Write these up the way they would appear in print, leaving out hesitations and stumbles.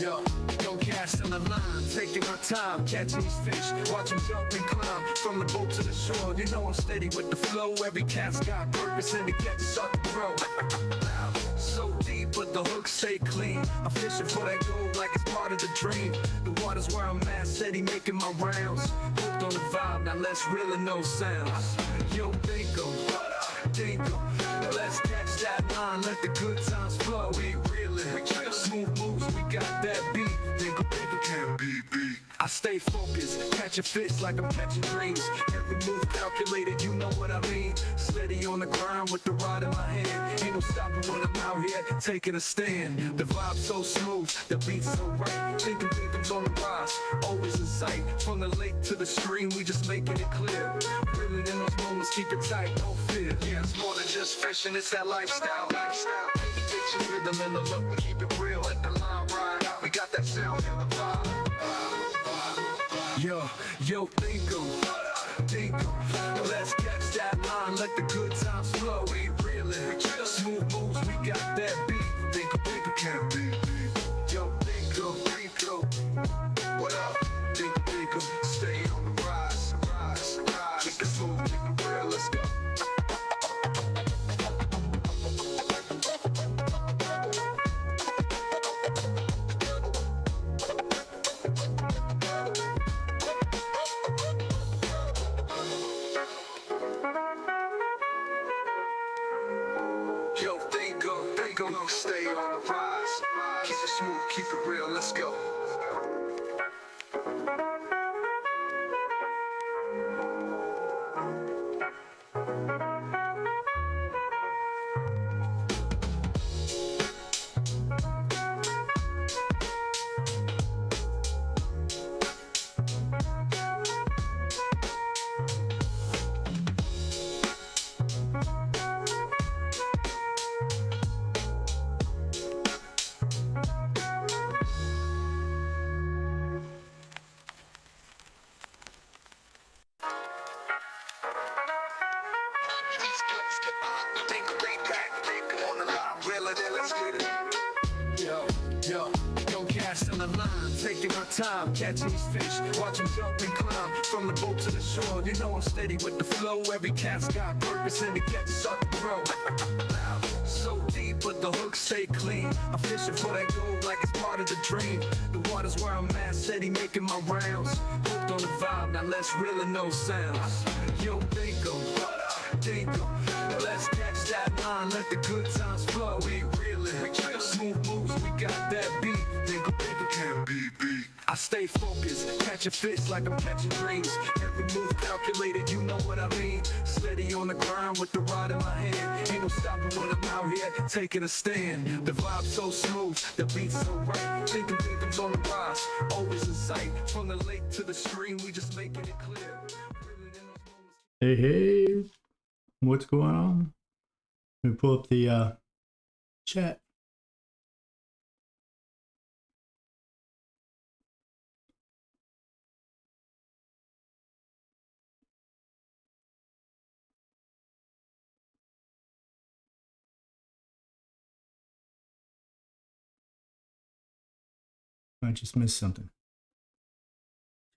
Yo, don't cast on the line, taking my time, catching these fish, watch them jump and climb, from the boat to the shore, you know I'm steady with the flow, every cat's got purpose and the catch start to grow. So deep, but the hooks stay clean, I'm fishing for that gold like it's part of the dream, the water's where I'm at, steady making my rounds, hooked on the vibe, now let's reel in those sounds. Yo, Thinkum Dinkum, let's catch that line, let the good times flow, we reelin', smooth moves, we got that beat, Thinkum can't be beat. I stay focused, catch a fish like I'm catching dreams, every move calculated, you know what I mean, steady on the grind with the rod in my hand, ain't no stopping when I'm out here taking a stand, the vibe so smooth, the beat's so right, Thinkum Dinkum's on the rise, always in sight, from the lake to the stream, we just making it clear, reeling in those moments, keep it tight, no fear, yeah, it's more than just fishing, it's that lifestyle, Picture rhythm in the look, we keep it real, let the line ride out, we got that sound in the vibe. Yo, Thinkum, let's catch that line, let the good times flow, we reelin', smooth moves, we got that beat, Thinkum can't be beat. Yo, Thinkum, what up, Thinkum, stay on the rise, keep it smooth, keep it real, let's go. Yo, Thinkum, stay on the rise. Keep it smooth, keep it real, let's go. Yo, don't cast on the line, taking my time, catching these fish, watch them jump and climb, from the boat to the shore, you know I'm steady with the flow, every cat's got purpose and the catch start to grow. So deep, but the hooks stay clean, I'm fishing for that gold like it's part of the dream, the water's where I'm at, steady making my rounds, hooked on the vibe, now let's reel in those sounds. Yo, Thinkum, let's catch that line, let the good times flow, we reelin', smooth moves, we got that beat, Thinkum can't be beat. I stay focused, catch a fish like I'm catching dreams, every move calculated, you know what I mean, steady on the grind with the rod in my hand, ain't no stopping when I'm out here taking a stand, the vibe so smooth, the beat's so right, Thinkum Dinkum's on the rise, always in sight, from the lake to the stream, we just making it clear. Hey, what's going on? Let me pull up the chat. I just missed something.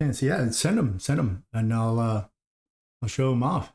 And so yeah, send them, and I'll show them off.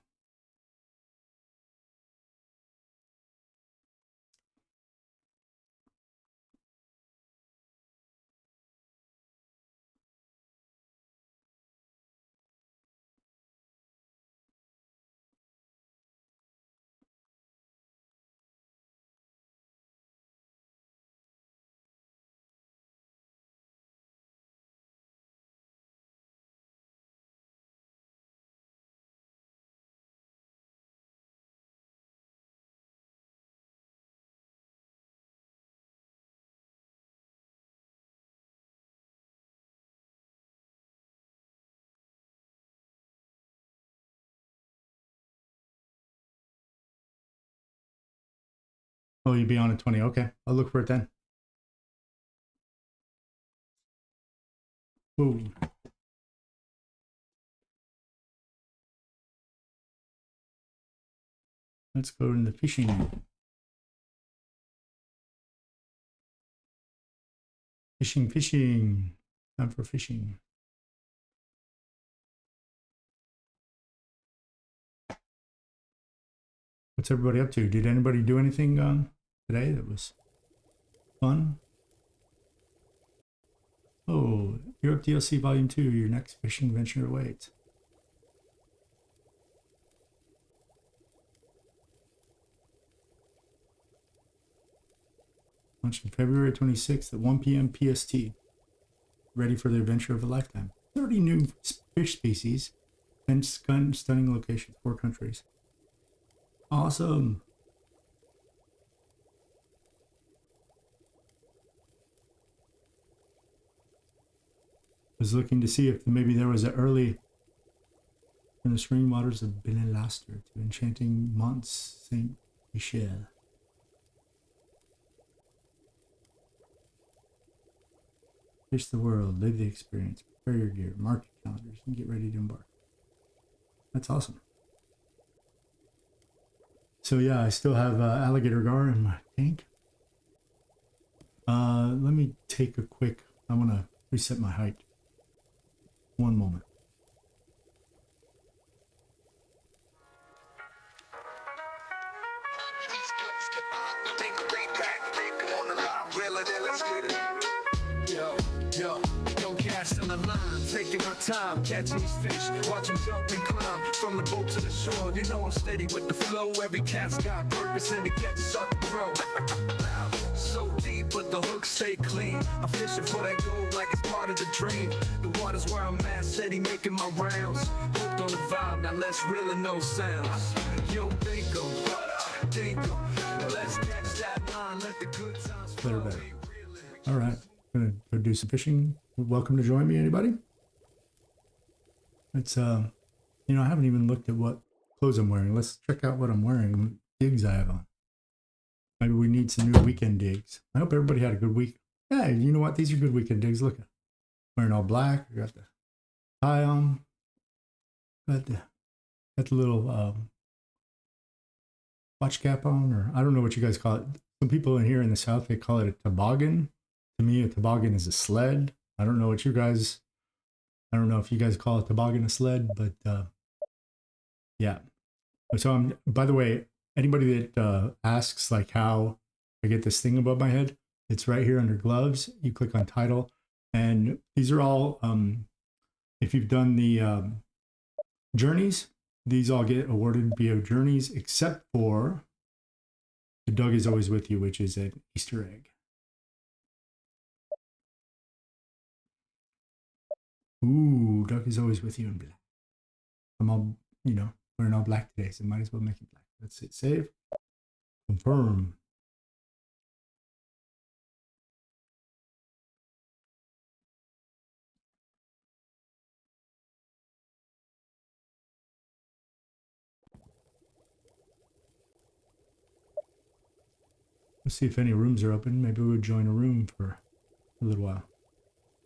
Oh, you'll be on at 20. Okay, I'll look for it then. Ooh. Let's go into fishing. Fishing. Time for fishing. What's everybody up to? Did anybody do anything today that was fun? Oh, Europe DLC Volume 2, your next fishing venture awaits. Launched February 26th at 1 p.m. PST. Ready for the adventure of a lifetime. 30 new fish species and stunning locations, 4 countries. Awesome. Was looking to see if maybe there was an early from the serene waters of Benelastre to enchanting Mont Saint Michel. Fish the world, live the experience, prepare your gear, mark your calendars, and get ready to embark. That's awesome. So yeah, I still have alligator gar in my tank. Let me take a quick, I want to reset my height. One moment. Taking my time, catching these fish, watch them jump and climb from the boat to the shore. You know I'm steady with the flow. Every cat's got purpose and the catches start to grow. So deep, but the hooks stay clean. I'm fishing for that gold like it's part of the dream. The water's where I'm at, steady making my rounds. Hooked on the vibe, now let's reel in those sounds. Yo, Thinkum Dinkum. Let's catch that line, let the good times flow. Better. All right, gonna go do some fishing. Welcome to join me, anybody. It's you know, I haven't even looked at what clothes I'm wearing. Let's check out what I'm wearing, what digs I have on. Maybe we need some new weekend digs. I hope everybody had a good week. Yeah, you know what? These are good weekend digs. Look, wearing all black. I got the tie on. Got the little watch cap on, or I don't know what you guys call it. Some people in here in the South, they call it a toboggan. To me, a toboggan is a sled. I don't know what you guys, I don't know if you guys call a toboggan a sled, but yeah. So I'm, by the way, anybody that asks like how I get this thing above my head, it's right here under gloves. You click on title, and these are all, if you've done the journeys, these all get awarded via journeys, except for the Doug is always with you, which is an Easter egg. Ooh, Doug is always with you in black. I'm all, you know, wearing all black today, so might as well make it black. Let's hit save. Confirm. Let's see if any rooms are open. Maybe we would join a room for a little while.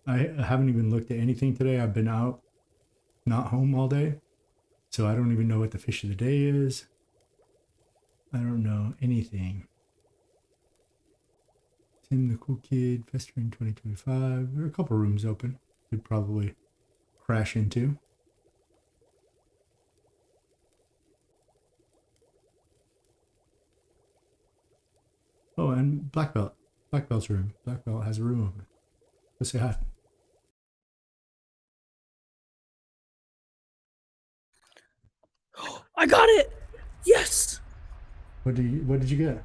I haven't even looked at anything today. I've been out, not home all day. So I don't even know what the fish of the day is. I don't know anything. Tim the Cool Kid, Festering 2025. There are a couple rooms open. Could probably crash into. Oh, and Black Belt. Black Belt's room. Black Belt has a room open. Let's say hi. I got it! Yes! What did you get?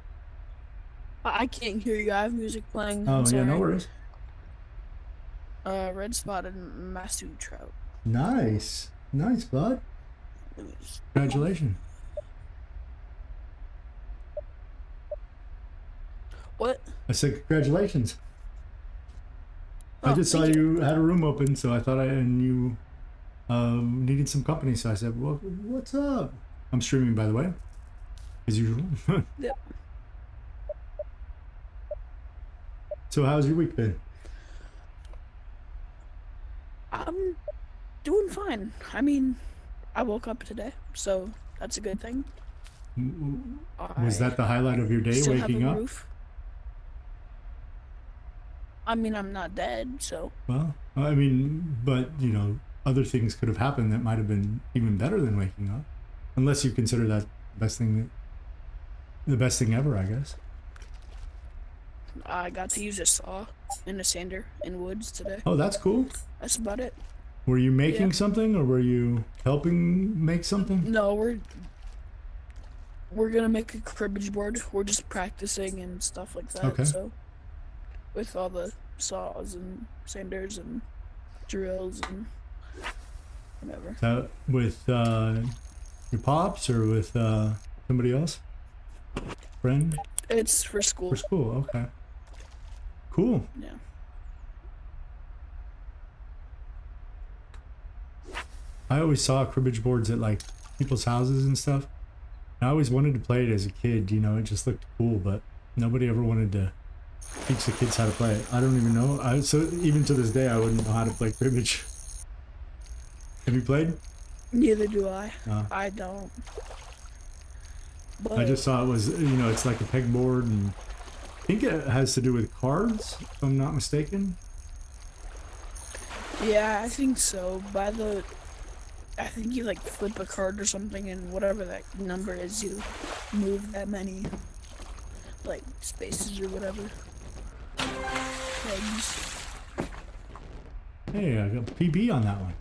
I can't hear you. I have music playing. Oh, I'm yeah, sorry. no worries. Red spotted Masu trout. Nice. Nice, bud. Congratulations. What? I said congratulations. Oh, I just saw thank you had a room open, so I thought and you needed some company, so I said, well, what's up? I'm streaming, by the way, as usual. Yep. So how's your week been? I'm doing fine. I mean, I woke up today, so that's a good thing. Was that the highlight of your day, still waking have a up? roof. I mean, I'm not dead, so Well, I mean, but you know, other things could have happened that might have been even better than waking up, unless you consider that the best thing ever, I guess. I got to use a saw and a sander in woods today. Oh, that's cool. That's about it. Were you making Yeah. something, or were you helping make something? No, we're gonna make a cribbage board. We're just practicing and stuff like that. Okay. So, with all the saws and sanders and drills and whatever. That with your pops or with somebody else? Friend? It's for school. For school, okay. Cool. Yeah. I always saw cribbage boards at like people's houses and stuff. I always wanted to play it as a kid, you know, it just looked cool, but nobody ever wanted to teach the kids how to play it. I don't even know. So even to this day, I wouldn't know how to play cribbage. Have you played? Neither do I. No. I don't. But I just saw it was, you know, it's like a pegboard, and I think it has to do with cards, if I'm not mistaken. yeah, I think so. I think you like flip a card or something, and whatever that number is, you move that many like spaces or whatever. Pegs. Hey, I got PB on that one.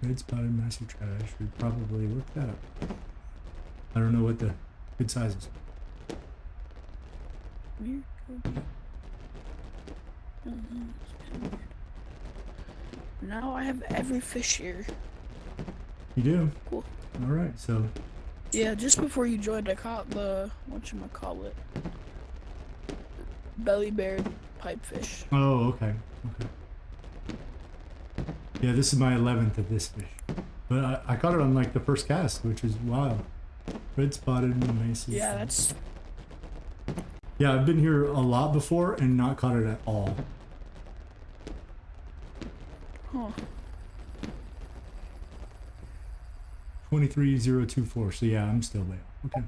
Red spotted massive trash. Should probably look that up. I don't know what the good size is. Weird. Now I have every fish here. You do? Cool. All right, so Yeah, just before you joined, I caught the whatchamacallit, belly bear pipefish. oh, okay, okay. Yeah, this is my 11th of this fish, but I caught it on like the first cast, which is wild. Red spotted mason. Yeah, that's Yeah, I've been here a lot before and not caught it at all. huh. 23024. So yeah, I'm still way off. Okay.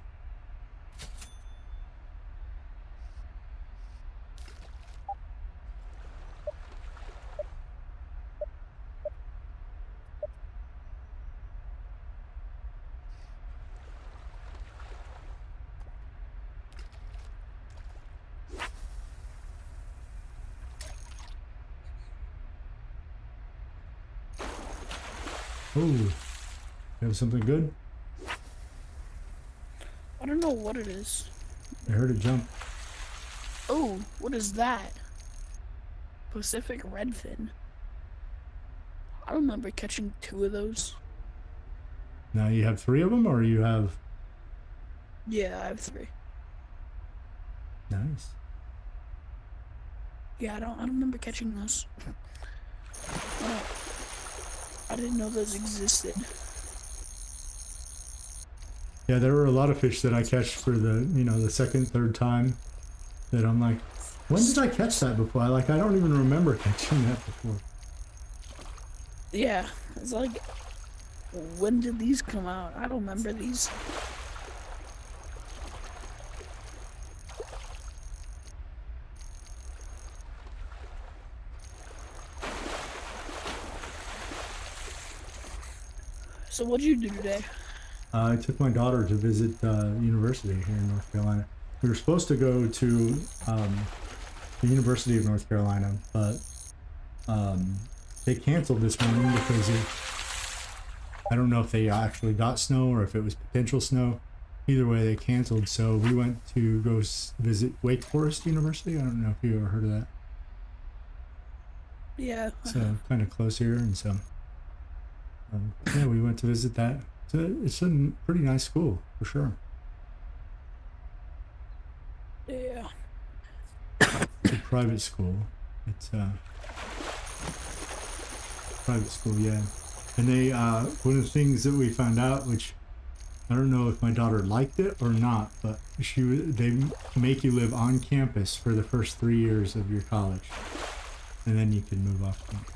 Oh, you have something good? I don't know what it is. I heard it jump. Oh, what is that? Pacific redfin. I remember catching 2 of those. Now you have 3 of them, or you have... Yeah, I have 3. Nice. Yeah, I don't remember catching those. I didn't know those existed. Yeah, there were a lot of fish that I catch for the, you know, the second, third time that I'm like, when did I catch that before? I don't even remember catching that before. Yeah, it's like, when did these come out? I don't remember these. So what'd you do today? I took my daughter to visit university here in North Carolina. We were supposed to go to the University of North Carolina, but they canceled this morning because I don't know if they actually got snow or if it was potential snow. Either way, they canceled. So we went to go visit Wake Forest University. I don't know if you ever heard of that. Yeah. So kind of close here, and so yeah, we went to visit that. It's a pretty nice school for sure. Yeah. It's a private school. It's private school, yeah. And they one of the things that we found out, which I don't know if my daughter liked it or not, but they make you live on campus for the first 3 years of your college, and then you can move off campus.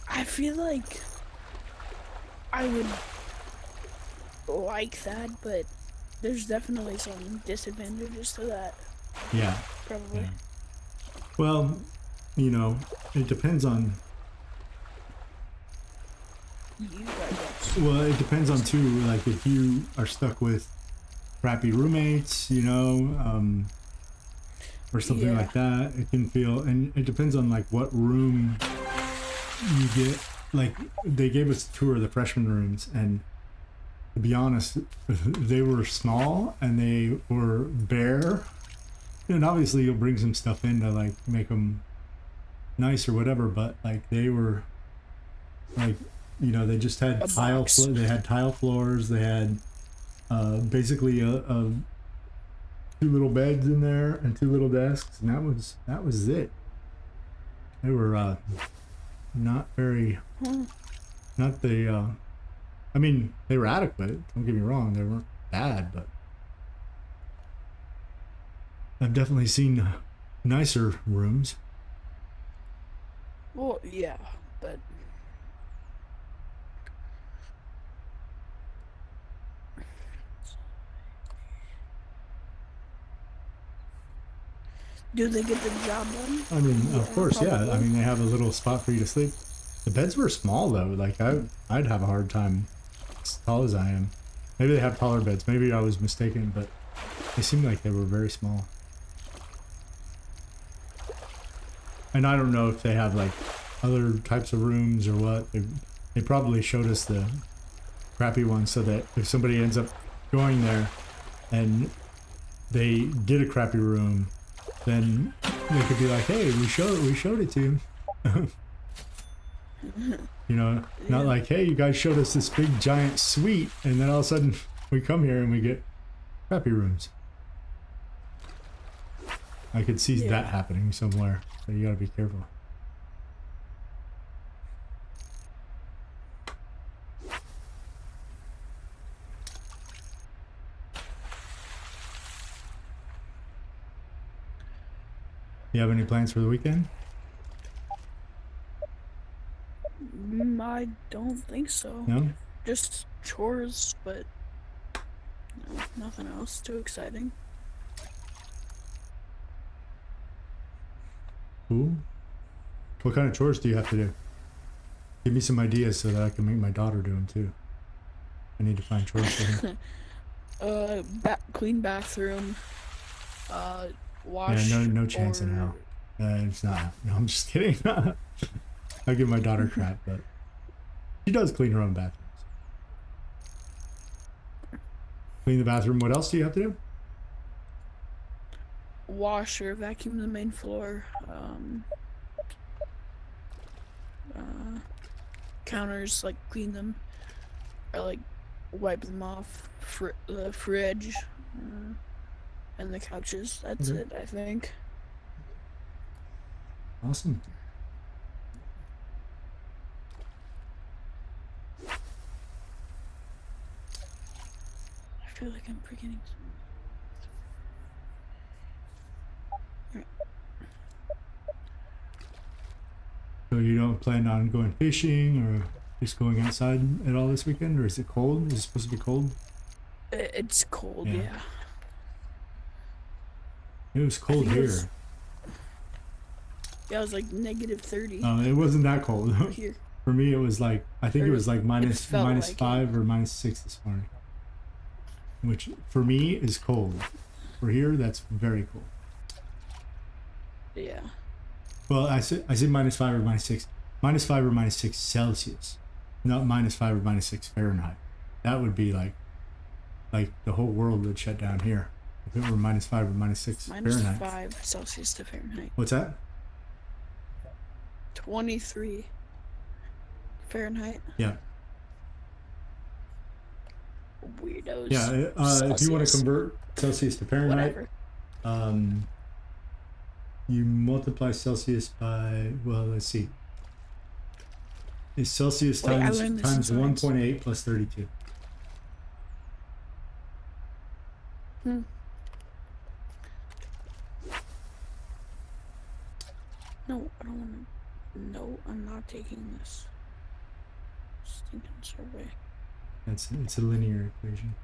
I feel like I would like that, but there's definitely some disadvantages to that. Yeah. Probably. Yeah. Well, you know, it depends on. You, I guess. Well, it depends on too. Like if you are stuck with crappy roommates, you know, or something Yeah. like that, it can feel. And it depends on like what room you get. Like they gave us a tour of the freshman rooms, and to be honest, they were small and they were bare. And obviously, you'll bring some stuff in to like make them nice or whatever. But like they were, like, you know, they just had A box. they had tile floors. They had basically two little beds in there and two little desks, and that was it. They were not very, not the. I mean, they were adequate. Don't get me wrong; they weren't bad, but I've definitely seen nicer rooms. Well, yeah, but do they get the job done? I mean, Yeah, of course, yeah. I probably. mean, they have a little spot for you to sleep. The beds were small though. Like I'd have a hard time as tall as I am. Maybe they have taller beds. Maybe I was mistaken, but they seemed like they were very small. And I don't know if they have like other types of rooms or what. They probably showed us the crappy ones so that if somebody ends up going there and they get a crappy room, then they could be like, "Hey, we showed it to you." You know, not like, "Hey, you guys showed us this big giant suite," and then all of a sudden we come here and we get crappy rooms. I could see that happening somewhere, so you gotta be careful. You have any plans for the weekend? I don't think so. No? Just chores, but no, nothing else too exciting. Cool. What kind of chores do you have to do? Give me some ideas so that I can make my daughter do them too. I need to find chores for her. Clean bathroom. Wash. Yeah, no chance in or- hell. It's not. No, I'm just kidding. I give my daughter crap, but she does clean her own bathrooms. Clean the bathroom. What else do you have to do? Wash or vacuum the main floor. Counters, like clean them, or like wipe them off. The fridge, and the couches. That's Okay. it, I think. Awesome. I feel like I'm forgetting something. So you don't plan on going fishing or just going outside at all this weekend, or is it cold? Is it supposed to be cold? It's cold, Yeah. yeah. It was cold think it here. was- Yeah, it was like -30 It wasn't that cold. here. For me, it was like, I think it was like minus felt like it. 5 or -6 this morning, which for me is cold. For here, that's very cold. Yeah. Well, I said -5 or -6, -5 or -6 Celsius, not -5 or -6 Fahrenheit. That would be like the whole world would shut down here if it were -5 or -6 Fahrenheit. -5 Celsius to Fahrenheit. What's that? 23 Fahrenheit. Yeah, Weirdos. yeah. If you want to Celsius. convert Celsius to Fahrenheit, Whatever. you multiply Celsius by, well, let's see. It's Celsius Wait, I times learned this in science. 1.8 plus 32. No, I don't want to. No, I'm not taking this stinking survey. It's a linear equation.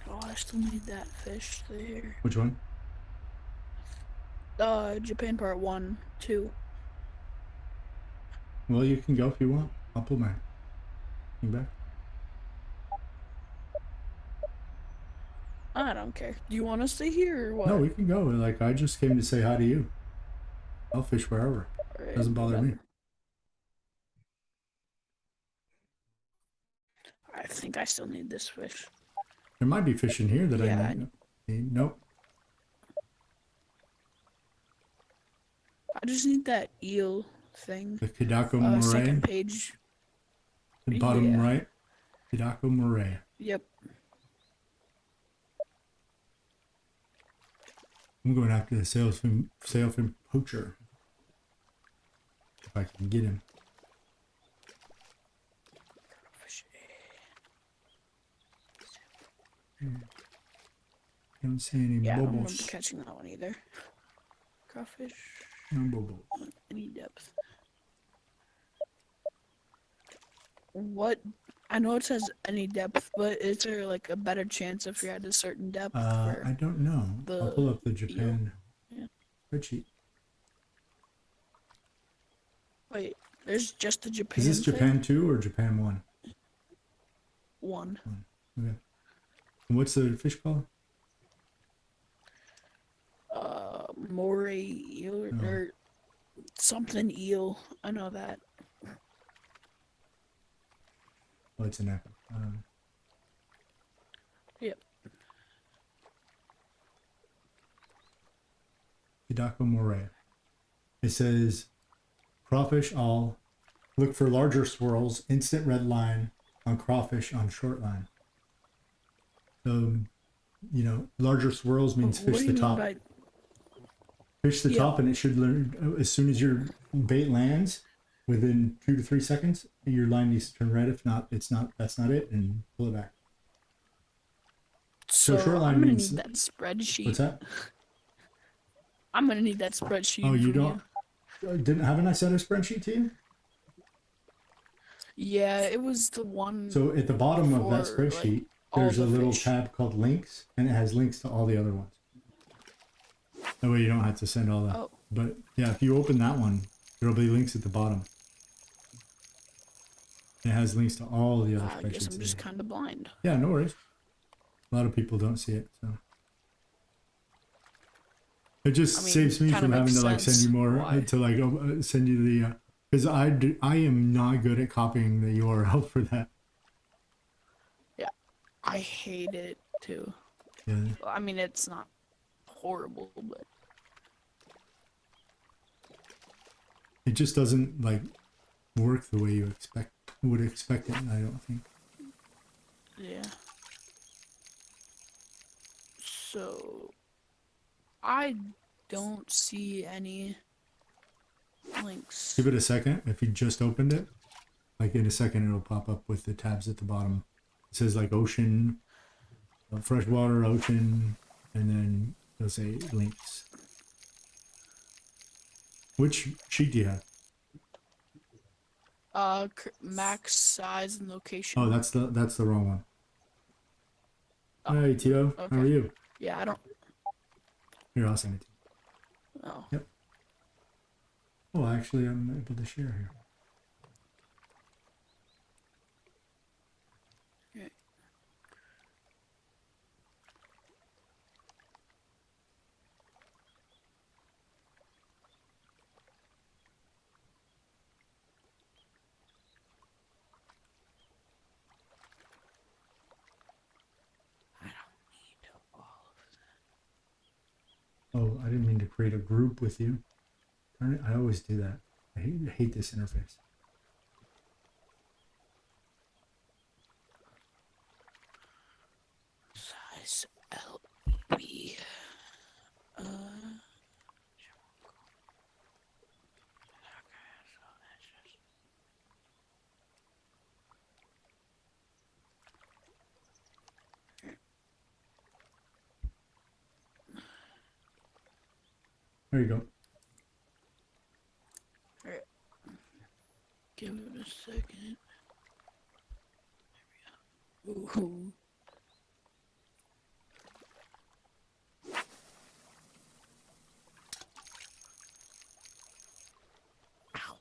Oh, I still need that fish there. Which one? Japan part 1, 2. Well, you can go if you want. I'll pull my thing back. I don't care. Do you want to stay here or what? No, we can go. Like, I just came to say hi to you. I'll fish wherever. Alright, Doesn't bother me. I think I still need this fish. There might be fish in here that Yeah, I might. Nope. I just need that eel thing. The Kidako Moray. Second page. The bottom Yeah. right. Kidako Moray. Yep. I'm going after the sailfin poacher. If I can get him. Don't see any Yeah, I don't remember bubbles. catching that one either. Crawfish. No bubbles. Any depth. What? I know it says any depth, but is there like a better chance if you're at a certain depth? For I don't know. I'll pull up the Japan Yeah. spreadsheet. Wait, there's just the Japan. Is this thing? Japan 2 or Japan 1? 1. Okay. And what's the fish called? Moray eel or something eel. I know that. Oh, it's an echo. Yep. Hidako Moray. It says, crawfish all. Look for larger swirls. Instant red line on crawfish on short line. So, you know, larger swirls means What fish do the you top. mean by Fish the Yeah. top, and it should learn as soon as your bait lands, within 2 to 3 seconds, your line needs to turn red. If not, it's not. That's not it, and pull it back. So shoreline I'm gonna means- need that spreadsheet. What's that? I'm gonna need that spreadsheet. Oh, you from don't. Haven't I sent a spreadsheet to you? Yeah, it was the one. So at the bottom of that For, like, spreadsheet, all there's a the little fish. tab called links, and it has links to all the other ones. That way you don't have to send all that. Oh. But yeah, if you open that one, there'll be links at the bottom. It has links to all the other I guess spreadsheets. I'm just kind of blind. Yeah, no worries. A lot of people don't see it, so it just I mean, saves me kinda from having makes to like send sense you more why. to like send you the because I am not good at copying the URL for that. I hate it too. Yeah. I mean, it's not horrible, but It just doesn't like work the way you would expect it. I don't think. yeah. So I don't see any links. Give it a second. If you just opened it, like in a second, it'll pop up with the tabs at the bottom. It says like ocean, freshwater, ocean, and then it'll say links. Which sheet do you have? Max size and location. Oh, that's the wrong one. Oh, Hey, Tito. How are okay. you? Yeah, I don't. Here, I'll send it to Oh. you. Yep. Oh, actually, I'm able to share here. Okay. I don't need all of Oh, I didn't mean to create a group with you. Darn it, I always do that. I hate this interface. size LB. Uh. There you go. Alright. Give it a second. There we go. Ooh. Ow.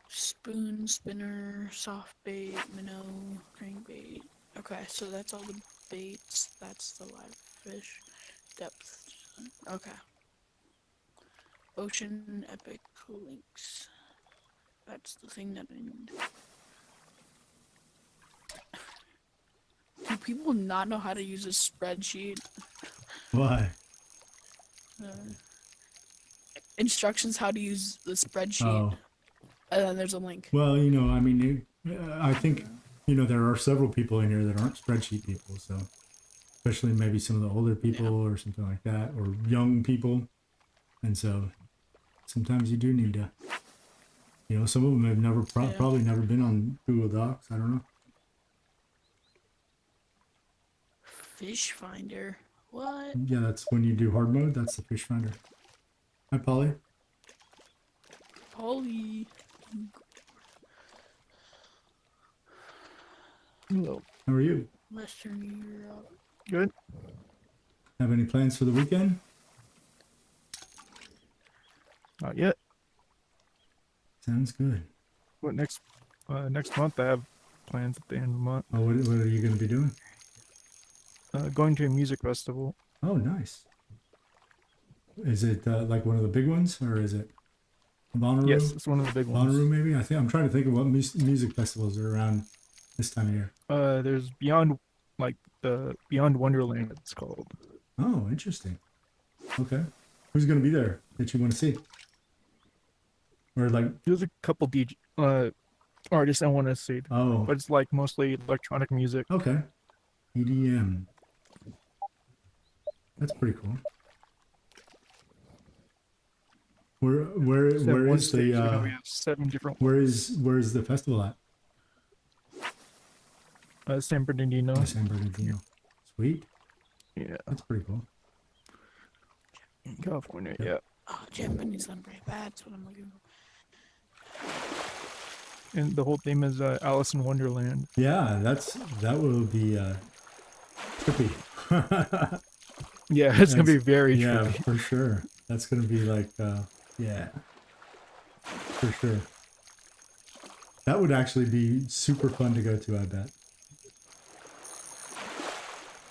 Spoon, spinner, soft bait, minnow, crankbait. Okay, so that's all the baits. That's the live fish. Depth. Okay. Ocean epic links. That's the thing that I need. Do people not know how to use a spreadsheet? Why? Instructions how to use the spreadsheet. Oh. And then there's a link. Well, you know, I mean, I think, you know, there are several people in here that aren't spreadsheet people. So, especially maybe some of the older people or something like that, or young people. And so, sometimes you do need to, you know, some of them have never, probably never been on Google Docs. I don't know. Fish finder. What? Yeah, that's when you do hard mode. That's the fish finder. Hi, Polly. Polly. Hello. How are you? Western Europe. Good. Have any plans for the weekend? Not yet. Sounds good. But next month I have plans at the end of the month. Oh, what are you going to be doing? Going to a music festival. Oh, nice. Is it like one of the big ones, or is it Bonnaroo? Yes, it's one of the big ones. Bonnaroo, maybe. I'm trying to think of what music festivals are around this time of year. There's Beyond Wonderland. It's called. Oh, interesting. Okay, who's going to be there that you want to see? Or like, There's a couple artists I want to see, oh, but it's like mostly electronic music. okay, EDM. That's pretty cool. Where is We the have 7 different. where is the festival at? San Bernardino. Oh, San Bernardino. Sweet. Yeah, That's pretty cool. in California. Yeah. Yeah. Oh, Japanese lumber. That's what I'm looking for. And the whole theme is Alice in Wonderland. Yeah, that will be trippy. Yeah, it's gonna be That's- very yeah, trippy. for sure. That's gonna be like yeah, for sure. That would actually be super fun to go to, I bet.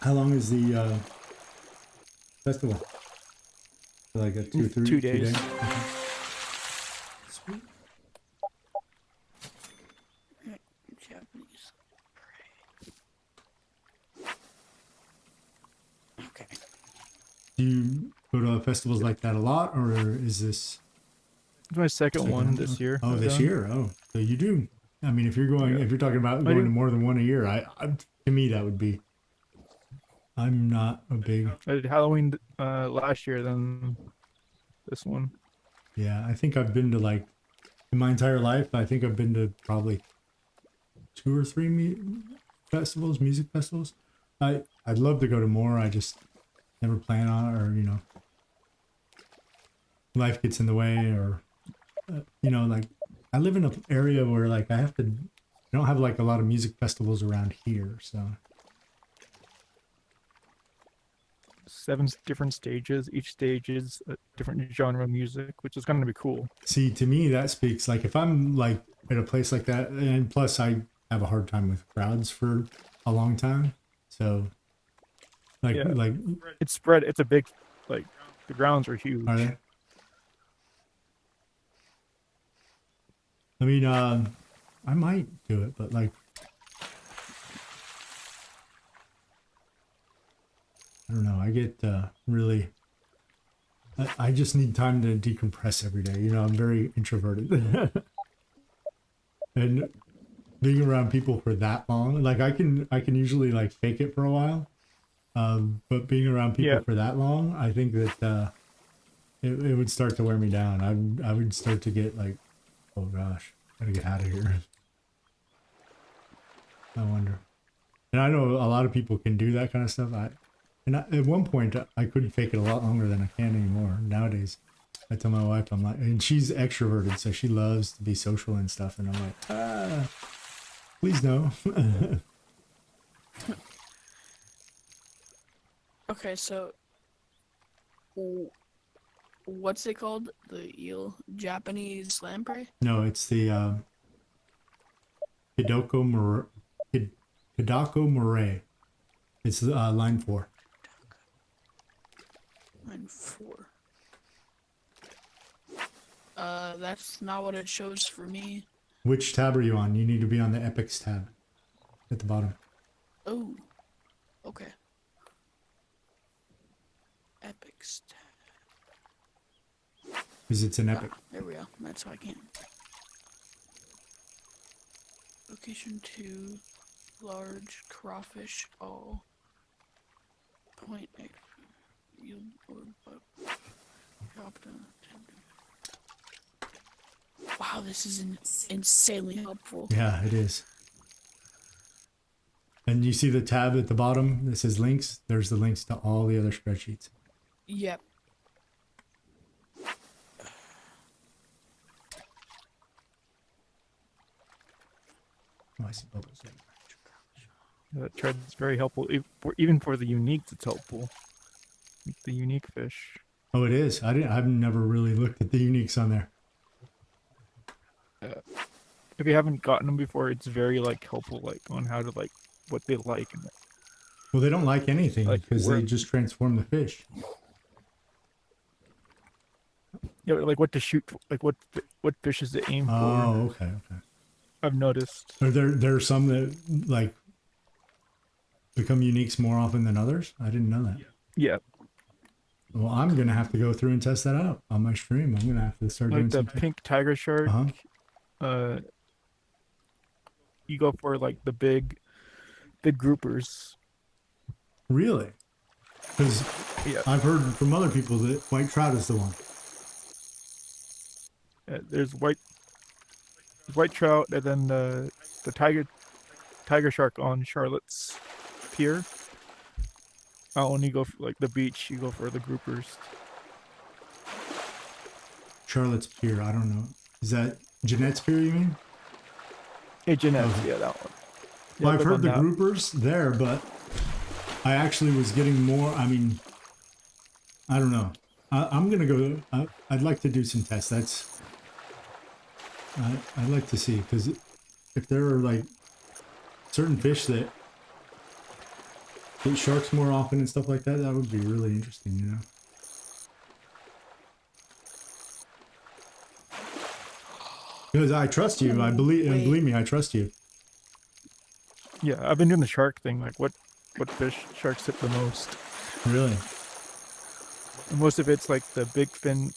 How long is the festival? Like a 2 or 3 2 days. Okay. Sweet. Japanese. Okay. Do you go to festivals like that a lot, or is this It's my second one this year. Oh, I've this done. year. Oh, so you do. I mean, if you're going, Yeah. if you're talking about I going do. to more than one a year, to me that would be. I'm not a big. I did Halloween last year, then this one. Yeah, I think I've been to like, in my entire life, I think I've been to probably 2 or 3 festivals, music festivals. I'd love to go to more. I just never plan on it, or life gets in the way, or you know, like I live in an area where like I don't have like a lot of music festivals around here, so 7 different stages. Each stage is a different genre of music, which is going to be cool. see, to me that speaks like if I'm like at a place like that, and plus I have a hard time with crowds for a long time, so like Yeah. like It's spread. It's a big, like, the grounds are huge. are they? I mean, I might do it, but like I don't know. I get really. I just need time to decompress every day. You know, I'm very introverted, and being around people for that long, like I can usually like fake it for a while, but being around people Yeah. for that long, I think that it would start to wear me down. I would start to get like, oh gosh, gotta get out of here. I wonder, and I know a lot of people can do that kind of stuff. At one point, I couldn't fake it a lot longer than I can anymore. Nowadays, I tell my wife, I'm like, and she's extroverted, so she loves to be social and stuff. And I'm like, please no. Okay, so what's it called? The eel Japanese lamprey? No, it's the Hidoko Moray. It's line 4. Line 4. That's not what it shows for me. Which tab are you on? You need to be on the Epics tab at the bottom. Oh, okay. Epics tab. Because it's an epic. There we go. That's how I can. Location 2, large crawfish, all. Point X. Yield or dropped on. Wow, this is insanely helpful. Yeah, it is. And you see the tab at the bottom that says links? There's the links to all the other spreadsheets. Yep. Oh, I see bubbles there. That thread's very helpful. Even for the uniques, it's helpful. Like the unique fish. Oh, it is. I've never really looked at the uniques on there. If you haven't gotten them before, it's very like helpful, like on how to like what they like. And Well, they don't like anything Like because they worm. just transform the fish. yeah, like what to shoot, like what fishes to aim for. Oh, okay, okay. I've noticed. Are there some that like become uniques more often than others? I didn't know that. Yeah, Well, I'm gonna have to go through and test that out on my stream. I'm gonna have to start like doing the some. pink tiger shark. Uh-huh. You go for like the big groupers. Really? Because Yeah, I've heard from other people that white trout is the one. there's white trout, and then the tiger shark on Charlotte's Pier. When you go for like the beach, you go for the groupers. Charlotte's Pier. I don't know. Is that Jeanette's Pier? You mean? Hey, Jeanette, Okay. yeah, that one. Well, Yeah, I've live heard on the that. groupers there, but I actually was getting more. I mean, I don't know. I'm gonna go. I'd like to do some tests. I'd like to see, because if there are like certain fish that eat sharks more often and stuff like that, that would be really interesting, you know. Because I trust you. I believe, and Wait. believe me, I trust you. Yeah, I've been doing the shark thing. Like, what fish sharks hit the most? Really. And most of it's like the big fin,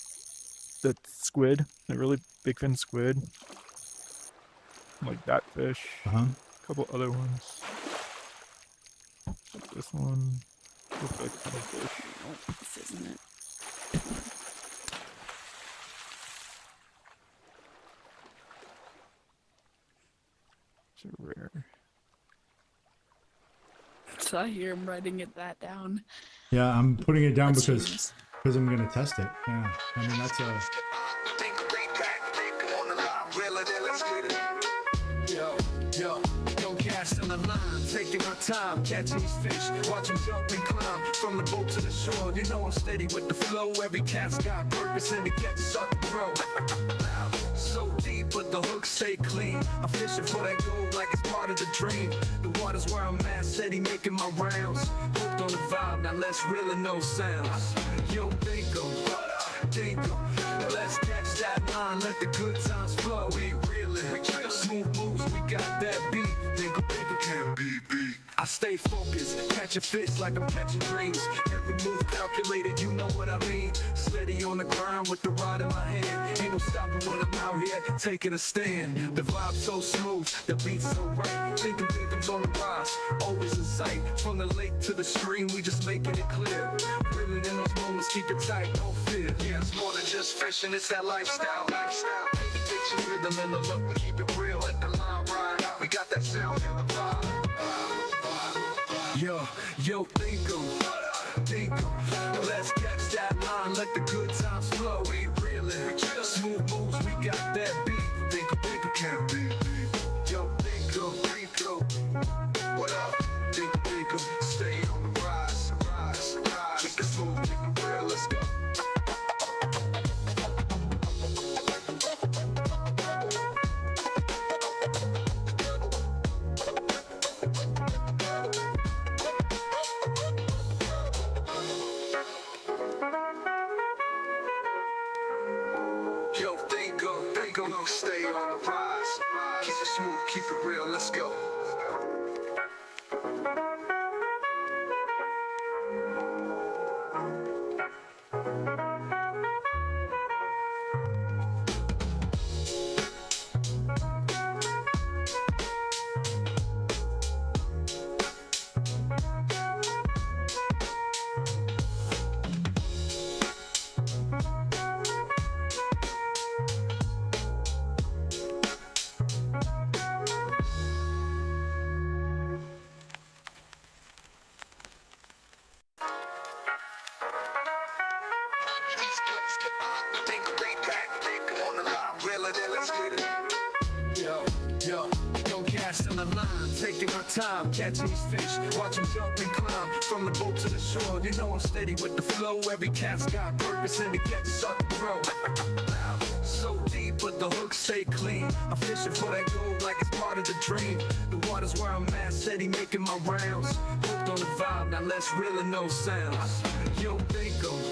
the squid, the really big fin squid. Like that fish. Uh-huh. A couple other ones. Like this one. Looks like a fish. Oh, this isn't it. It's a rare. So I hear him writing that down. Yeah, I'm putting it down That's because genius. Because I'm gonna test it. Yeah, I mean that's a. Yo, don't cast on the line, taking my time, catching these fish, watch them jump and climb from the boat to the shore. You know I'm steady with the flow, every cat's got purpose and the catch start to grow. So deep, but the hooks stay clean. I'm fishing for that gold like it's part of the dream. The water's where I'm at, steady making my rounds. Hooked on the vibe, now let's reel in those sounds. Yo, Thinkum Dinkum, let's catch that line, let the good times flow. We reelin', we kill smooth moves, we got that beat. Thinkum Dinkum can't be beat. I stay focused, catch a fish like I'm catching dreams. Every move calculated, you know what I mean. Steady on the ground with the rod in my hand. Ain't no stopping when I'm out here taking a stand. The vibe's so smooth, the beat's so right. Thinkum Dinkum's on the rise, always in sight. From the lake to the stream, we just making it clear. Reeling in those moments, keep it tight, no fear. Yeah, it's more than just fishing, it's that lifestyle. Picture rhythm in the look, we keep it real. Let the line ride out, we got that sound in the vibe. Yo, Thinkum, let's catch that line, let the good times flow. We reelin', we kill smooth moves, we got that beat. Thinkum can't be beat. Yo, Thinkum, what up? Thinkum, stay on the rise. Keep it smooth, keep it real, let's go. Yo, Thinkum, stay on the rise. Keep it smooth, keep it real, let's go. Yo, don't cast on the line, taking my time, catching these fish, watch them jump and climb from the boat to the shore. You know I'm steady with the flow, every cat's got purpose and the catch start to grow. So deep, but the hooks stay clean. I'm fishing for that gold like it's part of the dream. The water's where I'm at, steady making my rounds. Hooked on the vibe, now let's reel in those sounds. Yo, Thinkum,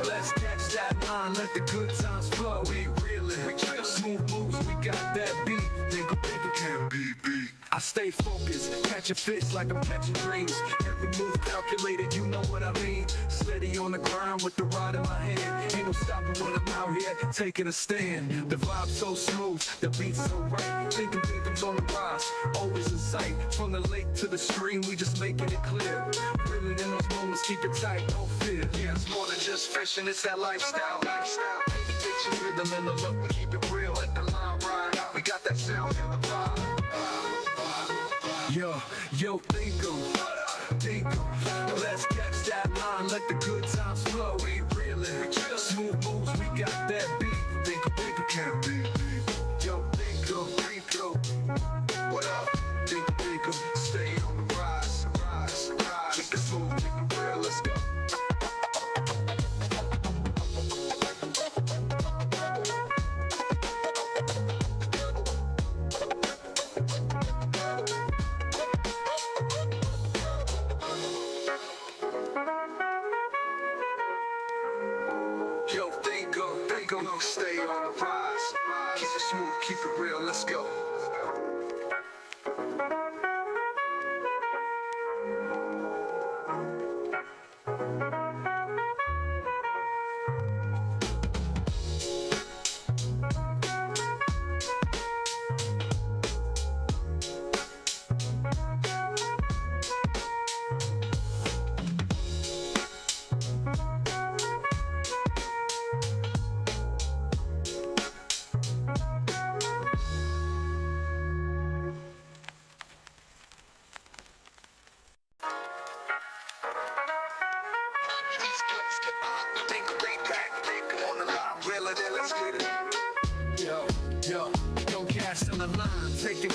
let's catch that line, let the good times flow. We reelin', we kill smooth moves, we got that beat. Thinkum can't be beat. I stay focused, catch a fish like I'm catching dreams. Every move calculated, you know what I mean. Steady on the ground with the rod in my hand. Ain't no stopping when I'm out here taking a stand. The vibe's so smooth, the beat's so right. Thinkum Dinkum's on the rise, always in sight. From the lake to the stream, we just making it clear. Reeling in those moments, keep it tight, no fear. Yeah, it's more than just fishing, it's that lifestyle. Picture rhythm in the look, we keep it real. Let the line ride out, we got that sound in the vibe. Yo, Thinkum, let's catch that line, let the good times flow. We reelin', we kill smooth moves, we got that beat. Thinkum can't be beat. Yo, Thinkum, what up? Thinkum, stay on the rise. Keep it smooth, keep it real, let's go. Yo, Thinkum, stay on the rise. Keep it smooth, keep it real, let's go.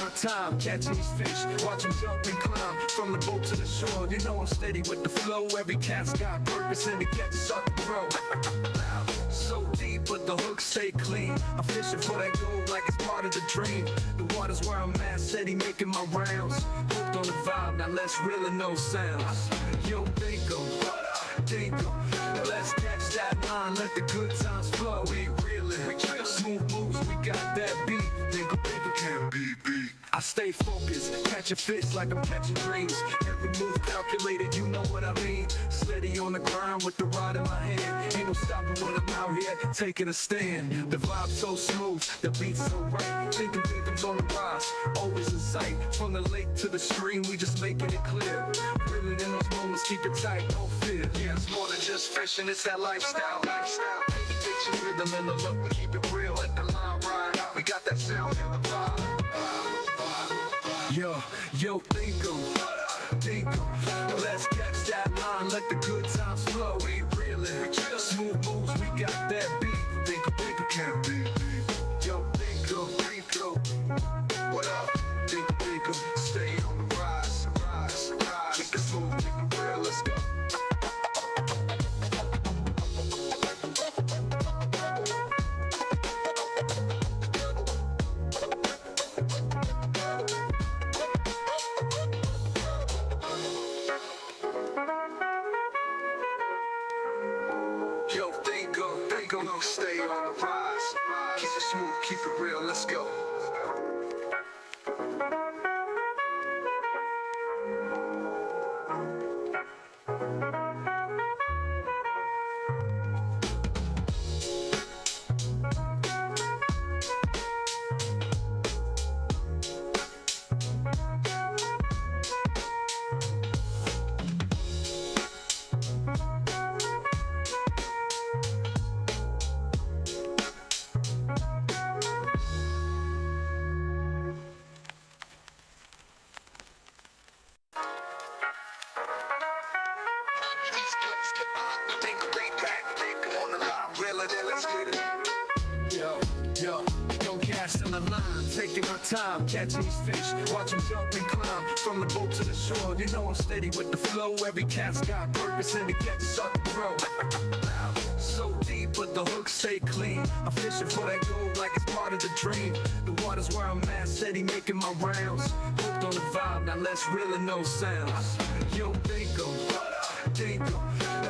my time, catching these fish, watch them jump and climb from the boat to the shore. You know I'm steady with the flow. Every cat's got purpose and the catch start to grow. So deep, but the hooks stay clean. I'm fishing for that gold like it's part of the dream. The water's where I'm at, steady making my rounds. Hooked on the vibe, now let's reel in those sounds. Yo, Thinkum Dinkum, let's catch that line, let the good times flow. We reelin', smooth moves, we got that beat. Thinkum Dinkum can't be beat. I stay focused, catch a fish like I'm catching dreams. Every move calculated, you know what I mean. Steady on the grind with the rod in my hand. Ain't no stopping when I'm out here taking a stand. The vibe's so smooth, the beat's so right. Thinkum Dinkum's on the rise, always in sight. From the lake to the stream, we just making it clear. Reeling in those moments, keep it tight, no fear. Yeah, it's more than just fishing, it's that lifestyle. Picture rhythm in the look, we keep it real. Let the line ride out, we got that sound in the vibe. Yo, Thinkum Dinkum, let's catch that line, let the good times flow. We reelin', smooth moves, we got that beat. Thinkum Dinkum can't be beat. Yo, Thinkum Dinkum, what up? Thinkum Dinkum, stay on the rise. Keep it smooth, keep it real, let's go. Yo, Thinkum, stay on the rise. Keep it smooth, keep it real, let's go. Yo, casting the line, taking my time, catching these fish, watch them jump and climb from the boat to the shore. You know I'm steady with the flow. Every cat's got purpose and the catch start to grow. So deep, but the hooks stay clean. I'm fishing for that gold like it's part of the dream. The water's where I'm at, steady making my rounds. Hooked on the vibe, now let's reel in those sounds. Yo, Thinkum Dinkum,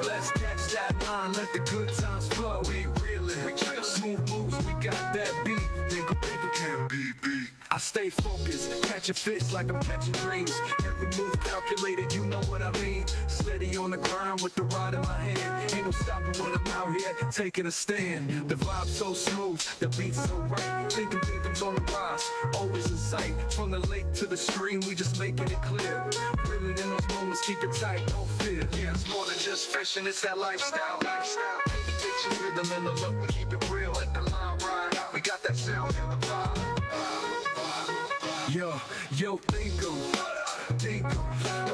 let's catch that line, let the good times flow. We reelin', smooth moves, we got that beat. Thinkum Dinkum can't be beat. I stay focused, catch a fish like I'm catching dreams. Every move calculated, you know what I mean. Steady on the grind with the rod in my hand. Ain't no stopping when I'm out here taking a stand. The vibe's so smooth, the beat's so right. Thinkum Dinkum's on the rise, always in sight. From the lake to the stream, we just making it clear. Reeling in those moments, keep it tight, no fear. Yeah, it's more than just fishing, it's that lifestyle. Picture rhythm in the look, we keep it real. Let the line ride out, we got that sound in the vibe. Yo, Thinkum Dinkum,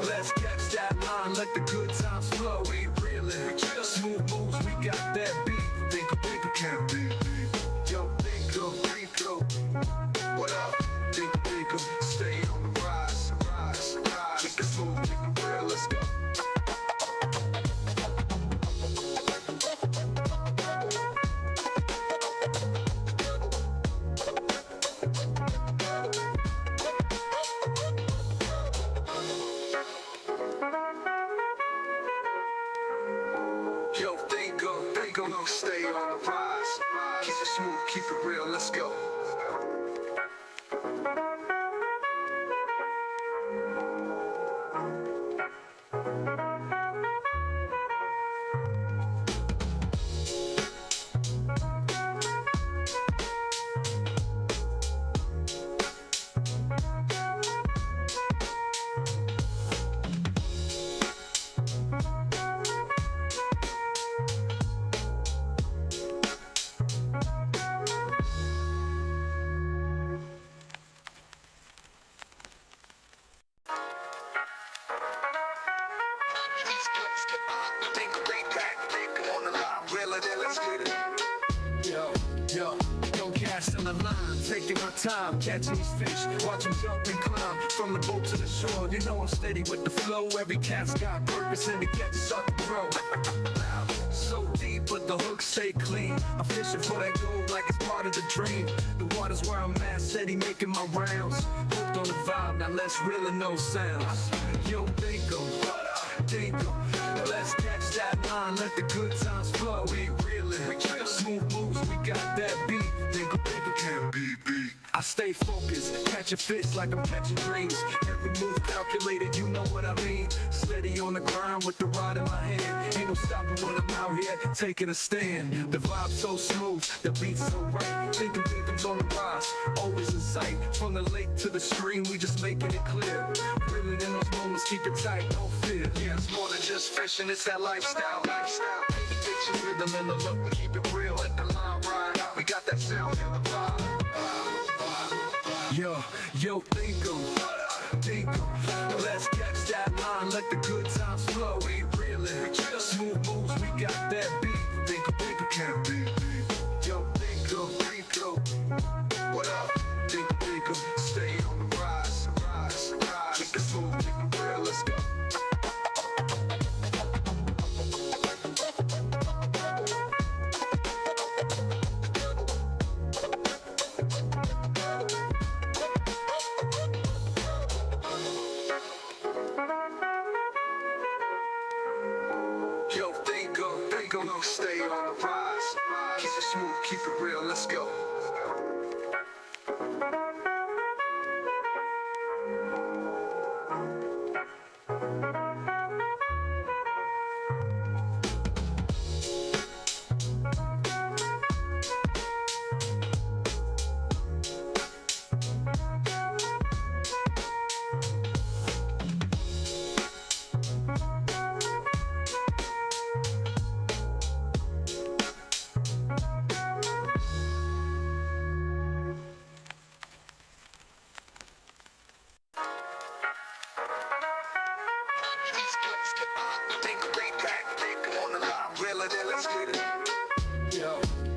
let's catch that line, let the good times flow. We reelin', smooth moves, we got that beat. Thinkum Dinkum can't be beat. Yo, Thinkum Dinkum, what up? Thinkum Dinkum, stay on the rise. Keep it smooth, keep it real, let's go. Yo, Thinkum, stay on the rise. Keep it smooth, keep it real, let's go. on the line, taking my time, catching these fish, watch them jump and climb from the boat to the shore. You know I'm steady with the flow. Every cat's got purpose and it gets sucked to grow. So deep, but the hooks stay clean. I'm fishing for that gold like it's part of the dream. The water's where I'm at, steady making my rounds. Hooked on the vibe, now let's reel in those sounds. Yo, Thinkum Dinkum. Let's catch that line, let the good times flow. We reelin', smooth moves, we got that beat. Thinkum Dinkum can't be beat. I stay focused, catching fish like I'm catching dreams. Every move calculated, you know what I mean. Steady on the grind with the rod in my hand. Ain't no stopping when I'm out here taking a stand. The vibe's so smooth, the beat's so right. Thinkum Dinkum's on the rise, always in sight. From the lake to the stream, we just making it clear. Reeling in those moments, keep it tight, don't fear. Yeah, it's more than just fishing, it's that lifestyle. Get your rhythm in the look, we keep it real. Let the line ride out, we got that sound in the vibe. Yo, Thinkum Dinkum. Let's catch that line, let the good times flow. We reelin', smooth moves, we got that beat. Thinkum Dinkum can't be beat. Yo, Thinkum Dinkum. What up? Thinkum Dinkum, stay on the rise. Keep it smooth, keep it real, let's go. Yo, Thinkum, stay on the rise. Keep it smooth, keep it real, let's go.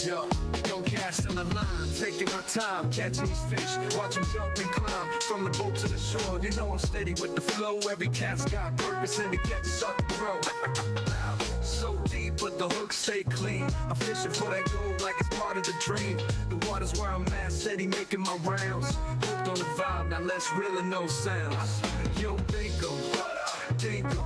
Yo, don't cast on the line, taking my time, catching these fish, watch them jump and climb from the boat to the shore. You know I'm steady with the flow. Every cat's got purpose and it gets sucked to grow. So deep, but the hooks stay clean. I'm fishing for that gold like it's part of the dream. The water's where I'm at, steady making my rounds. Hooked on the vibe, now let's reel in those sounds. Yo, Thinkum Dinkum.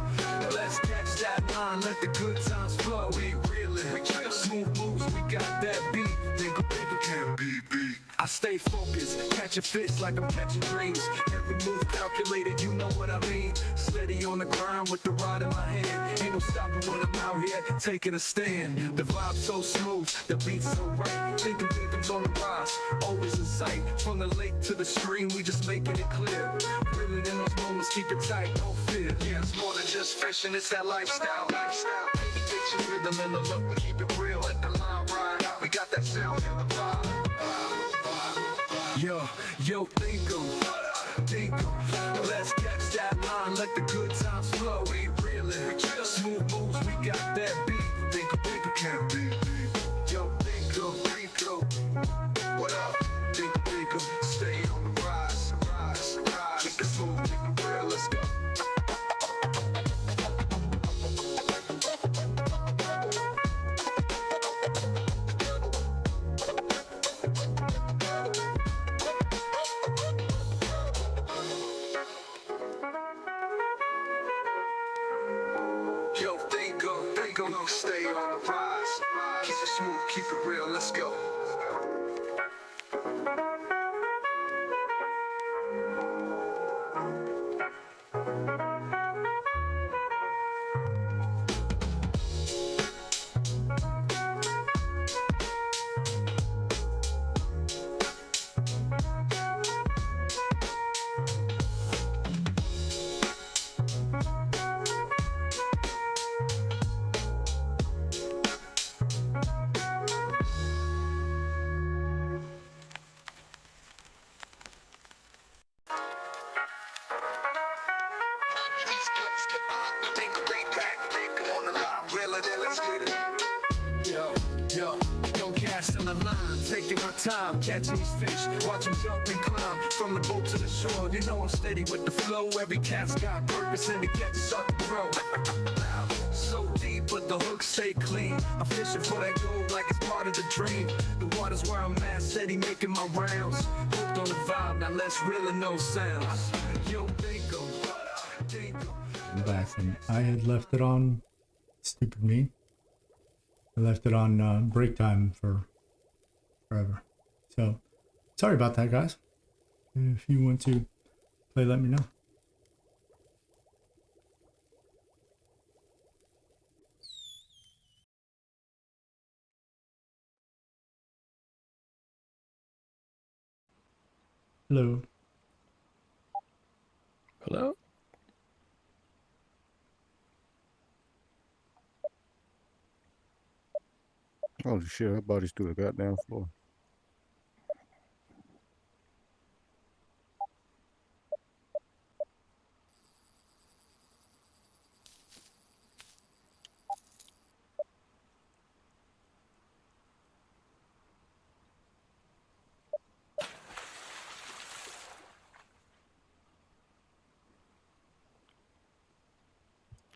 Let's catch that line, let the good times flow. We reelin', smooth moves, we got that beat. Thinkum Dinkum can't be beat. I stay focused, catching fish like I'm catching dreams. Every move calculated, you know what I mean. Steady on the grind with the rod in my hand. Ain't no stopping when I'm out here taking a stand. The vibe's so smooth, the beat's so right. Thinkum Dinkum's on the rise, always in sight. From the lake to the stream, we just making it clear. Reeling in those moments, keep it tight, don't fear. Yeah, it's more than just fishing, it's that lifestyle. Get your rhythm in the look, we keep it real. Let the line ride out, we got that sound in the vibe. Yo, Thinkum Dinkum. Let's catch that line, let the good times flow. We reelin', smooth moves, we got that beat. Thinkum Dinkum can't be beat. Yo, Thinkum Dinkum. What up? Thinkum Dinkum, stay on the rise. Keep it smooth, keep it real, let's go. Yo, Thinkum, stay on the rise. Keep it smooth, keep it real, let's go. Yo, don't catch cast on the line, taking my time, catching these fish, watch them jump and climb from the boat to the shore. You know I'm steady with the flow, every cat's got purpose and the catch start to grow. So deep, but the hooks stay clean. I'm fishing for that gold like it's part of the dream. The water's where I'm at, steady making my rounds. Hooked on the vibe, now let's reel in those sounds. Yo, Thinkum Dinkum. I'm back, and I had left it on. Stupid me. I left it on break time for forever. So sorry about that, guys. If you want to play, let me know. Hello. Hello? Holy shit, her body's through the goddamn floor.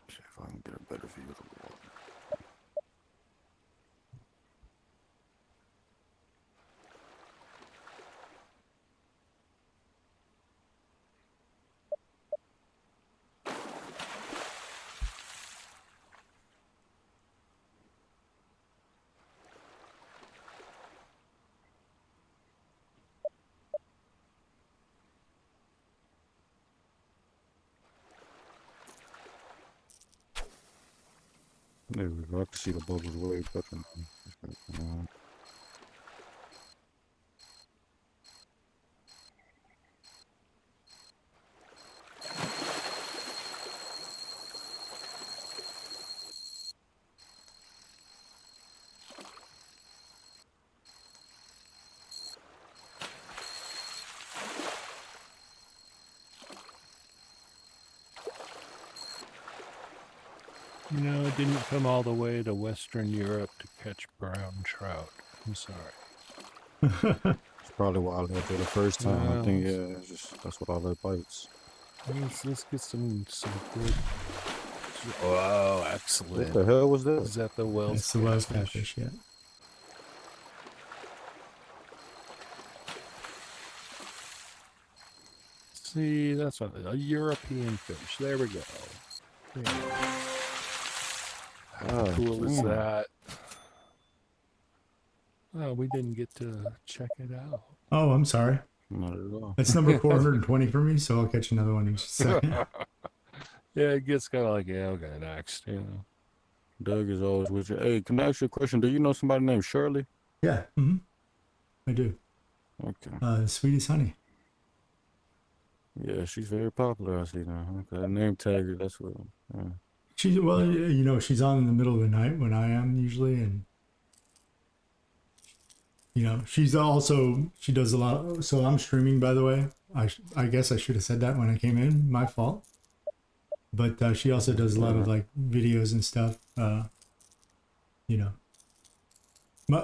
See if I can get a better view of the water. There we go. I can see the bubbles way fucking. You know, I didn't come all the way to Western Europe to catch brown trout. I'm sorry. It's probably why I left it the first time. I think, yeah, it's just that's what all that bites. Let's get some good. Oh, excellent. What the hell was that? Is that the Wells? It's the Wells catfish, yeah. See, that's what a European fish. There we go. Yeah. How cool is that? Oh, we didn't get to check it out. Oh, I'm sorry. Not at all. That's number 420 for me, so I'll catch another one in just a second. Yeah, it gets kind of like, yeah, okay, next, you know. Doug is always with you. Hey, can I ask you a question? Do you know somebody named Shirley? Yeah, I do. Okay. Sweet as honey. Yeah, she's very popular, I see now. Okay, name tag, that's what. Yeah. She's, well, you know, she's on in the middle of the night when I am usually, and you know, she's also, she does a lot. So I'm streaming, by the way. I guess I should have said that when I came in. My fault. But she also does a lot of like videos and stuff. You know,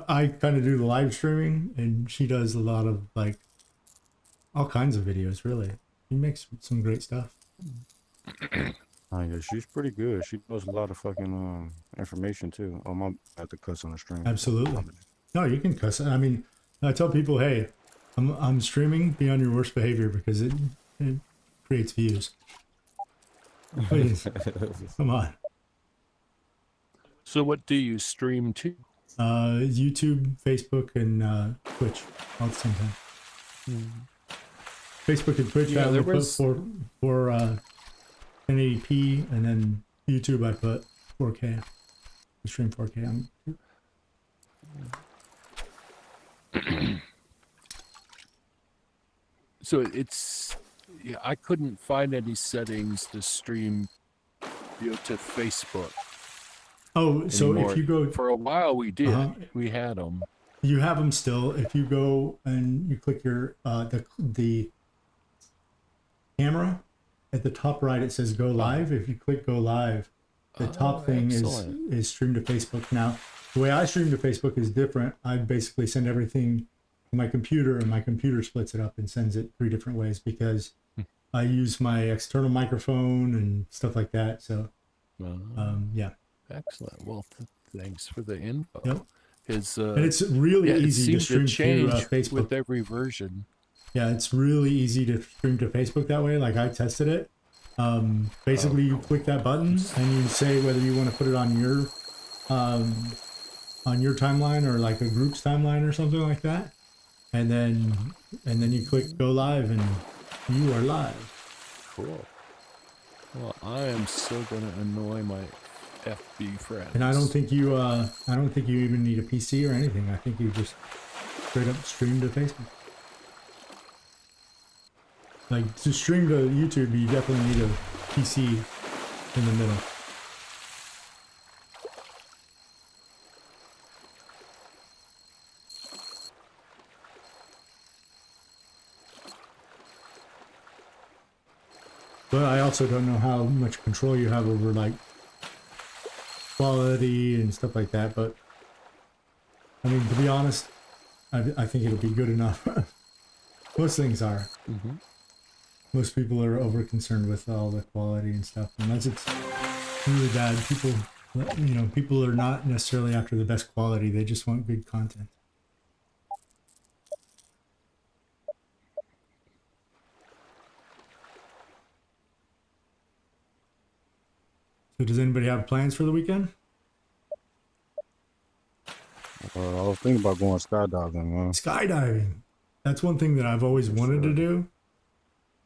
I kind of do the live streaming, and she does a lot of like all kinds of videos. Really, she makes some great stuff. Oh yeah, she's pretty good. She knows a lot of fucking information too. Oh, my, I have to cuss on the stream. Absolutely. No, you can cuss. I mean, I tell people, hey, I'm streaming. Be on your worst behavior because it creates views. Please, come on. So what do you stream to? YouTube, Facebook, and Twitch all at the same time. Facebook and Twitch, Yeah, I there put was- for 1080p, and then YouTube I put 4K. I stream 4K on YouTube. So it's, yeah, I couldn't find any settings to stream, you know, to Facebook. Oh, so anymore. if you go, For a while we did. Uh-huh. We had them. you have them still. If you go and you click your the camera at the top right, it says go live. If you click go live, the top thing excellent. is stream to Facebook. Now, The way I stream to Facebook is different. I basically send everything to my computer, and my computer splits it up and sends it 3 different ways because I use my external microphone and stuff like that. So, yeah. Excellent. Well, thanks for the info. Yep. His, And it's really yeah, it easy to seems stream to change Facebook. with every version. Yeah, it's really easy to stream to Facebook that way. Like I tested it. Basically, you click that button and you say whether you want to put it on your timeline or like a group's timeline or something like that, and then you click go live and you are live. Cool. Well, I am so gonna annoy my FB friends. And I don't think you even need a PC or anything. I think you just straight up stream to Facebook. Like to stream to YouTube, you definitely need a PC in the middle. But I also don't know how much control you have over like quality and stuff like that. But I mean, to be honest, I think it'll be good enough. Most things are. Mm-hmm. Most people are over concerned with all the quality and stuff, unless it's really bad. People are not necessarily after the best quality. They just want good content. So does anybody have plans for the weekend? I was thinking about going skydiving, man. Skydiving. That's one thing that I've always wanted to do.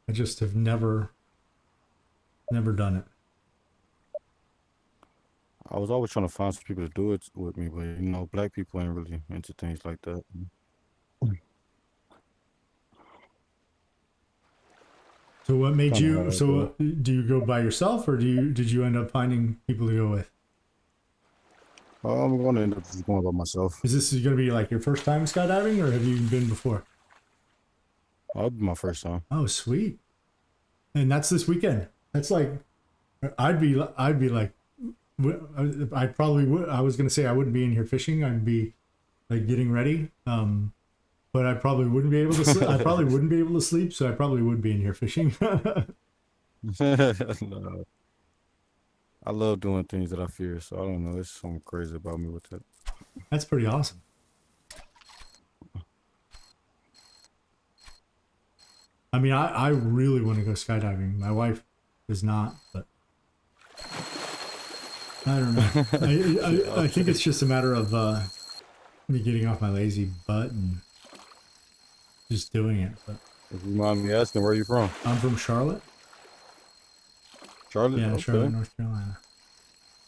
I just have never done it. I was always trying to find some people to do it with me, but black people ain't really into things like that. So what made you? So do you go by yourself, or did you end up finding people to go with? I'm going to end up just going by myself. Is this going to be like your first time skydiving, or have you been before? That'll be my first time. Oh, sweet! And that's this weekend. That's like, I'd be like, I probably would. I was going to say I wouldn't be in here fishing. I'd be like getting ready. But I probably wouldn't be able to. I probably wouldn't be able to sleep, so I probably would be in here fishing. No. I love doing things that I fear, so I don't know. There's something crazy about me with that. That's pretty awesome. I mean, I really want to go skydiving. My wife does not, but I don't know. I think it's just a matter of me getting off my lazy butt and just doing it. But If you mind me asking, where are you from? I'm from Charlotte. Charlotte? Yeah, Okay. Charlotte, North Carolina.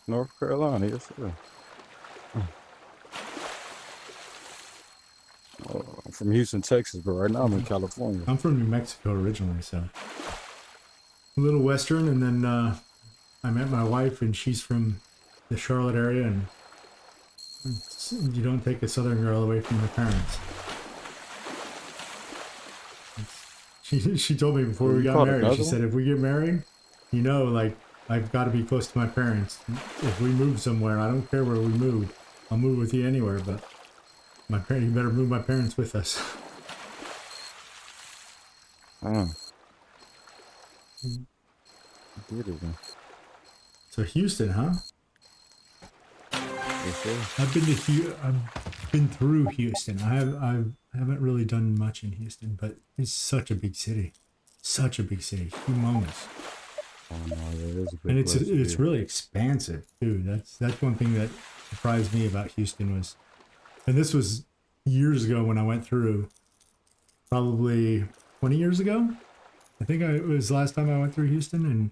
North Carolina, yes, sir. I'm from Houston, Texas, but right now I'm in California. I'm from New Mexico originally, so a little western, and then I met my wife, and she's from the Charlotte area, and you don't take a southern girl away from her parents. She told me before we got married, she said, if we get married, like, I've got to be close to my parents. If we move somewhere, I don't care where we move. I'll move with you anywhere, but you better move my parents with us. Did it, man. So Houston, huh? Yes, sir. I've been through Houston. I haven't really done much in Houston, but it's such a big city. Such a big city. Humongous. Oh, no, yeah, it is a big And place to it's be. really expansive too. That's one thing that surprised me about Houston was, and this was years ago when I went through, probably 20 years ago. I think it was the last time I went through Houston, and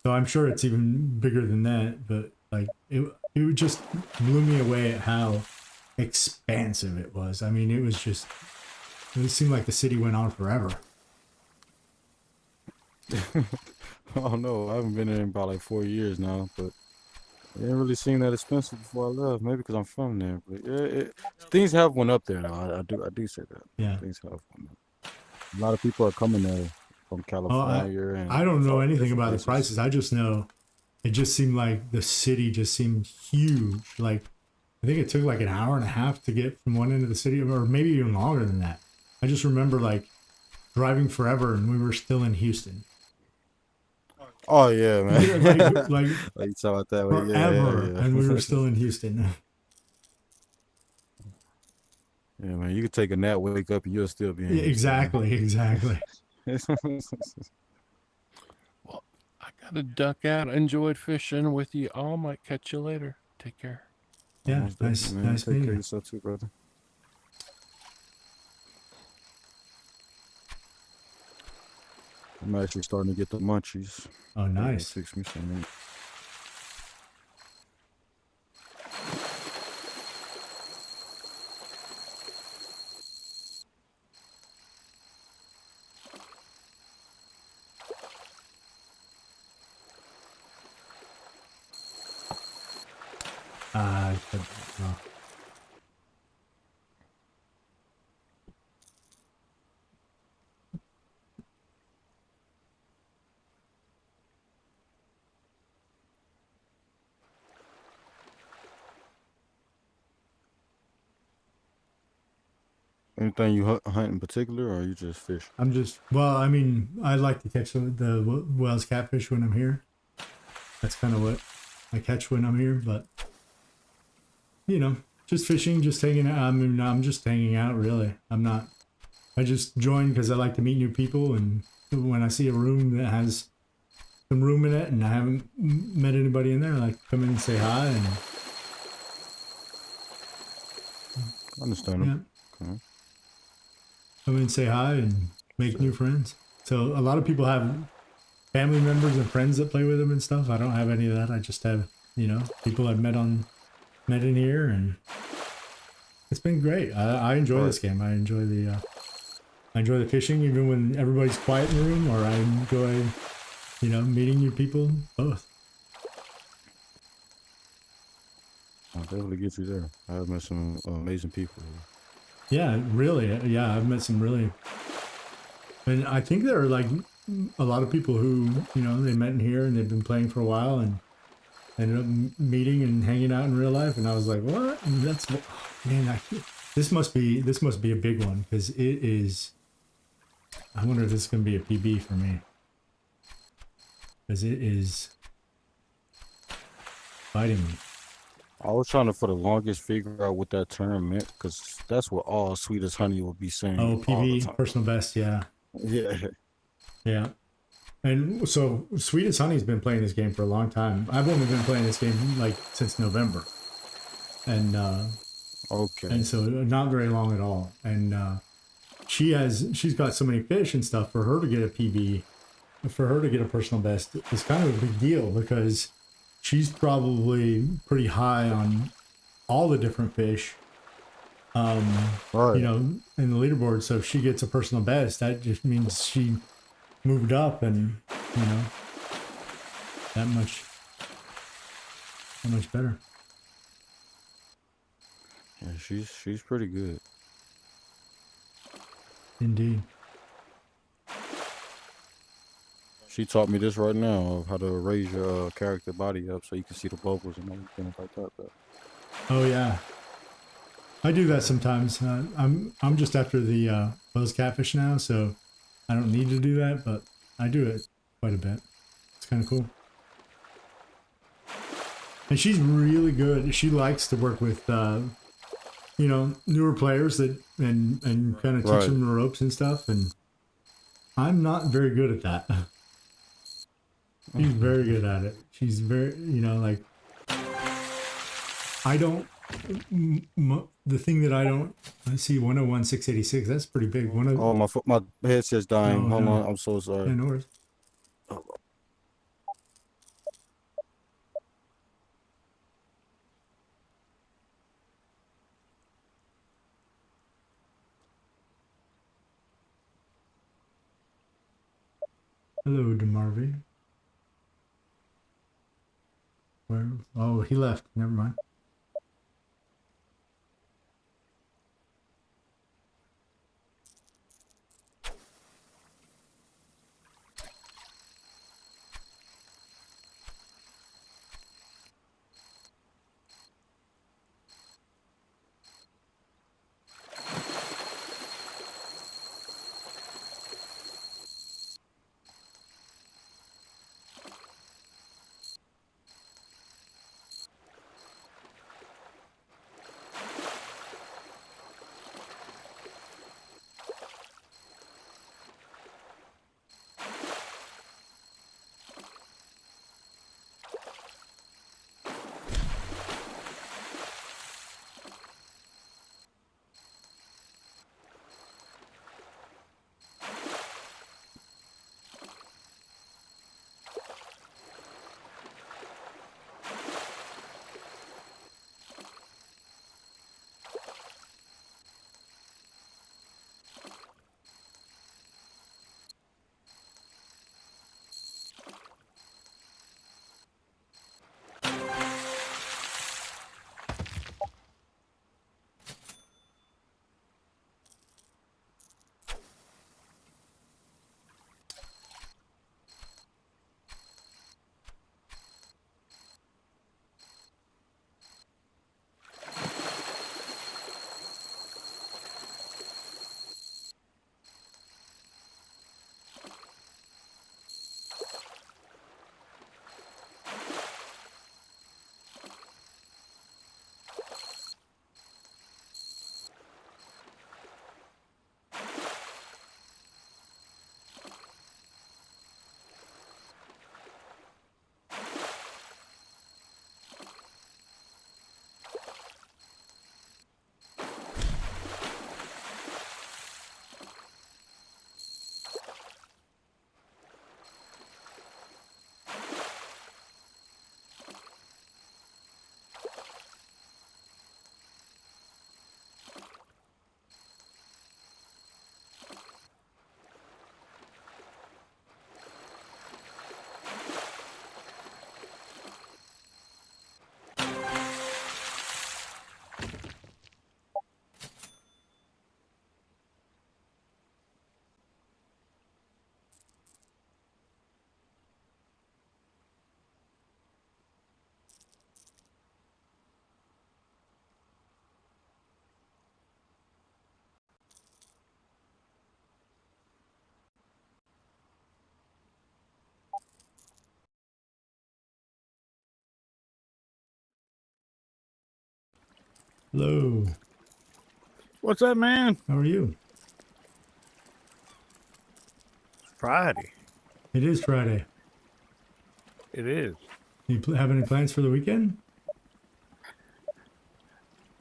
so I'm sure it's even bigger than that. But like it just blew me away at how expansive it was. I mean, it seemed like the city went on forever. Oh no, I haven't been there in about like 4 years now, but it didn't really seem that expensive before I left. Maybe because I'm from there, but yeah, things have went up there though. I do say that. Yeah. Things have went up. A lot of people are coming there from California. And I don't know anything different about the places. prices. I just know it just seemed like the city just seemed huge. Like I think it took like an hour and a half to get from one end of the city, or maybe even longer than that. I just remember like driving forever, and we were still in Houston. Oh yeah, man. Yeah, like Like you talk about that way. forever, Yeah. and we were still in Houston. Yeah, man. You could take a nap, wake up, and you'll still be in Yeah, exactly. Well, I gotta duck out. Enjoyed fishing with you all. Might catch you later. Take care. Yeah, Most nice definitely, man. Take meeting care of you. yourself too, brother. I'm actually starting to get the munchies. Oh, nice. Fix me some. Oh. Anything you hunt in particular, or you just fish? I'm just, well, I mean, I like to catch the Wells catfish when I'm here. That's kind of what I catch when I'm here, but you know, just fishing, just hanging out. I mean, I'm just hanging out, really. I just join because I like to meet new people, and when I see a room that has some room in it and I haven't met anybody in there, I like to come in and say hi, and Understandable. yeah, Okay. come in and say hi and make new friends. So a lot of people have family members and friends that play with them and stuff. I don't have any of that. I just have, people I've met in here, and it's been great. I enjoy this game. I enjoy the fishing, even when everybody's quiet in the room, or I enjoy, meeting new people. Both. I'll definitely get you there. I've met some amazing people. Yeah, really. Yeah, I've met some really, and I think there are like a lot of people who, they met in here and they've been playing for a while and ended up meeting and hanging out in real life. And I was like, what? And that's, man, this must be a big one, because it is. I wonder if this is going to be a PB for me, because it is biting me. I was trying to, for the longest, figure out what that term meant, because that's what all Sweet as Honey will be saying. Oh, all the PB, time. personal best, yeah. Yeah. Yeah. And so Sweet as Honey's been playing this game for a long time. I've only been playing this game like since November. And Okay. and so not very long at all. And she's got so many fish and stuff. For her to get a PB, for her to get a personal best is kind of a big deal, because she's probably pretty high on all the different fish. Right. In the leaderboard. So if she gets a personal best, that just means she moved up, and that much better. Yeah, she's pretty good. Indeed. She taught me this right now, of how to raise your character body up so you can see the bubbles and everything like that. But Oh yeah, I do that sometimes. I'm just after the Wells catfish now, so I don't need to do that, but I do it quite a bit. It's kind of cool. And she's really good. She likes to work with newer players and kind of teach Right. them the ropes and stuff. And I'm not very good at that. She's very good at it. She's very, like, I don't. The thing that I don't. I see 101,686. That's pretty big. oh, my headset's dying. Oh, Hold no. on, I'm so sorry. Yeah, no worries. Hello, DeMarvey. Where? Oh, he left. Never mind. Hello. What's up, man? How are you? Friday. It is Friday. It is. Have any plans for the weekend?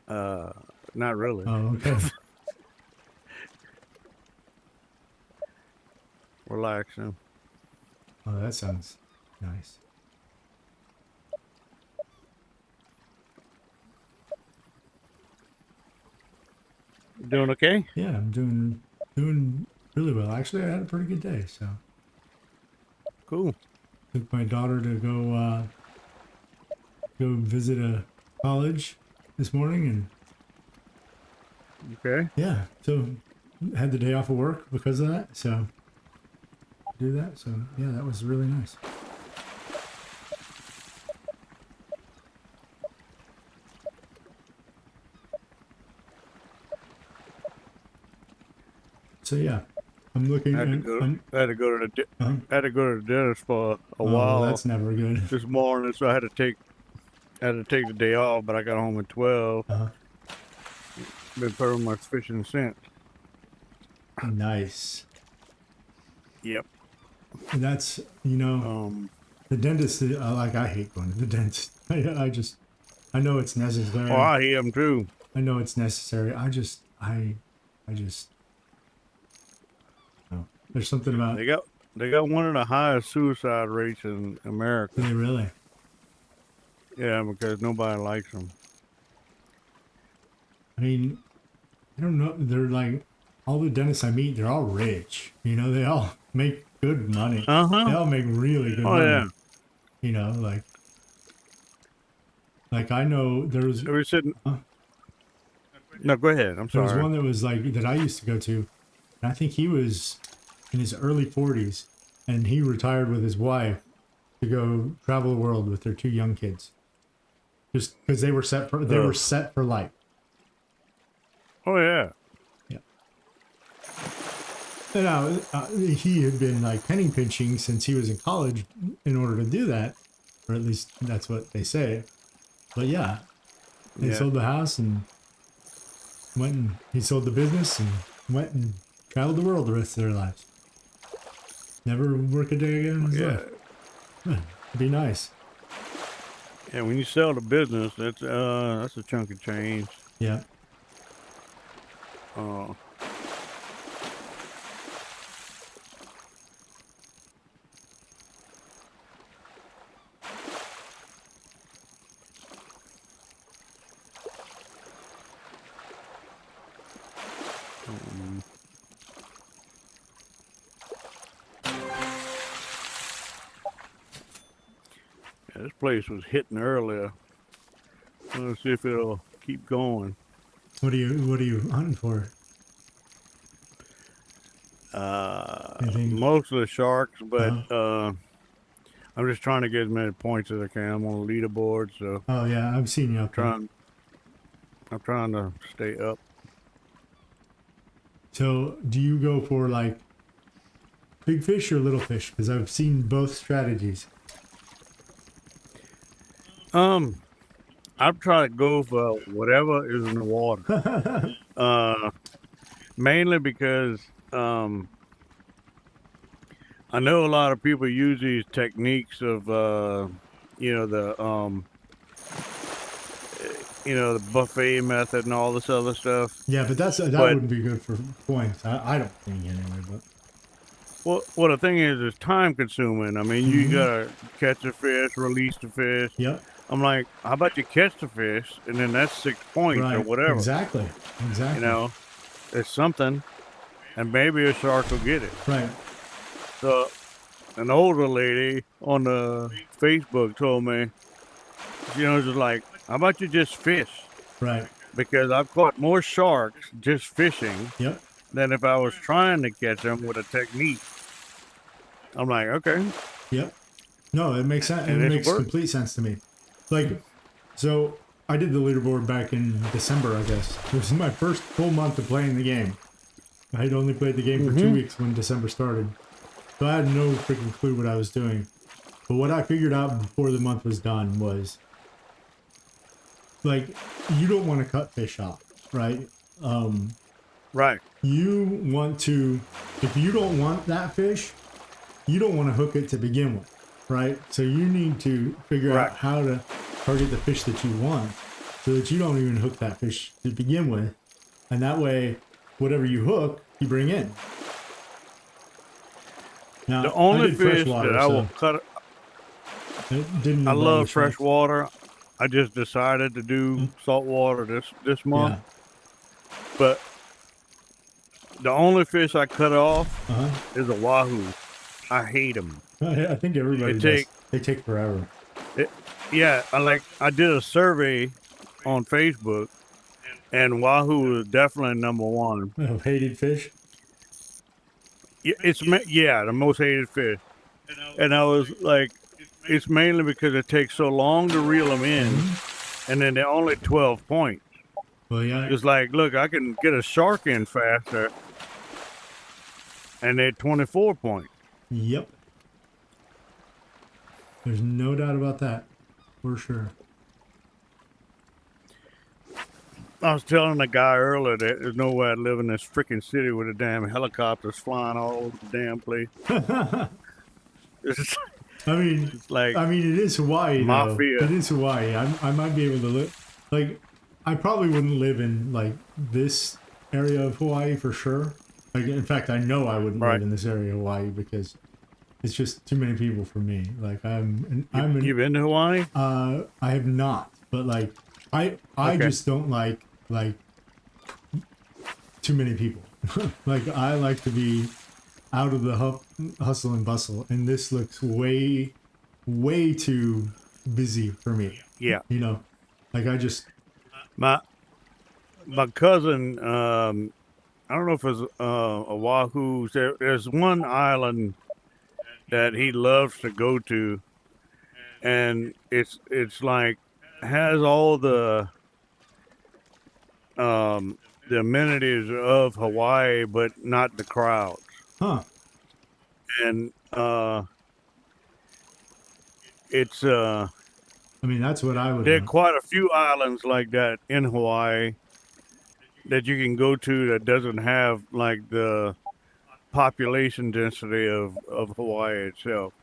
Not really. Oh, okay. Relaxing. Oh, that sounds nice. Doing okay? Yeah, I'm doing really well. Actually, I had a pretty good day. So Cool. took my daughter to go visit a college this morning, and Okay. yeah, so had the day off of work because of that. So do that. So yeah, that was really nice. So yeah, I'm looking. I had to go. I had to go to the. Uh-huh. I had to go to the dentist for a Oh, while that's never good. this morning, so I had to take. The day off, but I got home at 12. Uh-huh. Been pretty much fishing since. Nice. Yep. And that's the dentist. Like I hate going to the dentist. I know it's necessary. Oh, I hear them too. I know it's necessary. I just. No. There's something about. They got one of the highest suicide rates in America. Do they really? Yeah, because nobody likes them. I mean, I don't know. They're like all the dentists I meet. They're all rich. You know, they all make good money. They all make really good money. Yeah. You know, like I know there's. We're sitting. No, go ahead. I'm There was sorry. one that was like that I used to go to, and I think he was in his early 40s, and he retired with his wife to go travel the world with their 2 young kids, just because they were set for life. Oh yeah. Yeah. And now he had been like penny pinching since he was in college in order to do that, or at least that's what they say. But yeah, they Yeah. sold the house and he sold the business and went and traveled the world the rest of their lives. Never work a day again in his life. It'd be nice. Yeah, when you sell the business, that's a chunk of change. Yeah. Yeah, this place was hitting earlier. Let's see if it'll keep going. What are you hunting for? Anything? Most of the sharks, but I'm just trying to get as many points as I can. I'm on a leaderboard, so Oh yeah, I've seen you up there. I'm trying to stay up. So do you go for like big fish or little fish? Because I've seen both strategies. I'm trying to go for whatever is in the water. Mainly because I know a lot of people use these techniques of the buffet method and all this other stuff. Yeah, but that wouldn't be good for points. I don't think anyway. But Well, the thing is time consuming. I mean, you gotta catch a fish, release the fish. Yep. I'm like, how about you catch the fish and then that's 6 points or whatever. Exactly. You know, it's something, and maybe a shark will get it. Right. So, an older lady on the Facebook told me, just like, how about you just fish? Right. Because I've caught more sharks just fishing Yep. than if I was trying to catch them with a technique. I'm like, okay. Yep. No, it makes sense. It And it makes worked. complete sense to me. Like, so I did the leaderboard back in December, I guess. It was my first full month of playing the game. I had only played the game for 2 weeks when December started. So I had no freaking clue what I was doing. But what I figured out before the month was done was like you don't want to cut fish off, right? Right. You want to, if you don't want that fish, you don't want to hook it to begin with, right? So you need to figure Right. out how to target the fish that you want so that you don't even hook that fish to begin with. And that way, whatever you hook, you bring in. Now, The only I did fish freshwater, that I will so cut. it didn't I involve love the shrimp. fresh water. I just decided to do salt water this month. Yeah. But the only fish I cut off Uh-huh. is a wahoo. I hate them. I think everybody does. They take forever. Yeah, I did a survey on Facebook, and wahoo is definitely number one. Hated fish. Yeah, the most hated fish. And I was like, it's mainly because it takes so long to reel them in, and then they're only 12 points. Well, yeah. It's like, look, I can get a shark in faster, and they're 24 points. Yep. There's no doubt about that, for sure. I was telling the guy earlier that there's no way I'd live in this freaking city with the damn helicopters flying all over the damn place. It's I mean, like it is Hawaii, mafia. though. It is Hawaii. I might be able to live. Like, I probably wouldn't live in like this area of Hawaii for sure. Like, in fact, I know I wouldn't live in this area of Hawaii because it's just too many people for me. Like, You've been to Hawaii? I have not, but like, I just don't like too many people. Like, I like to be out of the hustle and bustle, and this looks way too busy for me. Yeah. You know, like I just my cousin. I don't know if it's Oahu. There's one island that he loves to go to, and it's like has all the amenities of Hawaii, but not the crowds. Huh. And it's I mean, that's what I would there are want. quite a few islands like that in Hawaii that you can go to that doesn't have like the population density of Hawaii itself.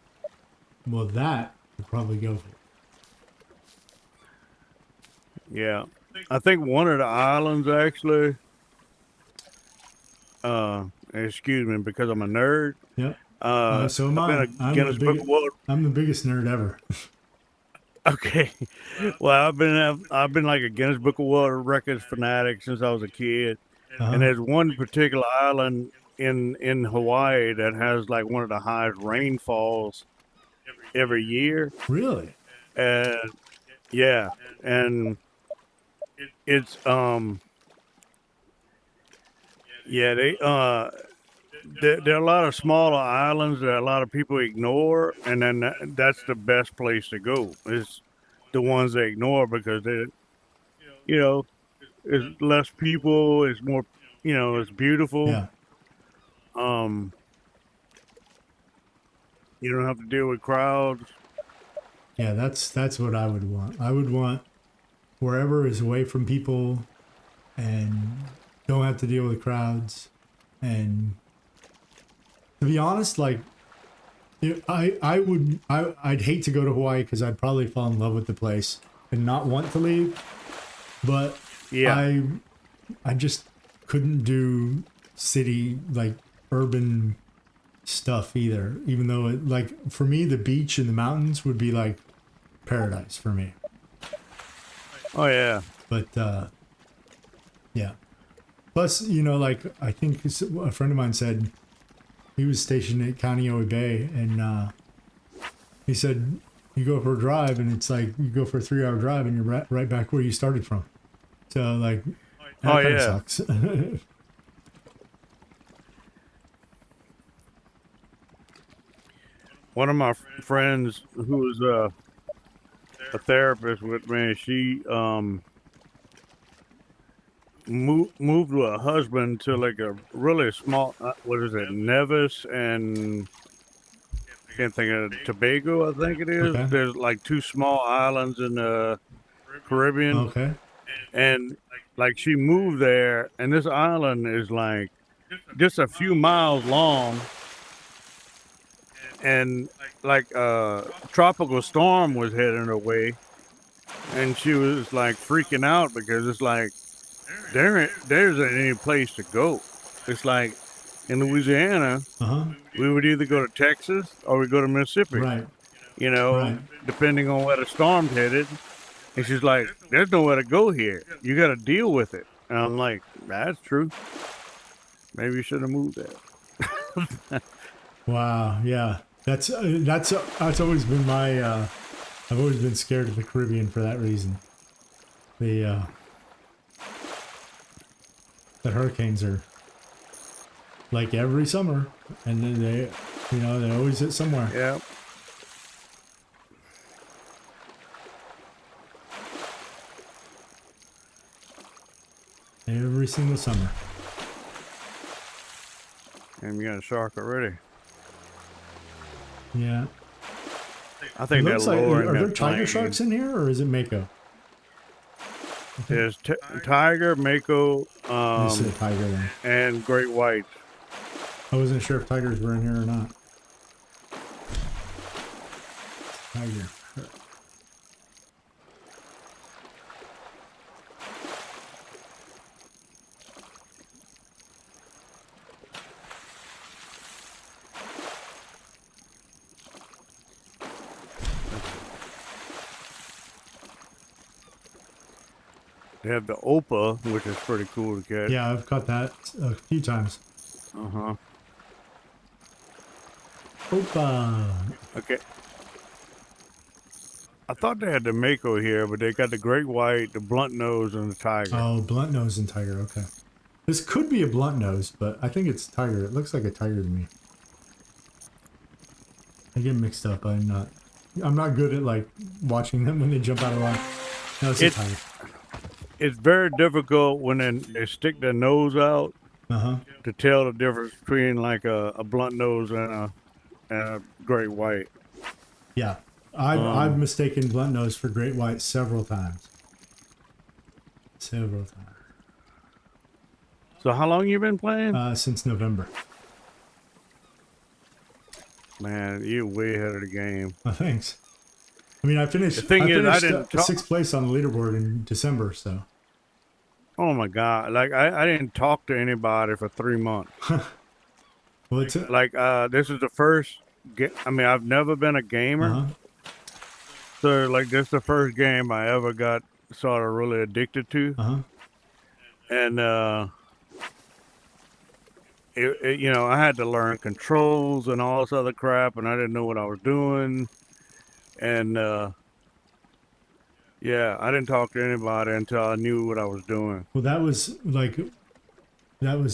Well, that would probably go for. Yeah. I think one of the islands actually excuse me because I'm a nerd. Yep. So am I've I. been a Guinness Book of World. I'm the biggest nerd ever. Okay. Well, I've been like a Guinness Book of World Records fanatic since I was a kid. And there's one particular island in Hawaii that has like one of the highest rainfalls every year. Really? And yeah, and it's yeah, there are a lot of smaller islands that a lot of people ignore, and then that's the best place to go. Is the ones they ignore because they, you know, it's less people, it's more, it's beautiful. Yeah. You don't have to deal with crowds. Yeah, that's what I would want. I would want wherever is away from people and don't have to deal with crowds. And to be honest, like I'd hate to go to Hawaii because I'd probably fall in love with the place and not want to leave. But Yeah. I just couldn't do city, like urban stuff either, even though it, like for me the beach and the mountains would be like paradise for me. Oh yeah. But yeah, plus like I think a friend of mine said he was stationed at Kaneohe Bay, and he said you go for a drive and it's like you go for a 3-hour drive and you're right back where you started from. So like that kinda sucks. One of my friends who was a therapist with me, she moved with her husband to like a really small, what is it, Nevis and I can't think of it, Tobago, I think it is. Okay. There's like 2 small islands in the Caribbean, Okay. and like she moved there, and this island is like just a few miles long, and like tropical storm was heading her way, and she was like freaking out because it's like there isn't any place to go. It's like in Louisiana, Uh-huh. we would either go to Texas or we go to Mississippi. Right. You know, Right. depending on where the storm's headed. And she's like, "There's nowhere to go here. You got to deal with it." And I'm like, "That's true. Maybe you should have moved there." Wow. Yeah. That's always been my I've always been scared of the Caribbean for that reason. The hurricanes are like every summer, and then they always hit somewhere. Yeah. Every single summer. And you got a shark already. Yeah. I think It they're looks like, lowering are there that tiger plane. sharks in here, or is it mako? There's tiger, mako, I see a tiger then. and great whites. I wasn't sure if tigers were in here or not. Tiger. They have the opa, which is pretty cool to catch. Yeah, I've caught that a few times. Uh-huh. Opa. Okay. I thought they had the mako here, but they got the great white, the blunt nose, and the tiger. Oh, blunt nose and tiger. Okay. This could be a blunt nose, but I think it's tiger. It looks like a tiger to me. I get mixed up. I'm not good at like watching them when they jump out of line. No, it's a tiger. It's very difficult when they stick their nose out Uh-huh. to tell the difference between like a blunt nose and a great white. Yeah. I've mistaken blunt nose for great white several times. Several times. So how long you been playing? Since November. Man, you're way ahead of the game. Oh, thanks. I mean, I finished. The thing is, I didn't talk- sixth place on the leaderboard in December. So. Oh my God! Like I didn't talk to anybody for 3 months. Well, it's Like this is the first. I mean, I've never been a gamer, uh-huh. so like this is the first game I ever got sort of really addicted to, Uh-huh. and you know, I had to learn controls and all this other crap, and I didn't know what I was doing, and yeah, I didn't talk to anybody until I knew what I was doing. Well, that was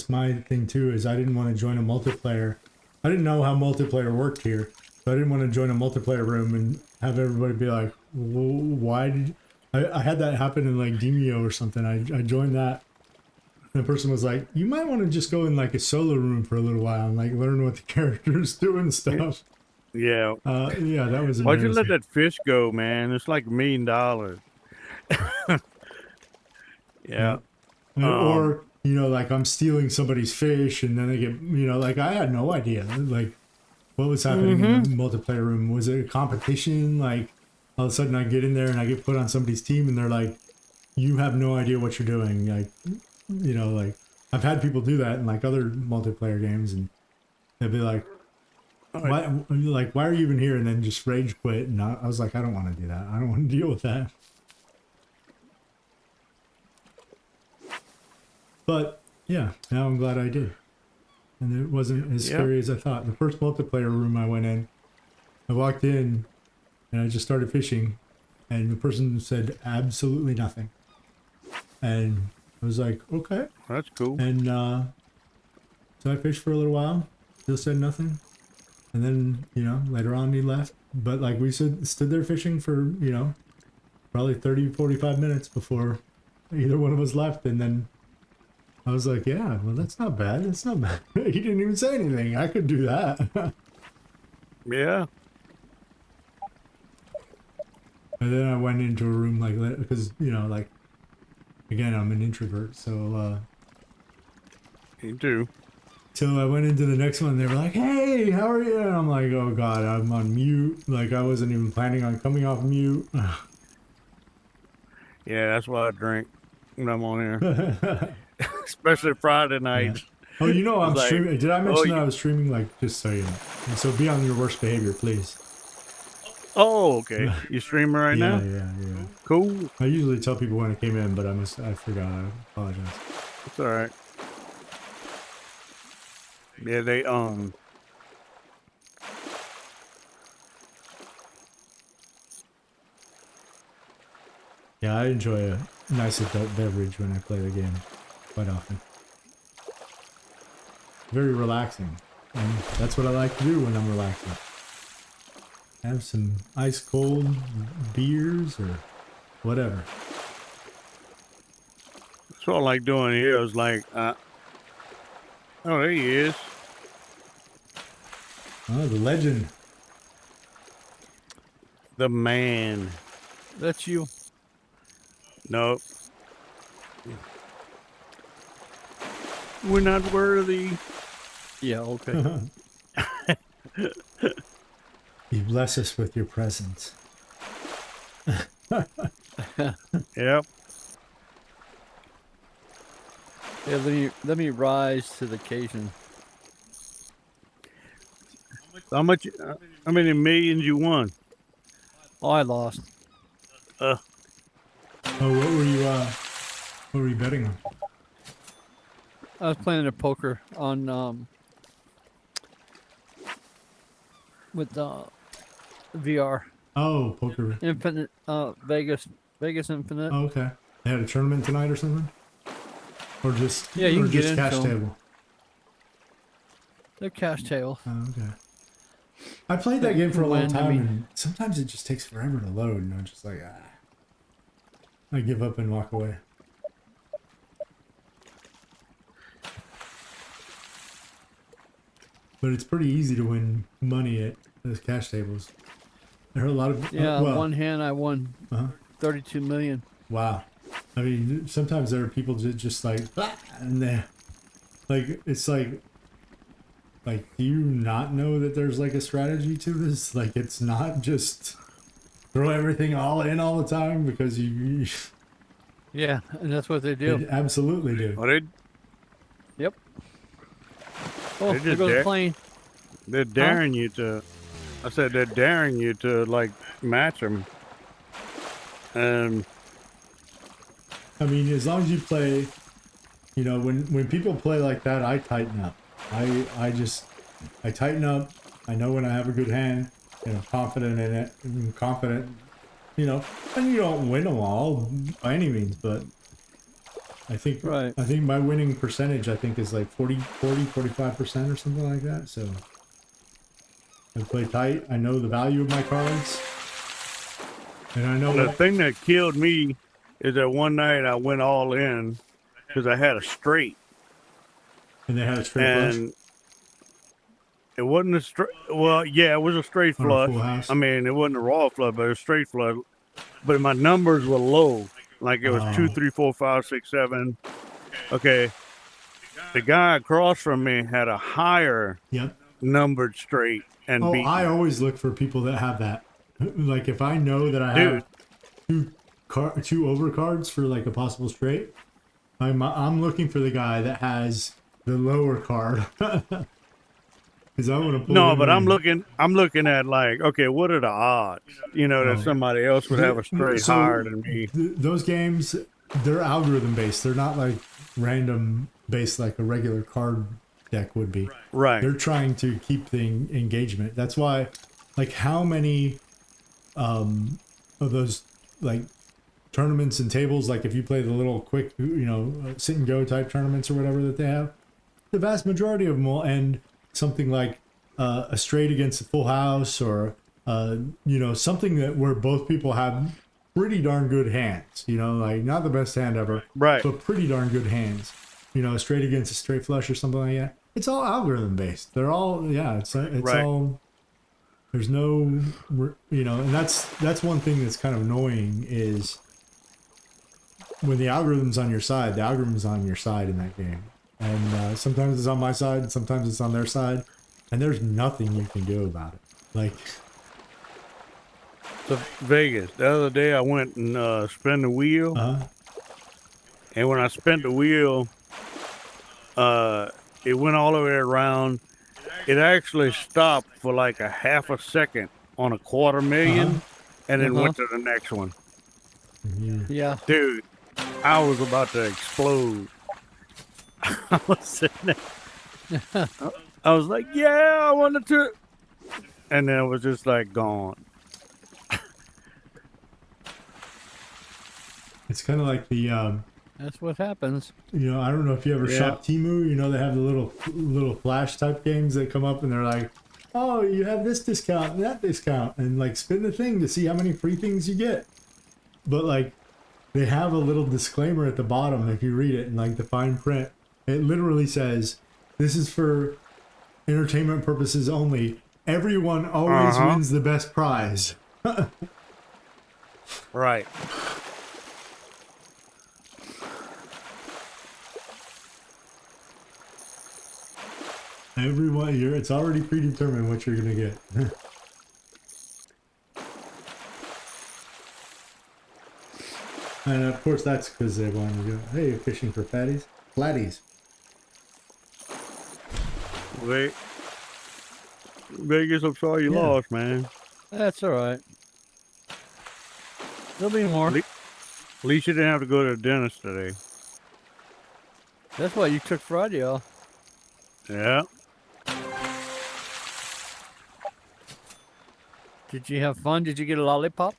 my thing too. Is I didn't want to join a multiplayer. I didn't know how multiplayer worked here, so I didn't want to join a multiplayer room and have everybody be like, "Why did?" I had that happen in like Demio or something. I joined that. And the person was like, "You might want to just go in like a solo room for a little while and like learn what the characters do and stuff." Yeah. Yeah, that was. Why'd you let embarrassing. that fish go, man? It's like $1 million. Yeah. Or like I'm stealing somebody's fish and then they get like I had no idea like what was happening in the multiplayer room. Was it a competition? Like all of a sudden I get in there and I get put on somebody's team and they're like, you have no idea what you're doing. Like like I've had people do that in like other multiplayer games and they'd be like, why are you even here? And then just rage quit. And I was like, I don't want to do that. I don't want to deal with that. But yeah, now I'm glad I did. And it wasn't as scary as I thought. The first multiplayer room I went in, I walked in and I just started fishing and the person said absolutely nothing. And I was like, okay. That's cool. And so I fished for a little while, still said nothing. And then, later on he left. But like we stood there fishing for, probably 30, 45 minutes before either one of us left. And then I was like, yeah, well, that's not bad. That's not bad. He didn't even say anything. I could do that. Yeah. And then I went into a room like that because, you know, like, again, I'm an introvert. So, Me too. so I went into the next one. They were like, hey, how are you? And I'm like, oh, God, I'm on mute. Like, I wasn't even planning on coming off mute. Yeah, that's why I drink when I'm on here, especially Friday nights. Oh, you know, I'm It's like, streaming. Did I mention that you- I was streaming? Like, just so you know. And so be on your worst behavior, please. Oh, okay. You streaming right Yeah, now? yeah. Cool. I usually tell people when I came in, but I forgot. I apologize. It's all right. Yeah, they Yeah, I enjoy a nice adult beverage when I play the game quite often. Very relaxing. And that's what I like to do when I'm relaxing. Have some ice cold beers or whatever. that's what I like doing here. Is like, oh, there he is. Oh, the legend. The man. That's you. Nope. We're not worthy. Yeah, okay. You bless us with your presence. Yep. Yeah, let me rise to the occasion. How much? How many millions you won? Oh, I lost. Oh, what were you betting on? I was playing a poker on with VR. Oh, poker. Infinite Vegas Infinite. Oh, okay. They had a tournament tonight or something? Or just Yeah, you or can get just into cash 'em. table? They're cash tail. Oh, okay. I played that But you game for a can long win, I time, mean- and sometimes it just takes forever to load, and I'm just like, I give up and walk away. But it's pretty easy to win money at those cash tables. There are a lot of Yeah, well, one hand I won uh-huh. 32 million. Wow. I mean, sometimes there are people just like, and they, like, it's like, do you not know that there's like a strategy to this? Like, it's not just throw everything all in all the time because you Yeah, and that's what they do. they absolutely do. Oh, Yep. Oh, They there just goes a dare- plane. they're daring you to. I said they're daring you to like match them. And I mean, as long as you play, you know, when people play like that, I tighten up. I tighten up. I know when I have a good hand, and I'm confident in it. I'm confident, you know, and you don't win them all by any means, but I think Right. I think my winning percentage is like 45% or something like that. So I play tight. I know the value of my cards, and I know the thing that killed me is that one night I went all in because I had a straight, and they had a straight flush. and it wasn't a straight. Well, yeah, it was a straight Or a flush. full house. I mean, it wasn't a raw flush, but it was a straight flush. But my numbers were low. Like it was Oh. 2, 3, 4, 5, 6, 7. Okay. The guy across from me had a higher Yep. numbered straight and Oh, beat. I always look for people that have that. Like if I know that I have two overcards for like a possible straight, I'm looking for the guy that has the lower card. Because I want to pull. No, him but I'm in. looking at like, okay, what are the odds? You know, that Oh. somebody else would have a straight So, higher than me. Those games, they're algorithm based. They're not like random based like a regular card deck would be. Right. They're trying to keep the engagement. That's why, like, how many of those like tournaments and tables, like if you play the little quick, you know, sit and go type tournaments or whatever that they have, the vast majority of them will end something like a straight against a full house, or you know, something that where both people have pretty darn good hands. You know, like not the best hand ever, Right. but pretty darn good hands. You know, a straight against a straight flush or something like that. It's all algorithm based. They're all it's Right. all There's no, and that's one thing that's kind of annoying is when the algorithm's on your side, the algorithm's on your side in that game. And sometimes it's on my side, sometimes it's on their side, and there's nothing you can do about it. Like, So Vegas, the other day I went and spun the wheel, and when I spun the wheel, it went all the way around. It actually stopped for like a half a second on a $250,000, and then went to the next one. Yeah. Dude, I was about to explode. I was sitting there. I was like, yeah, I wanted to. And then it was just like gone. it's kind of like the, That's what happens. I don't know if you ever shop Temu. They have the little flash type games that come up and they're like, oh, you have this discount and that discount, and like spin the thing to see how many free things you get. But like, they have a little disclaimer at the bottom if you read it in like the fine print. It literally says, this is for entertainment purposes only. Everyone always wins the best prize. Right. Everyone, it's already predetermined what you're gonna get. And of course that's because they want to go, hey, you're fishing for fatties? Flatties. Wait. Vegas, I'm sorry you lost, man. That's all right. There'll be more. At least you didn't have to go to the dentist today. That's why you took Friday off. Yeah. Did you have fun? Did you get a lollipop?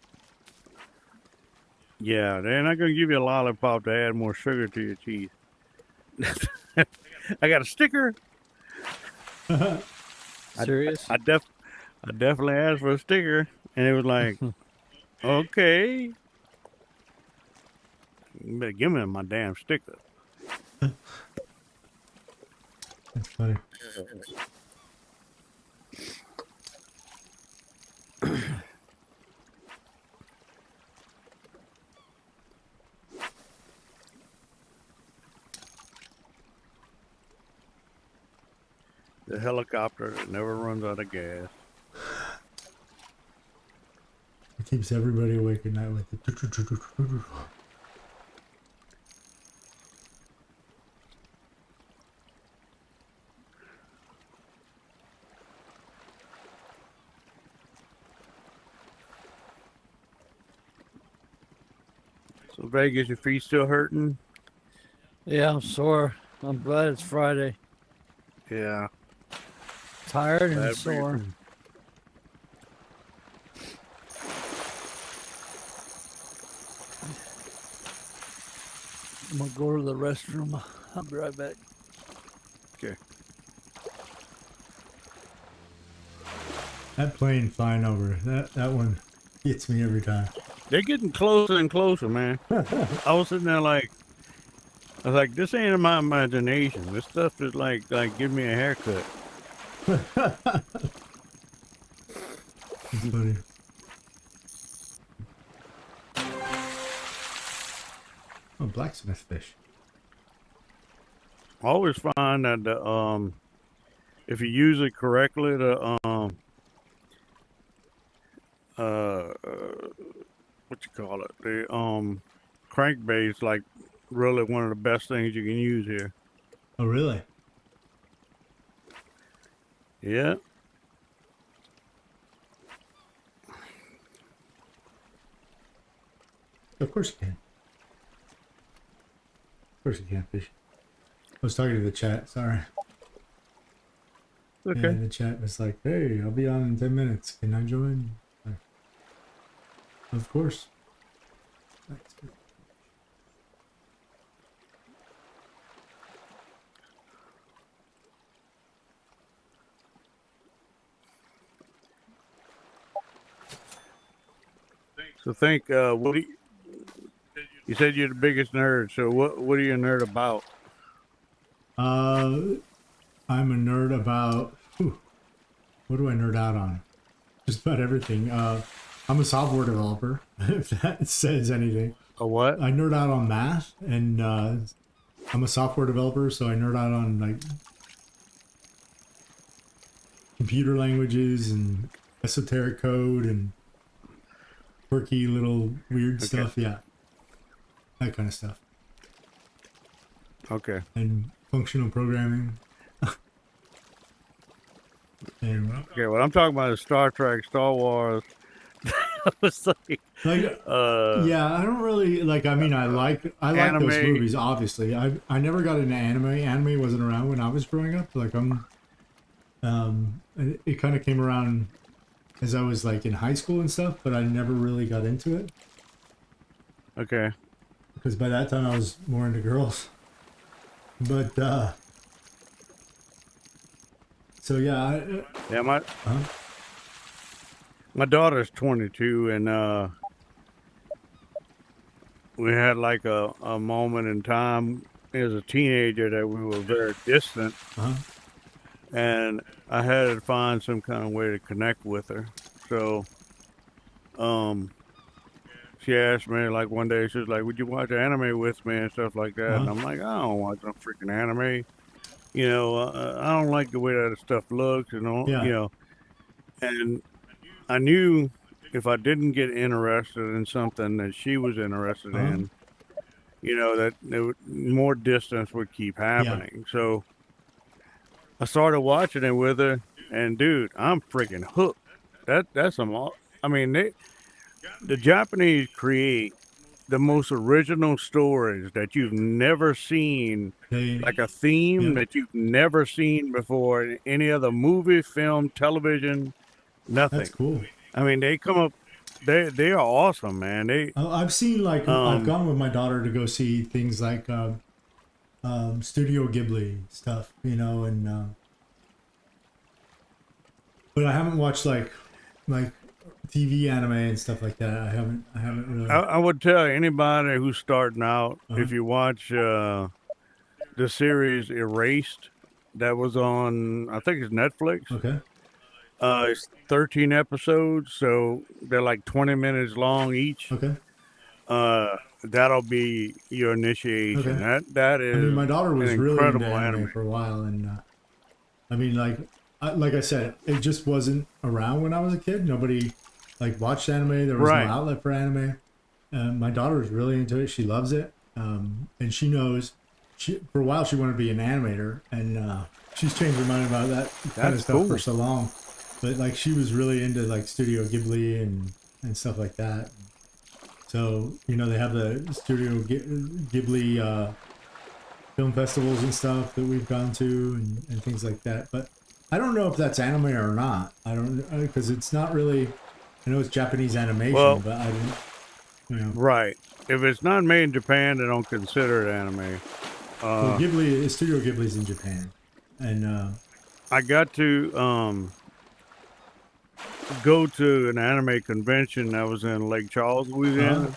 Yeah, they're not going to give you a lollipop to add more sugar to your teeth. I got a sticker. Serious? I definitely asked for a sticker, and it was like, okay. You better give me my damn sticker. That's funny. The helicopter that never runs out of gas. It keeps everybody awake at night with the. So Vegas, your feet still hurting? Yeah, I'm sore. I'm glad it's Friday. Yeah. Tired and Glad for you. sore. I'm gonna go to the restroom. I'll be right back. Okay. That plane flying over, that one gets me every time. They're getting closer and closer, man. I was sitting there like, I was like, this ain't in my imagination. This stuff is like give me a haircut. It's funny. Oh, blacksmith fish. I always find that the if you use it correctly, the what you call it, the crankbait, like really one of the best things you can use here. Oh, really? Yeah. Of course you can. Of course you can fish. I was talking to the chat, sorry. Okay. Yeah, the chat was like, hey, I'll be on in 10 minutes. Can I join? Like, of course. That's good. So think, what do you said you're the biggest nerd. So what are you a nerd about? I'm a nerd about. What do I nerd out on? just about everything. I'm a software developer, if that says anything. A what? I nerd out on math, and I'm a software developer, so I nerd out on like computer languages and esoteric code and quirky little weird stuff. Yeah, that kind of stuff. Okay. And functional programming. And Okay, what I'm talking about is Star Trek, Star Wars. I was like, yeah, I don't really like. I mean, I like those Anime. movies. Obviously, I never got into anime. Anime wasn't around when I was growing up. Like it kind of came around as I was like in high school and stuff, but I never really got into it okay. because by that time I was more into girls. But so yeah, Yeah, my daughter's 22, and we had like a moment in time as a teenager that we were very distant, and I had to find some kind of way to connect with her. So, she asked me like one day, she was like, "Would you watch anime with me and stuff like that?" And I'm like, "I don't watch no freaking anime. You know, I don't like the way that stuff looks, you know." Yeah. You know, and I knew if I didn't get interested in something that she was interested in, you know, that more distance would keep happening. So I started watching it with her, and dude, I'm freaking hooked. That's some. I mean, the Japanese create the most original stories that you've never seen, like a theme that you've never seen before in any other movie, film, television. Nothing. that's cool. I mean, they come up. They are awesome, man. I've seen like I've gone with my daughter to go see things like Studio Ghibli stuff, you know, and but I haven't watched like TV anime and stuff like that. I haven't really. I would tell anybody who's starting out, if you watch the series Erased, that was on, I think it's Netflix. Okay. It's 13 episodes, so they're like 20 minutes long each. Okay. That'll be your initiation. Okay. That is. I mean, my daughter was an really into incredible anime for a while, and I mean, like I said, it just wasn't around when I was a kid. Nobody like watched anime. There was no outlet for anime. My daughter is really into it. She loves it, and she knows. For a while, she wanted to be an animator, and she's changed her mind about that kind of stuff for so long. But like, she was really into like Studio Ghibli and stuff like that. So you know, they have the Studio Ghibli film festivals and stuff that we've gone to and things like that. But I don't know if that's anime or not. I don't, because it's not really. I know it's Japanese animation, but I didn't. You know. Right. If it's not made in Japan, they don't consider it anime. Well, Studio Ghibli's in Japan, and I got to go to an anime convention that was in Lake Charles, Louisiana,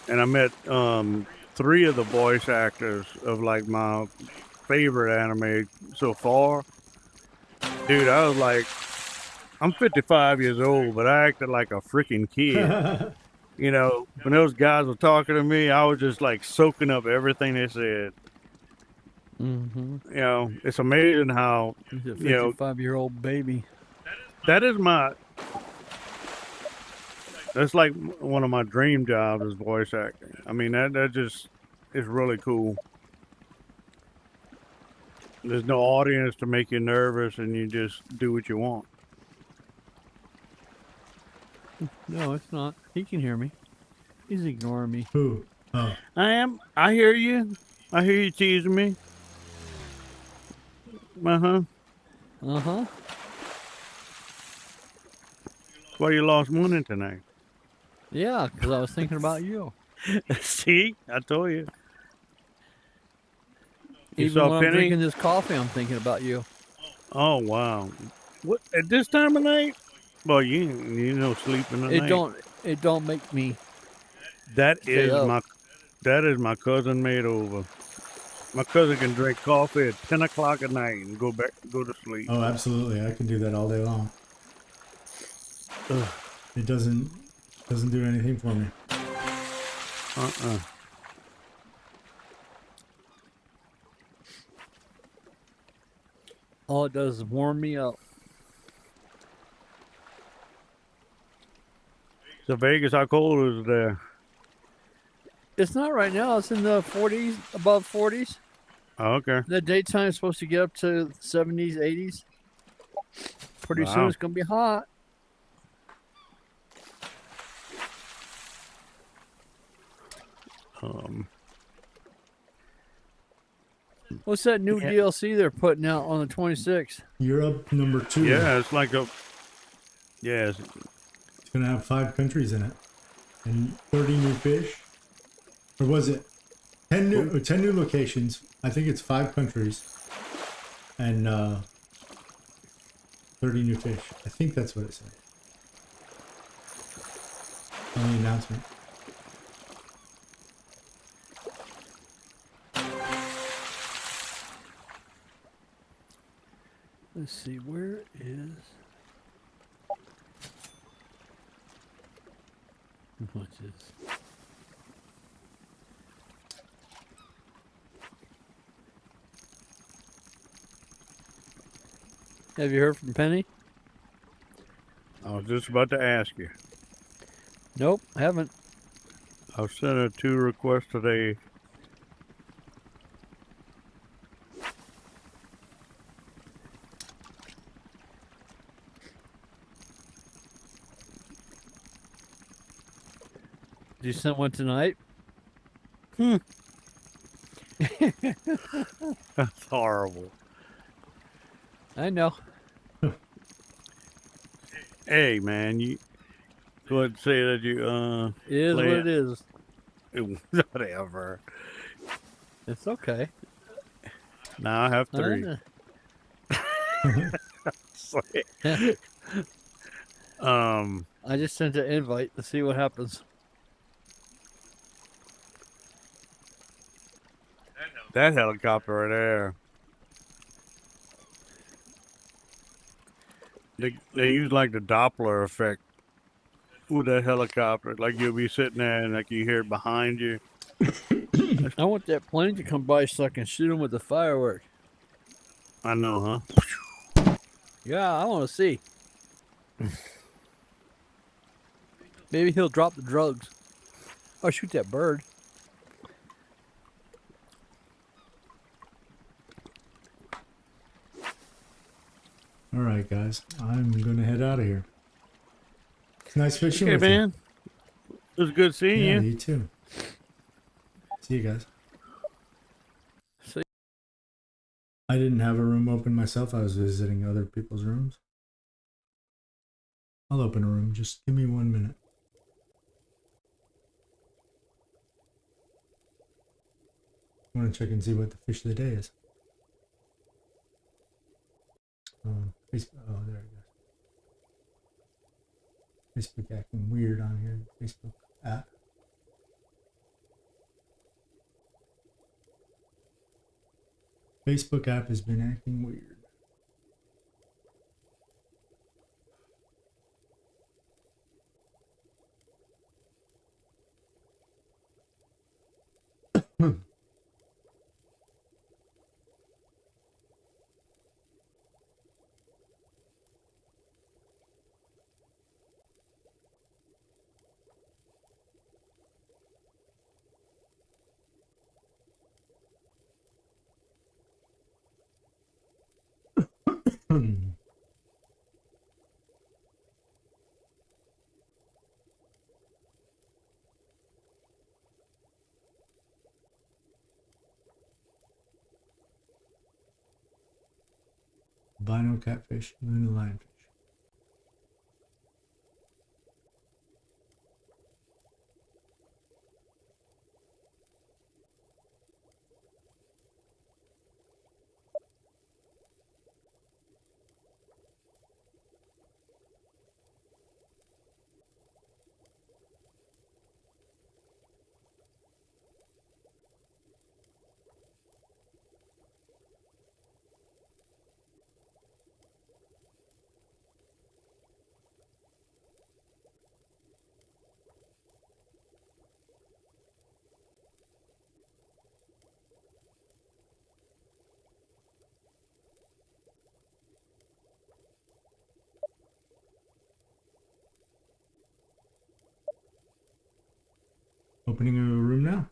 and I met 3 of the voice actors of like my favorite anime so far. Dude, I was like, I'm 55 years old, but I acted like a freaking kid. You know, when those guys were talking to me, I was just like soaking up everything they said. Mm-hmm. You know, it's amazing how, He's a you know, 55-year-old baby. that's like one of my dream jobs is voice acting. I mean, that just is really cool. There's no audience to make you nervous, and you just do what you want. No, it's not. He can hear me. He's ignoring me. who? Oh, I am. I hear you. I hear you teasing me. Uh-huh. Uh-huh. That's why you lost money tonight. Yeah, because I was thinking about you. See? I told you. You Even saw when I'm Penny? drinking this coffee, I'm thinking about you. Oh, wow. What, at this time of night? Well, you know, sleeping at night. It don't make me. That stay is up. that is my cousin made over. My cousin can drink coffee at 10 o'clock at night and go to sleep. oh, absolutely. I can do that all day long. It doesn't do anything for me. All it does is warm me up. So Vegas, how cold is it there? It's not right now. It's in the 40s, above 40s. Oh, okay. The daytime is supposed to get up to 70s, 80s. Pretty soon Wow. it's going to be hot. What's that new Yeah. DLC they're putting out on the 26th? Europe number 2. Yeah, it's like a. Yeah, It's gonna have 5 countries in it, and 30 new fish. Or was it 10 new locations? I think it's 5 countries, and 30 new fish. I think that's what it said on the announcement. Let's see, where is... What's this? Have you heard from Penny? I was just about to ask you. Nope, haven't. I've sent her 2 requests today. Did you send one tonight? That's horrible. I know. Hey, man, you go ahead and say that you It is what play it is. whatever. It's okay. Now I have 3. I just sent an invite to see what happens. That helicopter right there. They use like the Doppler effect with that helicopter. Like you'll be sitting there and like you hear it behind you. I want that plane to come by so I can shoot him with the firework. I know, huh? Yeah, I want to see. Maybe he'll drop the drugs. Or shoot that bird. All right, guys, I'm gonna head out of here. It's nice fishing Okay, with man. It was good seeing you. Yeah, you. you too. See you guys. See. I didn't have a room open myself. I was visiting other people's rooms. I'll open a room. Just give me 1 minute. I want to check and see what the fish of the day is. Facebook. Oh, there it goes. Facebook acting weird on here. Facebook app. Facebook app has been acting weird. Albino catfish, Luna lionfish. Opening a room now.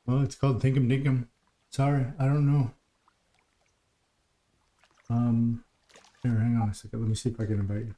Well, it's called Thinkum Dinkum. Sorry, I don't know. Here, hang on a second. Let me see if I can invite you.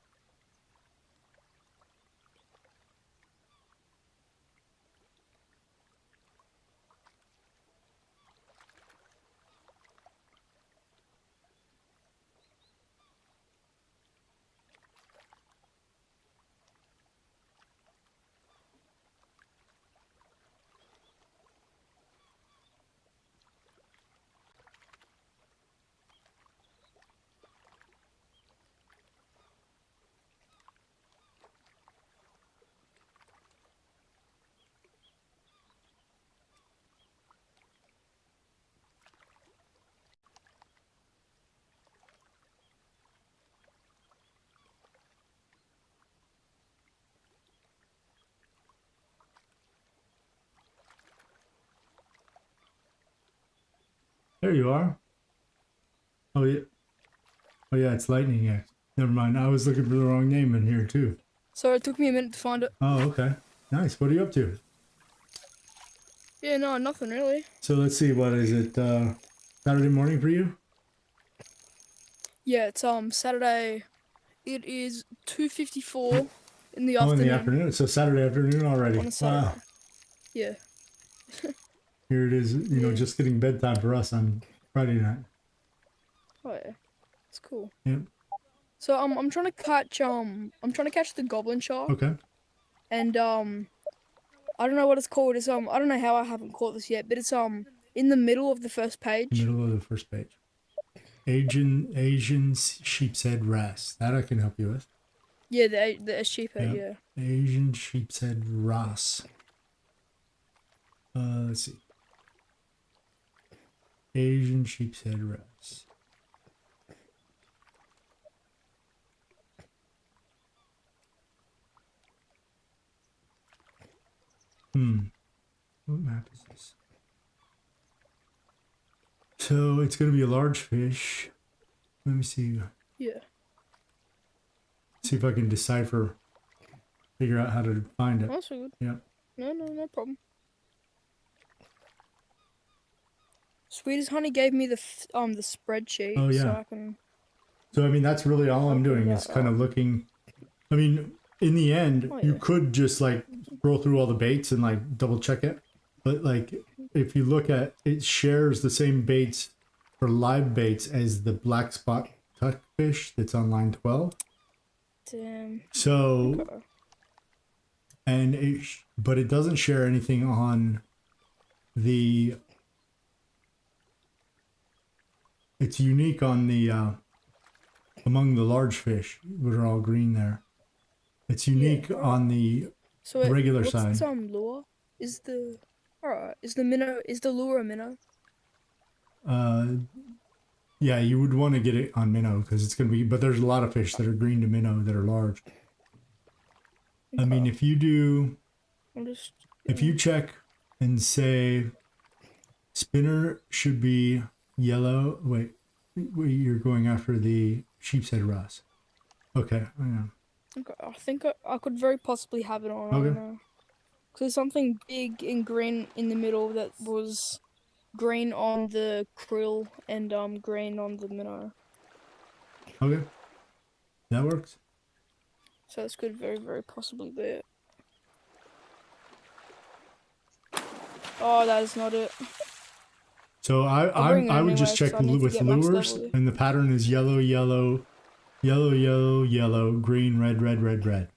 There you are. Oh yeah. Oh yeah, it's lightning. Yeah. Never mind. I was looking for the wrong name in here too. Sorry, it took me a minute to find it. Oh, okay. Nice. What are you up to? Yeah, no, nothing really. So let's see. What is it? Saturday morning for you? Yeah, it's Saturday. It is 2:54 in the Oh, in afternoon. the afternoon. So Saturday afternoon already. On a Saturday. Wow. Yeah. Here it is. You know, Yeah. just getting bedtime for us on Friday night. Oh yeah. It's cool. Yep. So I'm trying to catch the goblin shark, Okay. and I don't know what it's called. It's I don't know how I haven't caught this yet, but it's in the middle of the first page. Middle of the first page. Asian sheep's head wrasse. That I can help you with. Yeah, the sheephead. Yep. Yeah. Asian sheep's head wrasse. Let's see. Asian sheep's head wrasse. What map is this? So it's going to be a large fish. Let me see. Yeah. See if I can figure out how to find it. Oh, that's so good. Yep. No problem. Sweet as Honey gave me the spreadsheet, Oh, yeah. so I can. So I mean, that's really all I'm doing is kind of looking. I mean, in the end, Oh, you yeah. could just like scroll through all the baits and like double check it, but like if you look at it, shares the same baits for live baits as the black spot tuckfish that's on line 12. Damn. So, Okay. and but it doesn't share anything on the. It's unique on the among the large fish, which are all green there. It's unique on the So wait, regular what's side. the lure? Is the alright? Is the minnow? Is the lure a minnow? Yeah, you would want to get it on minnow because it's gonna be. But there's a lot of fish that are green to minnow that are large. I mean, if you do, I'm just. if you check and say spinner should be yellow. Wait, you're going after the sheep's head wrasse. Okay, yeah. Okay, I think I could very possibly have it on. I Okay. don't know. Cause there's something big and green in the middle that was green on the krill and green on the minnow. Okay, that works. So this could very, very possibly be it. Oh, that is not it. So I'll bring it I would anyway, just check 'cause I need to with get max lures, level. and the pattern is yellow, yellow, yellow, yellow, yellow, green, red, red, red, red.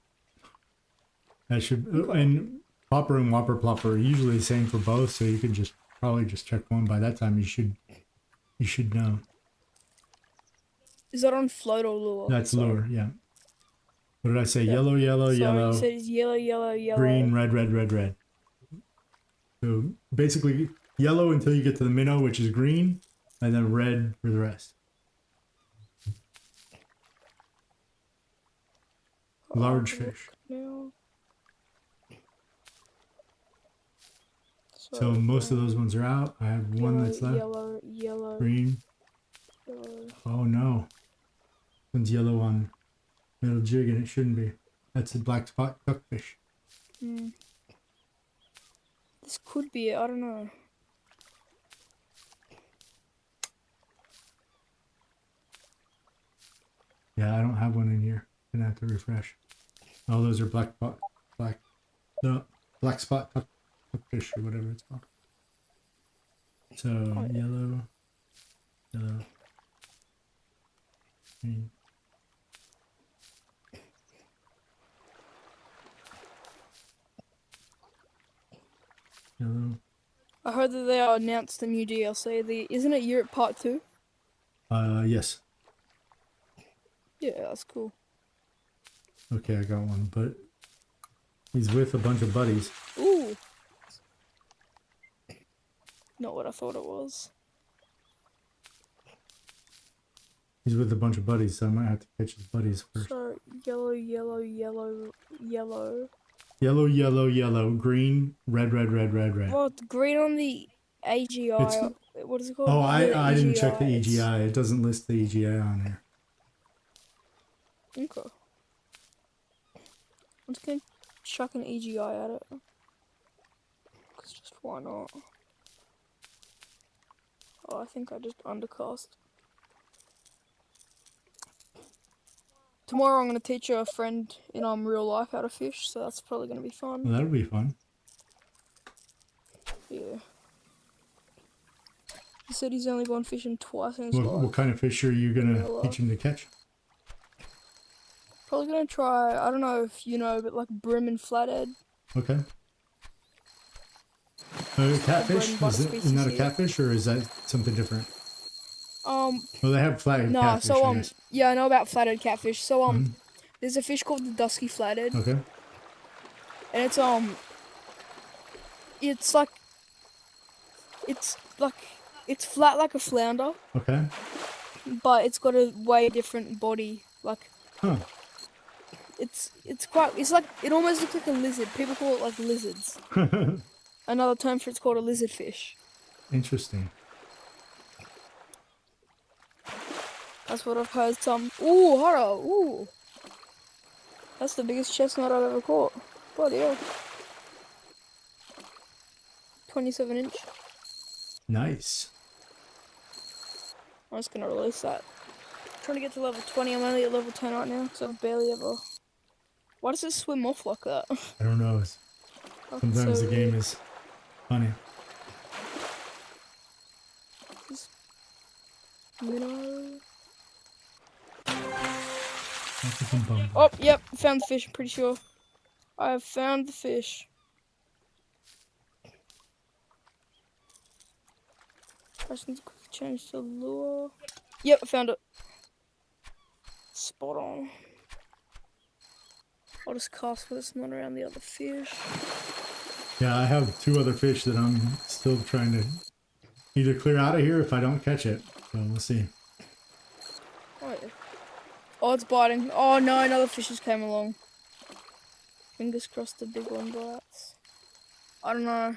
That should and popper and whopper plopper are usually the same for both, so you can just probably just check one. By that time, you should know. Is that on float or lure? That's Sorry. lure, yeah. What did I say? Yeah. Yellow, yellow, So yellow, you said it's yellow, yellow, yellow. green, red, red, red, red. So basically, yellow until you get to the minnow, which is green, and then red for the rest. Large fish. Now. So most of those ones are out. I have one that's left. Yellow, yellow, Green. yellow. Oh no. One's yellow on middle jig and it shouldn't be. That's a black spot duckfish. Hmm. This could be it. I don't know. Yeah, I don't have one in here. Gonna have to refresh. Oh, those are black spot duckfish or whatever it's called. So yellow, yellow, green. Yellow. I heard that they announced the new DLC. Isn't it Europe Part 2? Yes. Yeah, that's cool. Okay, I got one, but he's with a bunch of buddies. Ooh. Not what I thought it was. He's with a bunch of buddies, so I might have to catch his buddies first. So, yellow, yellow, yellow, yellow. Yellow, yellow, yellow, green, red, red, red, red, red. Well, it's green on the AGI. What is it called? Oh, Yeah, I didn't check the It's- EGI. It doesn't list the EGI on here. Okay. I'm just gonna chuck an EGI at it. Cause just why not? Oh, I think I just undercast. Tomorrow I'm gonna teach a friend in real life how to fish, so that's probably gonna be fun. Well, that'll be fun. Yeah. He said he's only gone fishing twice in his What life. kind of fish are you gonna Vanilla. teach him to catch? Probably gonna try, I don't know if you know, but like brim and flathead. Okay. Catfish? bread and butter Isn't that a species here. catfish or is that something different? Well, they have flathead No, catfish. so I guess. yeah, I know about flathead catfish. So Mhm. there's a fish called the dusky flathead, Okay. and it's it's flat like a flounder, Okay. but it's got a way different body. Like Huh. it's like it almost looks like a lizard. People call it like lizards. Another term for it's called a lizard fish. Interesting. That's what I've heard. Ooh, horror. Ooh, that's the biggest chestnut I've ever caught. Bloody hell. 27-inch. Nice. I'm just gonna release that. Trying to get to level 20. I'm only at level 10 right now, so I've barely ever. Why does it swim off like that? I don't know. Sometimes the game is funny. Minnow. Bum. Oh, yep, found the fish, I'm pretty sure. I have found the fish. I just need to quickly change the lure. Yep, I found it. Spot on. I'll just cast with this one around the other fish. Yeah, I have 2 other fish that I'm still trying to either clear out of here if I don't catch it. So we'll see. Oh, yeah. Oh, it's biting. Oh no, another fish just came along. Fingers crossed the big one bites. I don't know.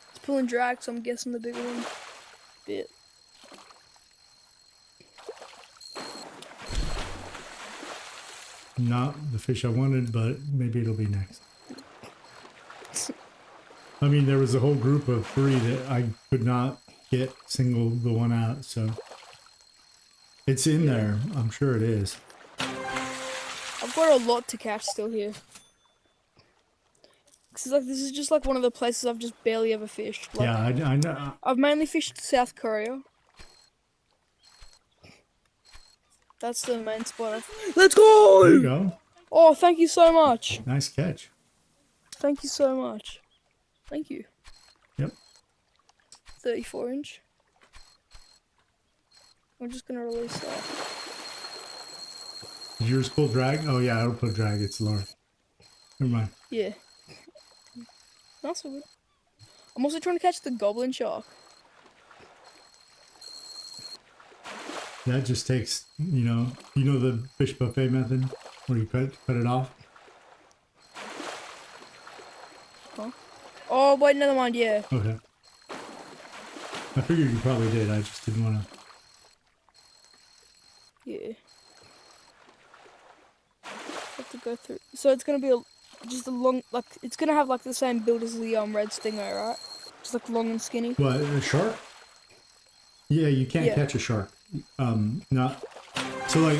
It's pulling drag, so I'm guessing the bigger one bit. Not the fish I wanted, but maybe it'll be next. I mean, there was a whole group of 3 that I could not single the one out, so it's in there. I'm sure it is. I've got a lot to catch still here. Cause like this is just like one of the places I've just barely ever fished. Like, Yeah, I know. I've mainly fished South Korea. That's the main spot. Let's go! There you go. Oh, thank you so much. Nice catch. Thank you so much. Thank you. Yep. 34-inch. I'm just gonna release that. Did yours pull drag? Oh yeah, it'll pull drag. It's lower. Never mind. Yeah. That's all good. I'm also trying to catch the goblin shark. That just takes, you know the fish buffet method where you cut it off. Huh? Oh wait, never mind. Yeah. Okay. I figured you probably did. I just didn't want to. Yeah. Have to go through. So it's gonna be just a long, like it's gonna have like the same build as the red stingray, right? Just like long and skinny. What, a shark? Yeah, you can't Yeah. catch a shark. Not so like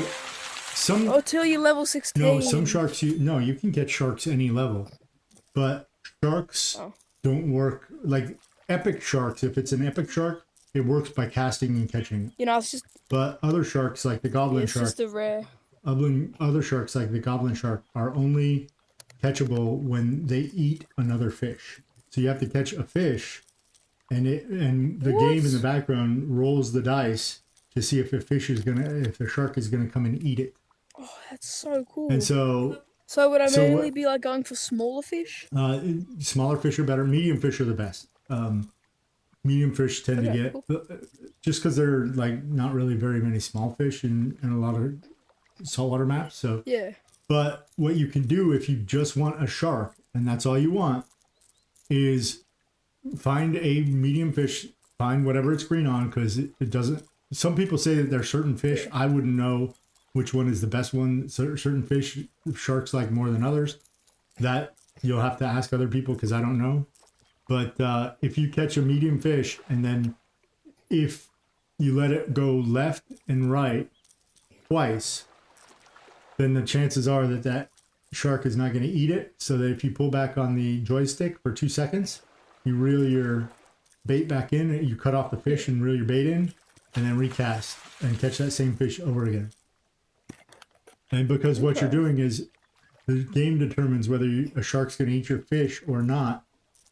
some. Oh, till you level 16. No, some sharks you can catch sharks any level, but sharks don't work like epic sharks. If it's an epic shark, it works by casting and catching. You know, it's just. But other sharks like the goblin It's shark, just a rare. other sharks like the goblin shark are only catchable when they eat another fish. So you have to catch a fish, and the game in the background rolls the dice to see if the shark is gonna come and eat it. Oh, that's so cool. And so would I mainly be like going for smaller fish? smaller fish are better. Medium fish are the best. Medium fish tend to get just because there are like not really very many small fish in a lot of saltwater maps. So yeah. But what you can do if you just want a shark and that's all you want is find a medium fish. Find whatever it's green on because it doesn't. Some people say that there's certain fish. I wouldn't know which one is the best one. Certain fish sharks like more than others. That you'll have to ask other people because I don't know. But if you catch a medium fish and then if you let it go left and right twice, then the chances are that shark is not going to eat it. So that if you pull back on the joystick for 2 seconds, you reel your bait back in, you cut off the fish and reel your bait in, and then recast and catch that same fish over again. And because what you're doing is the game determines whether a shark's going to eat your fish or not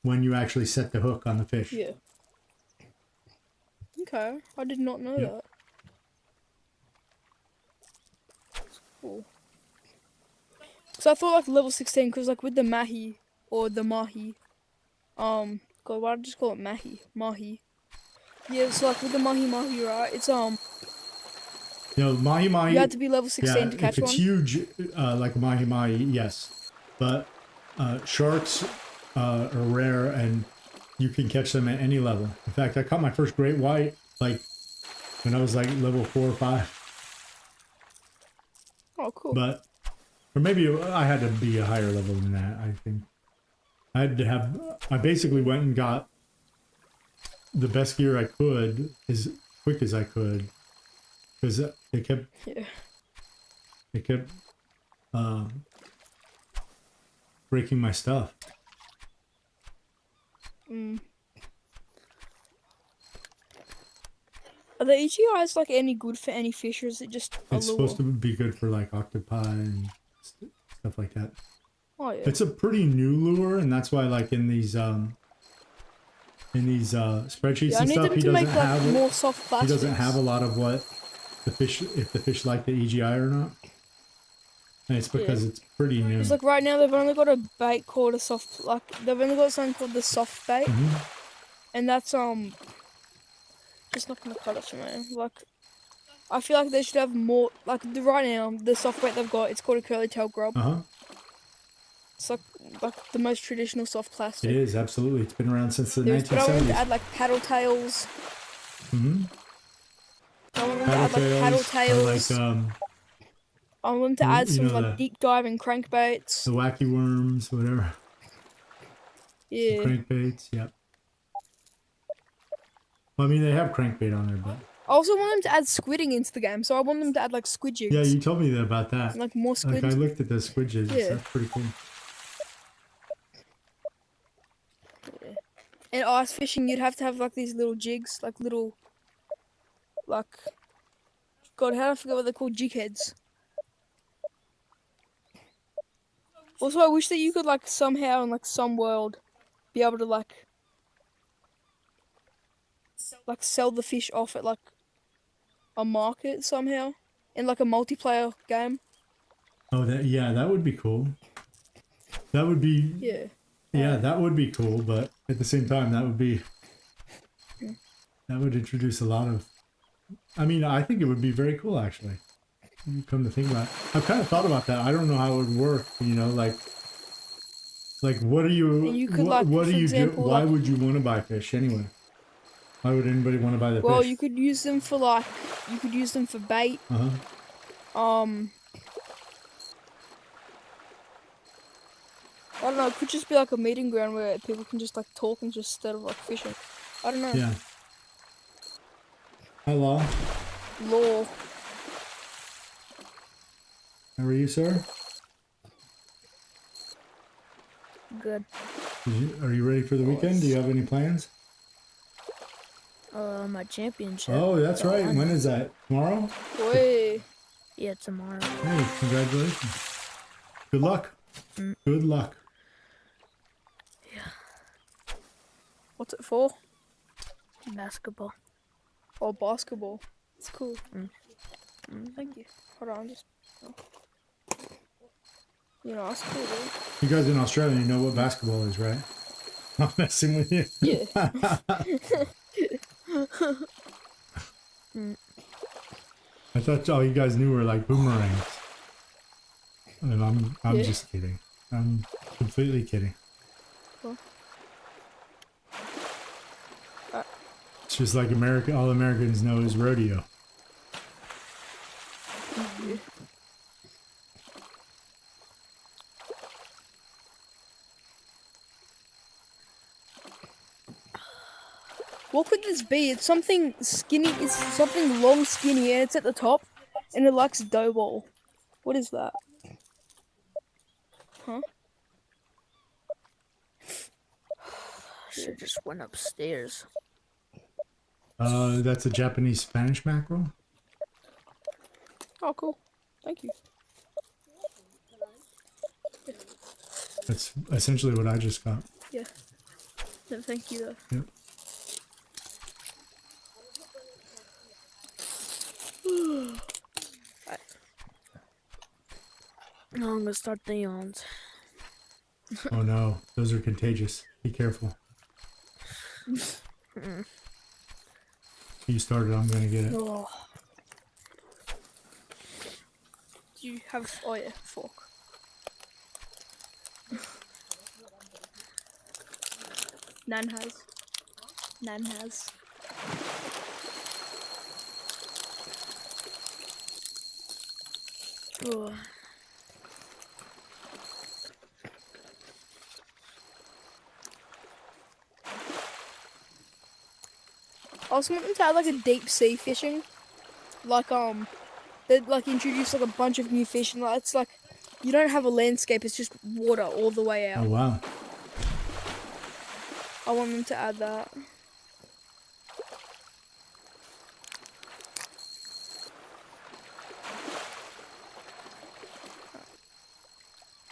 when you actually set the hook on the fish. Yeah. Okay, I did not know that. That's cool. So I thought like level 16 because like with the mahi or the mahi, God, why did I just call it mahi? Yeah, so like with the mahi, right? It's mahi. You had to be level 16 to catch if it's one. huge, like mahi, yes. But sharks are rare, and you can catch them at any level. In fact, I caught my first great white like when I was like level 4 or 5. Oh, cool. But or maybe I had to be a higher level than that. I think I basically went and got the best gear I could as quick as I could because it kept breaking my stuff. Are the EGIs like any good for any fish, or is it just a It's lure? supposed to be good for like octopi and stuff like that. Oh yeah. It's a pretty new lure, and that's why like in these spreadsheets Yeah, I and need stuff, them he to doesn't make like have it. more soft He plastics. doesn't have a lot of what the fish, if the fish like the EGI or not. And it's because it's pretty new. It's like right now they've only got a bait called a soft, like they've only got something called the soft bait, and that's just not gonna cut it for me. Like, I feel like they should have more. Like right now, the soft bait they've got, it's called a curly tail grub. It's like the most traditional soft plastic. It is, absolutely. It's been around since the But I want them to 1970s. add like paddle tails. I want them to Paddle add like paddle tails, tails. or like I want them to add you some know, like deep diving crankbaits. the wacky worms, whatever. Yeah. Crankbaits, yep. Well, I mean, they have crankbait on there, but I also want them to add squidding into the game, so I want them to add like squid jigs. yeah, you told me about that. Like more squid. Like I looked at the squid jigs. Yeah. That's pretty cool. Yeah. And ice fishing, you'd have to have like these little jigs, like little, like, God, how do I forget what they're called? Jig heads. Also, I wish that you could like somehow in like some world be able to like sell the fish off at like a market somehow in like a multiplayer game. Oh, that would be cool. That would be Yeah. that would be cool. But at the same time, that would introduce a lot of. I mean, I think it would be very cool actually. Come to think about it, I've kind of thought about that. I don't know how it would work. You know, like what are you? And you could, what like, do for you example, do? Why like- would you want to buy fish anyway? Why would anybody want to buy the Well, fish? you could use them for like, you could use them for bait. I don't know, it could just be like a meeting ground where people can just like talk and just instead of like fishing. I don't know. Yeah. Hello. Law. How are you, sir? Good. Are you ready for the weekend? Do you have any plans? My championship. Oh, that's right. on. When is that? Tomorrow? Way. Yeah, tomorrow. Hey, congratulations. Good luck. Good luck. What's it for? Basketball. Oh, basketball. It's cool. Thank you. Hold on, just. You know, that's cool, dude. You guys in Australia, you know what basketball is, right? I'm messing with you. Yeah. I thought all you guys knew were like boomerangs. And I'm Yeah. just kidding. I'm completely kidding. Cool. It's just like all Americans know is rodeo. What could this be? It's something skinny. It's something long, skinny, and it's at the top, and it likes dough ball. What is that? Huh? Should just went upstairs. That's a Japanese Spanish mackerel. Oh, cool. Thank you. That's essentially what I just got. Yeah. No, thank you, though. Yep. No, I'm gonna start the yawns. Oh no, those are contagious. Be careful. You started, I'm gonna get it. Oh. Do you have? Oh yeah, fork. Nan has. Nan has. Oh. I also want them to add like a deep sea fishing, like they'd like introduce like a bunch of new fish, and like it's like you don't have a landscape; it's just water all the way Oh out. wow. I want them to add that.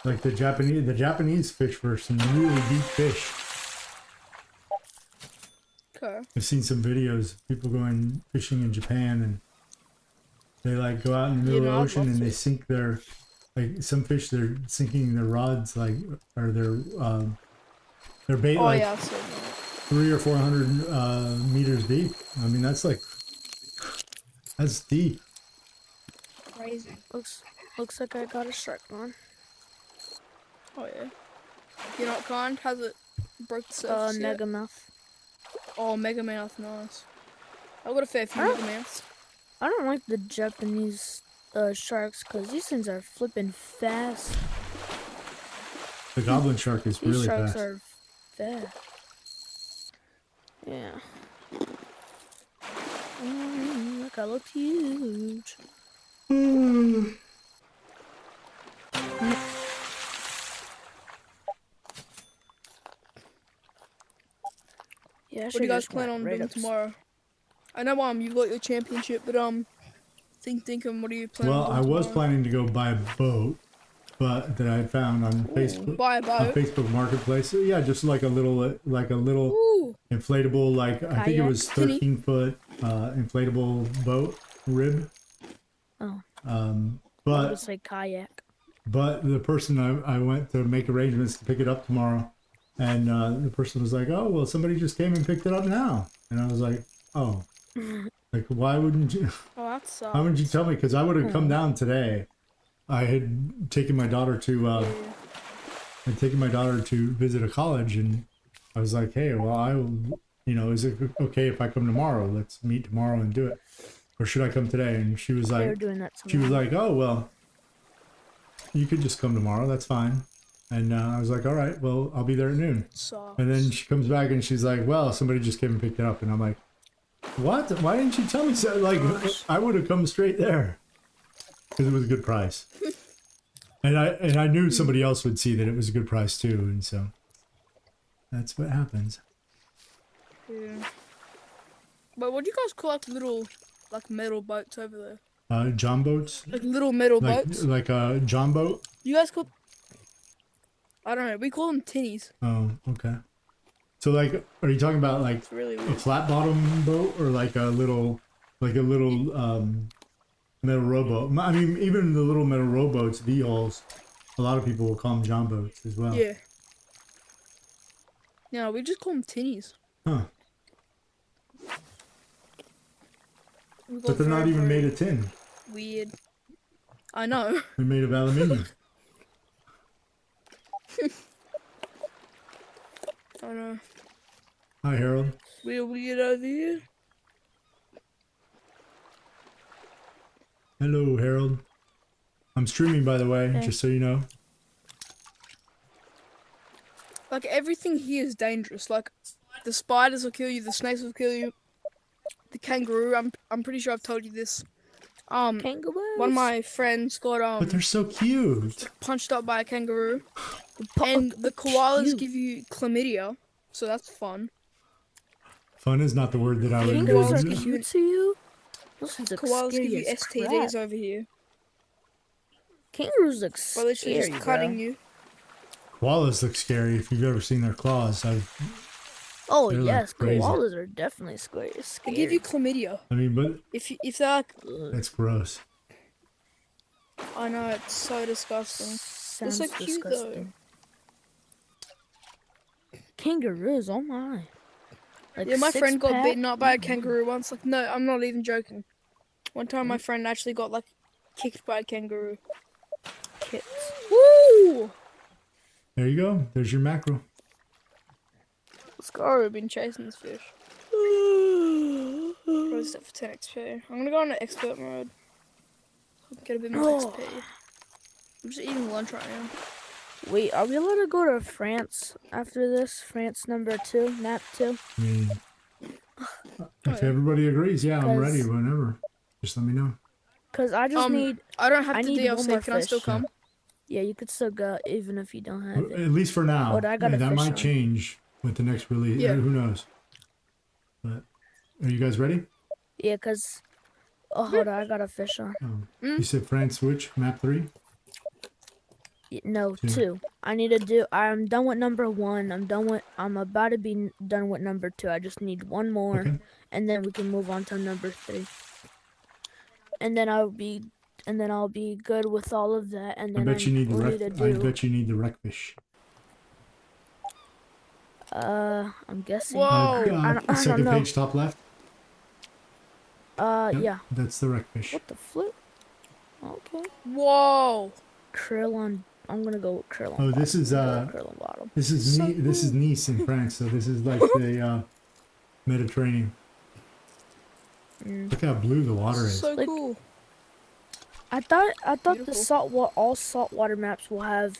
Like the Japanese fish for some really deep fish. Okay. I've seen some videos of people going fishing in Japan and they like go out in the middle of the I'd ocean love and they to. sink their like some fish they're sinking their rods like or their bait Oh like yeah, I've seen that. 300 or 400 meters deep. I mean that's deep. Crazy. Looks like I got a shark on. Oh yeah. You're not kind? Has it broke the surface yet? Mega mouth. Oh, Mega Mouth, nice. I've got a fair few Huh? Mega Mouths. I don't like the Japanese sharks because these things are flipping fast. The goblin shark is These really sharks fast. are fast. Yeah. Look, I look huge. Yeah, What do you guys plan on doing tomorrow? I know you've got your championship, but Dinkum, what do you plan Well, on I doing was tomorrow? planning to go buy a boat, but that I found on Facebook. Buy a On boat. Facebook Marketplace. Yeah, just like a little Ooh. inflatable, like I think it was Kayak. 13-foot inflatable boat rib. Oh. Um, I but would say kayak. but the person I went to make arrangements to pick it up tomorrow, and the person was like, "Oh, well, somebody just came and picked it up now," and I was like, "Oh, like why wouldn't you? Oh, that sucks. Why wouldn't you tell me? Because I would have come down today. I had taken my daughter to visit a college, and I was like, "Hey, well, I will, is it okay if I come tomorrow? Let's meet tomorrow and do it, or should I come today?" And she was They're like, doing that she was tomorrow. like, "Oh, well, you could just come tomorrow. That's fine." And I was like, "All right, well, I'll be there at noon." Sucks. And then she comes back and she's like, "Well, somebody just came and picked it up," and I'm like, "What? Why didn't you tell me so? Like, I would have come straight there." Because it was a good price, and I knew somebody else would see that it was a good price too, and so that's what happens. Yeah. But what do you guys call little metal boats over there? John boats, Like little metal boats? like a John boat. You guys call? I don't know. We call them tinnies. Oh, okay. So like, are you talking about like It's really a weird. flat bottom boat or like a little metal rowboat? I mean, even the little metal rowboats, V-hulls, a lot of people will call them John boats as well. Yeah. No, we just call them tinnies. Huh. We got But they're not very, even very made of tin. weird. I know. They're made of aluminium. I know. Hi, Harold. We're weird over here. Hello, Harold. I'm streaming, by the way, just so you know. Like everything here is dangerous. Like the spiders will kill you, the snakes will kill you, the kangaroo. I'm pretty sure I've told you this. Kangaroos. One of my friends got But they're so cute. punched up by a kangaroo, and the koalas give you chlamydia, so that's fun. Fun is not the word that I would Kangaroos are use. cute to you? Those things look Koalas give scary you as STDs crap. over here. Kangaroos look By literally scary, just cutting bro. you. Koalas look scary if you've ever seen their claws. Oh They're, like, yes, crazy. koalas are definitely scary. They give you chlamydia. I mean, but If they're like, that's gross. I know it's so disgusting. Sounds so cute, though. disgusting. Kangaroos, oh my. Like Yeah, my friend got six-pack? beaten up by a kangaroo once. Like, no, I'm not even joking. One time, my friend actually got kicked by a kangaroo. Kits. Woo! There you go. There's your mackerel. Let's go. We've been chasing this fish. Probably set for 10 XP. I'm gonna go on expert mode. So I can get a bit more XP. I'm just eating lunch right now. Wait, are we allowed to go to France after this? France number 2, map 2? I mean, if everybody agrees, yeah, I'm ready whenever. Just let me know. Cause I just need. I don't have I to need one DLC. more Can I still fish. come? Yeah, you could still go even if you don't have it. At least for now. Oh, I got a that fish might on. change with the next release. Yeah. Who knows? But are you guys ready? Yeah, cause. Oh, hold on, I got a fish on. Oh. You said France which? Map 3? No, Two. 2. I need to do. I'm done with number 1. I'm about to be done with number 2. I just need one more, Okay. and then we can move on to number 3. And then I'll be good with all of that. And I then bet you need the we wreck. need to I do. bet you need the wreckfish. I'm guessing. Whoa. I don't Second know. page, top left. Yep, Yeah. That's the wreckfish. What the flip? Okay. Whoa. Krill on. I'm gonna go with krill on. Oh, this is krill on bottom. this is So This is cool. Nice in France, so this is like the Mediterranean. Mm. Look how blue the water is. So Like- cool. I thought Beautiful. all saltwater maps will have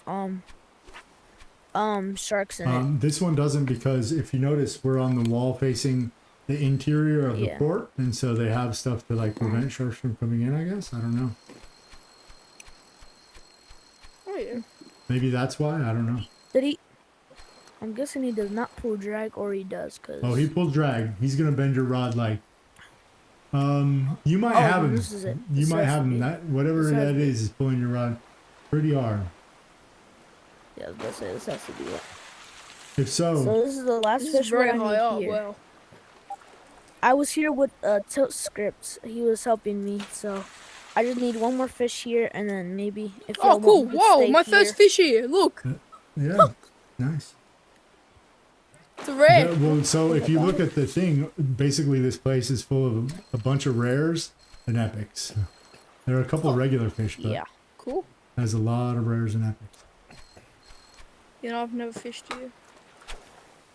sharks in it. This one doesn't, because if you notice, we're on the wall facing the interior of the Yeah. port, and so they have stuff to like prevent sharks from coming in. I guess, I don't know. Oh yeah. Maybe that's why. I don't know. Did he? I'm guessing he does not pull drag, or he does, cause. Oh, he pulled drag. He's gonna bend your rod like. You might Oh, have him. this is it. You This might has have to him. be. That whatever This has that to be. is pulling your rod pretty hard. Yeah, I was gonna say this has to be it. If so, So this is the last This is fish very rod I high need up. here. Wow. I was here with Tilt Scripts. He was helping me, so I just need one more fish here, and then maybe if y'all Oh, want, cool. we could Whoa, stay my here. first fish here. Look. yeah, nice. It's a red. Yeah, well, so if you look at the thing, basically this place is full of a bunch of rares and epics. There are a couple regular fish, but Yeah. Cool. has a lot of rares and epics. You know, I've never fished here.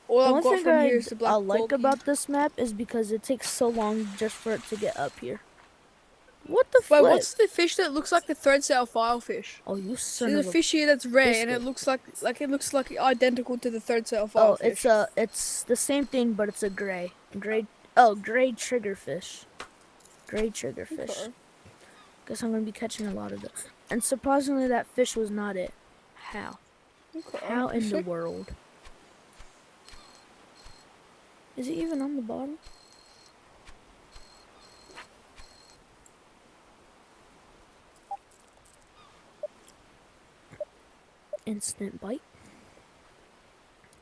All The I've one got thing from here is the black I like porky. about this map is because it takes so long just for it to get up here. What the Wait, flip? what's the fish that looks like the thread sail filefish? Oh, you son There's of a a... fish here that's rare, and biscuit. it looks like identical to the thread sail Oh, filefish. it's the same thing, but it's a gray triggerfish. Gray triggerfish. Okay. Guess I'm gonna be catching a lot of this. And surprisingly, that fish was not it. How? Okay. How in the world? Is it even on the bottom? Instant bite.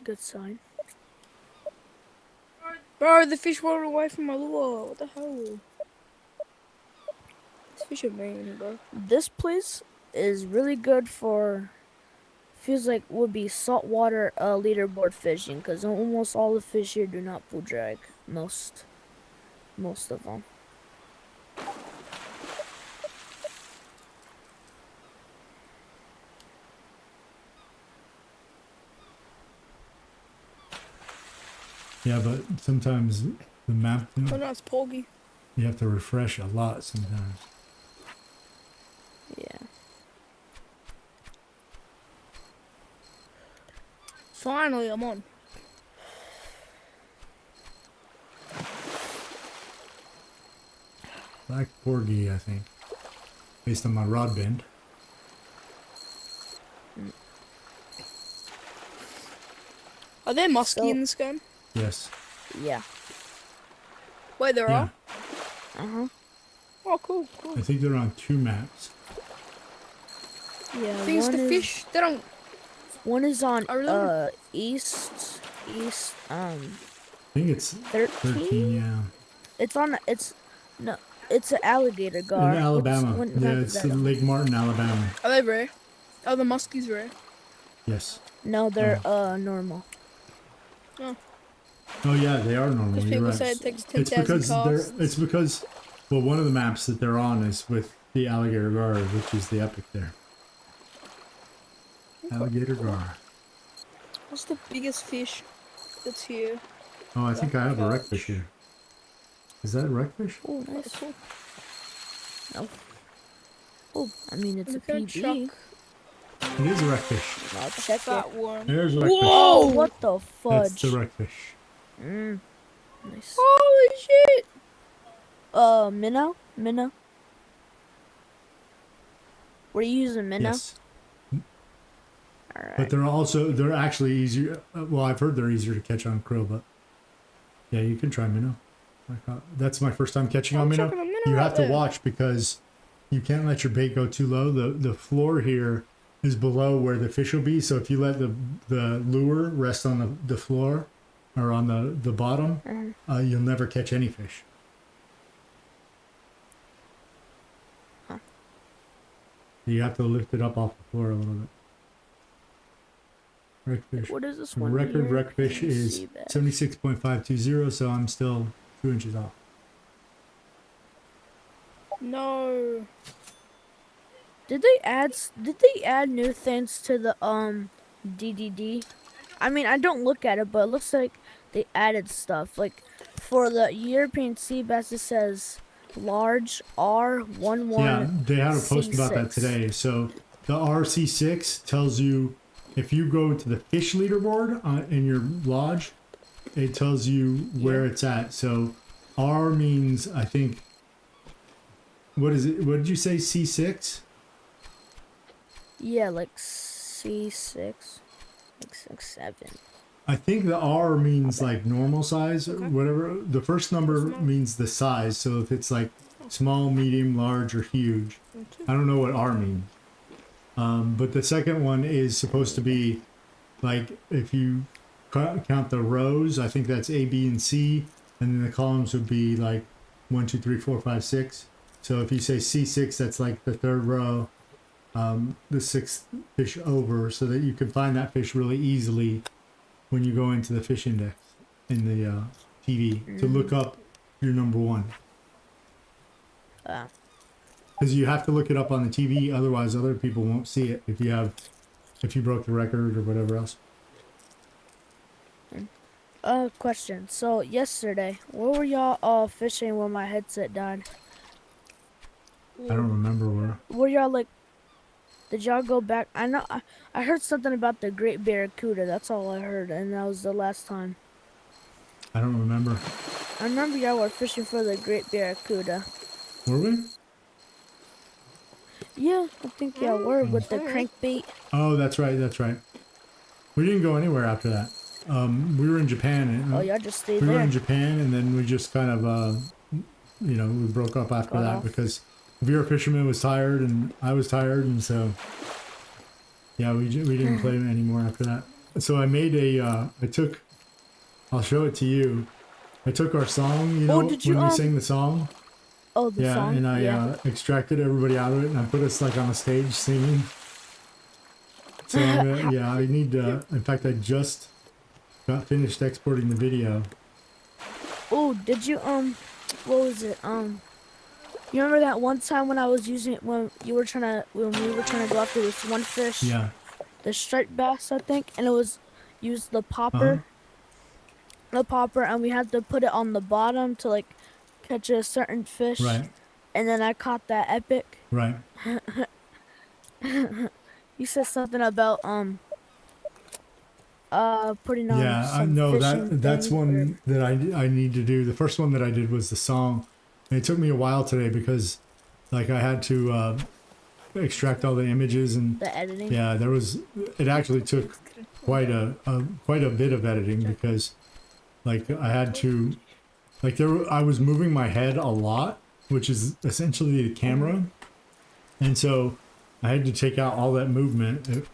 Good sign. Bro, the fish rolled away from my lure. What the hell? This fish are mean, bro. This place is really good for, feels like would be saltwater leaderboard fishing, because almost all the fish here do not pull drag. Most of them. Yeah, but sometimes the map, Oh no, it's porgy. you have to refresh a lot sometimes. Yeah. Finally, I'm on. Black porgy, I think, based on my rod bend. Are there muskie So- in this game? Yes. Yeah. Wait, there Yeah. Uh-huh. are? Oh, cool, cool. I think they're on 2 maps. Yeah. Things one to is, fish, they don't... One is on Oh, really? east I think it's 13. 13, yeah. It's on it's an alligator In gar. Alabama. What Yeah, map is it's that on? Lake Martin, Alabama. Are they rare? Are the muskies rare? Yes. No, they're normal. Oh yeah, they are normal. Because You're people right. say it takes It's 10,000 because casts. it's because, well, one of the maps that they're on is with the alligator gar, which is the epic there. Alligator gar. What's the biggest fish that's here? Oh, I think I have a Gosh. wreckfish here. Is that a wreckfish? Oh, Oh, nice. cool. No. Oh, I mean it's a Look at PB. Chuck. It is a wreckfish. I'll check it. Fat one. There's a wreckfish. Oh, what the That's fudge? the wreckfish. Nice. Holy shit! Minnow? Were you using minnow? Yes. Alright. But they're actually easier. Well, I've heard they're easier to catch on krill, but yeah, you can try minnow. That's my first time catching on I'm minnow. chucking a minnow You out have to there. watch because you can't let your bait go too low. The floor here is below where the fish will be. So if you let the lure rest on the floor or on the bottom, you'll never catch any fish. Huh. You have to lift it up off the floor a little bit. Wreck fish. What is this one? Record here? wreck fish Can you is see that? 76.520, so I'm still 2 inches off. No. Did they add new things to the DDD? I mean, I don't look at it, but it looks like they added stuff. Like for the European sea bass, it says large R11. Yeah, they had a post about that C6. today. So the RC6 tells you if you go to the fish leaderboard in your lodge, it tells you where it's at. So R means, I think, what is it? What did you say? C6? Yeah, like C6, like 6, 7. I think the R means like normal size or whatever. The first number means the size. So if it's like small, medium, large, or huge, I don't know what R means. But the second one is supposed to be like if you count the rows, I think that's A, B, and C, and then the columns would be like 1, 2, 3, 4, 5, 6. So if you say C6, that's like the third row, the sixth fish over, so that you can find that fish really easily when you go into the fish index in the TV to look up your number one. Because you have to look it up on the TV, otherwise other people won't see it if you broke the record or whatever else. Question. So yesterday, where were y'all fishing when my headset died? I don't remember where. Were y'all like? Did y'all go back? I know I heard something about the Great Barracuda. That's all I heard, and that was the last time. I don't remember. I remember y'all were fishing for the Great Barracuda. Were we? Yeah, I think y'all were with the crankbait. Oh, that's right. That's right. We didn't go anywhere after that. We were in Japan. And, Oh, y'all just stayed we were there. in Japan, and then we just kind of, we broke up after Got that off. because Vera Fisherman was tired and I was tired, and so yeah, we didn't play anymore after that. So I made I'll show it to you. I took our song, you know, did you, when we sang the song. Oh, the Yeah, song. and I extracted everybody out of it, and I put us like on a stage singing. So I need to. In fact, I just got finished exporting the video. Oh, did you what was it? You remember that one time when I was using when we were trying to go after this one fish? Yeah. The striped bass, I think, and it was use the popper. The popper, and we had to put it on the bottom to like catch a certain fish. Right. And then I caught that epic. Right. You said something about putting on Yeah, I some know fishing that's thing, one that I need to do. The first one that I did was the song, and it took me a while today because, like, I had to extract all the images and the editing. yeah, it actually took quite a bit of editing because, like, I had to, like, I was moving my head a lot, which is essentially the camera, and so I had to take out all that movement,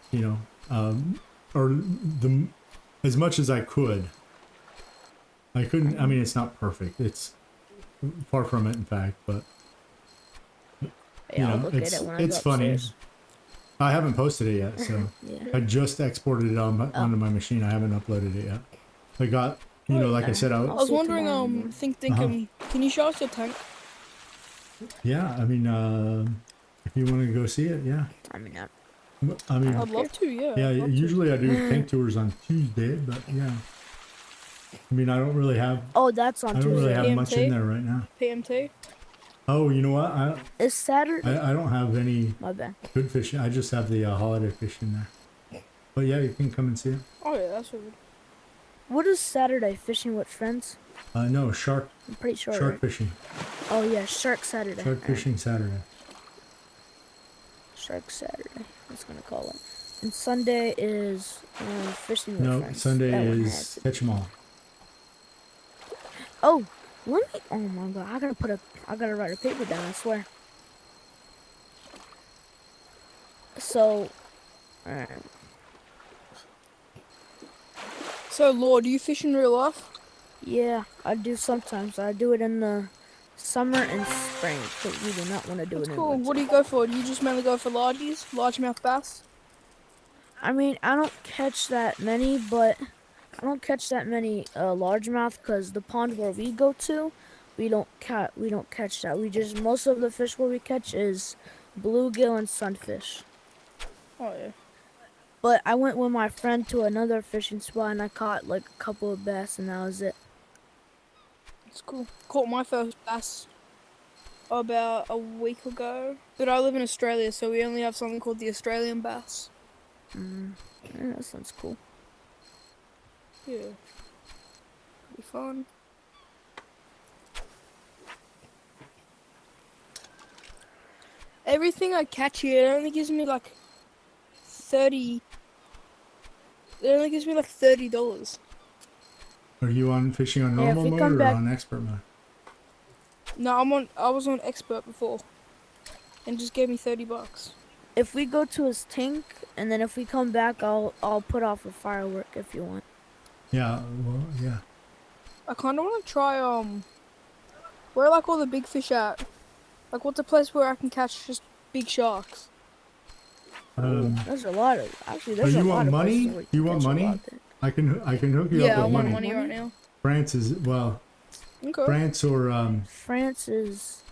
as much as I could. I couldn't. I mean, it's not perfect. It's far from it, in fact. But Yeah, I'll look at it when I it's go funny. upstairs. I haven't posted it yet, so Yeah. I just exported it onto my machine. I haven't uploaded it yet. I got, like I said, I was see it wondering, tomorrow morning. Think Dinkum, can you show us your tank? yeah. I mean, if you want to go see it, yeah. I mean, I mean, I'd love to, yeah. yeah. I'd love to. Usually I do tank tours on Tuesday, but yeah. I mean, I don't really have. oh, that's on I don't really Tuesday. have much in PMT? there right now. PMT? Oh, you know what? It's Saturday. I don't have any My bad. good fish. I just have the holiday fish in there. But yeah, you can come and see it. Oh yeah, that's really good. What is Saturday? Fishing with friends? No, shark I'm pretty sure. shark right? fishing. Oh yeah, Shark Saturday. Shark Alright. fishing Saturday. Shark Saturday. That's gonna call it. And Sunday is fishing with No, friends. Sunday That one is has it. catch 'em all. Oh, let me. Oh my god, I gotta write a paper down. I swear. So, Alright. So, Lord, do you fish in real life? Yeah, I do sometimes. I do it in the summer and spring, but you do not want to do That's it in cool. winter. What do you go for? Do you just mainly go for largies? Largemouth bass? I mean, I don't catch that many, but I don't catch that many largemouth because the pond where we go to, we don't catch that. We just most of the fish where we catch is bluegill and sunfish. Oh, yeah. But I went with my friend to another fishing spot and I caught like a couple of bass and that was it. It's cool. Caught my first bass about a week ago. But I live in Australia, so we only have something called the Australian bass. Yeah, that sounds cool. Yeah. Pretty fun. Everything I catch here, it only gives me like 30. It only gives me like $30. Are you on fishing on Yeah, if normal we come mode or back- on expert mode? No, I was on expert before, and just gave me $30. If we go to his tank and then if we come back, I'll put off a firework if you want. Yeah, well, yeah. I kind of want to try where are like all the big fish at? Like, what's a place where I can catch just big sharks? There's a lot of actually. Oh, There's you a lot want of money? places where You can want catch a money? lot of it. I can hook you Yeah, up I with want money. money right now. France is Okay. France or France is.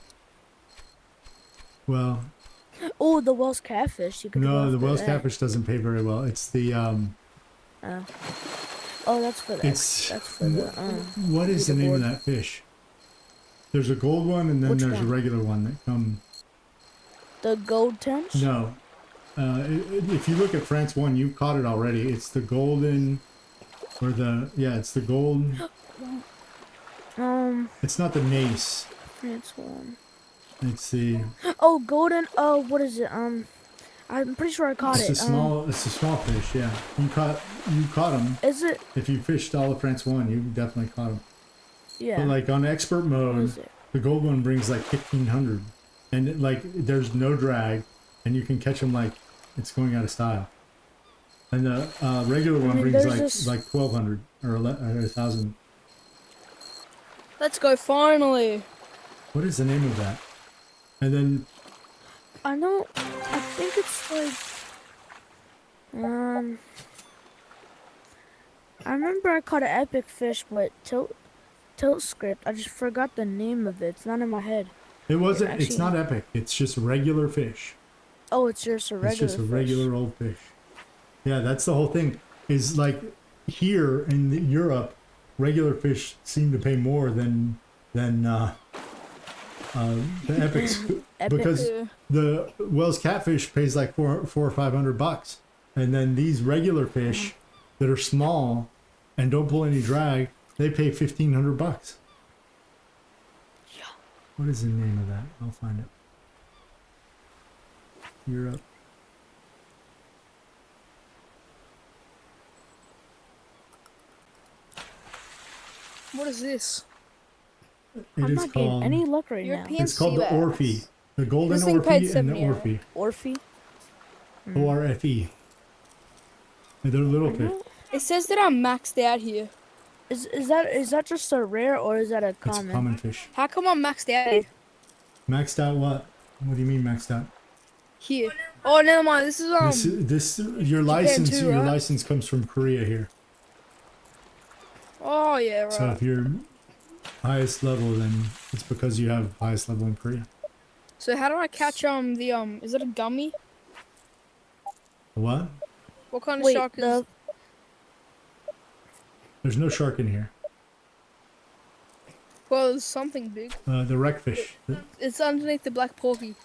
well, Oh, the Wells catfish. You could go no, the after Wells that. catfish doesn't pay very well. It's the Oh, that's for the. it's That's for the. what is the name of leaderboard. that fish? There's a gold one and then Which there's a one? regular one that come. The gold tench. No, if you look at France one, you caught it already. It's the golden, or it's the gold. It's not the nace. France one. It's the. Oh, golden. Oh, what is it? I'm pretty sure I caught It's it. a small. It's a small fish. Yeah, you caught them. Is it? If you fished all of France one, you definitely caught them. Yeah. But like on expert What mode, is it? the gold one brings like 1,500, and like there's no drag, and you can catch them like it's going out of style. And the regular one mean, brings there's like this- 1,200 or 1,000. Let's go finally. What is the name of that? And then I know. I think it's like. I remember I caught an epic fish, but tilt script. I just forgot the name of it. It's not in my head. it wasn't. It's actually- not epic. It's just regular fish. Oh, it's just a regular. It's just a fish. regular old fish. Yeah, that's the whole thing. Is like here in Europe, regular fish seem to pay more than the epics Epic. because Yeah. the Wells catfish pays like $400 or $500, and then these regular fish that are small and don't pull any drag, they pay $1,500. Yeah. What is the name of that? I'll find it. Europe. What is this? It I'm is not getting called. any luck right now. European It's called the sea bass. Orphe. The golden This thing paid Orphe and the €70. Orphe. Orphe. ORFE. They're little fish. It says that I'm maxed out here. Is that just a rare or is that a It's common? a common fish. How come I'm maxed out here? Maxed out what? What do you mean maxed out? Here. Oh, never mind. This is This your license too, your right? license comes from Korea here. Oh yeah, right. So if you're highest level, then it's because you have highest level in Korea. So how do I catch the is it a gummy? What? What kind of Wait, shark is? the There's no shark in here. Well, there's something big. The wreckfish. It's underneath the black porky.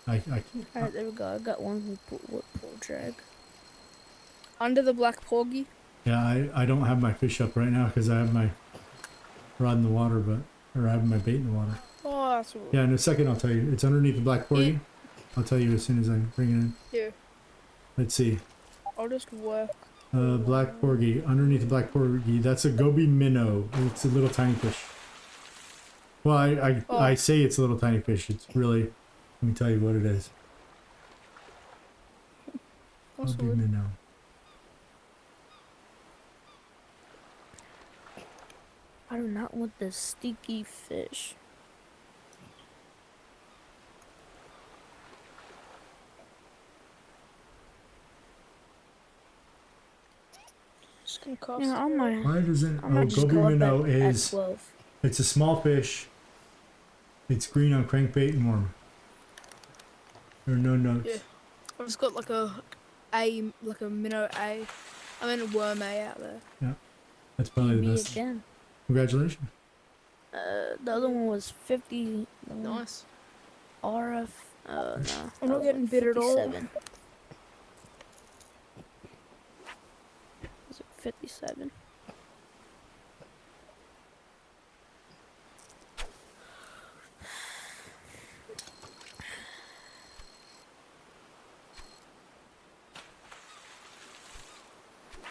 Alright, there we go. I got one with pull drag. Under the black porgy. Yeah, I don't have my fish up right now because I have my rod in the water, or I have my bait in the water. Oh, that's what. Yeah, in a second I'll tell you. It's underneath the black porgy. I'll tell you as soon as I bring it in. Here, Let's see. I'll just work. Black porgy. Underneath the black porgy. That's a goby minnow. It's a little tiny fish. Well, I say it's a little tiny fish. It's really, let me tell you what it is. That's Bobby wood. minnow. I do not want this sticky fish. Just gonna cast Yeah, I it. might. Why doesn't? I Oh, might just goby go up minnow at is. 12. It's a small fish. It's green on crankbait and worm. There are no notes. Yeah. I've just got like a minnow A. I mean a worm A out there. That's probably the Me best. again. Congratulations. The other one was 50. Nice. RF. No. I'm not getting bit at all. 57. Was it 57?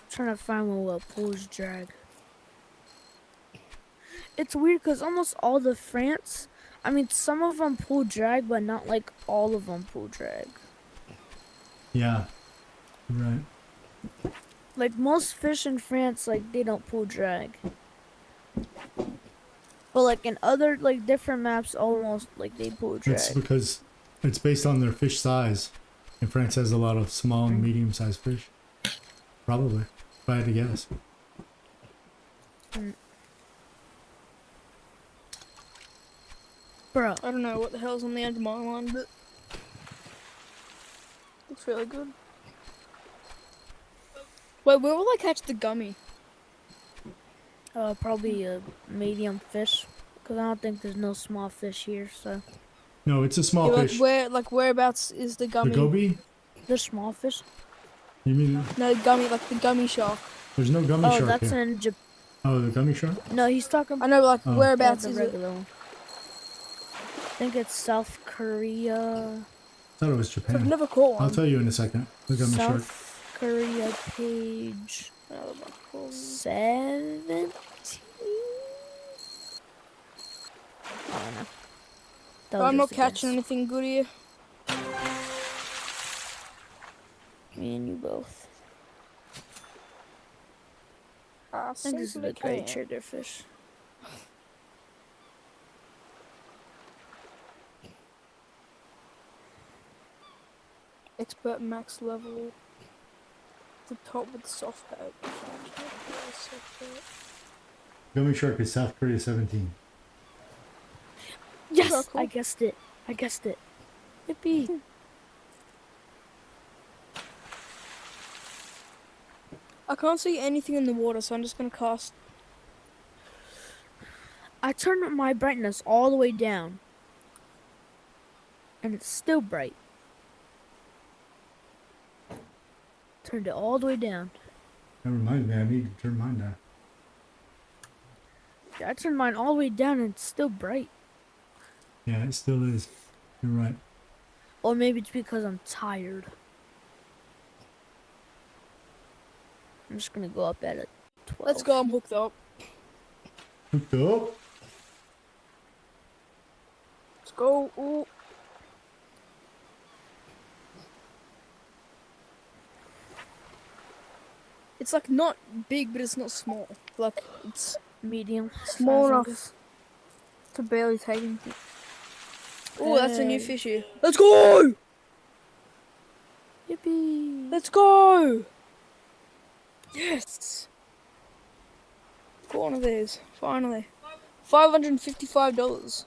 Trying to find one with pulls drag. It's weird because almost all the France, I mean, some of them pull drag, but not like all of them pull drag. Yeah. Right. Like most fish in France, like they don't pull drag. But like in other like different maps, almost like they pull drag. It's because it's based on their fish size. And France has a lot of small and medium sized fish. Probably. If I had to guess. Bro, I don't know what the hell's on the end of my line, but looks really good. Wait, where will I catch the gummy? probably a medium fish, because I don't think there's no small fish here. So No, it's a small Yeah, fish. whereabouts is the The gummy? goby? there's small fish. You mean No, gummy, like the gummy shark. there's no gummy Oh, shark that's here? in Japan. Oh, the gummy shark? No, he's talking I know, like Oh. whereabouts the is it? regular one. I think it's South Korea. I thought it was So I've Japan. never caught one. I'll tell you in a second. The gummy shark. South Korea page Oh, my God. 17. I don't know. That But was I'm not just a catching guess. anything good here. Me and you both. I I think this is a simply great can't. trigger fish. Expert max level. The top with the soft bag. Gummy shark is South Korea 17. Yes, Oh, cool. I guessed it. I guessed it. Yippee. I can't see anything in the water, so I'm just gonna cast. I turned my brightness all the way down. And it's still bright. Turned it all the way down. That reminds me, I need to turn mine down. Yeah, I turned mine all the way down and it's still bright. Yeah, it still is. You're right. Or maybe it's because I'm tired. I'm just gonna go up at a 12. Let's go, I'm hooked up. Hooked up. Let's go. Ooh. It's like not big, but it's not small. Like it's Medium. small size, I enough guess. to barely take anything. Oh, that's a new Hey. fish here. Let's go! Yippee. Let's go! Yes! Got one of these, finally. $555.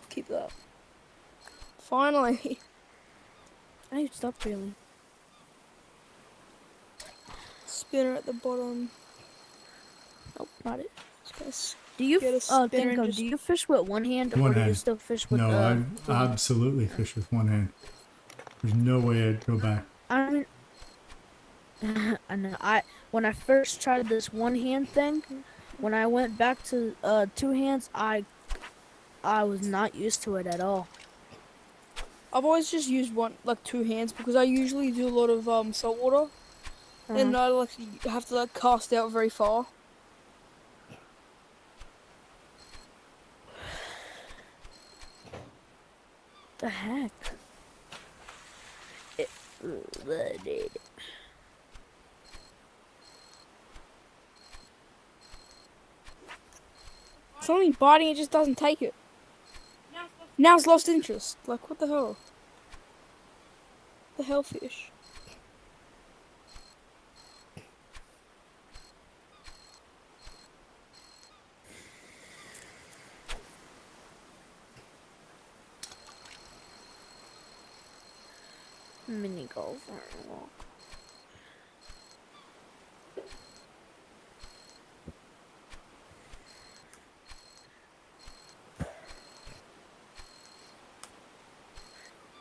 Keep that. Finally. I need to stop reeling. Spinner at the bottom. Nope, not it. Just gonna s- Do you Get a spinner and think just- do you fish with one hand or One do you hand. still fish with No, two I hands? absolutely fish with one hand. There's no way I'd go back. I mean, I know. When I first tried this one hand thing, when I went back to two hands, I was not used to it at all. I've always just used two hands because I usually do a lot of saltwater. And I have to cast out very far. The heck? Something biting it just doesn't take it. Now it's lost interest. Like, what the hell? The hell, fish? Mini golf.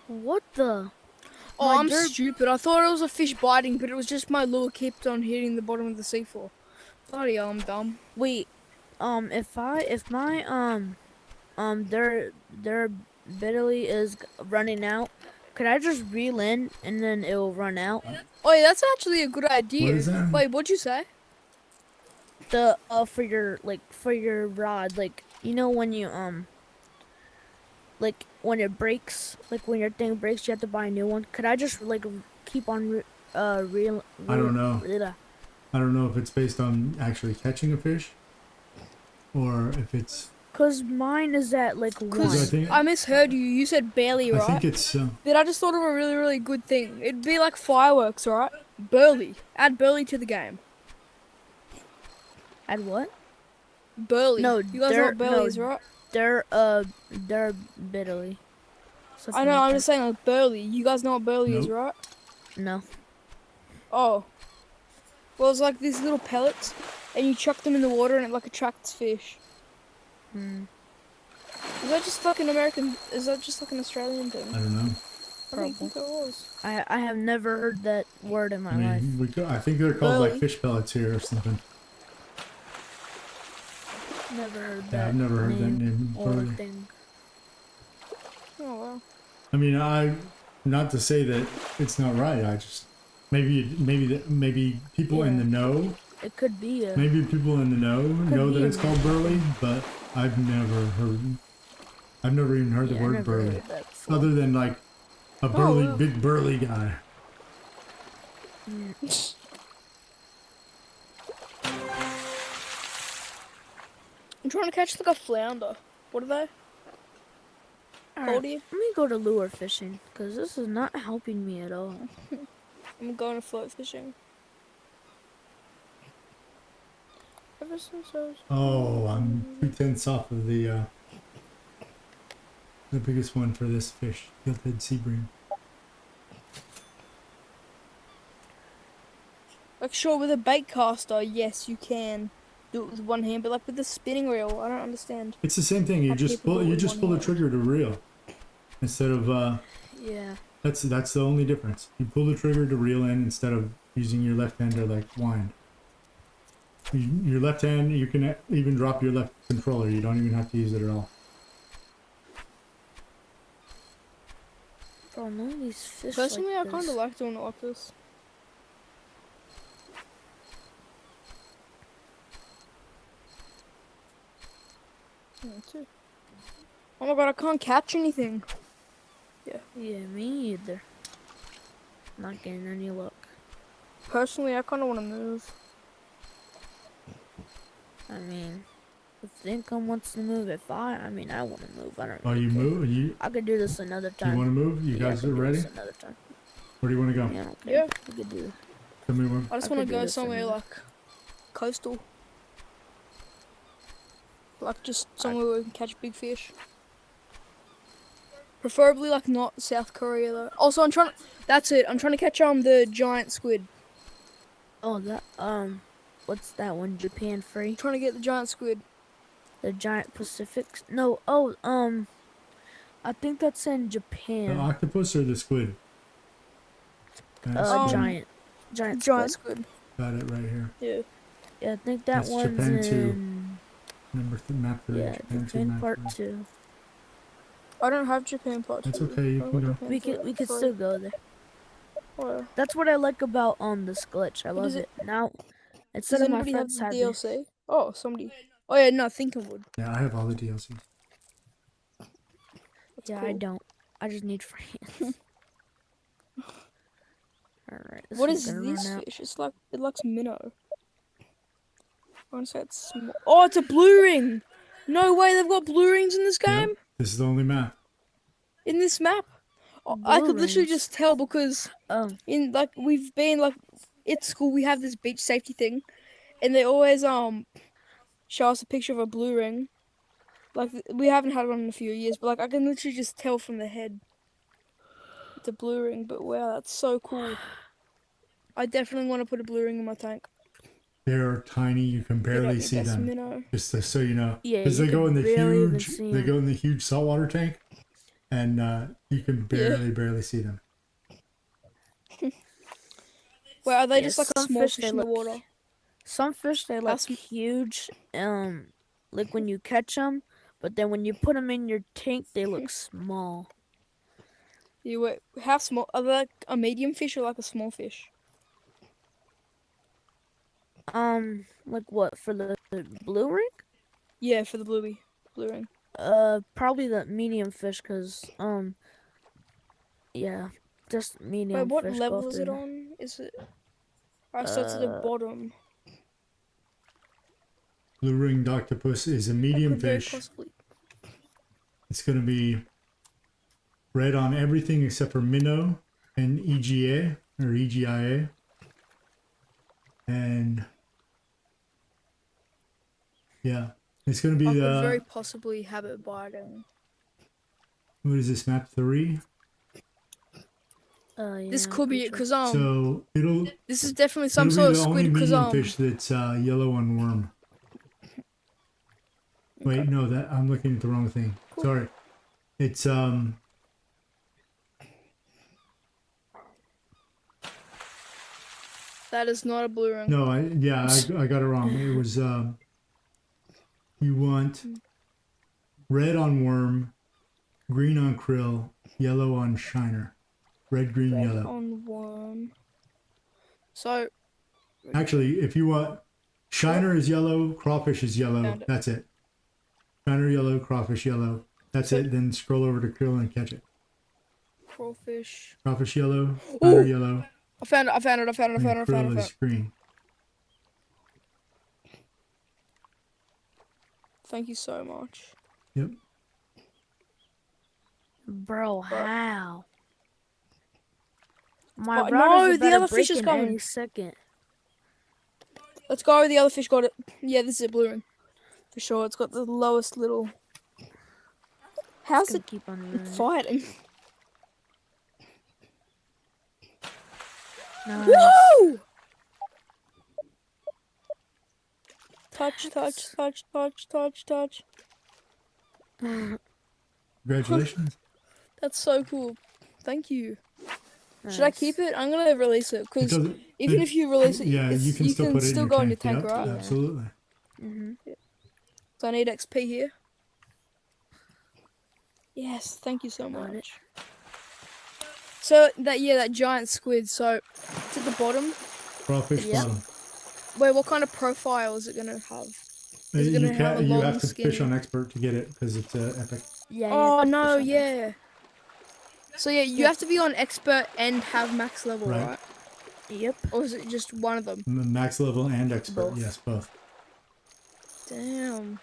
What the? Oh, My I'm derp- stupid. I thought it was a fish biting, but it was just my lure kept on hitting the bottom of the seafloor. Bloody hell, I'm dumb. Wait, if my their bitterly is running out, could I just reel in and then it will run out? Oh yeah, that's actually a good idea. What is that? Wait, what'd you say? The for your rod, like you know when you like when it breaks, like when your thing breaks, you have to buy a new one. Could I just like keep on reel? I don't know. I don't know if it's based on actually catching a fish, or if it's. Cause mine is at like Cause one. I misheard you. You said barely, right? I think it's. But I just thought of a really, really good thing. It'd be like fireworks, right? Burley. Add Burley to the game. Add what? Burley. No, you guys know what Burley is, right? They're bitterly. I know. I'm just saying like Burley. You guys know what Burley is, Nope. right? No. Oh. Well, it's like these little pellets, and you chuck them in the water, and it like attracts fish. Hmm. Is that just like an American? Is that just like an Australian thing? I don't know. I don't think it was. I have never heard that word in my I life. mean, I think they're called like Burley. fish pellets here or something. Never heard that. Yeah, I've never heard that name. or Burley. thing. Oh wow. I mean, not to say that it's not right. I just maybe people in the know. It could be a. Maybe people in the know be that a it's called burley, but I've never even heard the Yeah, I word never burley, heard that before. other than like a burly, wow. big burly guy. I'm trying to catch like a flounder. What are they? How old are you? Let me go to lure fishing, because this is not helping me at all. I'm going to float fishing. Ever since I was... Oh, I'm 2/10 off of the biggest one for this fish, gilt-head sea bream. Like, sure, with a bait caster, yes, you can do it with one hand, but like with the spinning reel, I don't understand. It's the same thing. You How just people pull do you it just one pull the hand. trigger to reel, instead of Yeah. that's the only difference. You pull the trigger to reel in instead of using your left hand to like wind. Your left hand, you can even drop your left controller. You don't even have to use it at all. Bro, none of these fish Personally, like I kind this. of like doing it like this. Me too. Oh my god, I can't catch anything. Yeah, me either. Not getting any luck. Personally, I kind of want to move. I mean, if Thinkum wants to move, I mean, I want to move. I don't. Oh, really you care. move? You I could do this another time. want to move? You Yeah, I guys could are do ready? this another time. Where do you want to go? Yeah, I don't care. Yeah. We could do. Tell me where. I just I want could to do go this somewhere another- like coastal. Like just somewhere where we can catch big fish. Preferably like not South Korea though. Also, I'm trying to. That's it. I'm trying to catch the giant squid. Oh, that what's that one? Japan free? I'm trying to get the giant squid. The giant Pacific? No. Oh, I think that's in The Japan. octopus or the squid? Giant Giant squid. squid. Got it right here. Yeah. Yeah, I think that That's one's Japan too. in. Map 3. Yeah, Japan 2 Japan map part 3. 2. I don't have Japan part That's 2. okay, you I can have go. Japan We could 3. still go there. Well, That's what I like about this glitch. I love does it. Now, does instead of my anybody have friends the have DLC? Oh, somebody. Oh yeah, no, Thinkum would. Yeah, I have all the DLCs. That's Yeah, cool. I don't. I just need friends. Alright. What is this fish? It's like it likes minnow. I want to say it's small. Oh, it's a blue ring. No way, they've got blue rings in this game. Yep, this is the only map. In this map, I Blue could literally rings. just tell because in like we've been like at school we have this beach safety thing, and they always show us a picture of a blue ring. Like we haven't had one in a few years, but like I can literally just tell from the head. It's a blue ring, but wow, that's so cool. I definitely want to put a blue ring in my tank. They're tiny. You can barely see them. Minnow. Just so you know, Yeah, because you they go in can the barely even huge. see They 'em. go in the huge saltwater tank, and you can barely see them. Well, are they Yeah, just like a some small fish, fish they in the look- water? Some fish they look huge, like when you catch them, but then when you put them in your tank, they look small. Yeah, wait, how small? Are they like a medium fish or like a small fish? Like what for the blue ring? Yeah, for the blue ring. Probably the medium fish, cause yeah, just medium Wait, what fish. level go is it through. on? Is it? Alright, so it's at the bottom. Blue ringed octopus is a That medium could very fish. possibly. It's going to be red on everything except for minnow and EGA or EGIA. And yeah, it's going to I be could very the, possibly have it biting. what is this, map 3? Yeah, This I'm could be pretty it, sure. cause So it'll this is definitely some it'll sort be of the only squid, cause medium fish that's yellow on worm. Wait, no, that I'm looking at the wrong thing. Cool. Sorry. It's that is not a blue ring. no, I got it wrong. It was you want red on worm, green on krill, yellow on shiner. Red, green, Red yellow. on one. So Actually, if you want shiner is yellow, crawfish is yellow. Found it. That's it. Shiner yellow, crawfish yellow. That's So- it. Then scroll over to krill and catch it. crawfish. Crawfish yellow, shiner Ooh. yellow, I found it. and krill is green. Thank you so much. Yep. Bro, how? My Oh, brother's no, the about to other fish break is in coming. any second. Let's go. The other fish got it. Yeah, this is a blue ring. For sure. It's got the lowest little. How's Gonna it keep on running. fighting? Nice. Woo! Touch, touch, touch, touch, touch, touch. Congratulations. That's so cool. Thank you. Should I Nice. keep it? I'm gonna release it It because doesn't- even it- if you release it, yeah, you can still put it in your go in your tank. tank, Yep, right? absolutely. So I need XP here. Yes, thank you so Got it. much. So that giant squid. So it's at the bottom. Crawfish Yep. bottom. Wait, what kind of profile is it gonna have? Is it You gonna have a you long have to fish skinny- on expert to get it because it's epic. Yeah. Oh you no, have to fish on yeah. So yeah, you have to be on expert and have max level, Right. right? it. Yep. Or is it just one of them? Max level and expert. Both. Yes, both. Damn.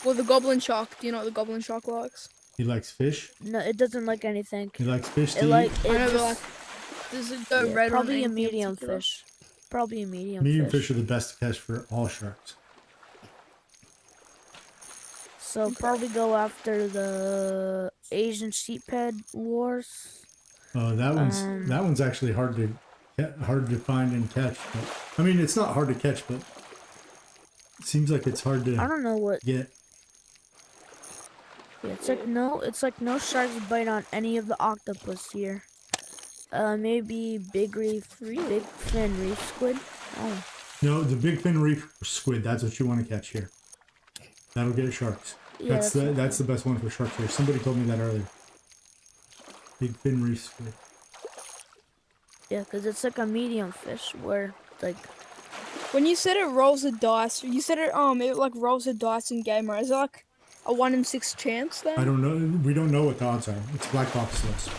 Well, the goblin shark. Do you know what the goblin shark likes? He likes fish. No, it doesn't like anything. He likes fish to It like eat. it I know, but just, like, does it go yeah, red probably a on anything in medium particular? fish. Probably a medium, Medium fish. fish are the best to catch for all sharks. So probably go after the Asian sheephead wars. That one's actually hard to find and catch. But, I mean, it's not hard to catch, but it seems like it's hard I to don't know what. get. Yeah, it's like no sharks bite on any of the octopus here. Maybe big fin reef squid. Oh, No, the big fin reef squid. That's what you want to catch here. That'll get sharks. yeah. That's the best one for sharks here. Somebody told me that earlier. Big fin reef squid. Yeah, because it's like a medium fish where like When you said it rolls the dice, you said it like rolls the dice in game, right? Is it like a 1 in 6 chance then? I don't know. We don't know what the odds are. It's black box to us.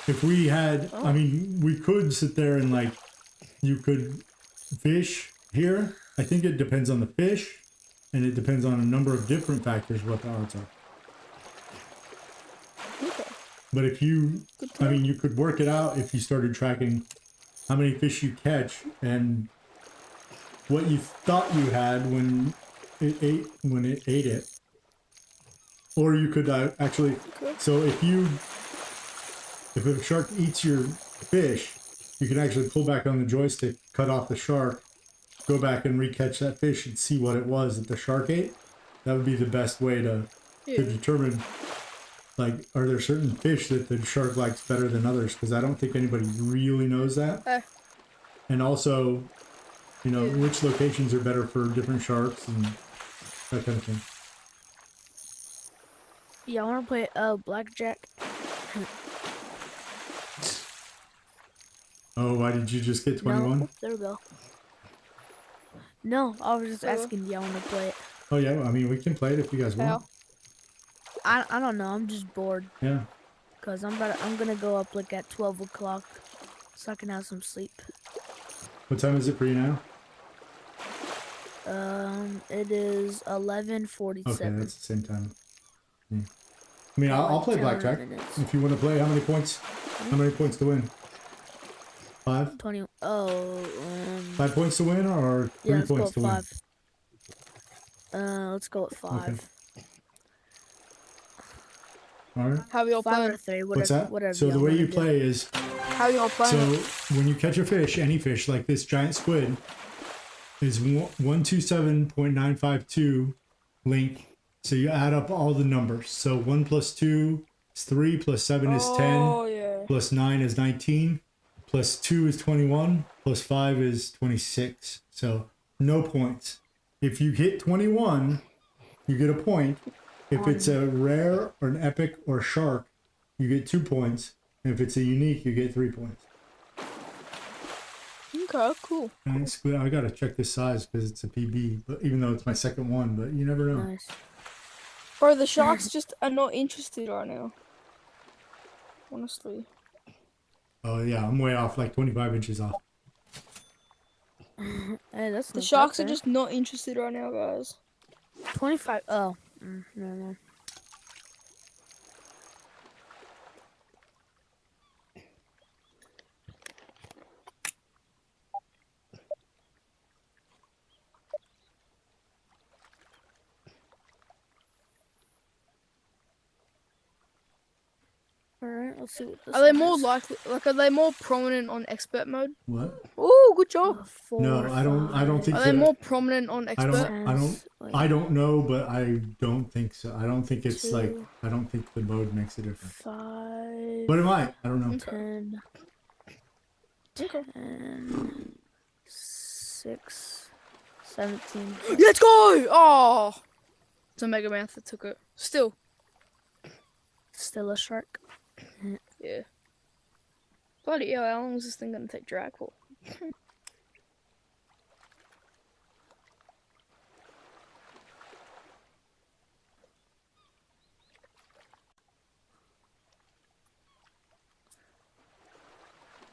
if we had, Oh. I mean, we could sit there and like, you could fish here. I think it depends on the fish, and it depends on a number of different factors what the odds are. Okay. But if you, Good to I know. mean, you could work it out if you started tracking how many fish you catch and what you thought you had when it ate it. Or you could actually, Okay. so if a shark eats your fish, you can actually pull back on the joystick, cut off the shark, go back and recatch that fish and see what it was that the shark ate. That would be the best way to Yeah. determine, like, are there certain fish that the shark likes better than others? Because I don't think anybody really knows that. And also, you know, Yeah. which locations are better for different sharks and that kind of thing. Yeah, I want to play blackjack. Oh, why did you just get 21? No, there we go. No, I was just Oh. asking, do y'all want to play it? Oh yeah, I mean we can play it if you guys want. I don't know. I'm just bored Yeah. because I'm gonna go up like at 12 o'clock so I can have some sleep. What time is it for you now? It is 11:47. Okay, that's the same time. Yeah. I mean, Got I'll like play 10 more blackjack minutes. if you want to play. How many points? How many points to win? 5? 20. Oh, 5 points to win, or 3 yeah. Let's go points with to win? 5. Let's go with 5. All right. How y'all 5 playing? or 3. Whatever. What's that? Whatever. So the y'all way wanna you do. play is, How y'all playing? so when you catch a fish, any fish like this giant squid, is 127.952 link. So you add up all the numbers. So 1 plus 2 is 3, plus 7 is 10, Oh yeah. plus 9 is 19, plus 2 is 21, plus 5 is 26. So no points. If you hit 21, you get a point. If it's a rare or an epic or shark, you get 2 points. And if it's a unique, you get 3 points. Okay, cool. Nice. Squid. I gotta check this size because it's a PB, but even though it's my second one, but you never know. Nice. Bro, the sharks just are not interested right now. Honestly. Oh yeah, I'm way off, like 25 inches off. Hey, that's The not sharks that are bad. just not interested right now, guys. 25. Oh. No. Alright, let's see what this Are they one more is. likely, like, are they more prominent on expert mode? What? Ooh, good job. 4, No, I don't think Are they that- more prominent on expert? I don't know, but I don't think so. I don't think it's like, 2, I don't think the mode makes a difference. 5, But it might. I don't know. 10, Okay. 10, 6, 17. Let's go! Oh! It's a Mega Mouth that took it. Still. Still a shark. Yeah. Bloody hell, how long is this thing gonna take drag for?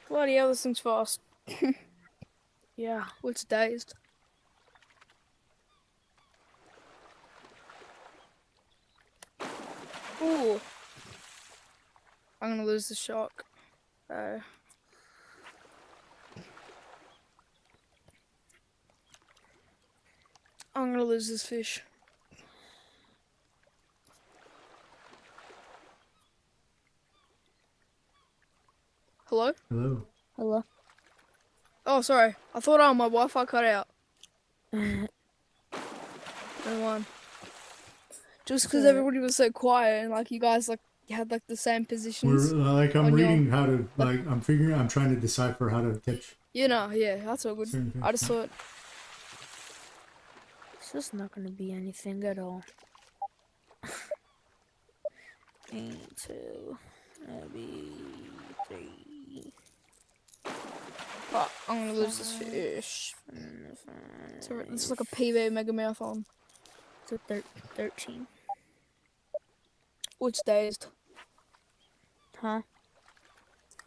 Bloody hell, this thing's fast. Yeah. Oh, it's dazed. Ooh. I'm gonna lose the shark. I'm gonna lose this fish. Hello? Hello. Hello. Oh, sorry. I thought my Wi-Fi cut out. Never mind. Just because So- everybody was so quiet and like you guys like had like the same We're positions. like, I'm on your- reading how to, like, I'm trying to decipher how to catch You know, yeah, that's all good. certain fish. I just thought, It's just not gonna be anything at all. 8, 2, maybe 3. oh, I'm gonna lose this fish. 5, It's like a PV Mega Mouth on. It's a 13. Oh, it's dazed. Huh?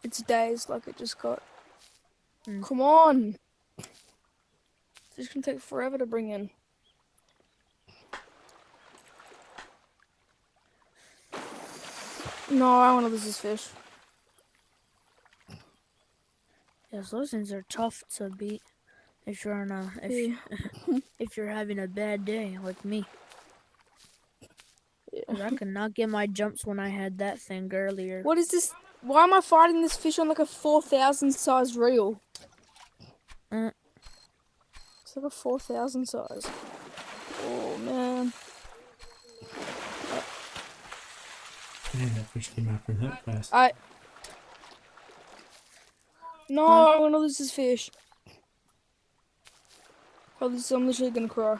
It's days like it just got. Mm. Come on. It's gonna take forever to bring in. No, I want to lose this fish. Yes, those things are tough to beat if you're on a Yeah. if you're having a bad day like me. Yeah. 'Cause I could not get my jumps when I had that thing earlier. What is this? Why am I fighting this fish on like a 4,000 size reel? Uh. It's like a 4,000 size. Oh man. Man, that fish came after that fast. No, I want to lose this fish. I'm literally gonna cry.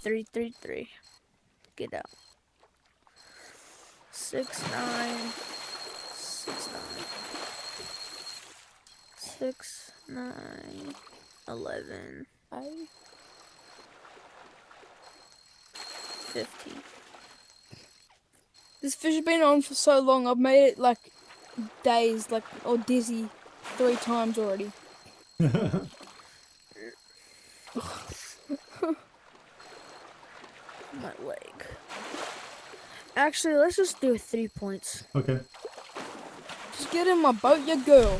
333. Get out. 6-9. 6-9. 6-9. 11. 15. This fish has been on for so long. I've made it like dazed, like or dizzy 3 times already. My leg. Actually, let's just do 3 points. Okay. Just get in my boat, you girl.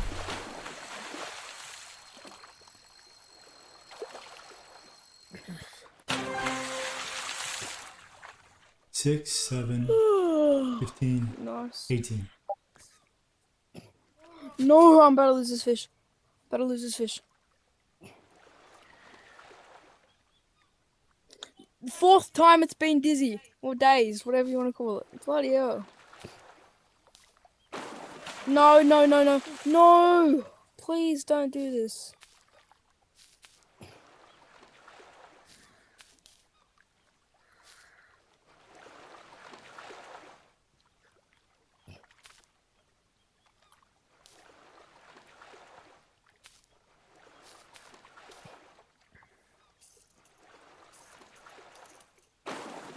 Six, 7, 15, Nice. 18. No, I'm about to lose this fish. About to lose this fish. 4th time it's been dizzy. Or dazed, whatever you want to call it. Bloody hell. No, no, no, no. No! Please don't do this.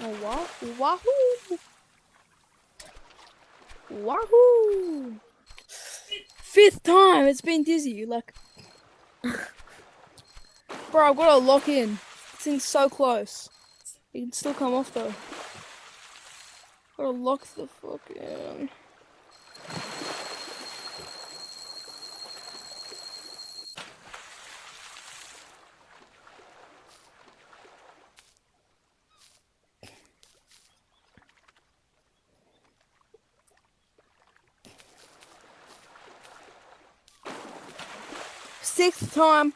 Oh, wahoo! Wahoo! 5th time it's been dizzy. Like, bro, I've got to lock in. This thing's so close. It can still come off though. Gotta lock the fuck in. Sixth time.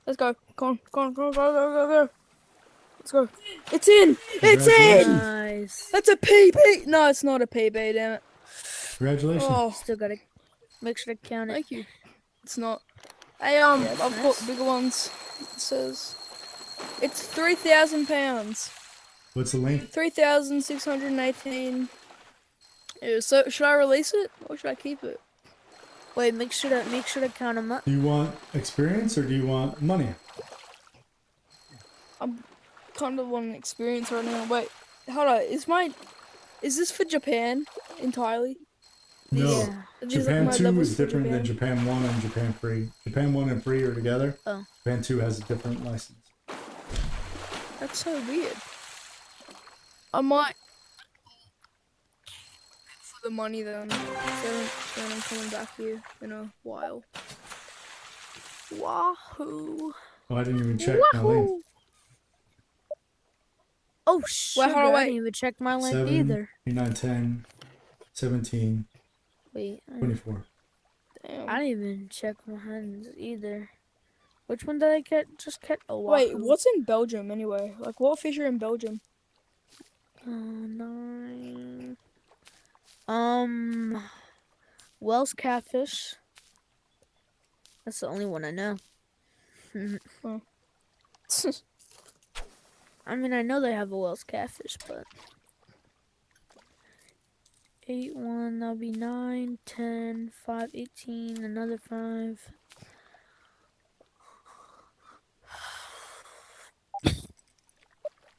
Let's go. Come on, come on, go, go, go, go, go. Let's go. It's in! It's in! Nice. That's a PB! No, it's not a PB, damn it. Congratulations. Oh, Still gotta make sure to count it. thank you. It's not. Hey, Yeah, I've it's got nice. bigger ones. It says it's 3,000 pounds. What's the length? 3,618. Yeah, so should I release it or should I keep it? Wait, make sure to count them up. Do you want experience or do you want money? I'm kind of wanting experience right now. Wait, hold on. Is this for Japan entirely? No. Yeah. These are Japan my 2 levels is for different than Japan 1 and Japan 3. Japan 1 and 3 are together. Oh. Japan 2 has a different license. That's so weird. I might for the money then. Then I'm coming back here in a while. Wahoo! Oh, I didn't even check my length. Wahoo! Oh shit! hold on, I wait. didn't even check my length 7, either. 8, 9, 10, 17, Wait, 24. Damn. I didn't even check my hands either. Which one did I just catch? Oh, Wait, wahoo. what's in Belgium anyway? Like, what fish are in Belgium? 9. Wells catfish. That's the only one I know. I mean, I know they have a Wells catfish, but 8, 1, that'll be 9, 10, 5, 18, another 5.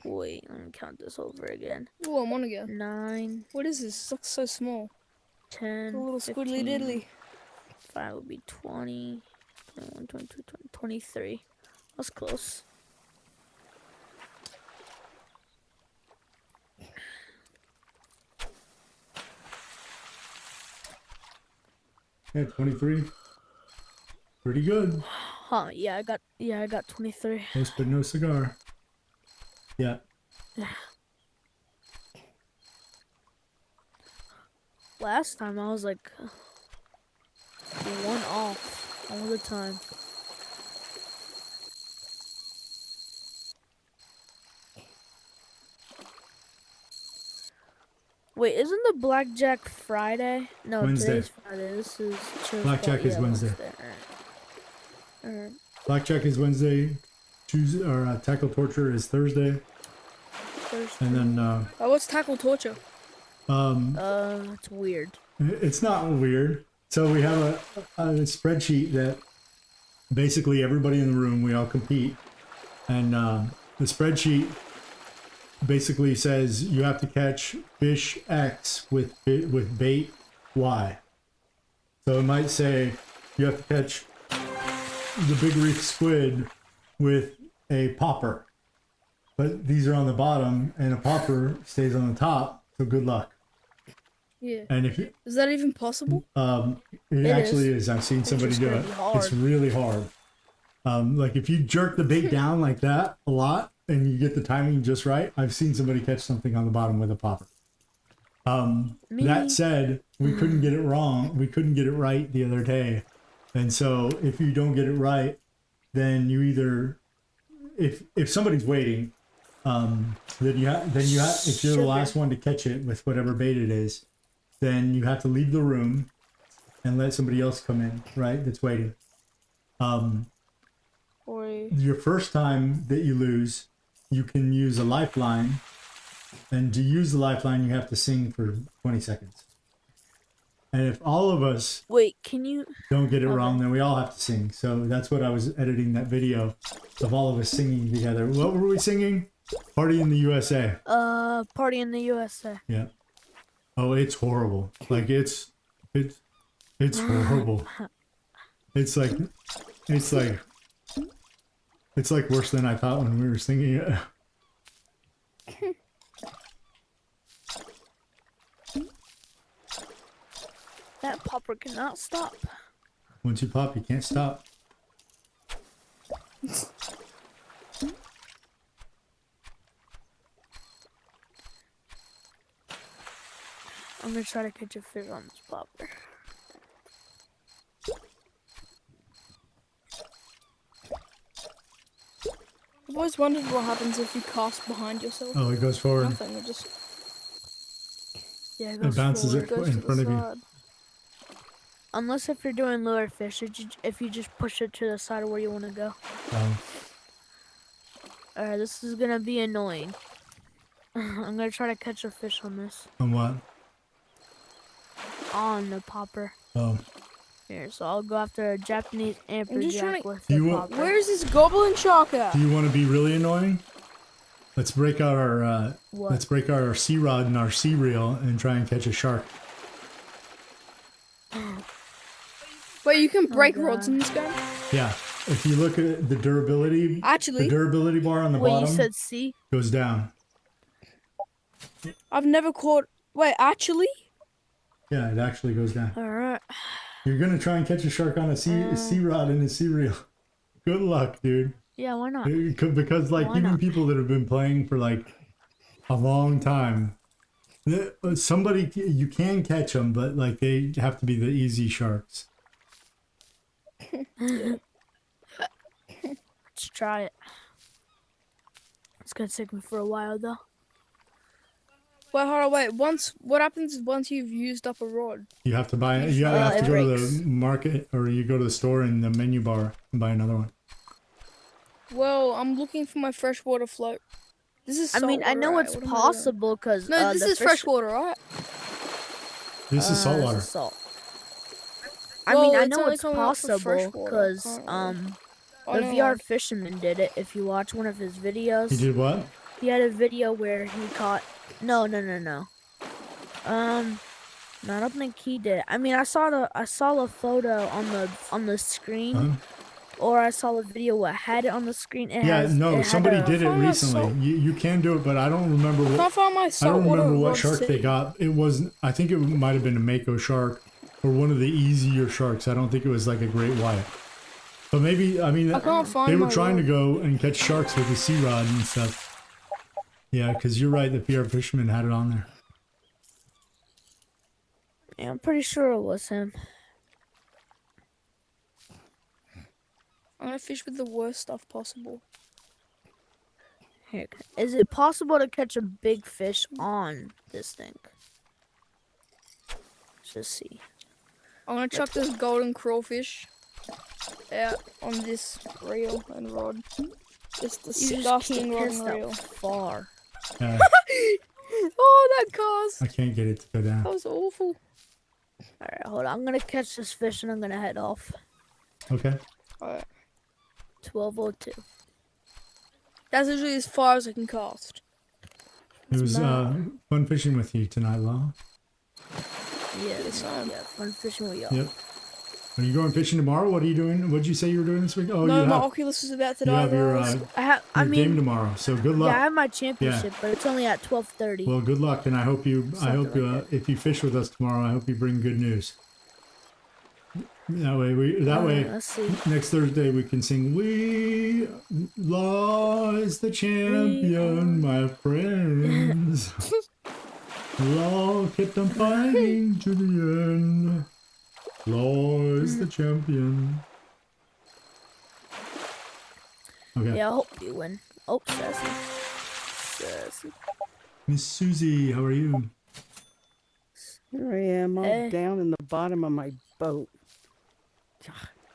Wait, let me count this over again. Oh, I'm on again. 9, What is this? It looks so small. 10, A little squiddly 15, diddly. 5 would be 20, 21, 22, 23. That's close. Yeah, 23. Pretty good. Huh, yeah, I got 23. Close but no cigar. Yeah. Last time I was like 1 off all the time. Wait, isn't the Blackjack Friday? No, Wednesday. today's Friday. This is Blackjack is Wednesday. Alright. Blackjack is Wednesday. Tuesday or tackle torture is Thursday. And then Oh, what's tackle torture? It's weird. it's not weird. So we have a spreadsheet that basically everybody in the room, we all compete, and the spreadsheet basically says you have to catch fish X with bait Y. So it might say you have to catch the big reef squid with a popper, but these are on the bottom and a popper stays on the top, so good luck. Yeah. And if you, Is that even possible? it actually is. I've seen somebody just do gonna it. be hard. It's really hard. Like if you jerk the bait down like that a lot and you get the timing just right, I've seen somebody catch something on the bottom with a popper. That said, we couldn't get it wrong. We couldn't get it right the other day. And so if you don't get it right, then you either, if somebody's waiting, then you have, if you're the last one to catch it with whatever bait it is, then you have to leave the room and let somebody else come in, right? That's waiting. Your first time that you lose, you can use a lifeline, and to use the lifeline, you have to sing for 20 seconds. And if all of us Wait, can you? don't get it wrong, then we all have to sing. So that's what I was editing that video of all of us singing together. What were we singing? Party in the USA. Party in the USA. Yeah. Oh, it's horrible. Like it's horrible. It's like worse than I thought when we were singing it. That popper cannot stop. Once you pop, you can't stop. I'm gonna try to catch a fish on this popper. I've always wondered what happens if you cast behind yourself. Oh, it goes forward. Nothing. It just Yeah, It bounces it goes in to front the of you. side. Unless if you're doing lure fish, if you just push it to the side of where you want to go. Alright, this is gonna be annoying. I'm gonna try to catch a fish on this. On what? On the popper. Oh. Here, so I'll go after a Japanese just amberjack trying to- with You the want- popper. Where's this goblin shark at? Do you want to be really annoying? Let's break out our What? let's break out our sea rod and our sea reel and try and catch a shark. Wait, you can break God. rods in this game? Yeah. If you look at the durability, Actually, the durability bar on the Wait, you bottom said C? goes down. I've never caught. Wait, actually? Yeah, it actually goes down. Alright. You're gonna try and catch a shark on a sea rod and a sea reel. Good luck, dude. Yeah, why not? Because like Why even not? people that have been playing for like a long time, somebody you can catch them, but like they have to be the easy sharks. Let's try it. It's gonna take me for a while though. Wait, hold on, wait. What happens once you've used up a rod? You have to buy. You have it to go to breaks. the market or you go to the store in the menu bar and buy another one. Well, I'm looking for my freshwater float. This is. I mean, I saltwater, know right? it's What am I doing? possible because No, this is freshwater, right? This is saltwater. This is salt. I Well, mean, I it's know only it's coming up for possible freshwater, because apparently. I the know, VR like- fisherman did it. If you watch one of his videos, You did what? he had a video where he caught. No. No, I don't think he did. I mean, I saw a photo on the screen, Uh-huh. or I saw a video what had it on the screen. It Yeah, has, no, it had somebody a- did it find my recently. salt- You can do it, but I don't remember I what. can't find my I don't saltwater remember what rod shark they sea. got. It wasn't. I think it might have been a mako shark or one of the easier sharks. I don't think it was like a great white. But maybe I mean I can't find they were my trying to rod. go and catch sharks with the sea rod and stuff. Yeah, because you're right. The PR fisherman had it on there. Yeah, I'm pretty sure it was him. I'm gonna fish with the worst stuff possible. Here, is it possible to catch a big fish on this thing? Let's just see. I'm gonna chuck this golden crawfish out on this reel and rod. This You just disgusting can't rod cast and reel. that far. Oh, that cast! I can't get it to go down. That was awful. Alright, hold on. I'm gonna catch this fish and I'm gonna head off. Okay. Alright. 12:02. That's usually as far as I can cast. It was mad. fun fishing with you tonight, Law. Yeah, This time. yeah, fun fishing with y'all. Yep. Are you going fishing tomorrow? What are you doing? What did you say you were doing this week? Oh, No, you my have, Oculus is about to you die, have your, guys. I your game mean, tomorrow. So good yeah, luck. I have my championship, but it's only at 12:30. Well, good luck, and I hope Something like if you fish with us tomorrow, I hope you bring good news. That way Let's see. next Thursday we can sing "We Law is the champion, my friends." Law kept on fighting to the end. Law is the champion. Okay, Yeah, I hope you win. Oh, sassy. Miss Susie, how are you? Here I am, all Eh. down in the bottom of my boat.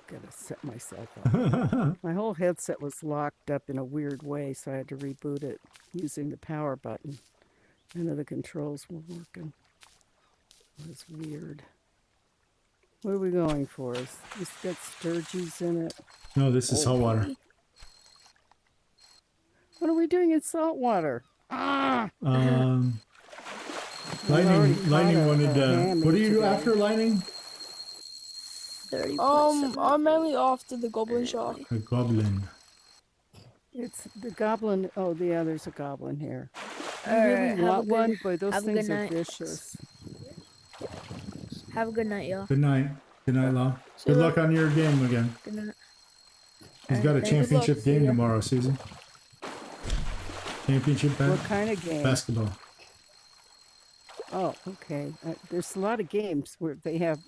Gotta set myself up. My whole headset was locked up in a weird way, so I had to reboot it using the power button. None of the controls were working. It was weird. What are we going for? Is this got sturgeons in it? No, this is saltwater. What are we doing in saltwater? Ah! Um, I've already Lightning caught a wanted. hammy What are you today. after, Lightning? 30.7. I'm mainly after the goblin shark. A goblin. It's the goblin. Oh, yeah, there's a goblin here. You Alright, really have a want good- one? Boy, those have a things good are night. vicious. Have a good night, y'all. Good night. Good night, Law. See Good ya. luck on your game again. Good night. He's got a Alright, thanks. championship See game ya. tomorrow, Susan. Championship What kind of game? basketball. Oh, okay. There's a lot of games where they have,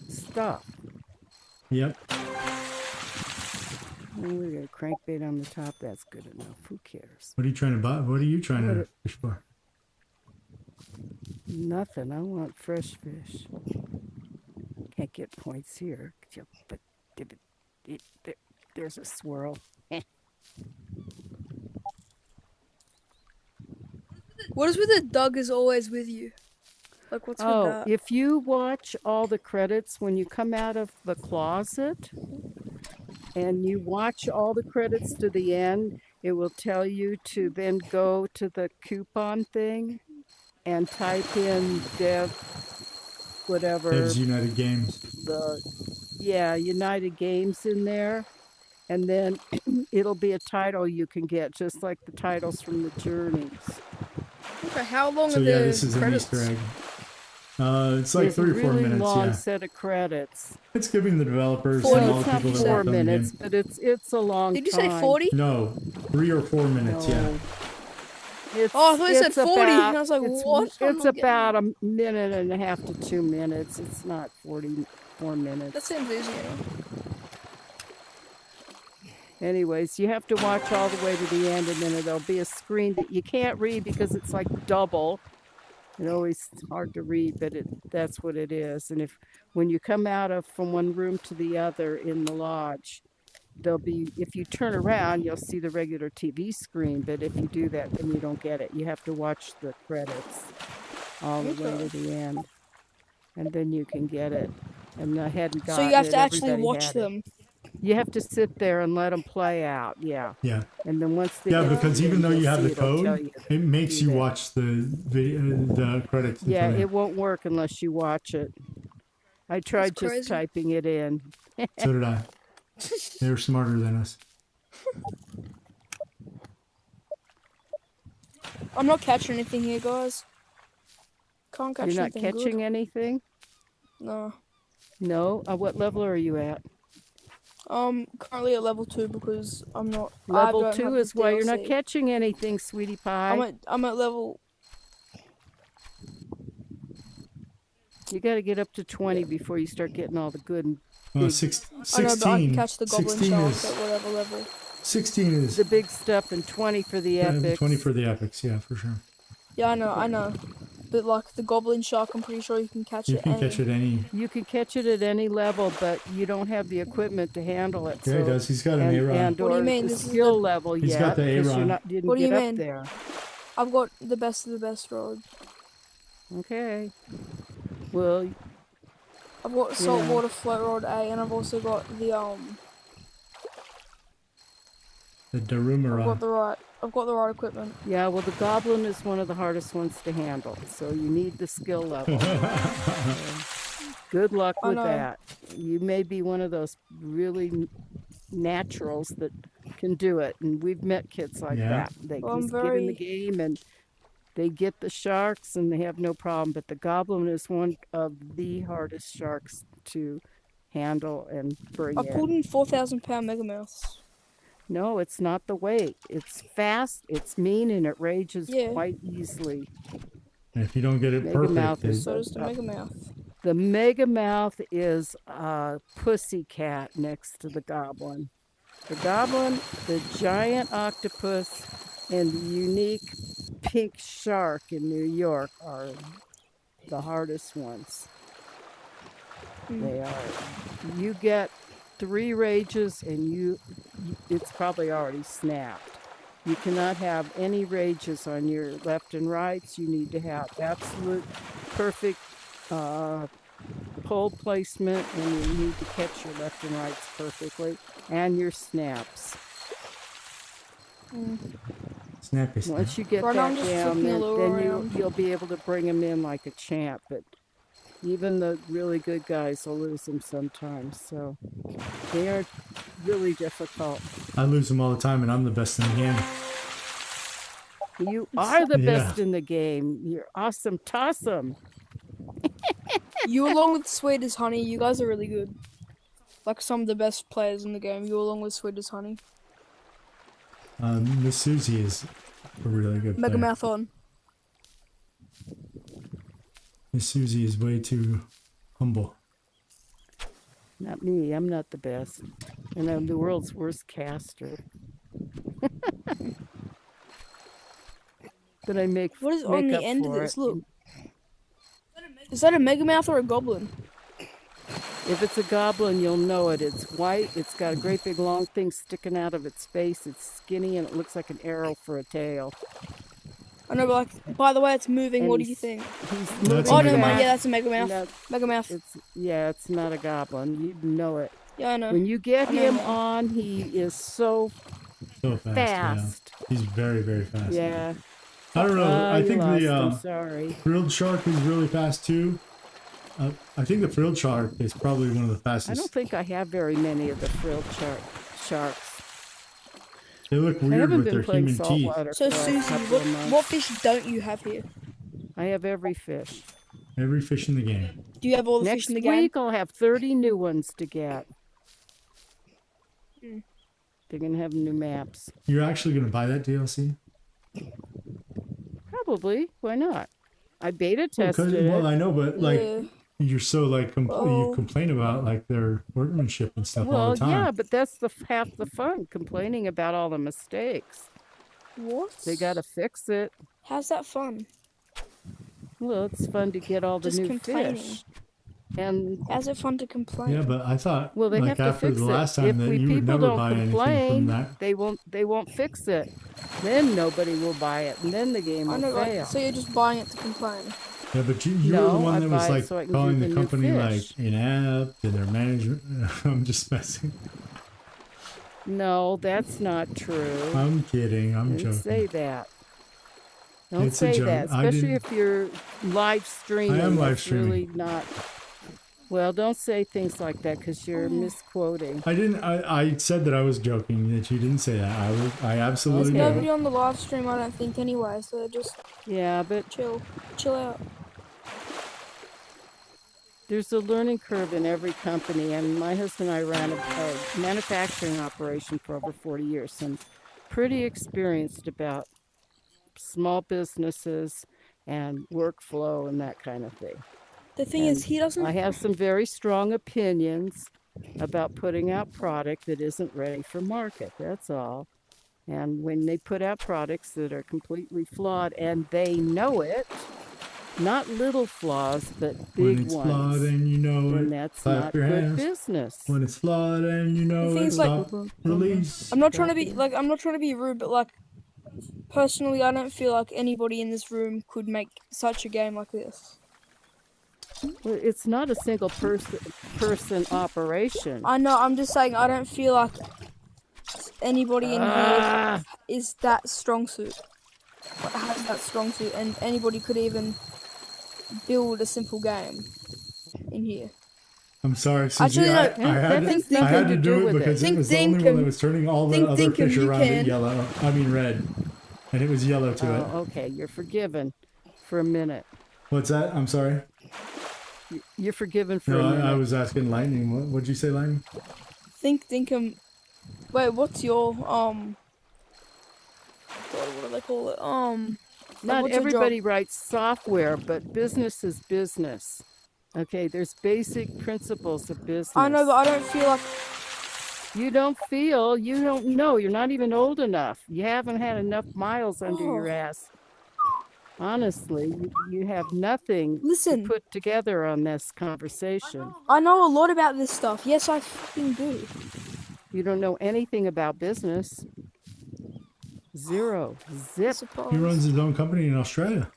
stuff. Yep. Oh, we got a crankbait on the top. That's good enough. Who cares? What are you trying to buy? What are you trying to fish for? Nothing. I want fresh fish. Can't get points here. But there's a swirl. What is with the Doug is always with you? Like, what's with Oh, that? if you watch all the credits when you come out of the closet and you watch all the credits to the end, it will tell you to then go to the coupon thing and type in Dev, whatever, Devs United Games. United Games in there. And then it'll be a title you can get, just like the titles from the journeys. Okay, how long So are the yeah, this is credits? an Easter egg. It's like There's 3 or a 4 really minutes. long Yeah, set of credits. it's giving the developers Forty. and Well, all it's the not people that 4 worked on the minutes, game. but it's a long Did you time. say 40? No, 3 or 4 minutes. Yeah. No. It's, Oh, I thought you said it's 40, about- and I was like, it's, what? I'm It's not getting about a minute and a half to 2 minutes. It's not 44 minutes. That seems easy. Anyway. Anyways, you have to watch all the way to the end, and then there'll be a screen that you can't read because it's like double. It's always hard to read, but that's what it is. And when you come from one room to the other in the lodge, if you turn around, you'll see the regular TV screen, but if you do that, then you don't get it. You have to watch the credits all the way to the end, and then you can get it. And I hadn't So gotten you have it. to actually Everybody watch had it. them. You have to sit there and let them play out. Yeah. Yeah. And then once they Yeah, get to because the even end, though you'll you have see the it'll tell code, you it makes do you that. watch the video, the credits. Yeah, until it won't work unless you watch it. I tried just crazy. typing it in. So did I. They're smarter than us. I'm not catching anything here, guys. Can't catch You're not anything catching good. anything? No. No? What level are you at? Currently at level 2 because I'm not. Level I don't 2 have is the why you're not DLC. catching anything, sweetie pie. I'm at level. You got to get up to 20 before you start getting all the good and Well, big, 16. I know, but I can catch the goblin 16 shark is at whatever level. 16 is the big stuff, and 20 for the epics. 20 for the epics. Yeah, for sure. Yeah, I know. But like the goblin shark, I'm pretty sure you can catch You it. can catch it any. You can catch it at any level, but you don't have the equipment to handle it. Yeah, so, he does. He's got an and, A-Rod. and What do you or mean? the This is skill the- level He's yet, got the 'cause A-Rod. you're not didn't What do you get up mean? there. I've got the best of the best rod. Okay. Well, I've got saltwater float rod A, and I've also got the The Daruma rod. I've got the right equipment. yeah. Well, the goblin is one of the hardest ones to handle, so you need the skill level. Good luck I with know. that. You may be one of those really naturals that can do it, and we've met kids like Yeah. that. They Well, I'm just get in the very- game and they get the sharks and they have no problem. But the goblin is one of the hardest sharks to handle and bring I in. pulled in 4,000-pound megamouths. No, it's not the weight. It's fast, it's mean, and it rages Yeah. quite easily. And if you don't get it Megamouth perfect, is So does the megamouth. The megamouth is a pussycat next to the goblin. The goblin, the giant octopus, and the unique pink shark in New York are the hardest ones. They are. You get 3 rages and it's probably already snapped. You cannot have any rages on your left and rights. You need to have absolute perfect pole placement, and you need to catch your left and rights perfectly, and your snaps. snappy snap. Once you get Right now I'm that just down, flipping a then, lure then around. you'll be able to bring them in like a champ. But even the really good guys will lose them sometimes. So they are really difficult. I lose them all the time, and I'm the best in the game. You are the Yeah. best in the game. You're awesome. Toss 'em. You along with Sweet as Honey, you guys are really good. Like some of the best players in the game. You along with Sweet as Honey. Miss Susie is a really good player. Megamouth on. Miss Susie is way too humble. Not me. I'm not the best. And I'm the world's worst caster. But I make What is make on the up end of for this? it. Look. Is that a megamouth or a goblin? If it's a goblin, you'll know it. It's white. It's got a great big long thing sticking out of its face. It's skinny and it looks like an arrow for a tail. I know, but like, by the way, it's moving. And What do he's- you think? He's That's moving a Oh, never megamouth. mind. Yeah, fast. that's a megamouth. No, Megamouth. it's not a goblin. You know it. Yeah, I know. When you get I know him that. on, he is so So fast. fast. Yeah. He's very, very fast. Yeah. I don't know. I you think lost the him, sorry. frilled shark is really fast too. I think the frilled shark is probably one of the I fastest. don't think I have very many of the frilled sharks. They look I weird haven't with been their playing human teeth. saltwater So for a Susie, couple of months. what fish don't you have here? I have every fish. Every fish in the game. Do you have all the Next fish in the game? week I'll have 30 new ones to get. Hmm. They're gonna have new maps. You're actually going to buy that DLC? Probably. Why not? I beta tested Well, it. I know, but like Yeah. you're so like Oh. you complain about like their workmanship and stuff all Well, the time. yeah, but that's half the fun, complaining about all the mistakes. What? They gotta fix it. How's that fun? Well, it's fun to get all the Just new complaining. fish. And How's it fun to complain? Yeah, but I thought well, they like have to after fix the it. last time If that you would people never don't buy anything from complain, that. they won't fix it. Then nobody will buy it, and then the game I will know, fail. right? So you're just buying it to complain. Yeah, but you were No, the one I that was buy it like so I can calling do the the new company like fish. inept and their management. I'm just messing. No, that's not true. I'm kidding. I'm Don't say joking. that. Don't It's a say joke. that, I especially didn't. if you're live streaming. I am live That's really streaming. not. Well, don't say things like that because you're misquoting. I didn't. I said that I was joking. That you didn't say that. I absolutely Okay. Nobody did. on the live stream, I don't think, anyway. So just Yeah, but chill out. there's a learning curve in every company, and my husband and I ran a manufacturing operation for over 40 years, so I'm pretty experienced about small businesses and workflow and that kind of thing. The thing is, And he doesn't. I have some very strong opinions about putting out product that isn't ready for market. That's all. And when they put out products that are completely flawed and they know it, not little flaws, but When big it's flawed ones, and you know then it, that's clap not your good hands. business. When it's flawed and you know thing it, is, like, stop, release. I'm not trying to be rude, but like, personally, I don't feel like anybody in this room could make such a game like this. Well, it's not a single person operation. I know. I'm just saying, I don't feel like anybody in here is that strong suit. Has that strong suit, and anybody could even build a simple game in here. I'm sorry, Susie. Actually, no. I had That has to, I nothing had to to do do it with it. because it Think was the only one that Dinkum. was turning all the Think other Dinkum, fish you around it can. yellow. I mean red, and it was yellow to it. Oh, okay, you're forgiven for a minute. What's that? I'm sorry. You're forgiven for No, a minute. I was asking Lightning. What'd you say, Lightning? Think Dinkum. Wait, what's your God, what do they call it? Not what's your job? everybody writes software, but business is business. Okay, there's basic principles of business. I know, but I don't feel like. You don't feel, you don't know, you're not even old enough. You haven't had enough miles under your ass. Honestly, you have nothing Listen. to put together on this conversation. I know a lot about this stuff. Yes, I fucking do. You don't know anything about business. Zero. Zip. Suppose. He runs his own company in Australia.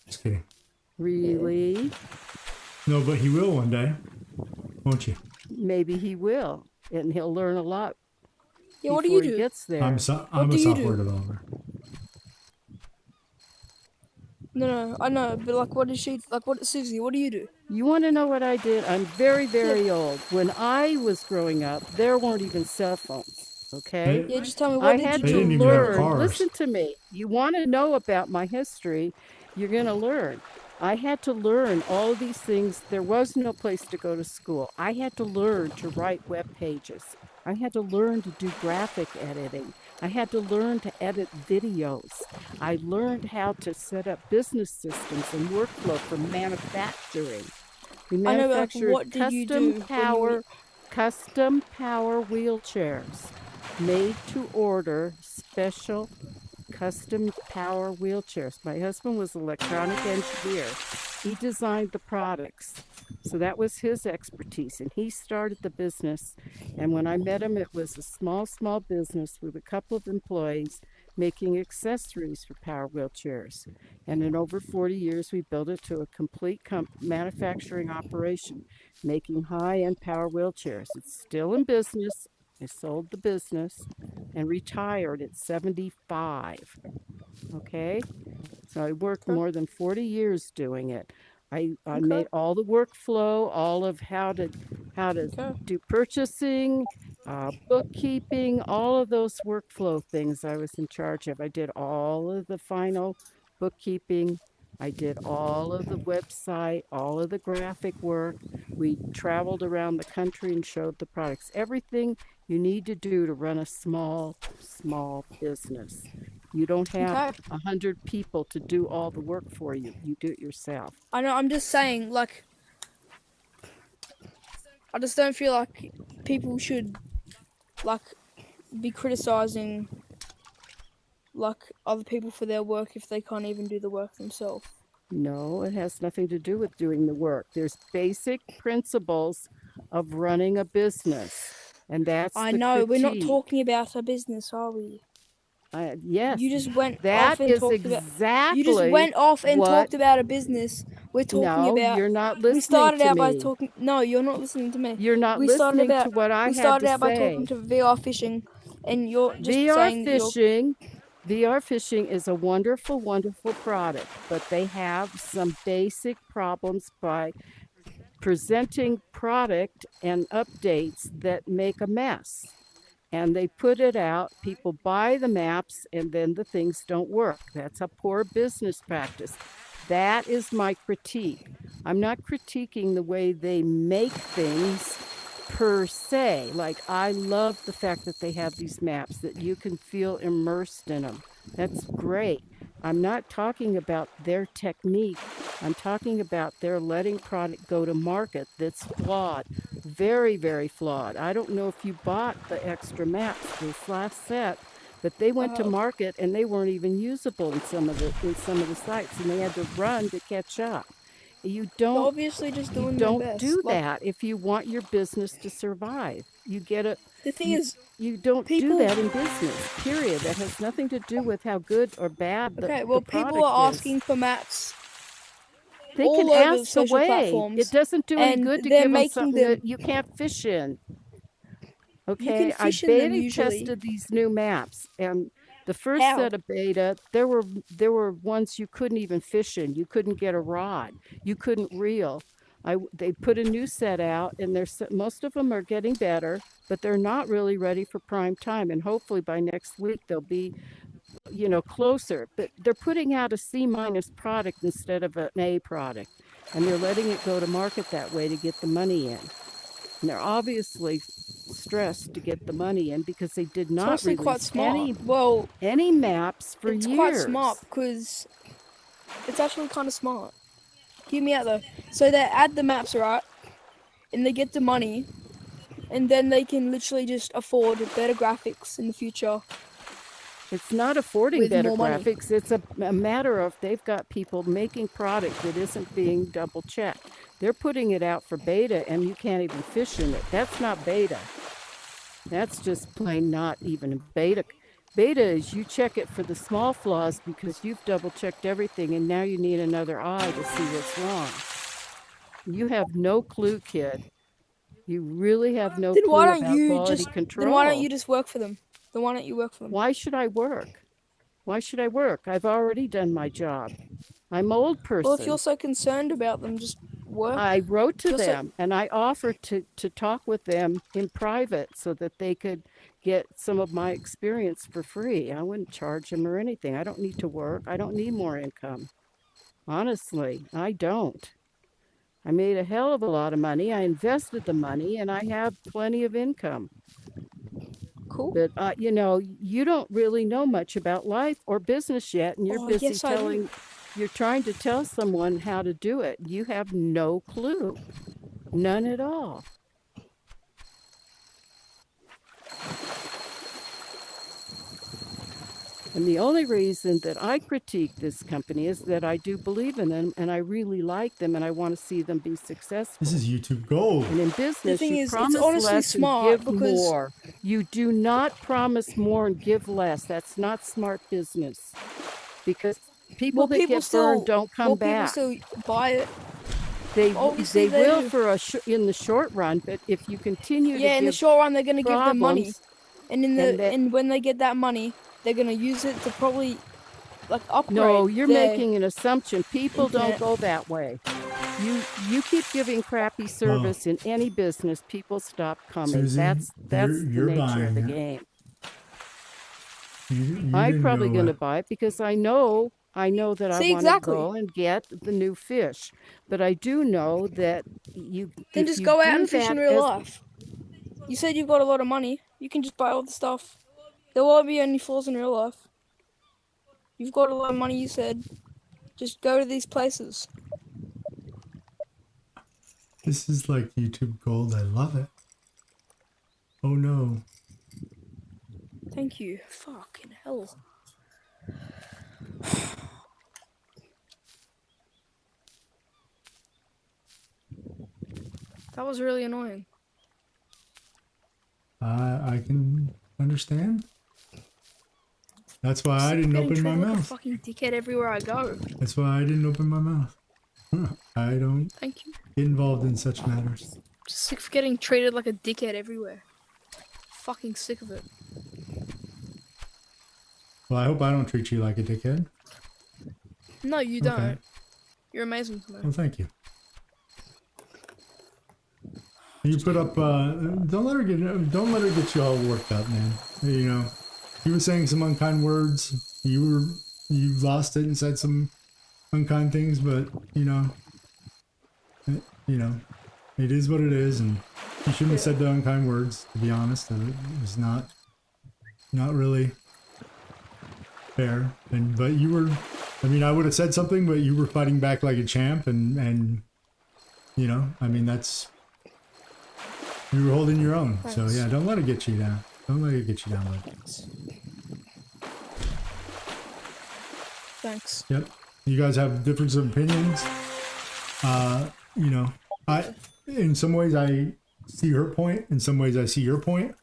Just kidding. Really? No, but he will one day, won't you? Maybe he will, and he'll learn a lot. Yeah, what do before you he do? gets there. I'm a do you software do? developer. No, I know, but like, what is she? Like, what, Susie? What do you do? You want to know what I did? I'm very, very old. When I was growing up, there weren't even cell phones. Okay? Yeah, just tell me I what had did They you didn't do? even have learn. cars. Listen to me. You want to know about my history, you're going to learn. I had to learn all of these things. There was no place to go to school. I had to learn to write web pages. I had to learn to do graphic editing. I had to learn to edit videos. I learned how to set up business systems and workflow for manufacturing. We I know, but, like, manufactured what did you do custom power wheelchairs, made to order, special custom power wheelchairs. My husband was an electronic engineer. He designed the products. So that was his expertise, and he started the business. And when I met him, it was a small business with a couple of employees making accessories for power wheelchairs. And in over 40 years, we built it to a complete manufacturing operation, making high-end power wheelchairs. It's still in business. I sold the business and retired at 75. Okay? So I worked more than 40 years doing it. I made all the workflow, all of how to do purchasing, bookkeeping, all of those workflow things I was in charge of. I did all of the final bookkeeping. I did all of the website, all of the graphic work. We traveled around the country and showed the products. Everything you need to do to run a small business. You don't have 100 people to do all the work for you. You do it yourself. I know, I'm just saying, like, I just don't feel like people should, like, be criticizing, like, other people for their work if they can't even do the work themselves. No, it has nothing to do with doing the work. There's basic principles of running a business, and that's I the know, we're not critique. talking about a business, are we? Yes, You just went that off and is talked about. exactly You just went off and what. talked about a business. We're talking No, about. you're not We listening started to out by me. talking. No, you're not listening to me. You're not We started listening about. to what I We had to started out by talking say. to VR fishing, and you're just VR saying that you're. fishing, VR fishing is a wonderful, wonderful product, but they have some basic problems by presenting product and updates that make a mess. And they put it out, people buy the maps, and then the things don't work. That's a poor business practice. That is my critique. I'm not critiquing the way they make things per se. Like, I love the fact that they have these maps that you can feel immersed in them. That's great. I'm not talking about their technique. I'm talking about their letting product go to market that's flawed, very, very flawed. I don't know if you bought the extra maps this last set, but they went to market and they weren't even usable in some of the sites, and they had to run to catch up. You They're don't obviously just doing their don't best. do Like, that if you want your business to survive. You get a the thing you is, you don't do people. that in business. Period. That has nothing to do with how good or bad the, Okay, well, the people product are is. asking for maps They can all over the ask social away. It platforms, doesn't do any and good to they're give them making something them. that you can't fish in. You can Okay, I fish in them beta usually. tested these new maps, and the first How? set of beta, there were ones you couldn't even fish in. You couldn't get a rod. You couldn't reel. They put a new set out, and most of them are getting better, but they're not really ready for prime time. And hopefully by next week they'll be, closer. But they're putting out a C minus product instead of an A product, and they're letting it go to market that way to get the money in. And they're obviously stressed to get the money in because they did It's not honestly quite release smart. Well, any maps for it's years. quite smart because it's actually kind of smart. Hear me out though. So they add the maps, right? And they get the money, and then they can literally just afford better graphics in the future. It's not affording With better more money. graphics. It's a matter of they've got people making product that isn't being double checked. They're putting it out for beta and you can't even fish in it. That's not beta. That's just plain not even beta. Beta is you check it for the small flaws because you've double checked everything and now you need another eye to see what's wrong. You have no clue, kid. You really have no Then why clue don't about you quality just? control. Then why don't you just work for them? Then why don't you work for them? Why should I work? Why should I work? I've already done my job. I'm an old person. Well, if you're so concerned about them, just work. I wrote to If you're so- them and I offered to talk with them in private so that they could get some of my experience for free. I wouldn't charge them or anything. I don't need to work. I don't need more income. Honestly, I don't. I made a hell of a lot of money. I invested the money and I have plenty of income. Cool. But, you don't really know much about life or business yet, and you're Oh, busy yes, I do. you're trying to tell someone how to do it. You have no clue. None at all. And the only reason that I critique this company is that I do believe in them and I really like them and I want to see them be successful. This is YouTube Gold. And in business, thing you is, it's promise honestly less and smart give because- more. You do not promise more and give less. That's not smart business. Because people that get burned don't come back. People still buy it. They obviously they they will do. for in the short run, but if you continue to Yeah, in the give short run, they're gonna give them money, problems, and and that- and when they get that money, they're gonna use it to probably like upgrade. no, you're their making an assumption. People don't internet. go that way. You keep giving crappy service in any business, people stop coming. Susie, That's you're the nature of the buying it. game. You I'm didn't probably go going to it. buy it because I know that I See, want exactly. to go and get the new fish. But I do know that Then if just you go out do and fish in that real as- life. You said you've got a lot of money. You can just buy all the stuff. There won't be any flaws in real life. You've got a lot of money. You said, just go to these places. This is like YouTube Gold. I love it. Oh no. Thank you. Fucking hell. That was really annoying. I can understand. That's why I Sick of didn't getting open my treated like a mouth. fucking dickhead everywhere I go. That's why I didn't open my mouth. I don't Thank you. get involved in such matters. Just sick of getting treated like a dickhead everywhere. Fucking sick of it. Well, I hope I don't treat you like a dickhead. No, you Okay. don't. You're amazing to me. Well, thank you. You put up. Don't let her get you all worked up, man. You know, you were saying some unkind words. You lost it and said some unkind things, but you know, it is what it is, and you shouldn't have said the unkind words. To be honest, it was not really fair. But you were. I mean, I would have said something, but you were fighting back like a champ, and you know, I mean, that's. You were holding your own. Thanks. So yeah, don't let it get you down. Don't let it get you down, bud. Thanks. Yep. You guys have difference of opinions. You know, in some ways I see her point, in some ways I see your point.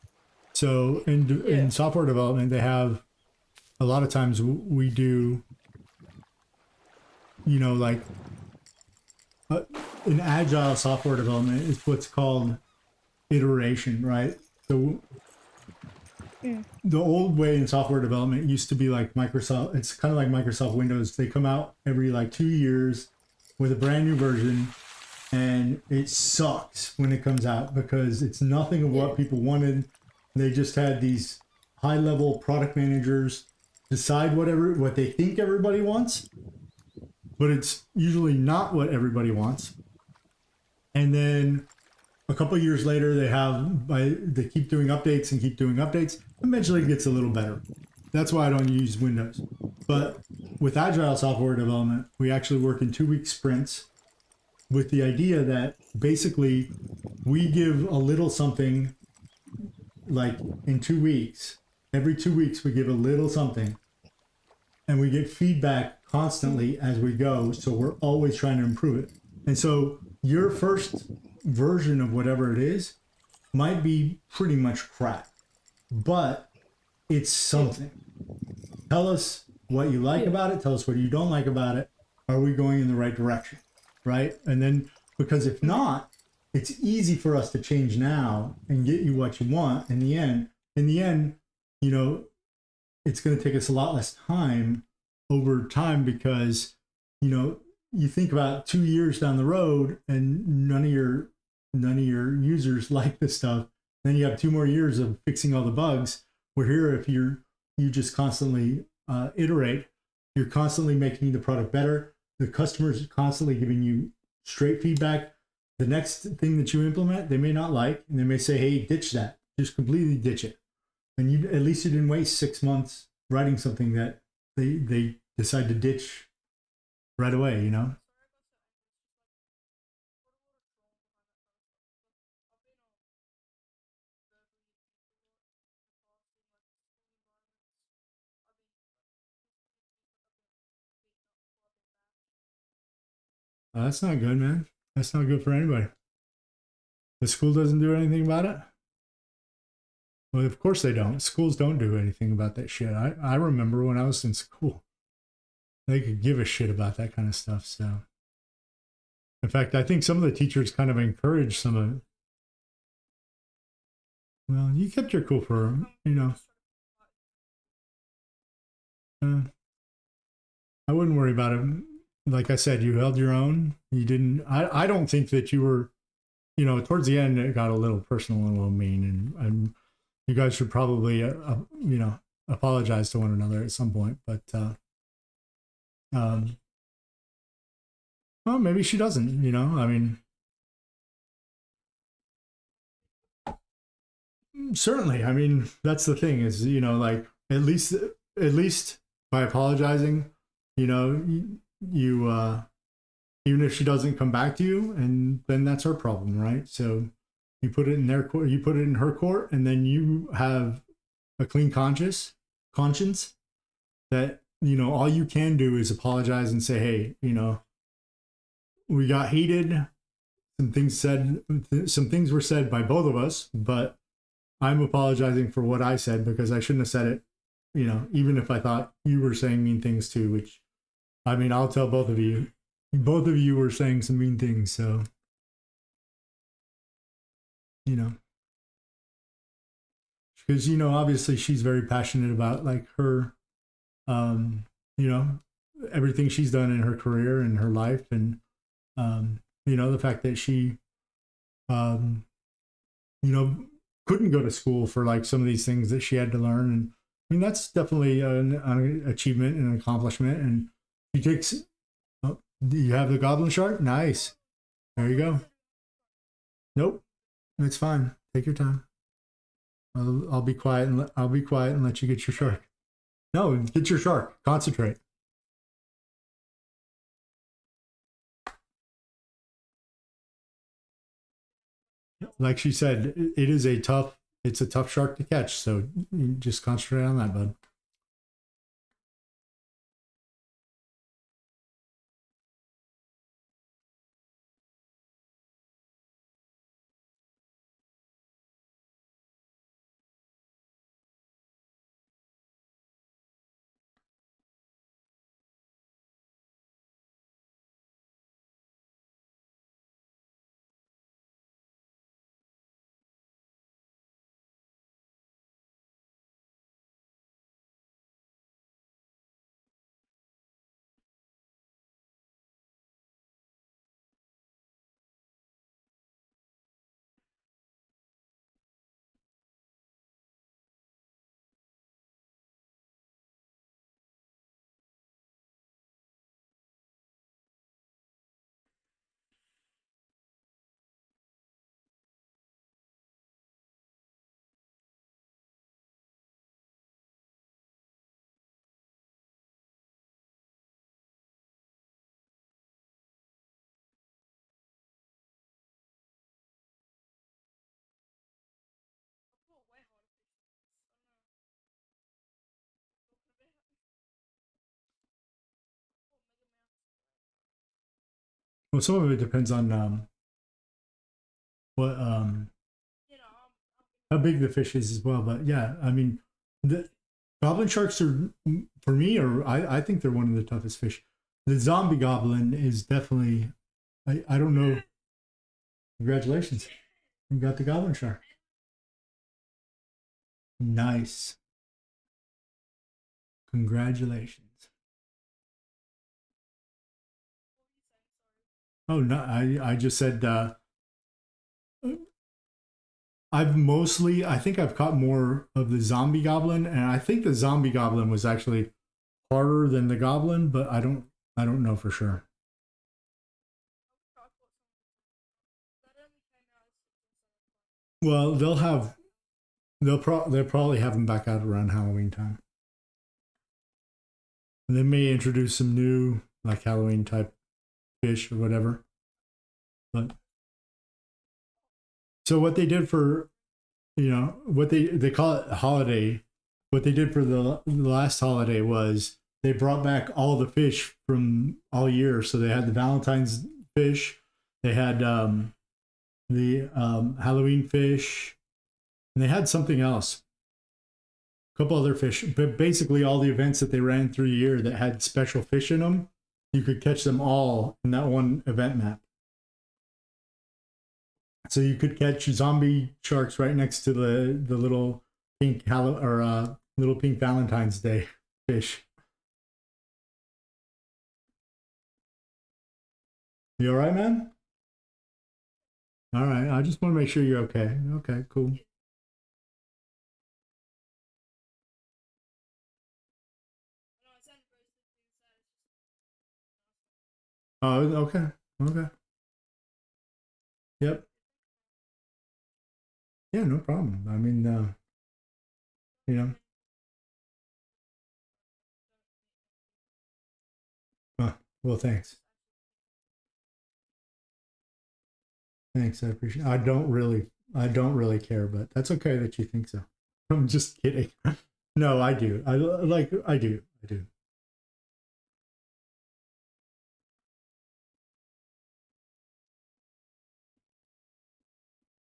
So in software development, they have a lot of times we do, you know, like in agile software development, it's what's called iteration, right? So the old way in software development used to be like Microsoft. It's kind of like Microsoft Windows. They come out every like 2 years with a brand new version, and it sucks when it comes out because it's nothing of what people wanted. They just had these high level product managers decide what they think everybody wants, but it's usually not what everybody wants. And then a couple of years later, they keep doing updates and keep doing updates. Eventually, it gets a little better. That's why I don't use Windows. But with agile software development, we actually work in 2-week sprints with the idea that basically we give a little something like in 2 weeks. Every 2 weeks, we give a little something, and we get feedback constantly as we go. So we're always trying to improve it. And so your first version of whatever it is might be pretty much crap, but it's something. Tell us what you like about it. Tell us what you don't like about it. Are we going in the right direction? Right? And then, because if not, it's easy for us to change now and get you what you want. In the end, you know, it's going to take us a lot less time over time because, you know, you think about 2 years down the road and none of your users like this stuff. Then you have 2 more years of fixing all the bugs. Where here, if you just constantly iterate, you're constantly making the product better. The customer's constantly giving you straight feedback. The next thing that you implement, they may not like, and they may say, "Hey, ditch that. Just completely ditch it." And at least you didn't waste 6 months writing something that they decide to ditch right away, you know? That's not good, man. That's not good for anybody. The school doesn't do anything about it? Well, of course they don't. Schools don't do anything about that shit. I remember when I was in school, they could give a shit about that kind of stuff. So, in fact, I think some of the teachers kind of encourage some of it. Well, you kept your cool for, you know. I wouldn't worry about it. Like I said, you held your own. You didn't. I don't think that you were, you know, towards the end it got a little personal and a little mean, and you guys should probably, you know, apologize to one another at some point. But, well, maybe she doesn't. You know, I mean, certainly. I mean, that's the thing is, you know, like at least by apologizing, you know, you even if she doesn't come back to you, and then that's her problem, right? So you put it in their court, you put it in her court, and then you have a clean conscience that, you know, all you can do is apologize and say, hey, you know, we got heated, some things were said by both of us, but I'm apologizing for what I said because I shouldn't have said it you know, even if I thought you were saying mean things too, which, I mean, I'll tell both of you. Both of you were saying some mean things, so, you know. Because, you know, obviously she's very passionate about, like, her, you know, everything she's done in her career and her life. And, you know, the fact that she, you know, couldn't go to school for, like, some of these things that she had to learn. And I mean, that's definitely an achievement and an accomplishment. And she takes, oh, do you have the goblin shark? Nice. There you go. Nope, it's fine. Take your time. I'll be quiet and I'll be quiet and let you get your shark. No, get your shark. Concentrate. Like she said, it's a tough shark to catch. So you just concentrate on that, bud. Well, some of it depends on what how big the fish is as well. But yeah, I mean, the goblin sharks are, for me, or I think they're one of the toughest fish. The zombie goblin is definitely, I don't know. Congratulations, you got the goblin shark. Nice. Congratulations. Oh no, I just said I think I've caught more of the zombie goblin, and I think the zombie goblin was actually harder than the goblin, but I don't know for sure. Well, they'll probably have them back out around Halloween time. And they may introduce some new, like, Halloween type fish or whatever. But so what they did for, you know, what they call it holiday. What they did for the last holiday was they brought back all the fish from all year. So they had the Valentine's fish, they had the Halloween fish, and they had something else, a couple other fish. But basically, all the events that they ran through the year that had special fish in them, you could catch them all in that one event map. So you could catch zombie sharks right next to the little pink little pink Valentine's Day fish. You all right, man? All right. I just want to make sure you're okay. Okay, cool. Oh, okay. Okay. Yep. Yeah, no problem. I mean, you know. Well, thanks. Thanks. I appreciate. I don't really care, but that's okay that you think so. I'm just kidding. No, I do. I do. I do.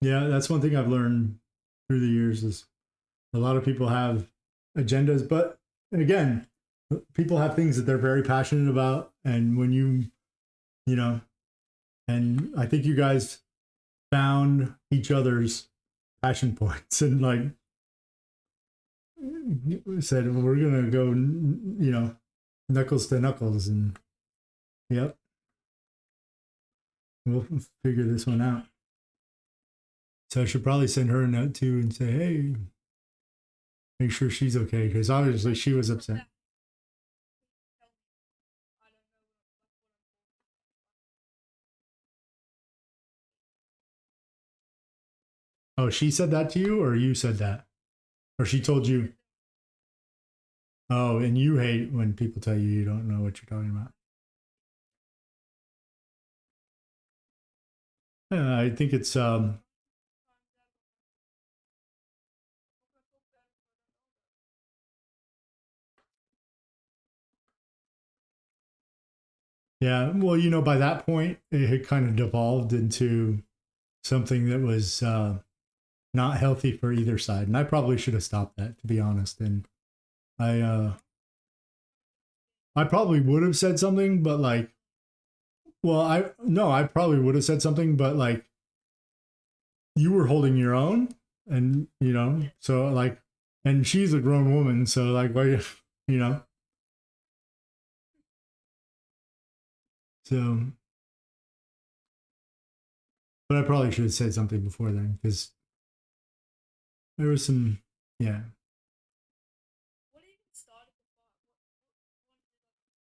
Yeah, that's one thing I've learned through the years is a lot of people have agendas, but again, people have things that they're very passionate about, and when you know, and I think you guys found each other's passion points, and like said, well, we're gonna go, knuckles to knuckles, and yep, we'll figure this one out. So I should probably send her a note too and say, hey, make sure she's okay, because obviously she was upset. Oh, she said that to you, or you said that? Or she told you? Oh, and you hate when people tell you don't know what you're talking about. Yeah, I think it's yeah, well, by that point it had kind of devolved into something that was not healthy for either side, and I probably should have stopped that, to be honest. And I probably would have said something, but like, well, I probably would have said something, but like, you were holding your own, and so like, and she's a grown woman, so like, why, so, but I probably should have said something before then, because there was some, yeah.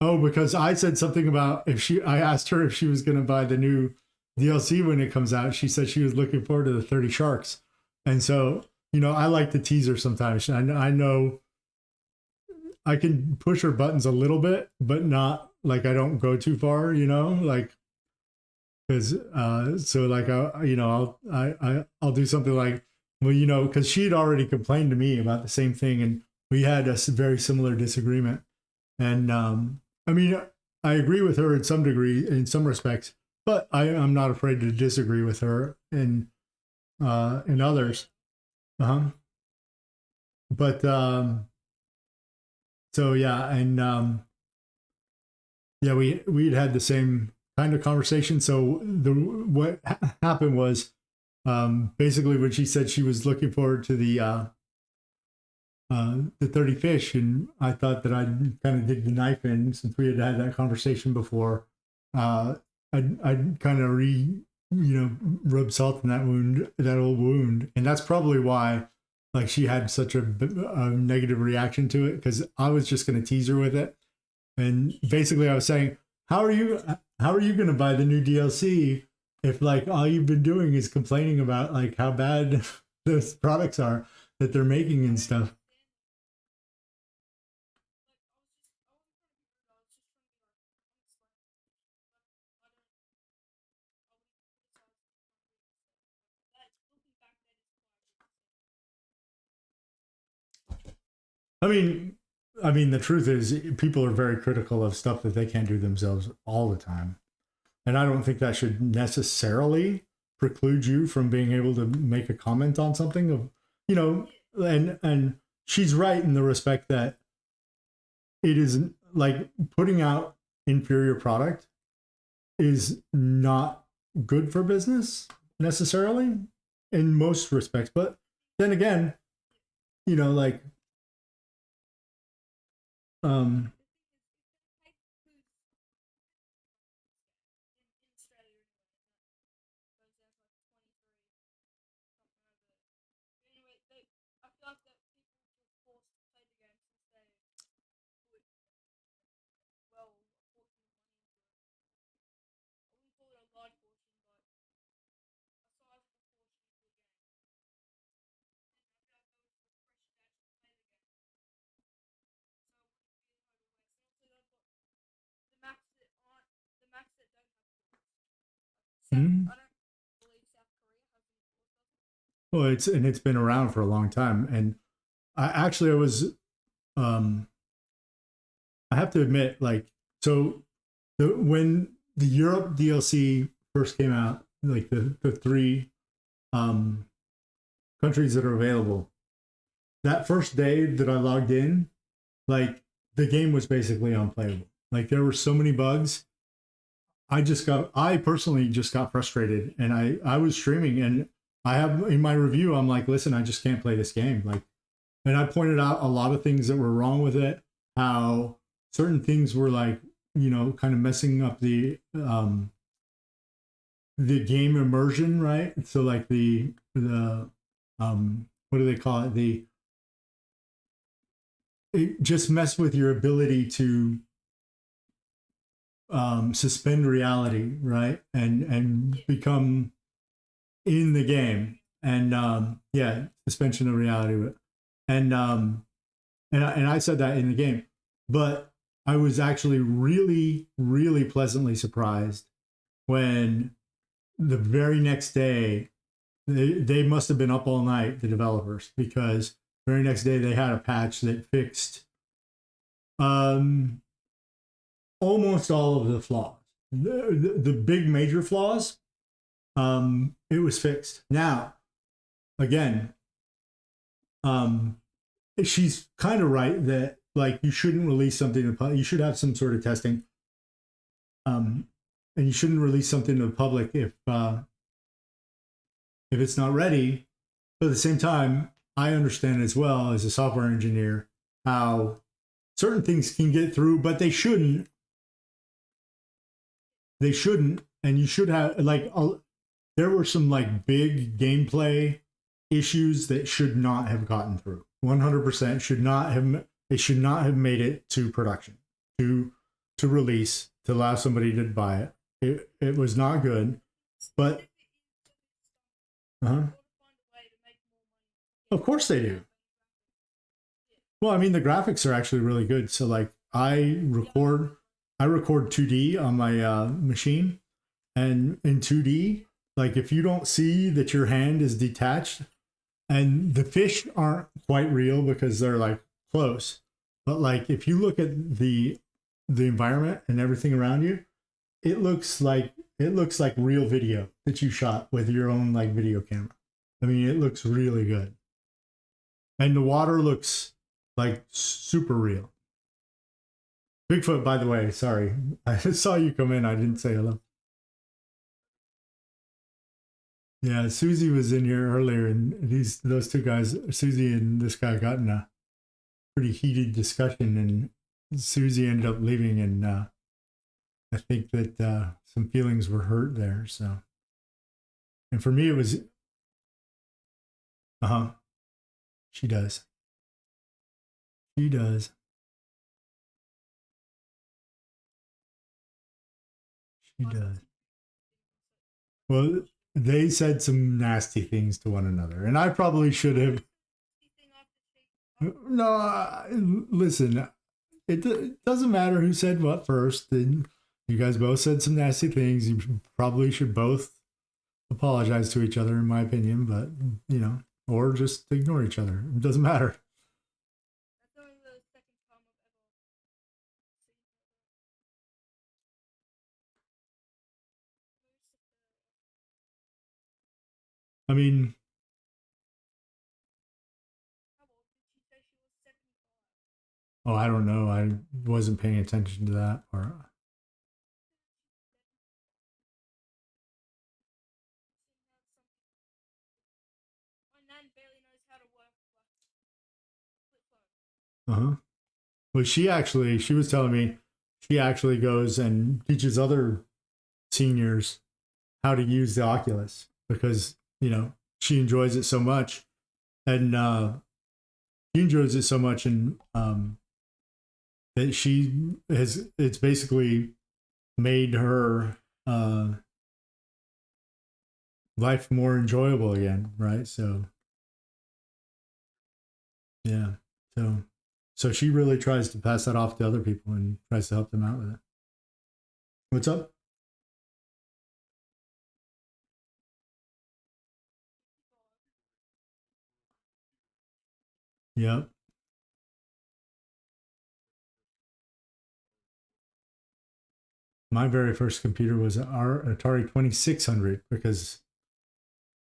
Oh, because I said something about I asked her if she was going to buy the new DLC when it comes out. She said she was looking forward to the 30 Sharks. And so, I like to tease her sometimes. I know I can push her buttons a little bit, but not like I don't go too far, like, because, so like, I'll do something like, well, because she'd already complained to me about the same thing, and we had a very similar disagreement. And, I mean, I agree with her in some degree, in some respects, but I'm not afraid to disagree with her in others. But so yeah, and yeah, we'd had the same kind of conversation. So what happened was, basically when she said she was looking forward to the 30 fish, and I thought that I'd kind of dig the knife in, since we had that conversation before. I'd kind of rub salt in that old wound, and that's probably why, like, she had such a negative reaction to it, because I was just going to tease her with it, and basically I was saying, how are you going to buy the new DLC if like all you've been doing is complaining about like how bad those products are that they're making and stuff. I mean, the truth is, people are very critical of stuff that they can't do themselves all the time, and I don't think that should necessarily preclude you from being able to make a comment on something of, and she's right in the respect that it isn't like putting out inferior product is not good for business necessarily in most respects, but then again, like, well, it's been around for a long time, and I was, I have to admit, like, so when the Europe DLC first came out, like the three countries that are available, that first day that I logged in, like the game was basically unplayable. Like there were so many bugs. I personally just got frustrated, and I was streaming, and I have in my review, I'm like, listen, I just can't play this game. Like, and I pointed out a lot of things that were wrong with it, how certain things were like, kind of messing up the game immersion, right? So like the what do they call it? It just messed with your ability to suspend reality, right? And become in the game. And yeah, suspension of reality. And I said that in the game, but I was actually really, really pleasantly surprised when the very next day they must have been up all night, the developers, because very next day they had a patch that fixed almost all of the flaws. The big major flaws, it was fixed. Now, again, she's kind of right that like you shouldn't release something to public. You should have some sort of testing, and you shouldn't release something to the public if it's not ready. But at the same time, I understand as well as a software engineer how certain things can get through, but they shouldn't. They shouldn't, and you should have like there were some like big gameplay issues that should not have gotten through. 100% should not have. They should not have made it to production, to release, to allow somebody to buy it. It was not good, but of course they do. Well, I mean, the graphics are actually really good. So like I record 2D on my machine, and in 2D, like if you don't see that your hand is detached, and the fish aren't quite real because they're like close, but like if you look at the environment and everything around you, it looks like real video that you shot with your own like video camera. I mean, it looks really good, and the water looks like super real. Bigfoot, by the way, sorry. I saw you come in. I didn't say hello. Yeah, Susie was in here earlier, and those two guys, Susie and this guy, got in a pretty heated discussion, and Susie ended up leaving, and I think that some feelings were hurt there. So, and for me, it was, she does. She does. She does. Well, they said some nasty things to one another, and I probably should have. No, listen, it doesn't matter who said what first. And you guys both said some nasty things. You probably should both apologize to each other, in my opinion, but or just ignore each other. It doesn't matter. I mean, oh, I don't know. I wasn't paying attention to that part. Well, she was telling me she actually goes and teaches other seniors how to use the Oculus because, she enjoys it so much, and she enjoys it so much, and that it's basically made her life more enjoyable again, right? So yeah, so she really tries to pass that off to other people and tries to help them out with it. What's up? Yep. My very first computer was our Atari 2600 because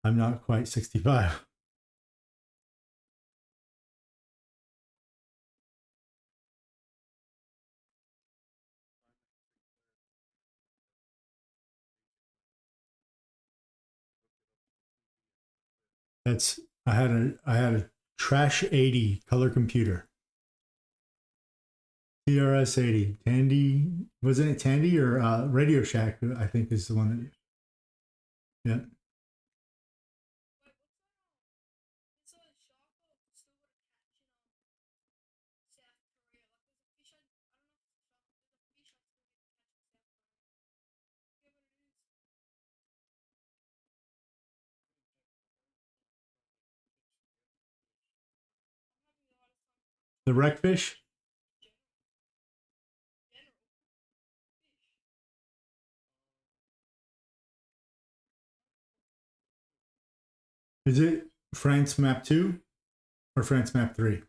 I'm not quite 65. That's I had a Trash 80 color computer. TRS 80. Tandy, wasn't it Tandy or Radio Shack? I think is the one. That, yeah. The wreckfish. Is it France Map 2 or France Map 3?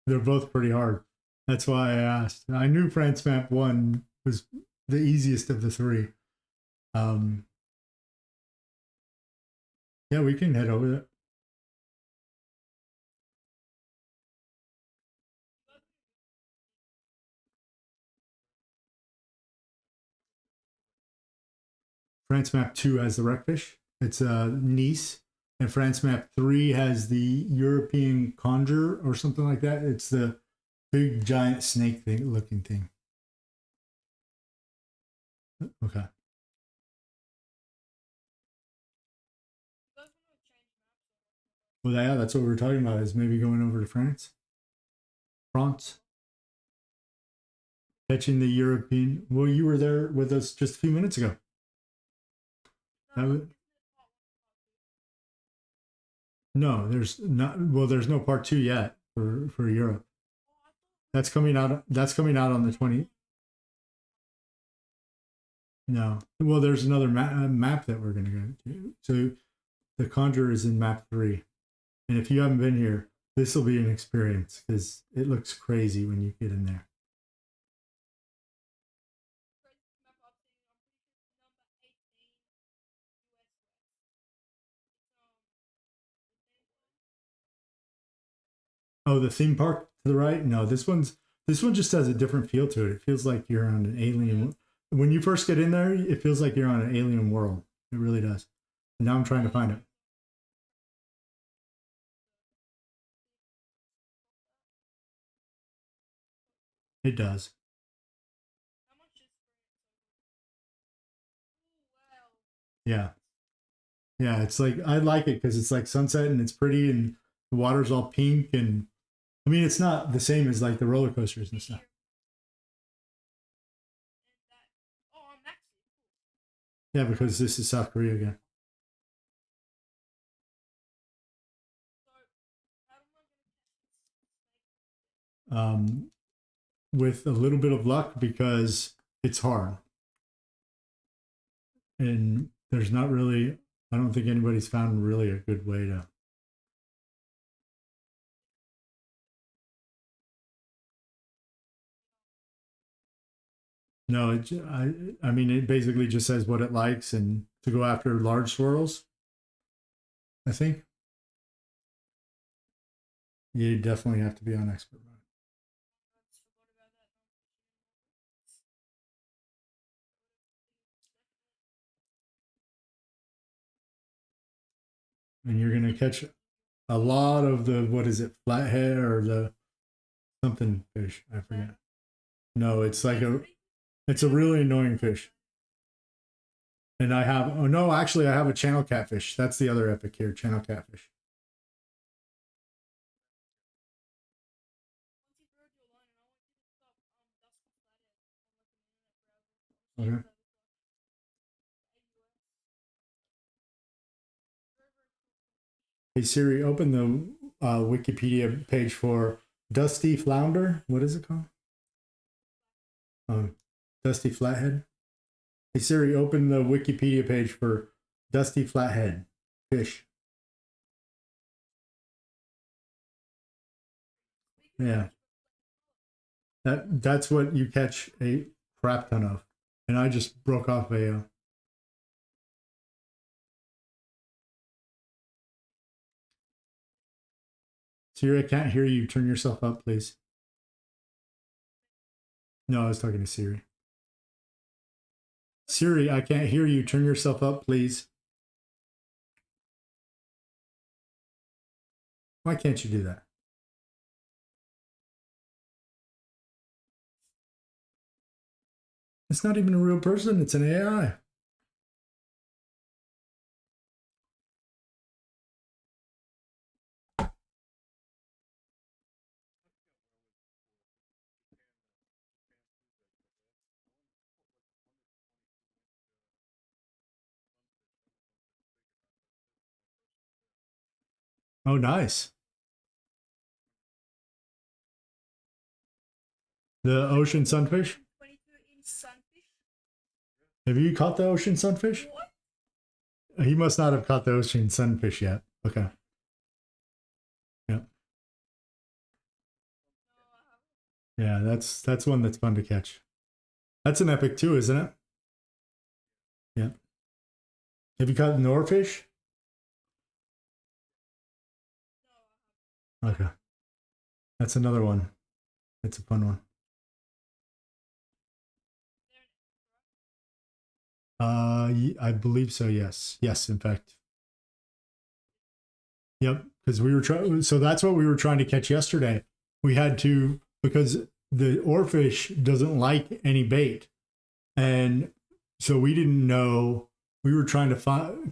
They're both pretty hard. That's why I asked. I knew France Map 1 was the easiest of the three. Yeah, we can head over there. France Map 2 has the wreckfish. It's Nice. And France Map 3 has the European conger or something like that. It's the big giant snake thing looking thing. Okay. Well, yeah, that's what we were talking about, is maybe going over to France. France. Catching the European. Well, you were there with us just a few minutes ago. No, there's not. Well, there's no part 2 yet for Europe. That's coming out. That's coming out on the 20. No. Well, there's another map that we're going to go to. So the Conjure is in map 3. And if you haven't been here, this will be an experience because it looks crazy when you get in there. Oh, the theme park to the right? No, this one just has a different feel to it. It feels like you're on an alien. When you first get in there, it feels like you're on an alien world. It really does. And now I'm trying to find it. It does. Yeah. Yeah, it's like I like it because it's like sunset and it's pretty and the water's all pink, and I mean it's not the same as like the roller coasters and stuff. Yeah, because this is South Korea again. With a little bit of luck because it's hard. And there's not really, I don't think anybody's found really a good way to. No, I mean, it basically just says what it likes and to go after large swirls, I think. You definitely have to be on expert mode. And you're going to catch a lot of the, what is it, flathead or the something fish, I forget. No, it's like it's a really annoying fish. And I have, oh no, actually I have a channel catfish. That's the other epic here, channel catfish. Okay. Hey Siri, open the Wikipedia page for Dusty Flounder. What is it called? Dusty Flathead. Hey Siri, open the Wikipedia page for Dusty Flathead fish. Yeah. That's what you catch a crap ton of. And I just broke off a Siri, I can't hear you. Turn yourself up, please. No, I was talking to Siri. Siri, I can't hear you. Turn yourself up, please. Why can't you do that? It's not even a real person. It's an AI. Oh, nice. The ocean sunfish? Have you caught the ocean sunfish? He must not have caught the ocean sunfish yet. Okay. Yeah. Yeah, that's one that's fun to catch. That's an epic too, isn't it? Yeah. Have you caught an oarfish? Okay. That's another one. It's a fun one. I believe so. Yes. Yes. In fact. Yep. Because we were trying. So that's what we were trying to catch yesterday. We had to, because the oarfish doesn't like any bait, and so we didn't know. We were trying to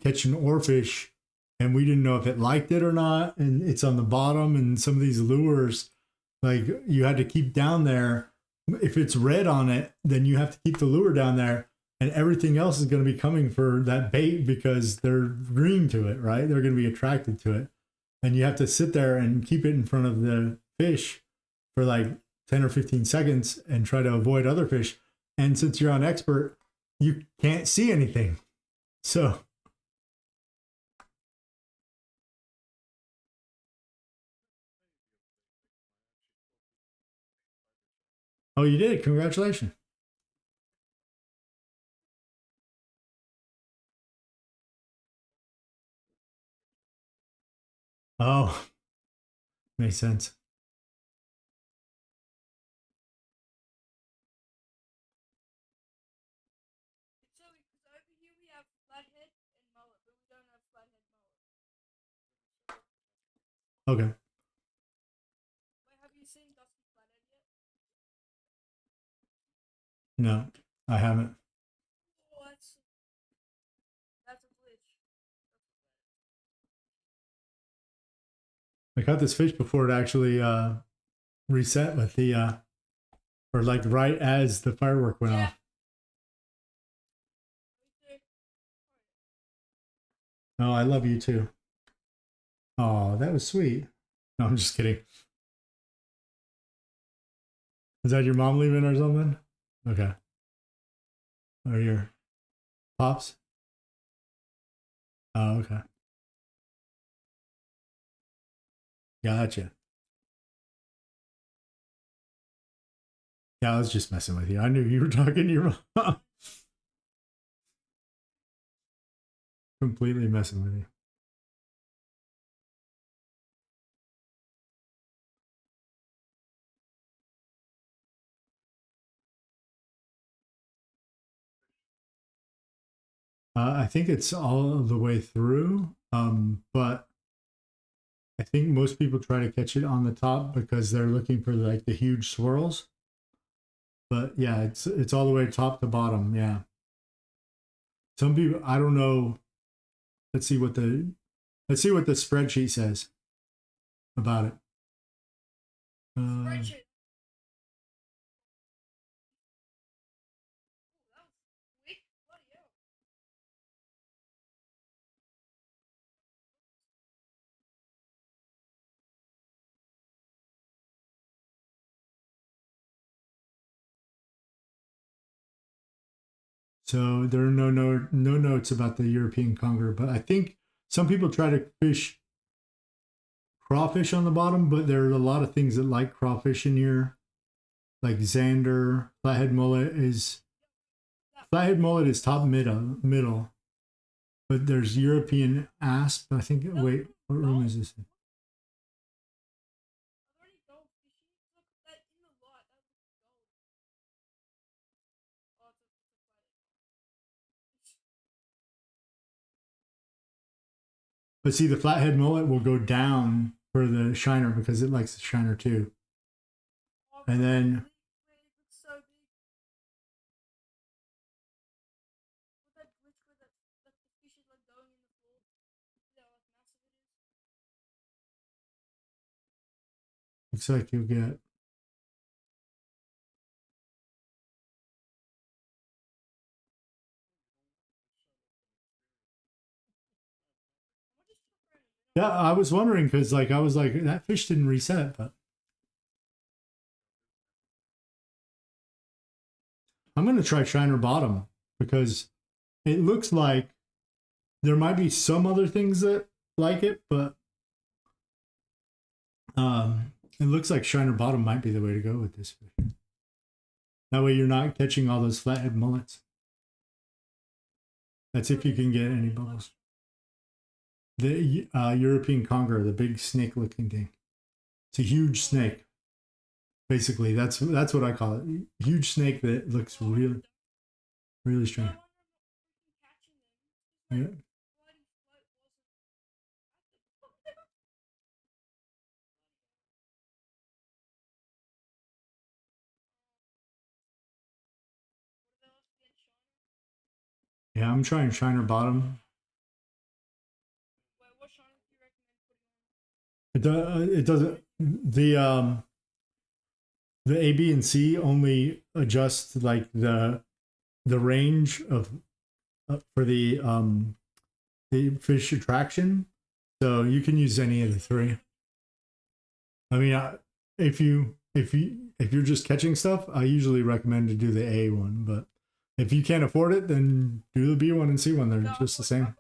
catch an oarfish, and we didn't know if it liked it or not. And it's on the bottom, and some of these lures, like you had to keep down there. If it's red on it, then you have to keep the lure down there. And everything else is going to be coming for that bait because they're green to it, right? They're going to be attracted to it. And you have to sit there and keep it in front of the fish for like 10 or 15 seconds and try to avoid other fish. And since you're on expert, you can't see anything. So. Oh, you did? Congratulations. Oh, makes sense. Okay. Wait, have you seen Dusty Flathead yet? No, I haven't. Oh, that's a glitch. I caught this fish before it actually reset with the or like right as the firework went off. Oh, I love you too. Oh, that was sweet. No, I'm just kidding. Is that your mom leaving or something? Okay. Or your pops? Oh, okay. Gotcha. Yeah, I was just messing with you. I knew you were talking to your mom. Completely messing with you. I think it's all the way through, but I think most people try to catch it on the top because they're looking for like the huge swirls. But yeah, it's all the way top to bottom. Yeah. Some people, I don't know. Let's see what the spreadsheet says about it. Spreadsheet. Oh, that was quick. Bloody hell. So there are no notes about the European conger, but I think some people try to fish crawfish on the bottom, but there are a lot of things that like crawfish in here, like Xander, flathead mullet is top middle, but there's European asp. I think. Wait, what room is this in? Are there any goldfishes? Look, that in the light, that looks gold. Oh, it's a flathead. But see, the flathead mullet will go down for the shiner because it likes the shiner too. And then looks like you'll get. Yeah, I was wondering because like I was like that fish didn't reset, but I'm gonna try shiner bottom because it looks like there might be some other things that like it, but it looks like shiner bottom might be the way to go with this fish. That way you're not catching all those flathead mullets. That's if you can get any bubbles. The European conger, the big snake-looking thing. It's a huge snake. Basically, that's what I call it. Huge snake that looks really, really strange. Yeah. Yeah, I'm trying shiner bottom. It doesn't the A, B, and C only adjust like the range of for the fish attraction, so you can use any of the three. I mean, if you're just catching stuff, I usually recommend to do the A one, but if you can't afford it, then do the B one and C one. They're just the same.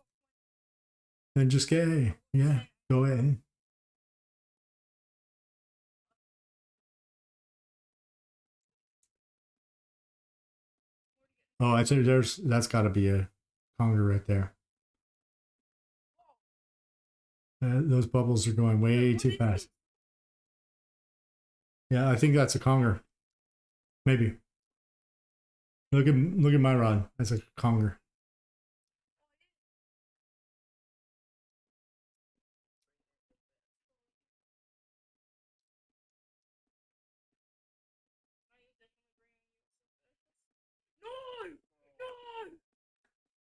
Then just get A. Yeah, go A. Oh, I think that's got to be a conger right there. Those bubbles are going way too fast. Yeah, I think that's a conger. Maybe. Look at my rod. That's a conger.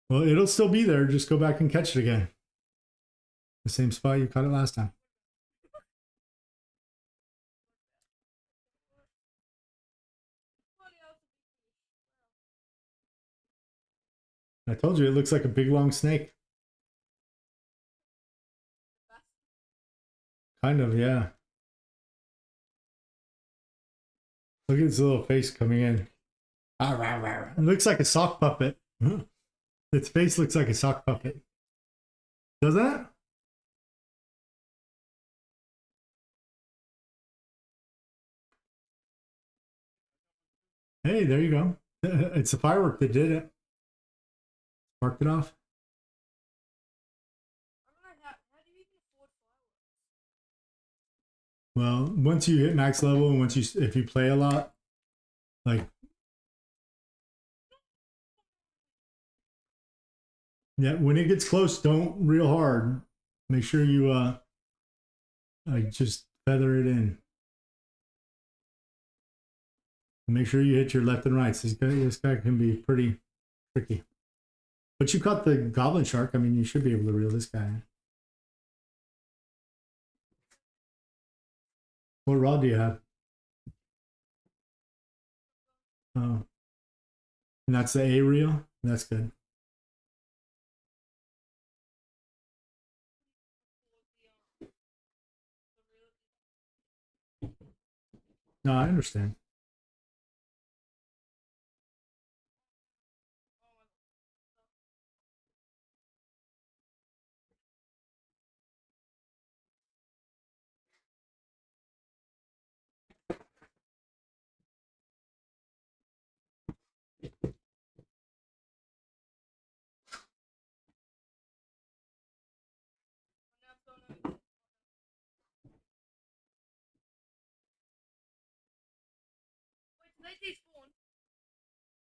Well, it'll still be there. Just go back and catch it again. The same spot you caught it last time. I told you it looks like a big long snake. Kind of, yeah. Look at its little face coming in. It looks like a sock puppet. Its face looks like a sock puppet. Does that? Hey, there you go. It's a firework that did it. Sparked it off. Well, once you hit max level and if you play a lot, like yeah, when it gets close, don't reel hard. Make sure you like just feather it in. Make sure you hit your left and right. This guy can be pretty tricky. But you caught the goblin shark. I mean, you should be able to reel this guy in. What rod do you have? Oh. And that's the A reel? That's good. No, I understand.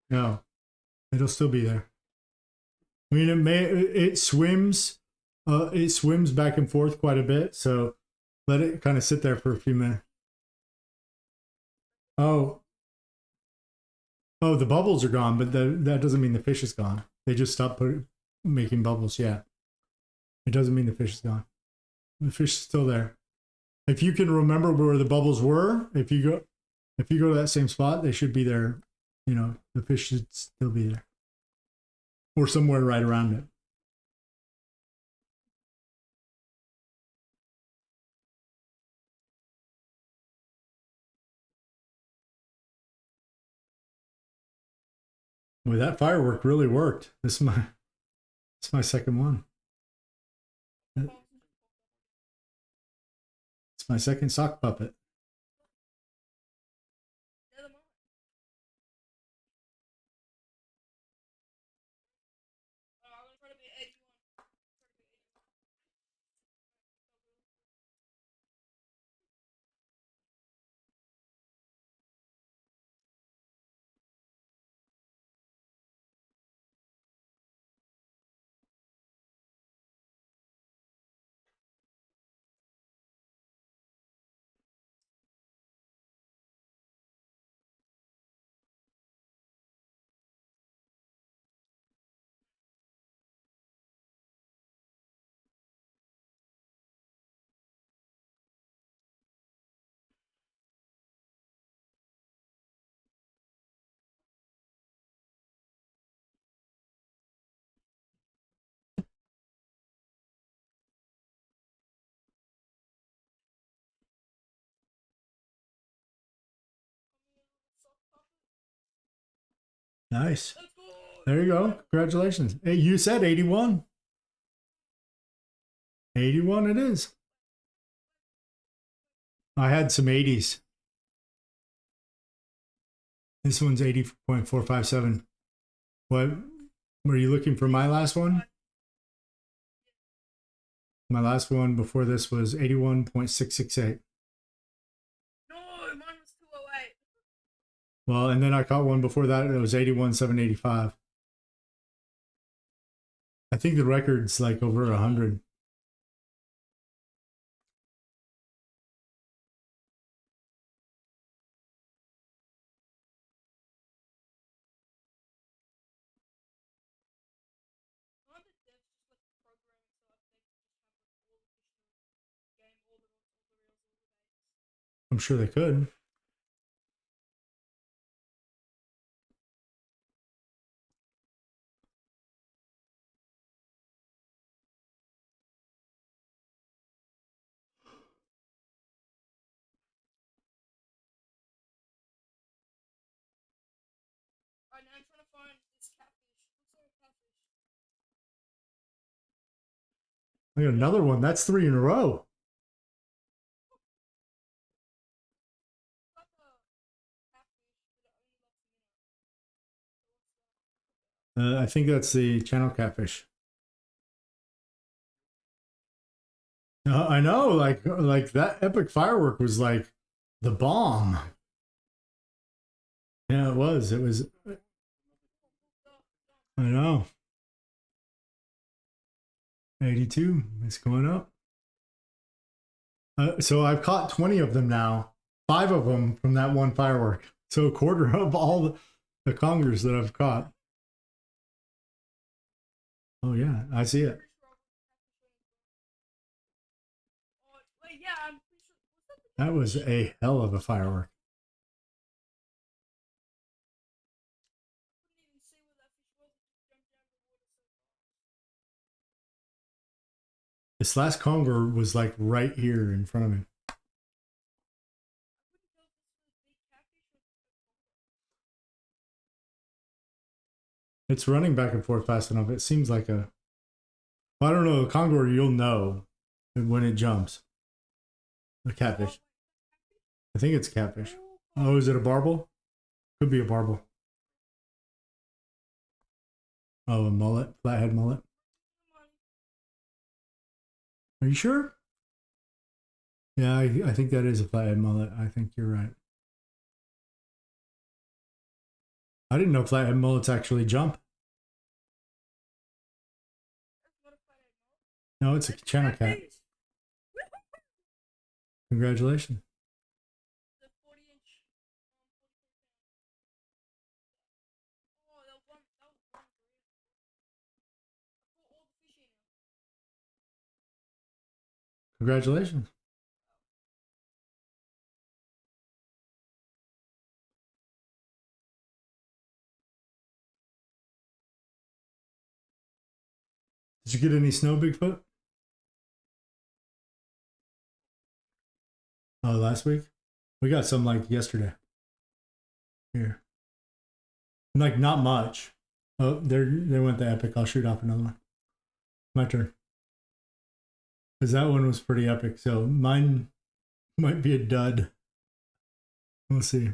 No, it'll still be there. I mean, it swims It swims back and forth quite a bit, so let it kind of sit there for a few minutes. Oh, the bubbles are gone, but that doesn't mean the fish is gone. They just stopped making bubbles. Yeah, it doesn't mean the fish is gone. The fish is still there. If you can remember where the bubbles were, if you go to that same spot, they should be there. You know, the fish should still be there, or somewhere right around it. Well, that firework really worked. It's my second one. It's my second sock puppet. Nice. There you go. Congratulations. Hey, you said 81. 81 it is. I had some 80s. This one's 80.457. What were you looking for my last one? My last one before this was 81.668. No, mine was 208. Well, and then I caught one before that. It was 81.785. I think the record's like over 100. I'm sure they could. Alright, now I'm trying to find this catfish. Looks like a catfish. I got another one. That's 3 in a row. Like a catfish, but it only lets a minute. I think that's the channel catfish. I know, like that epic firework was like the bomb. Yeah, it was. It was. I know. 82 is going up. So I've caught 20 of them now. 5 of them from that one firework. So a quarter of all the congers that I've caught. Oh yeah, I see it. Wait, yeah, I'm pretty sure. That was a hell of a firework. I couldn't even see where that fish was. It just jumped down the water so fast. This last conger was like right here in front of me. I couldn't tell if this was a big catfish or a conger. It's running back and forth fast enough. It seems like a. Well, I don't know. The conger, you'll know when it jumps. The catfish. I think it's catfish. Oh, is it a barbel? Could be a barbel. Oh, a mullet, flathead mullet. Are you sure? Yeah, I think that is a flathead mullet. I think you're right. I didn't know flathead mullets actually jump. No, it's a channel cat. Congratulations. The 40-inch. Oh, that was great. I caught all the fish in it. Congratulations. Did you get any snow, Bigfoot? Oh, last week? We got some like yesterday. Here. Like not much. Oh, they went the epic. I'll shoot off another one. My turn. Because that one was pretty epic. So mine might be a dud. We'll see.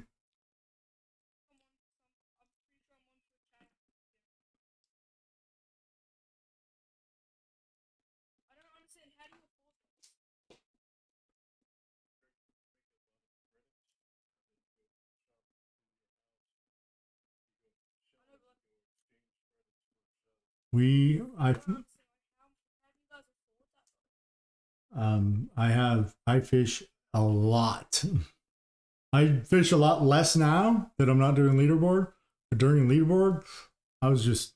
I fish a lot. I fish a lot less now that I'm not doing leaderboard. But during leaderboard, I was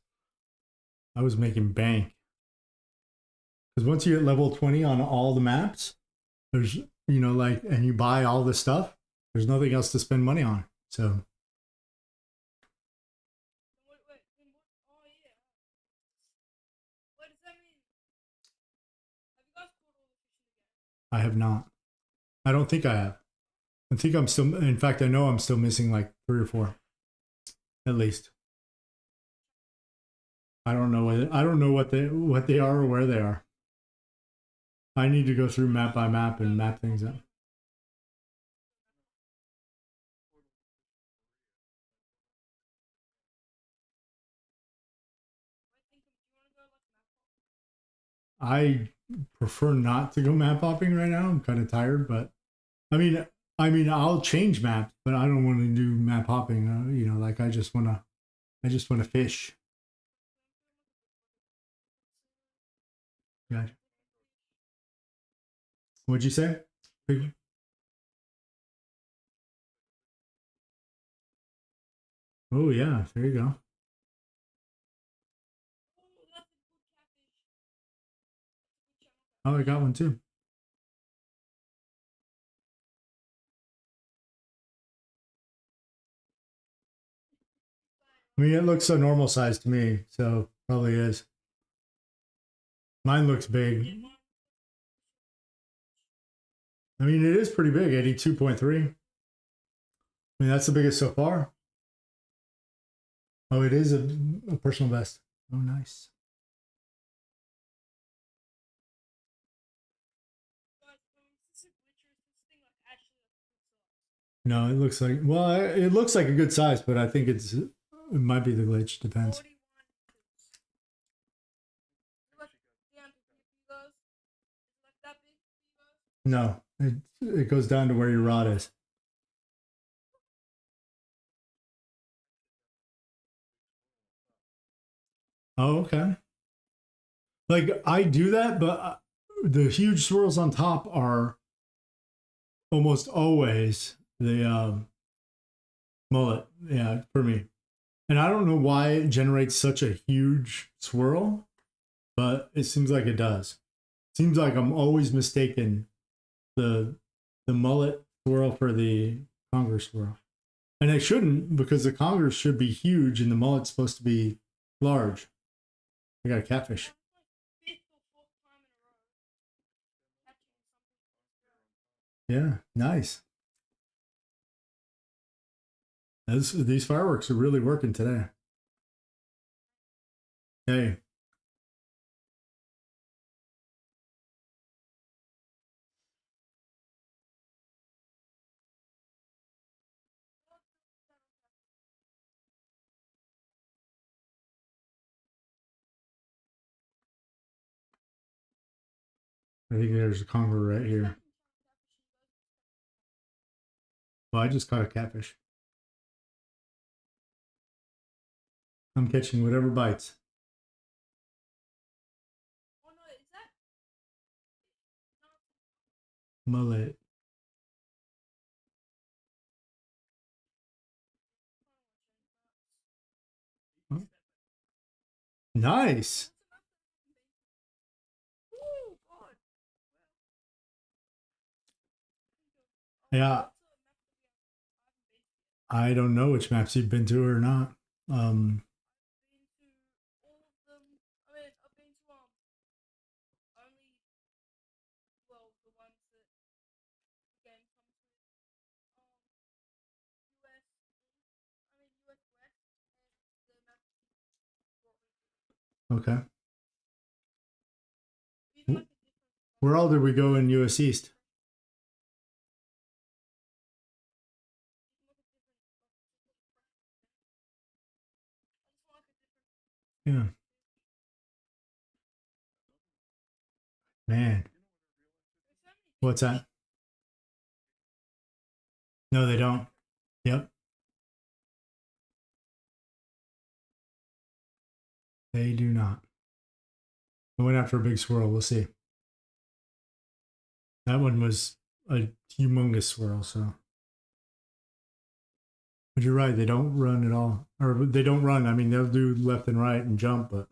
making bank. Because once you hit level 20 on all the maps, there's, like, and you buy all this stuff, there's nothing else to spend money on. So. Oh, yeah. What does that mean? Have you guys caught all the fish again? I have not. I don't think I have. I think I'm still, in fact, I know I'm still missing like 3 or 4. At least. I don't know what they are or where they are. I need to go through map by map and map things up. I prefer not to go map hopping right now. I'm kind of tired, but I mean, I'll change maps, but I don't want to do map hopping. Like I just want to fish. Gotcha. What'd you say? Oh yeah, there you go. Oh, I got one too. I mean, it looks a normal size to me, so probably is. Mine looks big. I mean, it is pretty big, 82.3. I mean, that's the biggest so far. Oh, it is a personal best. Oh, nice. No, it looks like, well, it looks like a good size, but I think it might be the glitch. Depends. No, it goes down to where your rod is. Oh, okay. Like I do that, but the huge swirls on top are almost always the mullet. Yeah, for me. And I don't know why it generates such a huge swirl, but it seems like it does. Seems like I'm always mistaken the mullet swirl for the conger swirl. And it shouldn't, because the conger should be huge and the mullet's supposed to be large. I got a catfish. Yeah, nice. These fireworks are really working today. Hey. I think there's a conger right here. Well, I just caught a catfish. I'm catching whatever bites. mullet. Nice. Yeah. I don't know which maps you've been to or not. Okay. Where all did we go in US East? Yeah. Man. What's that? No, they don't. Yep. They do not. I went after a big swirl. We'll see. That one was a humongous swirl, so. But you're right, they don't run at all. Or they don't run. I mean, they'll do left and right and jump, but.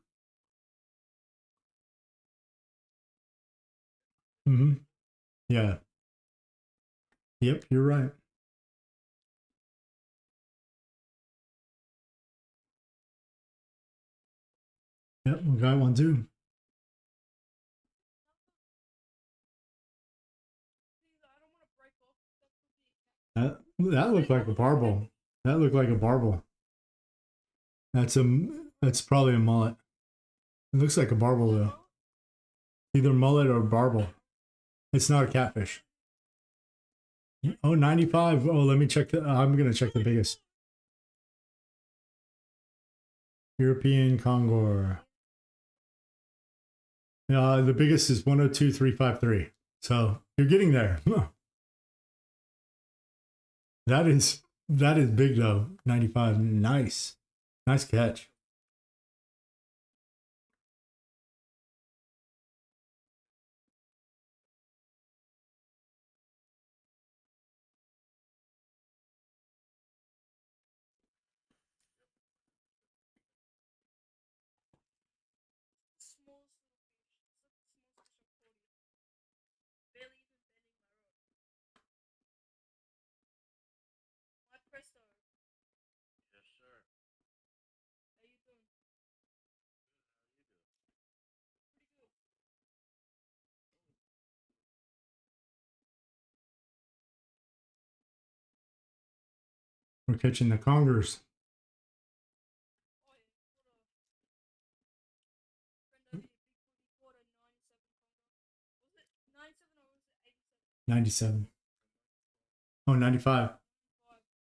Mm-hmm. Yeah. Yep, you're right. Yep, we got one too. That looked like a barbel. That looked like a barbel. That's probably a mullet. It looks like a barbel though. Either mullet or barbel. It's not a catfish. Oh, 95. Oh, let me check I'm gonna check the biggest. European Congor. The biggest is 102,353. So you're getting there. That is big though. 95. Nice. Nice catch. We're catching the congers. $97. Oh, 95.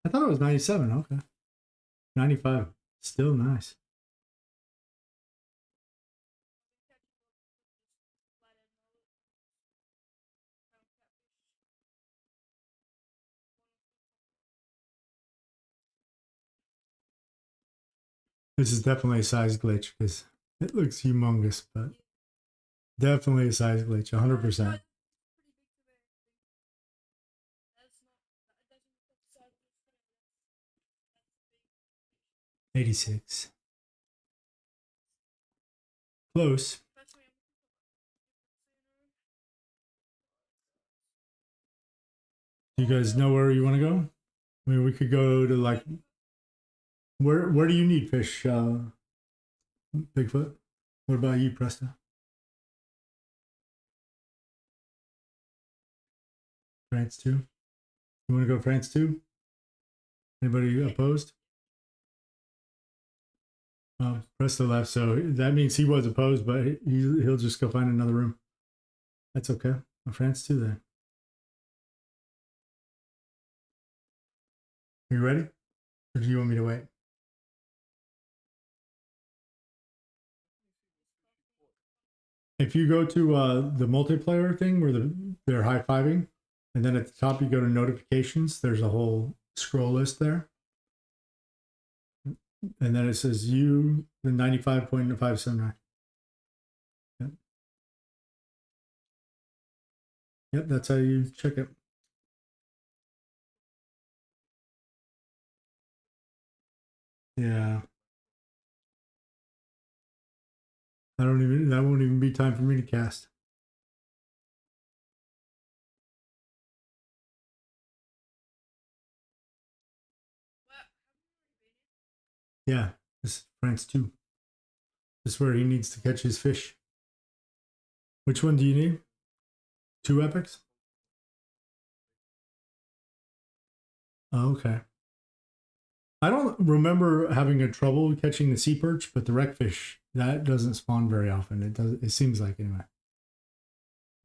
I thought it was 97. Okay. 95. Still nice. This is definitely a size glitch because it looks humongous, but definitely a size glitch, 100%. 86. Close. You guys know where you want to go? I mean, we could go to like, where do you need fish, Bigfoot? What about you, Presta? France 2? You want to go France 2? Anybody opposed? Presta left, so that means he was opposed, but he'll just go find another room. That's okay. France 2 then. Are you ready? Or do you want me to wait? If you go to the multiplayer thing where they're high-fiving, and then at the top you go to notifications, there's a whole scroll list there. And then it says you, the 95.579. Yep. Yep, that's how you check it. Yeah. That won't even be time for me to cast. Yeah, this is France 2. This is where he needs to catch his fish. Which one do you need? 2 epics? Oh, okay. I don't remember having a trouble catching the sea perch, but the wreckfish, that doesn't spawn very often. It seems like anyway.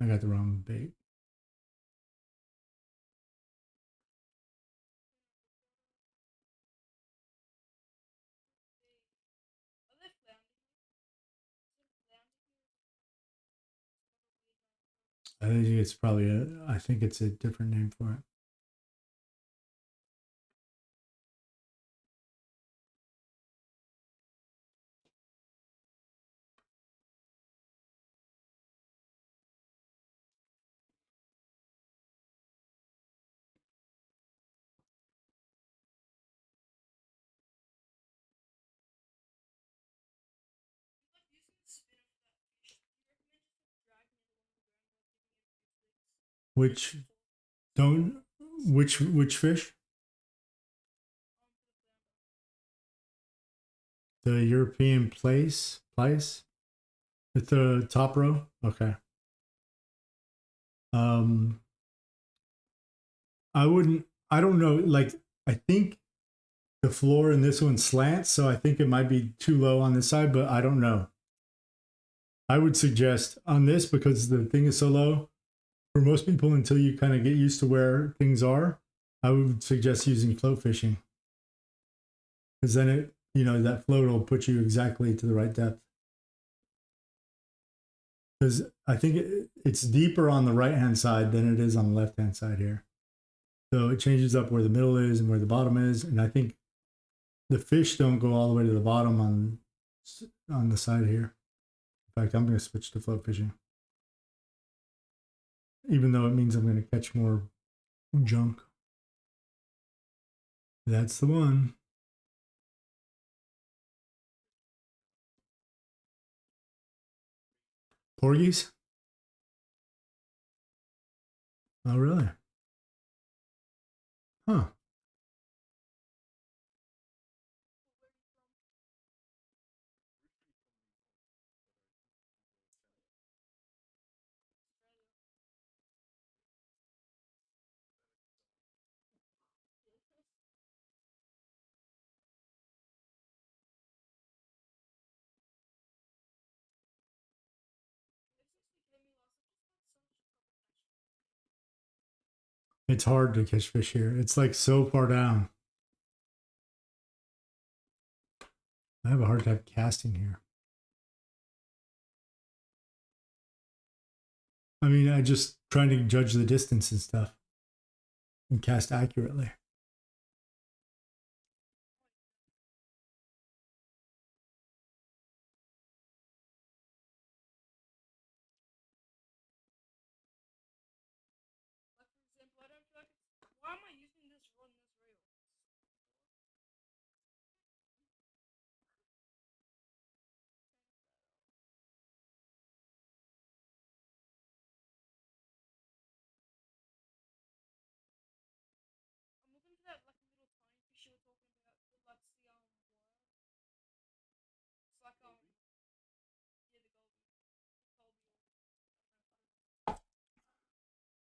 I got the wrong bait. I think it's a different name for it. Which don't which fish? The European place at the top row. Okay. Um, I wouldn't. I don't know. Like I think the floor in this one slants, so I think it might be too low on this side, but I don't know. I would suggest on this because the thing is so low. For most people, until you kind of get used to where things are, I would suggest using float fishing because then that float will put you exactly to the right depth. Because I think it's deeper on the right hand side than it is on the left hand side here. So it changes up where the middle is and where the bottom is, and I think the fish don't go all the way to the bottom on the side here. In fact, I'm going to switch to float fishing, even though it means I'm going to catch more junk. That's the one. Porgies? Oh, really? Huh. It's hard to catch fish here. It's like so far down. I have a hard time casting here. I mean, I just trying to judge the distance and stuff and cast accurately.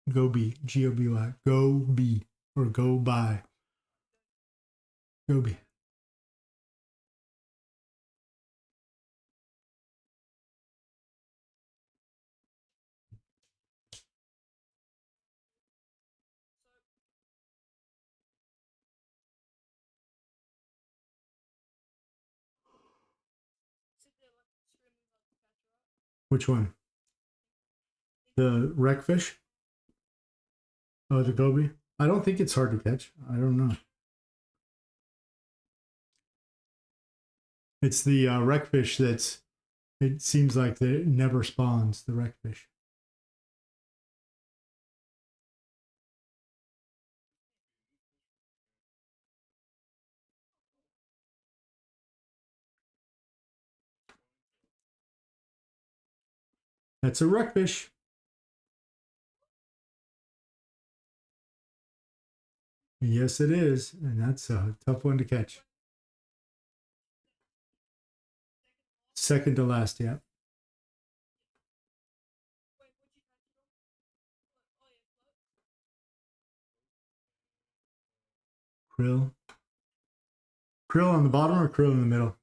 Goby, Goby, Goby, or go by. Goby. Which one? The wreckfish? Oh, the goby? I don't think it's hard to catch. I don't know. It's the wreckfish it seems like it never spawns, the wreckfish. That's a wreckfish. Yes, it is. And that's a tough one to catch. Second to last, yeah. Krill. Krill on the bottom or krill in the middle?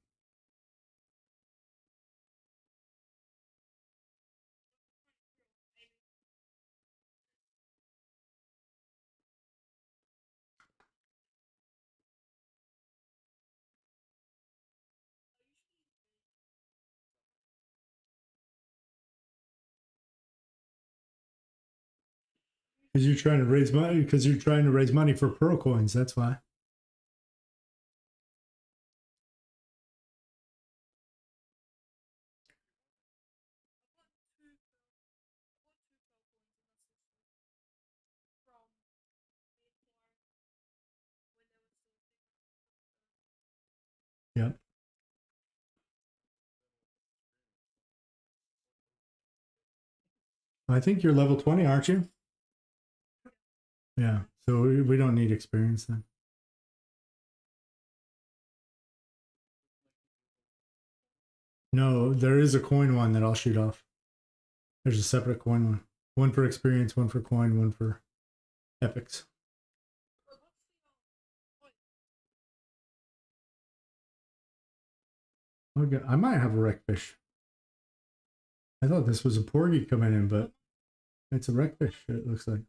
Because you're trying to raise money. Because you're trying to raise money for pearl coins. That's why. Yep. I think you're level 20, aren't you? Yeah. So we don't need experience then. No, there is a coin one that I'll shoot off. There's a separate coin one. One for experience, one for coin, one for epics. Okay, I might have a wreckfish. I thought this was a porgy coming in, but it's a wreckfish, it looks like.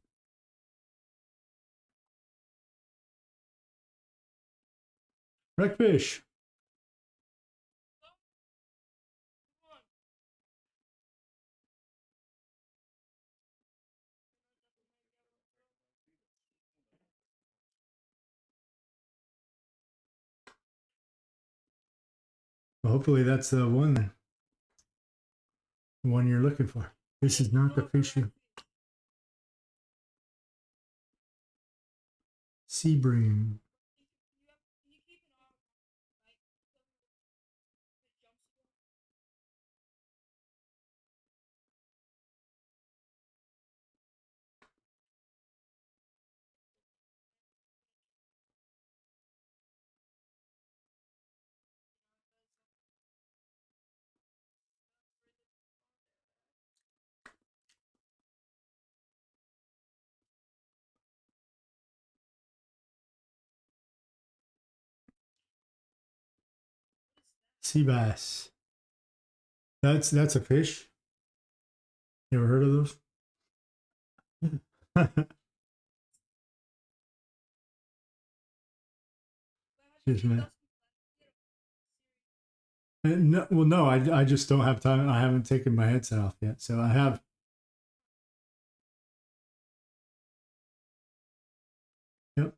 Wreckfish. Well, hopefully that's the one then. The one you're looking for. This is not the fish you... Sea bream. Sea bass. That's a fish. You ever heard of those? Excuse me. No, well, no, I just don't have time. I haven't taken my headset off yet, so I have. Yep.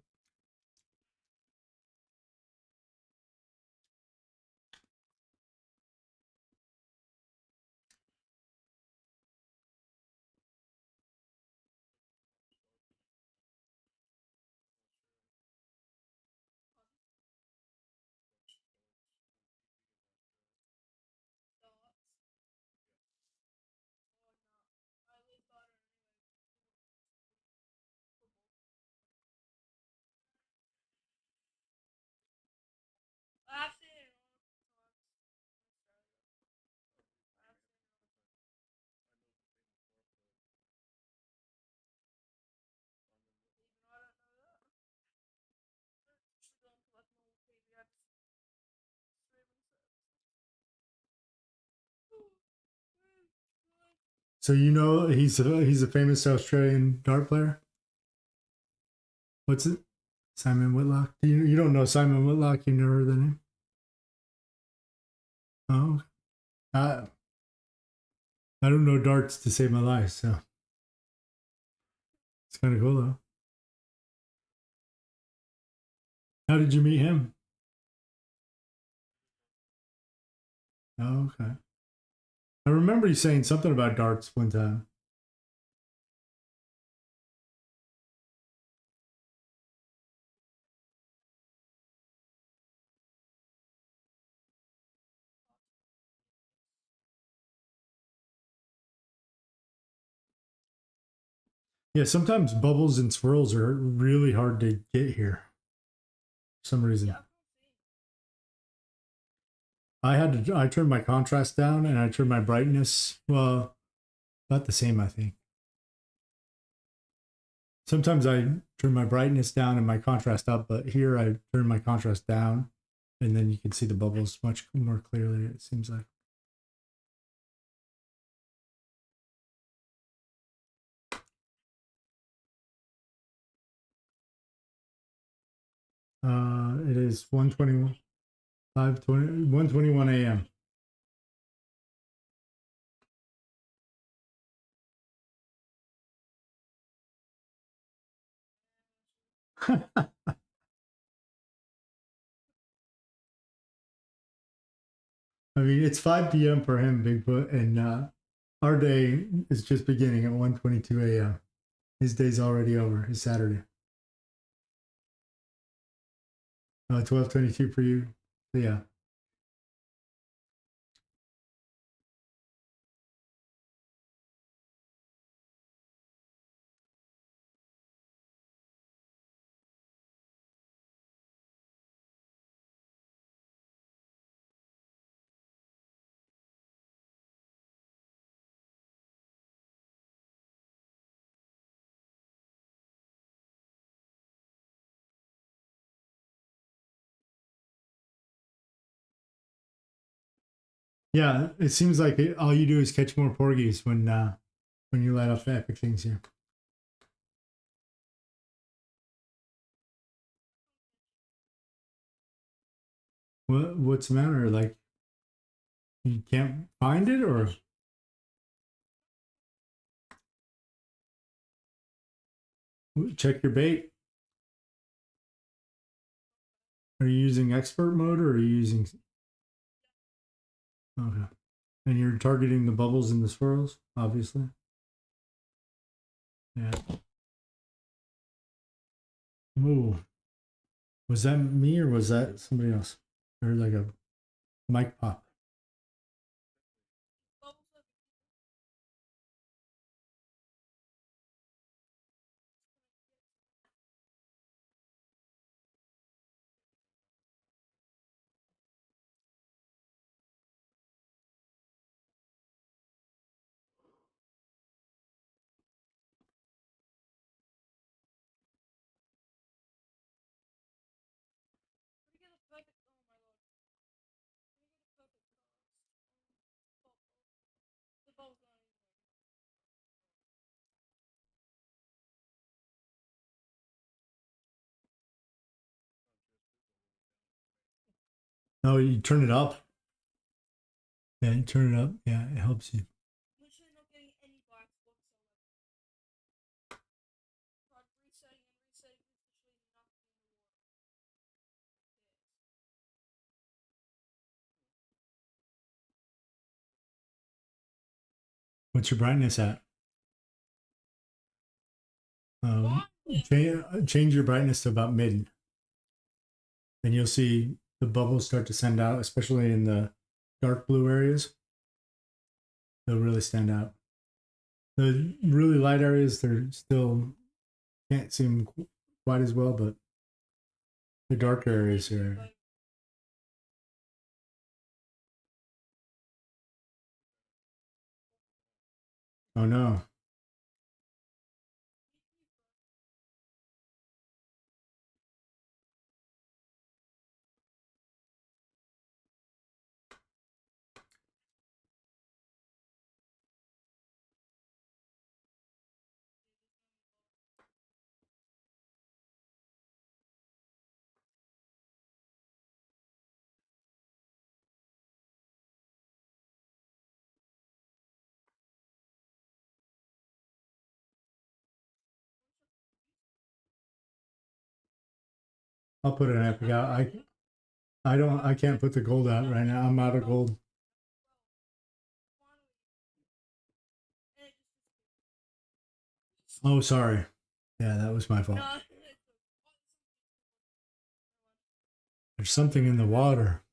So you know he's a famous Australian dart player. What's it? Simon Whitlock. You don't know Simon Whitlock? You never heard the name? Oh, I don't know darts to save my life, so it's kind of cool though. How did you meet him? Oh, okay. I remember you saying something about darts one time. Yeah, sometimes bubbles and swirls are really hard to get here for some reason. I turned my contrast down and I turned my brightness, well, about the same, I think. Sometimes I turn my brightness down and my contrast up, but here I turn my contrast down and then you can see the bubbles much more clearly, it seems like. It is 1:21, 1:21 a.m. I mean, it's 5 p.m. for him, Bigfoot, and our day is just beginning at 1:22 a.m. His day's already over. His Saturday. 12:22 for you. So, yeah. Yeah, it seems like all you do is catch more porgies when you light off the epic things here. What's the matter? Like you can't find it, or check your bait? Are you using expert mode or are you using? Okay, and you're targeting the bubbles and the swirls, obviously. Yeah. Ooh, was that me or was that somebody else? Or like a mic pop? No, you turn it up. Yeah, you turn it up. Yeah, it helps you. What's your brightness at? Change your brightness to about mid, and you'll see the bubbles start to send out, especially in the dark blue areas. They'll really stand out. The really light areas, they're still can't see them quite as well, but the dark areas are. Oh no. I'll put an epic out. I can't put the gold out right now. I'm out of gold. Oh, sorry. Yeah, that was my fault. There's something in the water.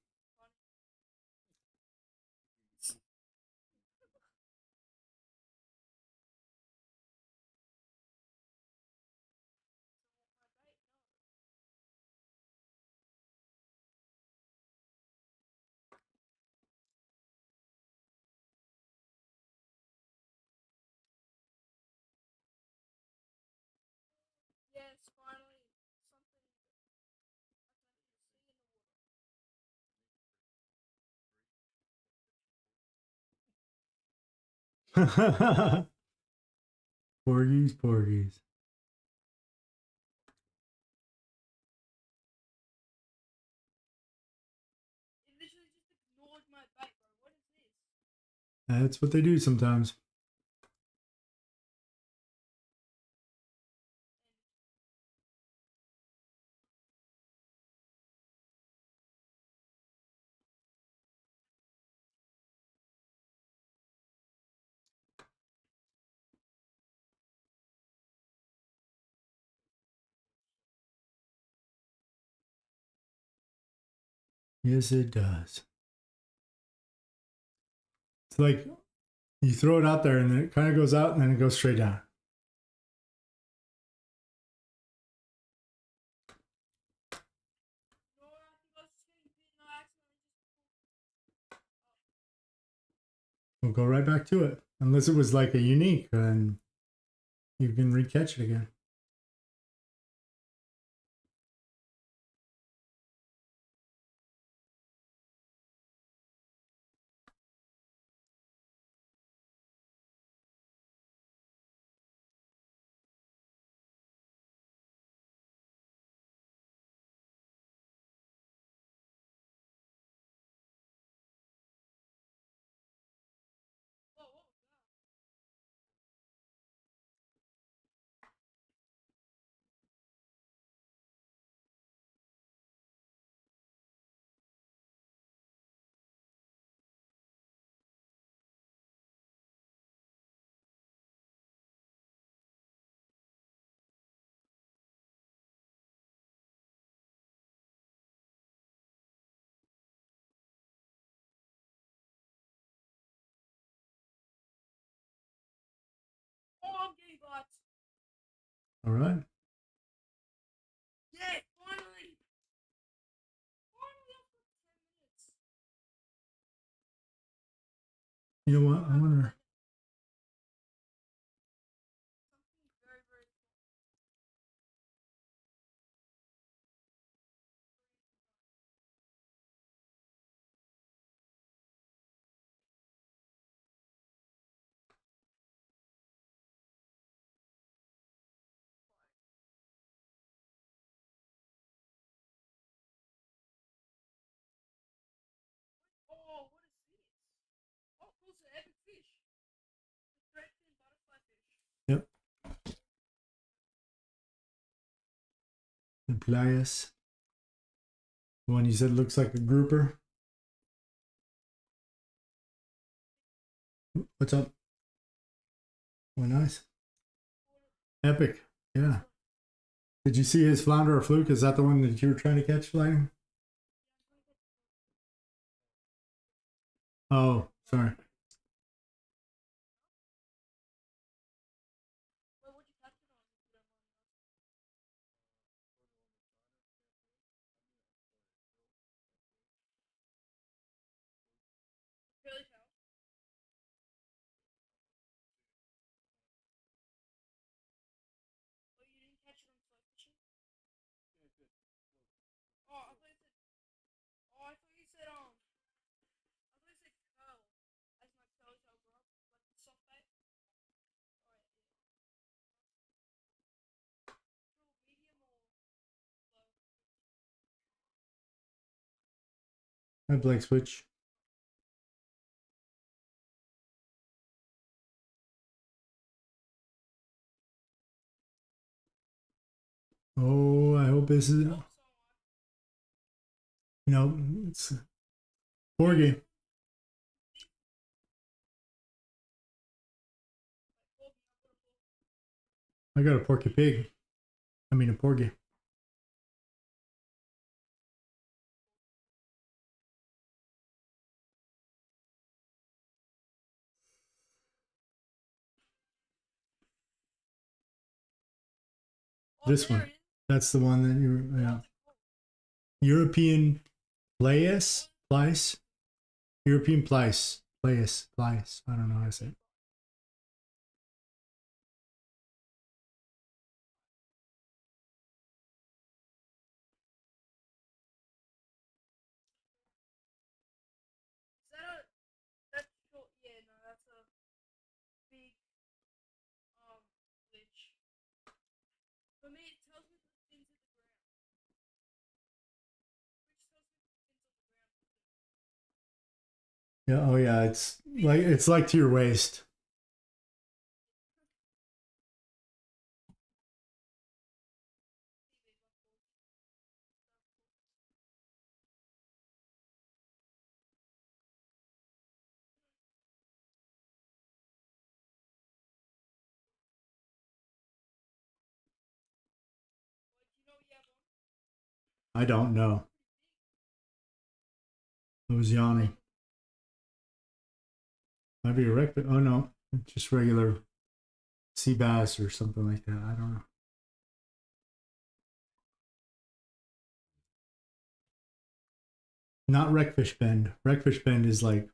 Porgies, porgies. It literally just ignored my bait, bro. What is this? That's what they do sometimes. Yes, it does. It's like you throw it out there and then it kind of goes out and then it goes straight down. No, I think I was just getting bit and I accidentally just. We'll go right back to it. Unless it was like a unique, and you can recatch it again. Whoa, what was that? Oh, I'm getting bites. All right. Yeah, finally. Finally, after 10 minutes. You know what? I wonder. Something very, very cool. Oh, what is this? Oh, cool, it's an epic fish. The thread-fin butterfly fish. Yep. The Playas. The one you said looks like a grouper. What's up? Oh, nice. Epic. Yeah. Did you see his flounder or fluke? Is that the one that you were trying to catch, Lightning? Oh, sorry. Wait, what'd you catch it on? If you don't mind me asking? Curly tail. Oh, you didn't catch it on float fishing? Oh, I thought you said. Oh, I thought you said I thought you said curl, as in like curly tail grub, like the soft bait. Alright, yeah. Little medium or low? Hi, Blake Switch. Oh, I hope this is. Oh, so am I. No, it's Porgy. I got a porky pig. I mean, a porgy. Oh, This there one. it is. That's the one that you. Yeah. What's it called? European Playas. Plice. European Plice. Playas. Plice. I don't know how to say it. Is that a? That's short. Yeah, no, that's a. Yeah. Oh yeah. It's like to your waist. I don't know. I was yawning. Might be a wreck, but oh no, just regular sea bass or something like that. I don't know. Not wreckfish bend. Wreckfish bend is like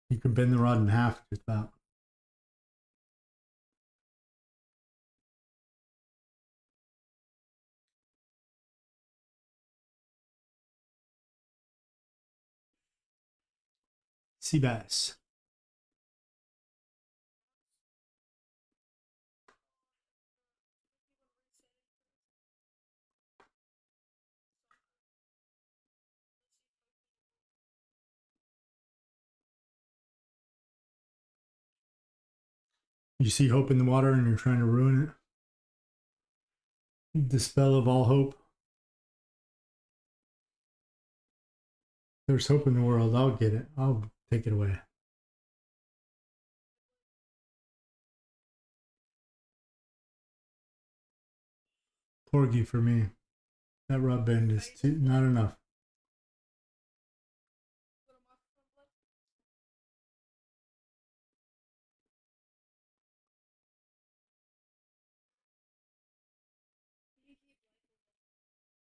you can bend the rod in half just about. Sea bass. You see hope in the water and you're trying to ruin it. Dispel of all hope. There's hope in the world. I'll get it. I'll take it away. Porgy for me. That rod bend is not enough.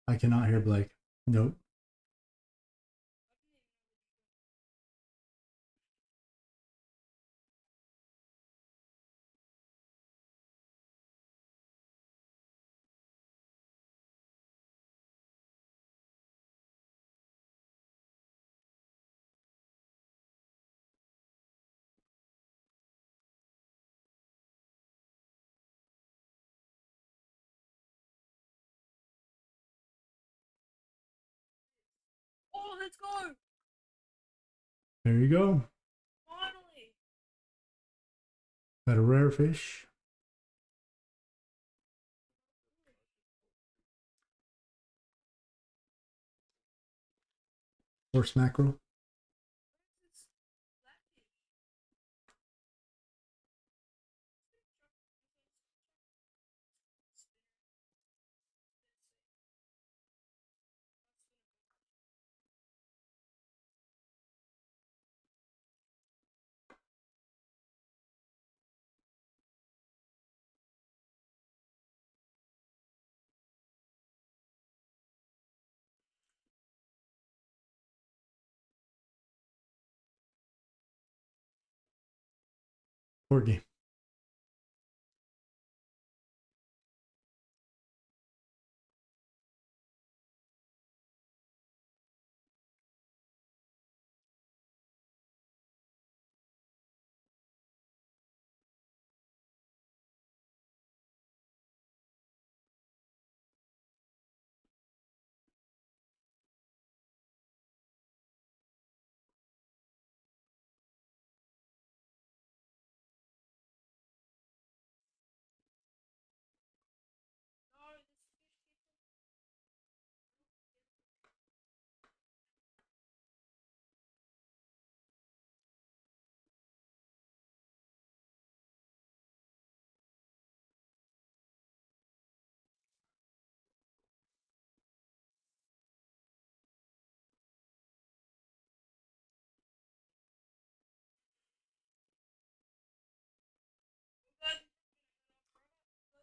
I cannot hear Blake. Nope. Oh, let's go! There you go. Finally! Got a rare fish. Horse mackerel. Porgy.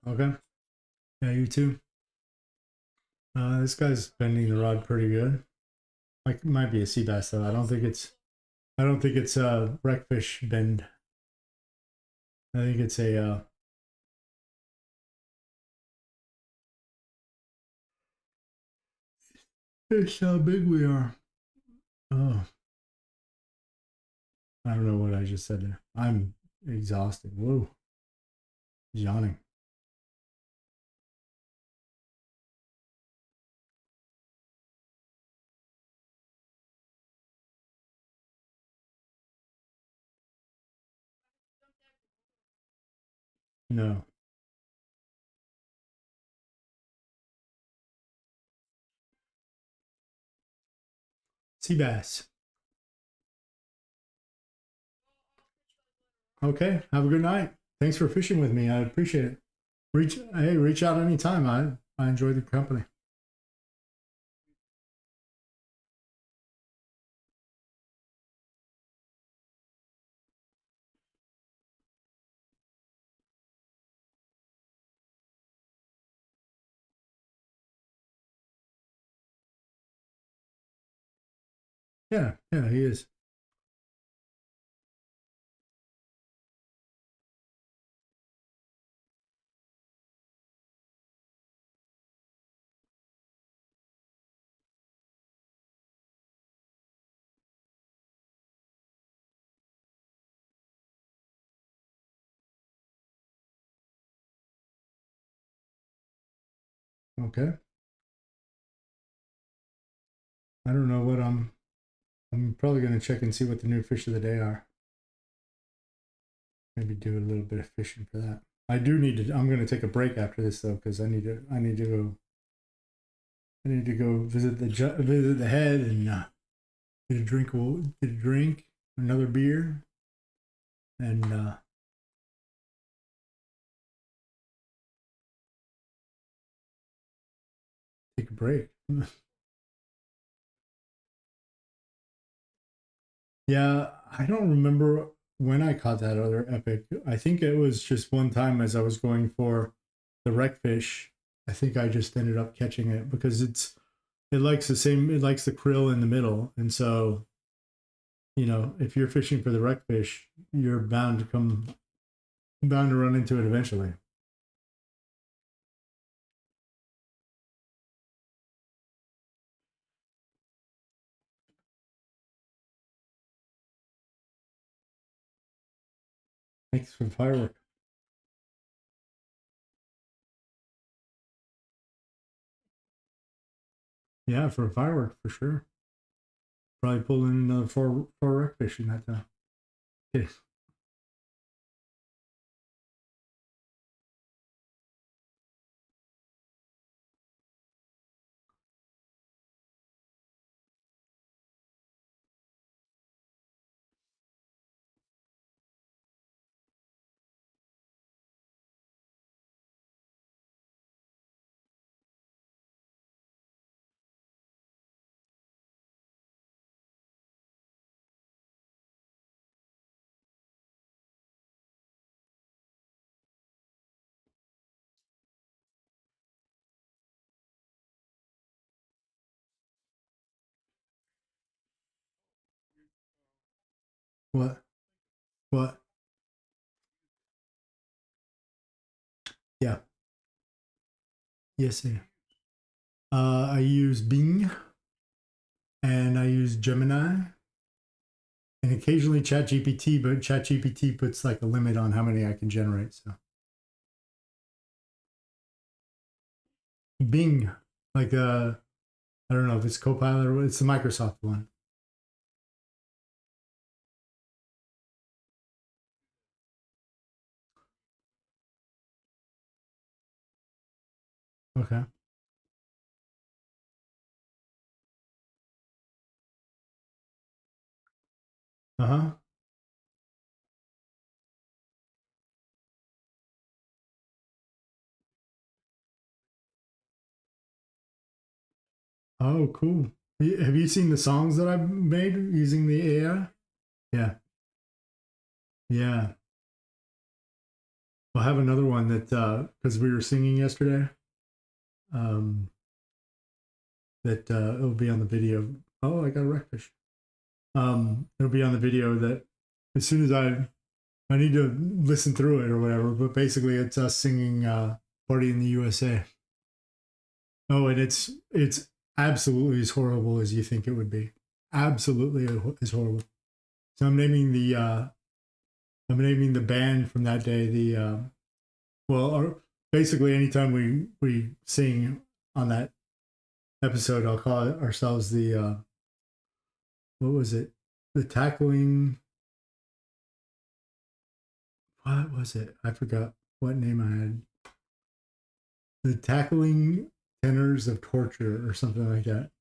Okay. Yeah, you too. This guy's bending the rod pretty good. Like it might be a sea bass though. I don't think it's a wreckfish bend. I think it's a It's how big we are. Oh, I don't know what I just said there. I'm exhausted. Whoa. Yawning. No. Sea bass. Okay. Have a good night. Thanks for fishing with me. I appreciate it. Reach out anytime. I enjoy the company. Yeah, he is. Okay. I don't know what I'm probably gonna check and see what the new fish of the day are. Maybe do a little bit of fishing for that. I do need to. I'm gonna take a break after this though, because I need to go. I need to go visit the head and get a drink, another beer, and take a break. Yeah, I don't remember when I caught that other epic. I think it was just one time as I was going for the wreckfish. I think I just ended up catching it because it likes the krill in the middle. And so, if you're fishing for the wreckfish, you're bound to run into it eventually. Thanks for the firework. Yeah, for a firework, for sure. Probably pull in another four wreckfish in that time. Yeah. What? What? Yeah. Yes, sir. I use Bing and I use Gemini and occasionally ChatGPT, but ChatGPT puts like a limit on how many I can generate. So Bing, like I don't know if it's Copilot or it's the Microsoft one. Okay. Uh-huh. Oh, cool. Have you seen the songs that I've made using the AI? Yeah. Yeah. We'll have another one that because we were singing yesterday. Um that it'll be on the video. Oh, I got a wreckfish. It'll be on the video that as soon as I need to listen through it or whatever, but basically it's us singing Party in the USA. Oh, and it's absolutely as horrible as you think it would be. Absolutely as horrible. So I'm naming the band from that day basically anytime we sing on that episode, I'll call it ourselves the what was it? The tackling. What was it? I forgot what name I had. The tackling tenors of torture or something like that.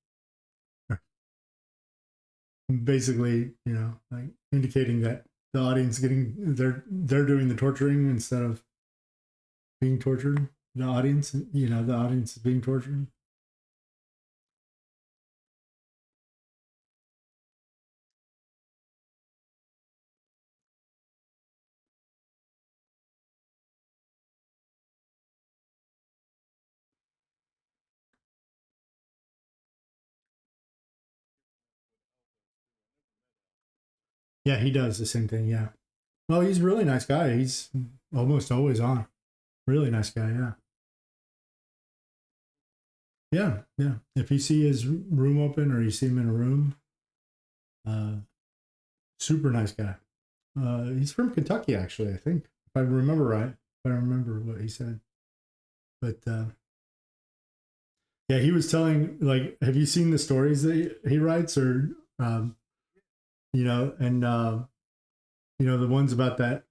Basically, you know, like indicating that the audience they're doing the torturing instead of being tortured. The audience, you know, the audience is being tortured. Yeah, he does the same thing. Yeah. Well, he's a really nice guy. He's almost always on. Really nice guy. Yeah. Yeah. Yeah. If you see his room open or you see him in a room, super nice guy. He's from Kentucky, actually, I think, if I remember right. If I remember what he said. But yeah, he was telling, like, have you seen the stories that he writes, or you know, and you know, the ones about that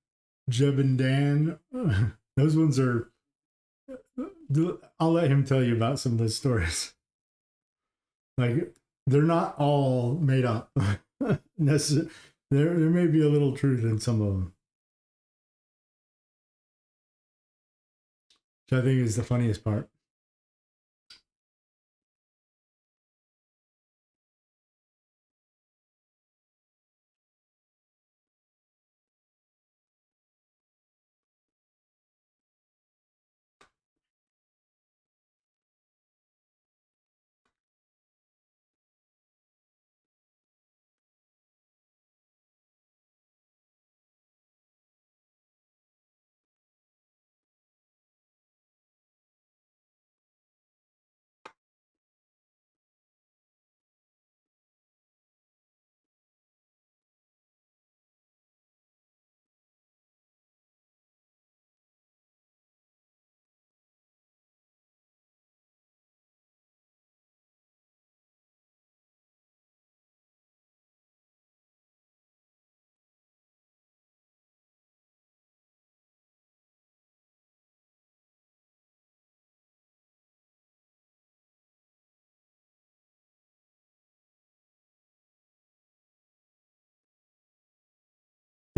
Jeb and Dan? Those ones are. I'll let him tell you about some of those stories. Like, they're not all made up. There may be a little truth in some of them, which I think is the funniest part.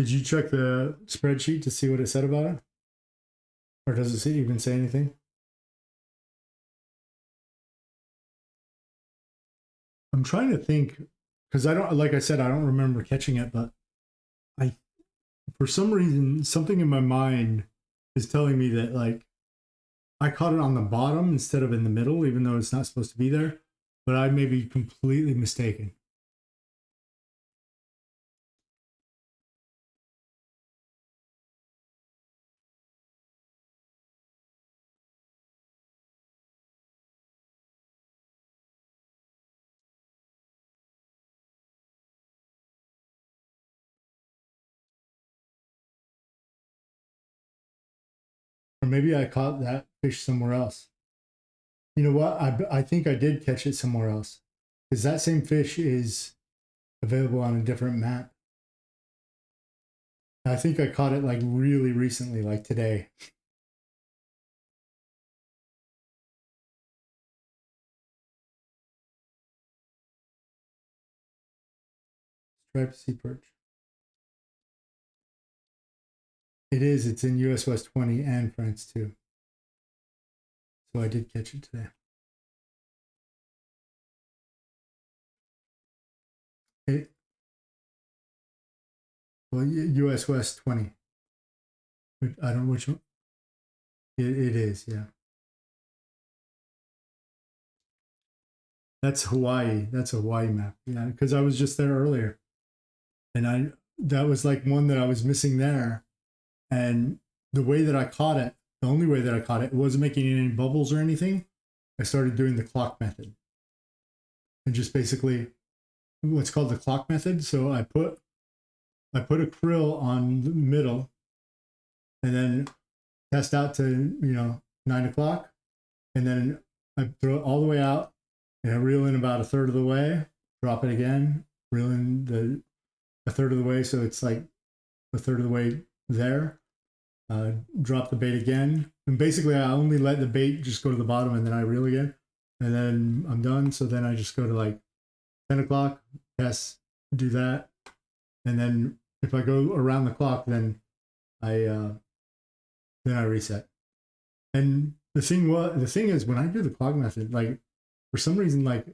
Did you check the spreadsheet to see what it said about it? Or does it even say anything? I'm trying to think, because I don't, like I said, I don't remember catching it, but for some reason, something in my mind is telling me that, like, I caught it on the bottom instead of in the middle, even though it's not supposed to be there, but I may be completely mistaken. Or maybe I caught that fish somewhere else. You know what? I think I did catch it somewhere else, because that same fish is available on a different map. I think I caught it like really recently, like today. Striped sea perch. It is. It's in US West 20 and France too. So I did catch it today. Well, US West 20. I don't know which one. It is, yeah. That's Hawaii. That's a Hawaii map. Yeah, because I was just there earlier. And that was like one that I was missing there. And the way that I caught it, the only way that I caught it, it wasn't making any bubbles or anything. I started doing the clock method. And just basically what's called the clock method. So I put a krill on the middle and then test out to, 9 o'clock. And then I throw it all the way out and I reel in about a third of the way, drop it again, reel in a third of the way. So it's like a third of the way there. drop the bait again. And basically, I only let the bait just go to the bottom and then I reel again. And then I'm done. So then I just go to like 10 o'clock, cast, do that. And then if I go around the clock, then I reset. And the thing is when I do the clock method, like for some reason, like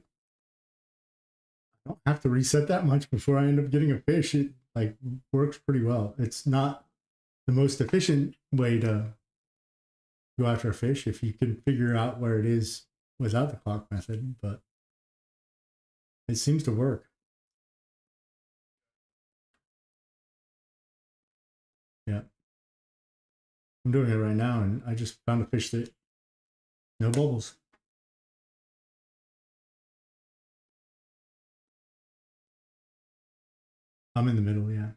I don't have to reset that much before I end up getting a fish. It like works pretty well. It's not the most efficient way to go after a fish if you can figure out where it is without the clock method, but it seems to work. Yeah. I'm doing it right now and I just found a fish that no bubbles. I'm in the middle, yeah.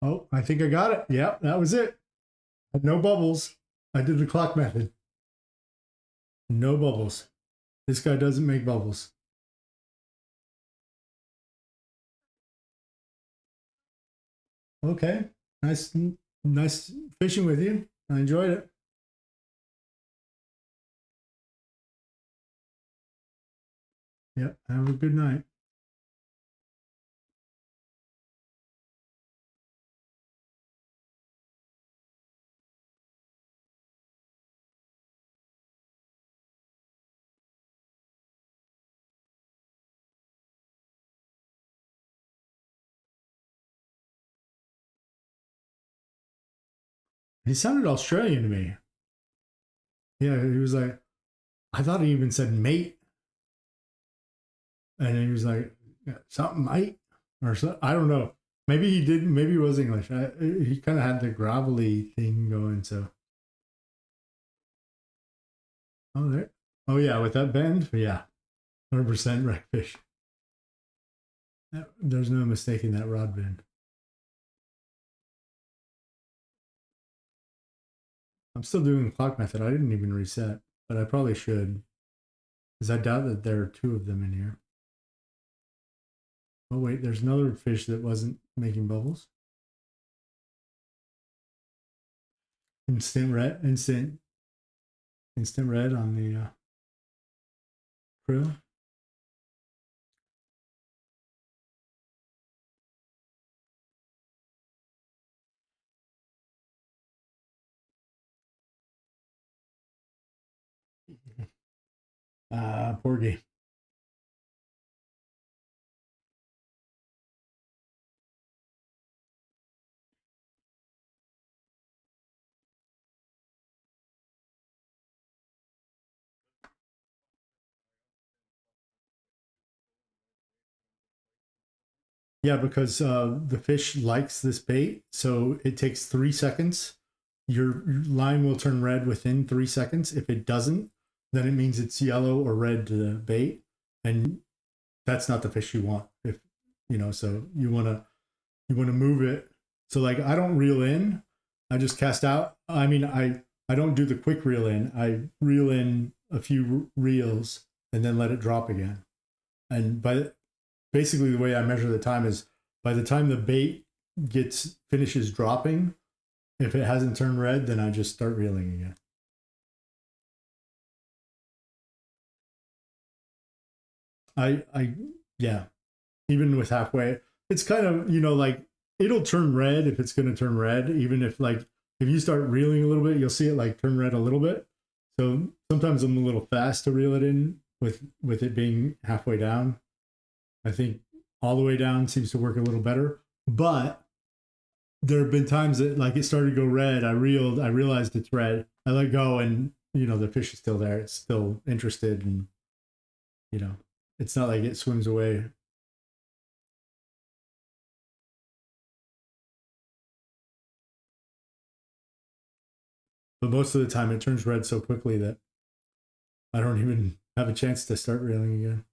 Oh, I think I got it. Yeah, that was it. No bubbles. I did the clock method. No bubbles. This guy doesn't make bubbles. Okay. Nice fishing with you. I enjoyed it. Yep. Have a good night. He sounded Australian to me. Yeah, he was like, I thought he even said mate. And he was like, yeah, something mate or something. I don't know. Maybe he didn't. Maybe he was English. He kind of had the gravelly thing going. So, oh, there. Oh, yeah, with that bend. Yeah, 100% right fish. There's no mistaking that rod bend. I'm still doing the clock method. I didn't even reset, but I probably should. Because I doubt that there are two of them in here. Oh, wait, there's another fish that wasn't making bubbles. Instant red on the krill. Porgy. Yeah, because the fish likes this bait, so it takes 3 seconds. Your line will turn red within 3 seconds. If it doesn't, then it means it's yellow or red to the bait, and that's not the fish you want. If you know, so you want to move it. So like I don't reel in, I just cast out. I mean, I don't do the quick reel in. I reel in a few reels and then let it drop again. And basically the way I measure the time is by the time the bait finishes dropping, if it hasn't turned red, then I just start reeling again. Yeah, even with halfway, it's kind of, like it'll turn red if it's going to turn red. Even if if you start reeling a little bit, you'll see it like turn red a little bit. So sometimes I'm a little fast to reel it in with it being halfway down. I think all the way down seems to work a little better, but there have been times that like it started to go red. I realized it's red. I let go and the fish is still there. It's still interested and it's not like it swims away. But most of the time it turns red so quickly that I don't even have a chance to start reeling again.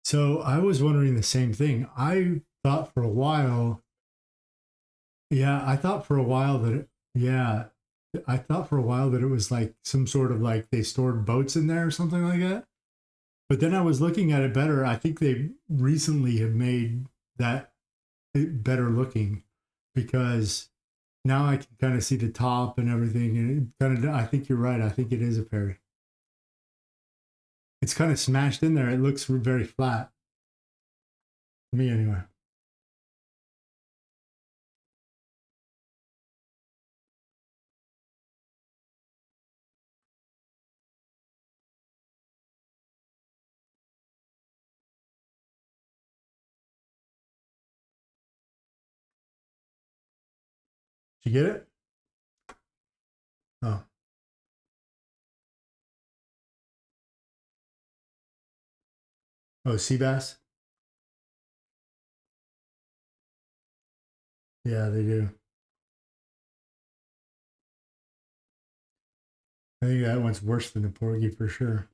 So I was wondering the same thing. I thought for a while, yeah, I thought for a while that, I thought for a while that it was like some sort of like they stored boats in there or something like that. But then I was looking at it better. I think they recently have made that better looking because now I can kind of see the top and everything. And it kind of, I think you're right. I think it is a ferry. It's kind of smashed in there. It looks very flat. To me, anyway. Did you get it? Oh. Oh, sea bass? Yeah, they do. I think that one's worse than the porgy for sure.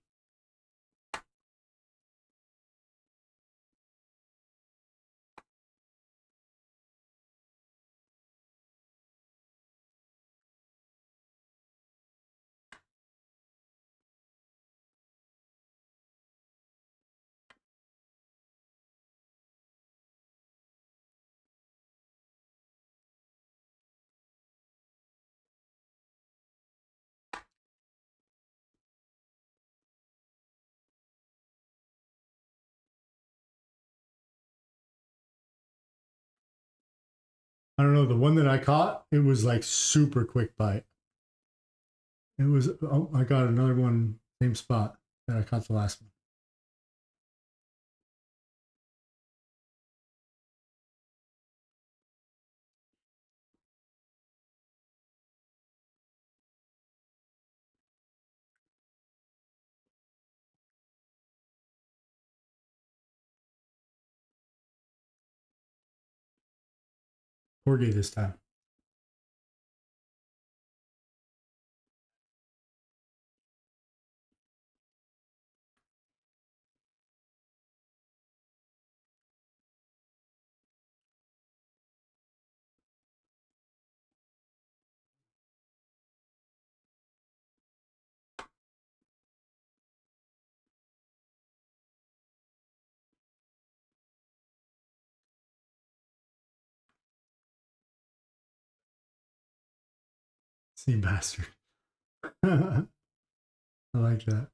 I don't know. The one that I caught, it was like super quick bite. It was, oh, I got another one, same spot that I caught the last one. Porgy this time. Sea bastard. I like that.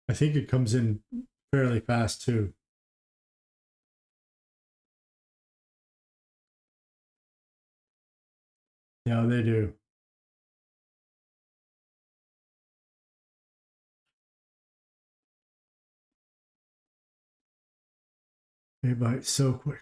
I think it comes in fairly fast too. Yeah, they do. They bite so quick.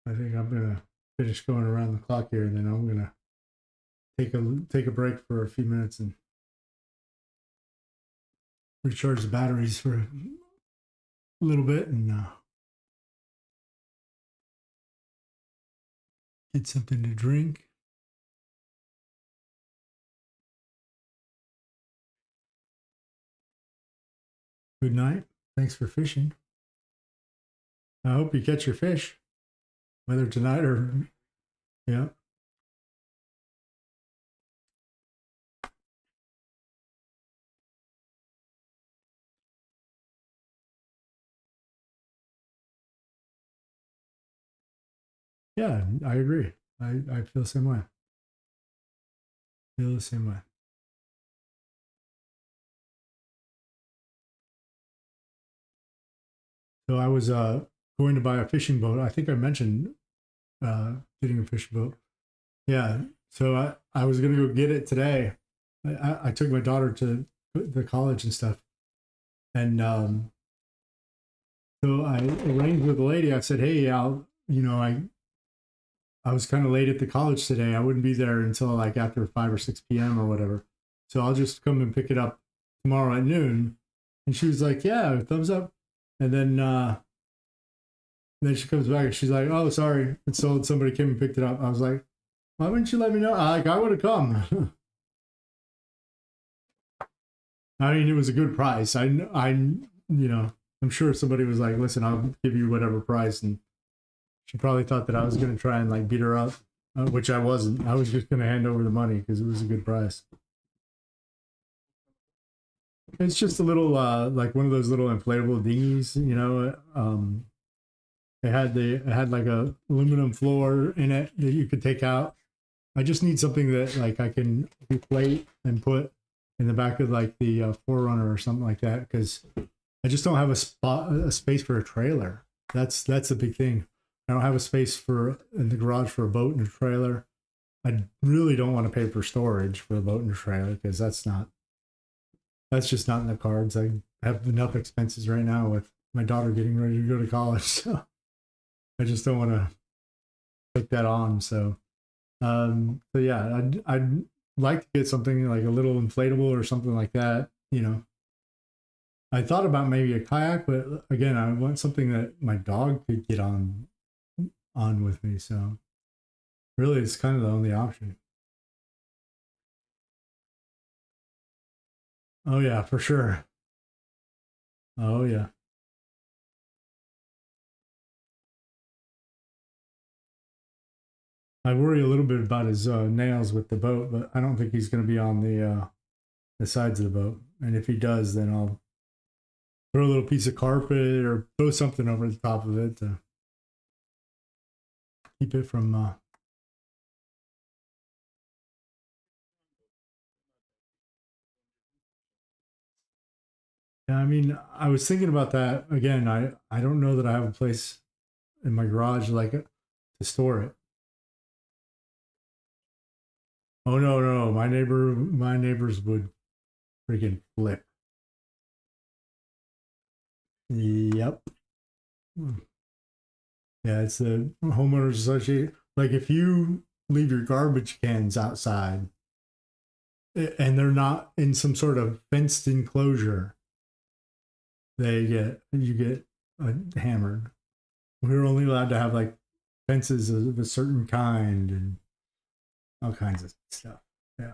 I think I'm gonna finish going around the clock here, and then I'm gonna take a break for a few minutes and recharge the batteries for a little bit, and get something to drink. Good night. Thanks for fishing. I hope you catch your fish, whether tonight or yeah. Yeah, I agree. I feel the same way. Feel the same way. So I was going to buy a fishing boat. I think I mentioned getting a fishing boat. Yeah. So I was gonna go get it today. I took my daughter to the college and stuff, and so I arranged with the lady. I said, "Hey, I was kind of late at the college today. I wouldn't be there until like after 5 or 6 p.m. or whatever. So I'll just come and pick it up tomorrow at noon." And she was like, "Yeah, thumbs up." And then she comes back and she's like, "Oh, sorry, it's sold. Somebody came and picked it up." I was like, "Why wouldn't you let me know? Like, I would have come." I mean, it was a good price. I'm sure somebody was like, "Listen, I'll give you whatever price," and she probably thought that I was going to try and like beat her up, which I wasn't. I was just going to hand over the money because it was a good price. It's just a little, like one of those little inflatable dinghies, it had like a aluminum floor in it that you could take out. I just need something that like I can deflate and put in the back of like the Forerunner or something like that, because I just don't have a space for a trailer. That's the big thing. I don't have a space in the garage for a boat and a trailer. I really don't want to pay for storage for a boat and a trailer because that's just not in the cards. I have enough expenses right now with my daughter getting ready to go to college, so I just don't want to take that on. So yeah, I'd like to get something like a little inflatable or something like that. I thought about maybe a kayak, but again, I want something that my dog could get on with me. So really, it's kind of the only option. Oh yeah, for sure. Oh yeah. I worry a little bit about his nails with the boat, but I don't think he's going to be on the sides of the boat. And if he does, then I'll throw a little piece of carpet or throw something over the top of it to keep it from. Yeah, I mean, I was thinking about that again. I don't know that I have a place in my garage like to store it. Oh no, no, my neighbors would freaking flip. Yep. Yeah, it's the homeowners association. Like if you leave your garbage cans outside and they're not in some sort of fenced enclosure, you get hammered. We're only allowed to have like fences of a certain kind and all kinds of stuff. Yeah.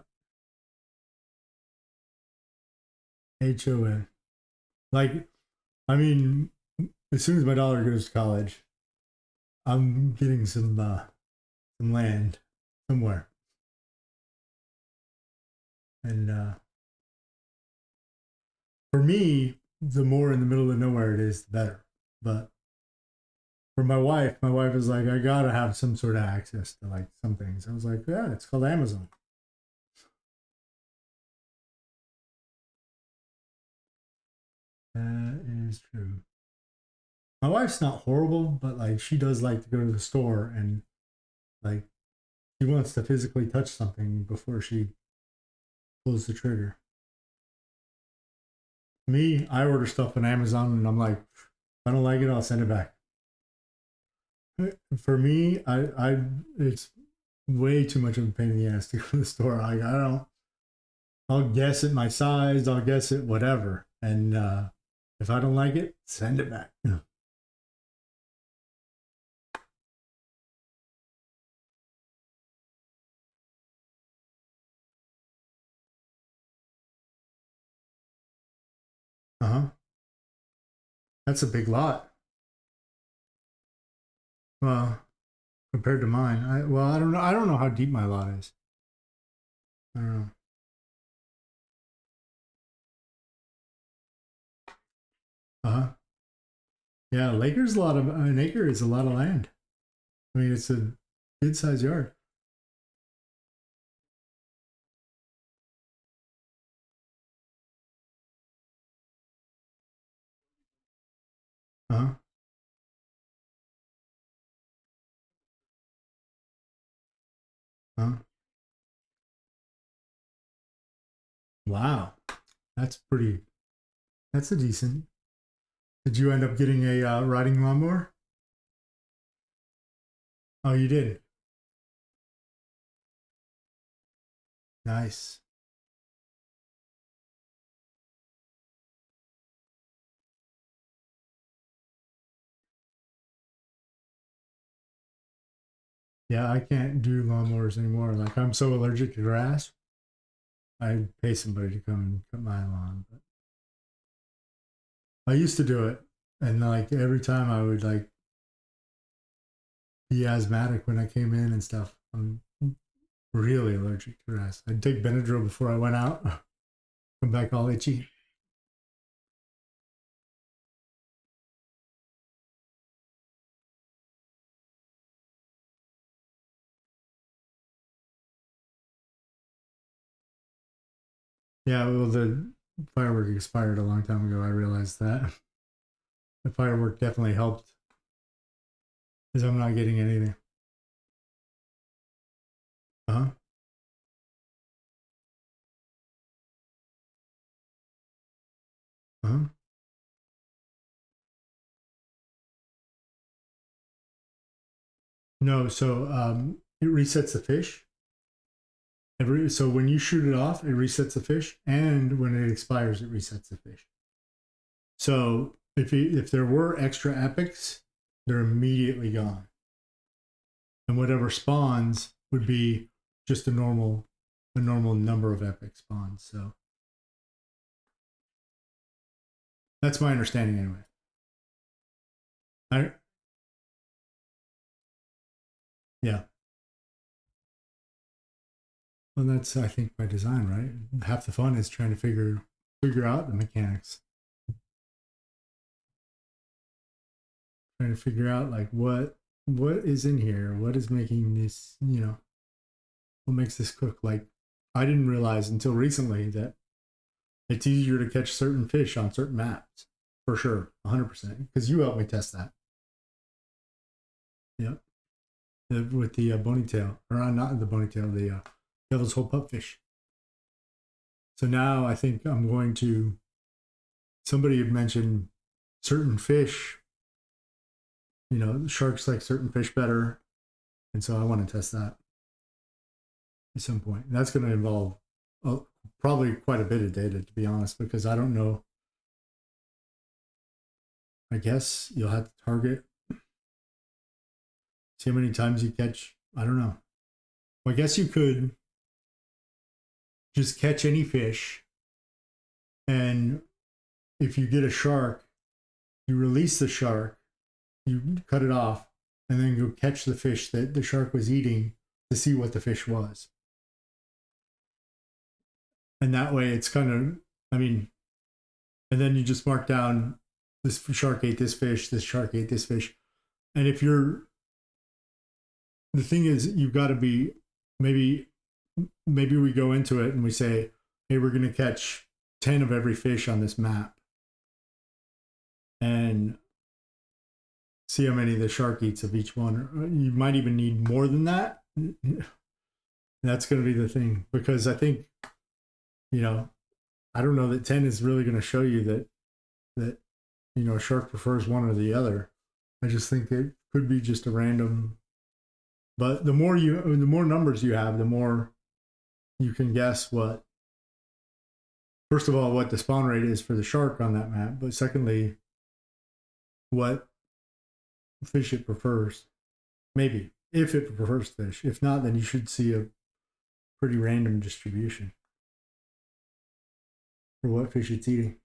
HOA. Like, I mean, as soon as my daughter goes to college, I'm getting some land somewhere, and for me, the more in the middle of nowhere it is, the better. But for my wife is like, I gotta have some sort of access to like some things. I was like, yeah, it's called Amazon. That is true. My wife's not horrible, but like she does like to go to the store and like she wants to physically touch something before she pulls the trigger. Me, I order stuff on Amazon and I'm like, if I don't like it, I'll send it back. For me, it's way too much of a pain in the ass to go to the store. Like I'll guess at my size, I'll guess at whatever, and if I don't like it, send it back. Uh huh. That's a big lot. Well, compared to mine, I don't know. I don't know how deep my lot is. I don't know. Yeah, an acre is a lot of land. I mean, it's a good sized yard. Uh-huh. Uh-huh. Wow. That's pretty, that's a decent. Did you end up getting a riding lawnmower? Oh, you did. Nice. Yeah, I can't do lawnmowers anymore. Like, I'm so allergic to grass. I pay somebody to come and cut my lawn. But I used to do it, and like every time I would like be asthmatic when I came in and stuff. I'm really allergic to grass. I'd take Benadryl before I went out. Come back all itchy. Yeah, well, the firework expired a long time ago. I realized that. The firework definitely helped because I'm not getting anything. Uh-huh. Uh-huh. No, so it resets the fish. So when you shoot it off, it resets the fish, and when it expires, it resets the fish. So if there were extra epics, they're immediately gone, and whatever spawns would be just a normal number of epic spawns. So that's my understanding anyway. Yeah. Well, that's I think by design, right? Half the fun is trying to figure out the mechanics. Trying to figure out like what is in here, what is making this, what makes this cook. Like I didn't realize until recently that it's easier to catch certain fish on certain maps, for sure, 100%. Because you helped me test that. Yep. With the bony tail, or not the bony tail, the devil's hole pupfish. So now I think I'm going to. Somebody had mentioned certain fish. Sharks like certain fish better, and so I want to test that at some point. And that's going to involve probably quite a bit of data, to be honest, because I don't know. I guess you'll have to target. See how many times you catch. I don't know. Well, I guess you could just catch any fish, and if you get a shark, you release the shark, you cut it off, and then go catch the fish that the shark was eating to see what the fish was. And that way it's kind of, and then you just mark down this shark ate this fish, this shark ate this fish. And the thing is, you've got to be, maybe we go into it and we say, hey, we're going to catch 10 of every fish on this map. And see how many the shark eats of each one. You might even need more than that. That's going to be the thing, because I think, I don't know that 10 is really going to show you that a shark prefers one or the other. I just think it could be just a random. But the more numbers you have, the more you can guess first of all, what the spawn rate is for the shark on that map. But secondly, what fish it prefers. Maybe, if it prefers fish. If not, then you should see a pretty random distribution for what fish it's eating.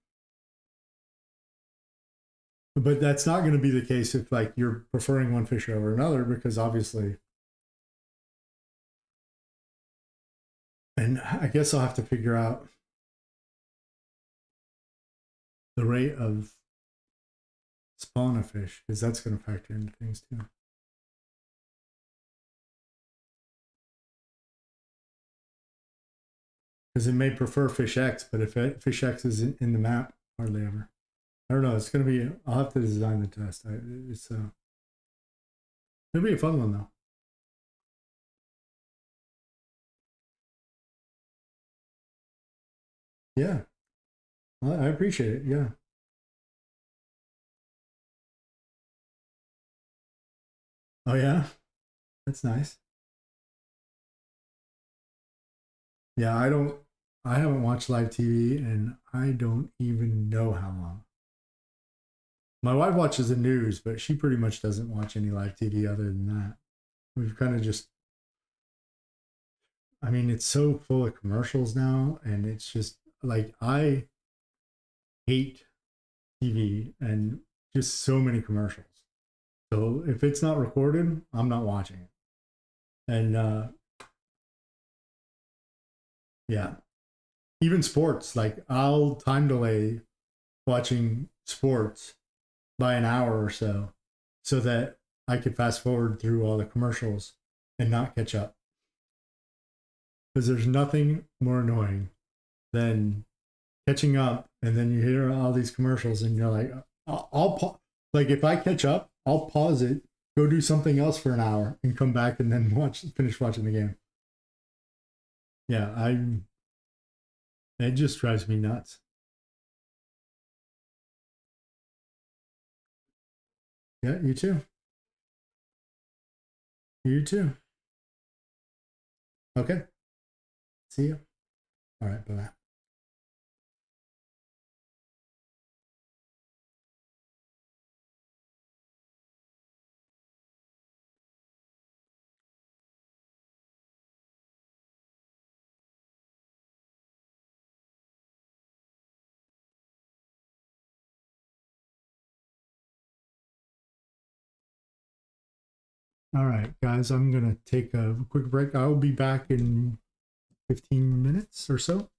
But that's not going to be the case if like you're preferring one fish over another, because obviously, and I guess I'll have to figure out the rate of spawn of fish, because that's going to factor into things too. Because it may prefer fish X, but if fish X is in the map, hardly ever. I don't know. It's going to be, I'll have to design the test. It'll be a fun one though. Yeah. I appreciate it. Yeah. Oh yeah. That's nice. Yeah. I haven't watched live TV and I don't even know how long. My wife watches the news, but she pretty much doesn't watch any live TV other than that. We've kind of just, I mean, it's so full of commercials now, and it's just like, I hate TV and just so many commercials. So if it's not recorded, I'm not watching it. And yeah, even sports, like I'll time delay watching sports by an hour or so that I could fast forward through all the commercials and not catch up. Because there's nothing more annoying than catching up and then you hear all these commercials and you're like, like if I catch up, I'll pause it, go do something else for an hour and come back and then finish watching the game. Yeah, it just drives me nuts. Yeah, you too. You too. Okay. See you. All right, bye-bye. All right, guys, I'm going to take a quick break. I'll be back in 15 minutes or so.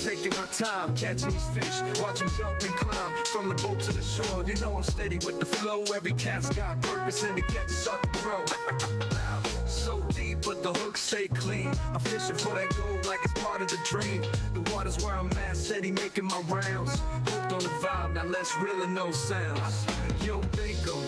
Taking my time, catching these fish, watch them jump and climb from the boat to the shore. You know I'm steady with the flow. Every cat's got purpose and the catches start to grow. So deep, but the hooks stay clean. I'm fishing for that gold like it's part of the dream. The water's where I'm at, steady making my rounds. Hooked on the vibe, now let's reel in those sounds. Yo, Thinkum,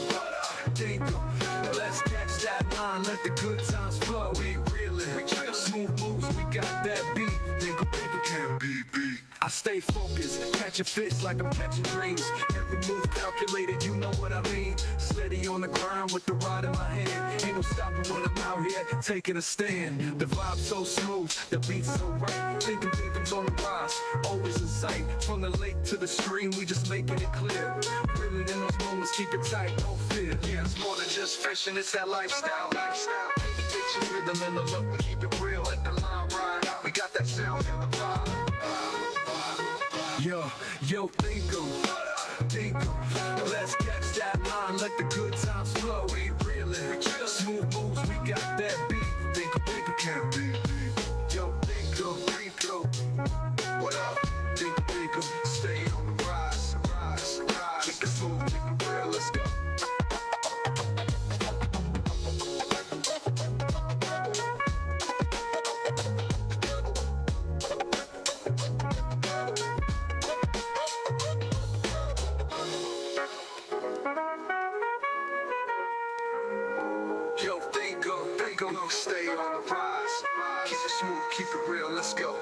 let's catch that line, let the good times flow. We reelin', smooth moves, we got that beat. Thinkum can be beat. I stay focused, catching fish like I'm catching dreams. Every move calculated, you know what I mean. Steady on the grind with the rod in my hand. Ain't no stopping when I'm out here taking a stand. The vibe's so smooth, the beat's so right. Thinkum Dinkum's on the rise, always in sight. From the lake to the stream, we just making it clear. Reeling in those moments, keep it tight, no fear. Yeah, it's more than just fishing, it's that lifestyle. Picture rhythm in the look, we keep it real. Let the line ride out, we got that sound in the vibe. Yo, Thinkum, let's catch that line, let the good times flow. We reelin', smooth moves, we got that beat. Thinkum can be beat. Yo, Thinkum, what up? Thinkum, stay on the rise. Keep it smooth, keep it real, let's go. Yo, Thinkum, stay on the rise. Keep it smooth, keep it real, let's go.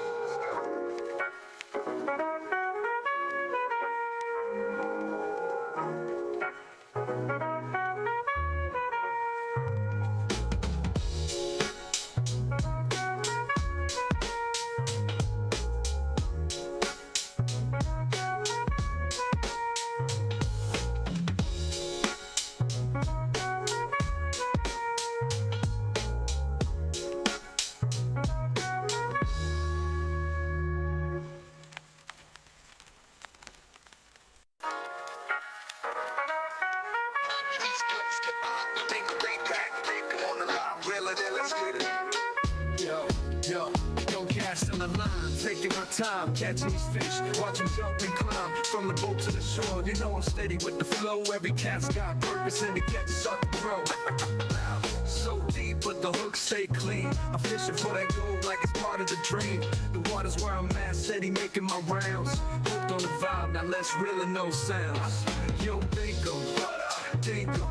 let's get it. Yo, don't cast on the line, taking my time, catching these fish, watch them jump and climb, from the boat to the shore, you know I'm steady with the flow, every cat's got purpose and the catch start to grow. So deep, but the hooks stay clean, I'm fishing for that gold like it's part of the dream, the water's where I'm at, steady making my rounds, hooked on the vibe, now let's reel in those sounds. Yo, Thinkum Dinkum,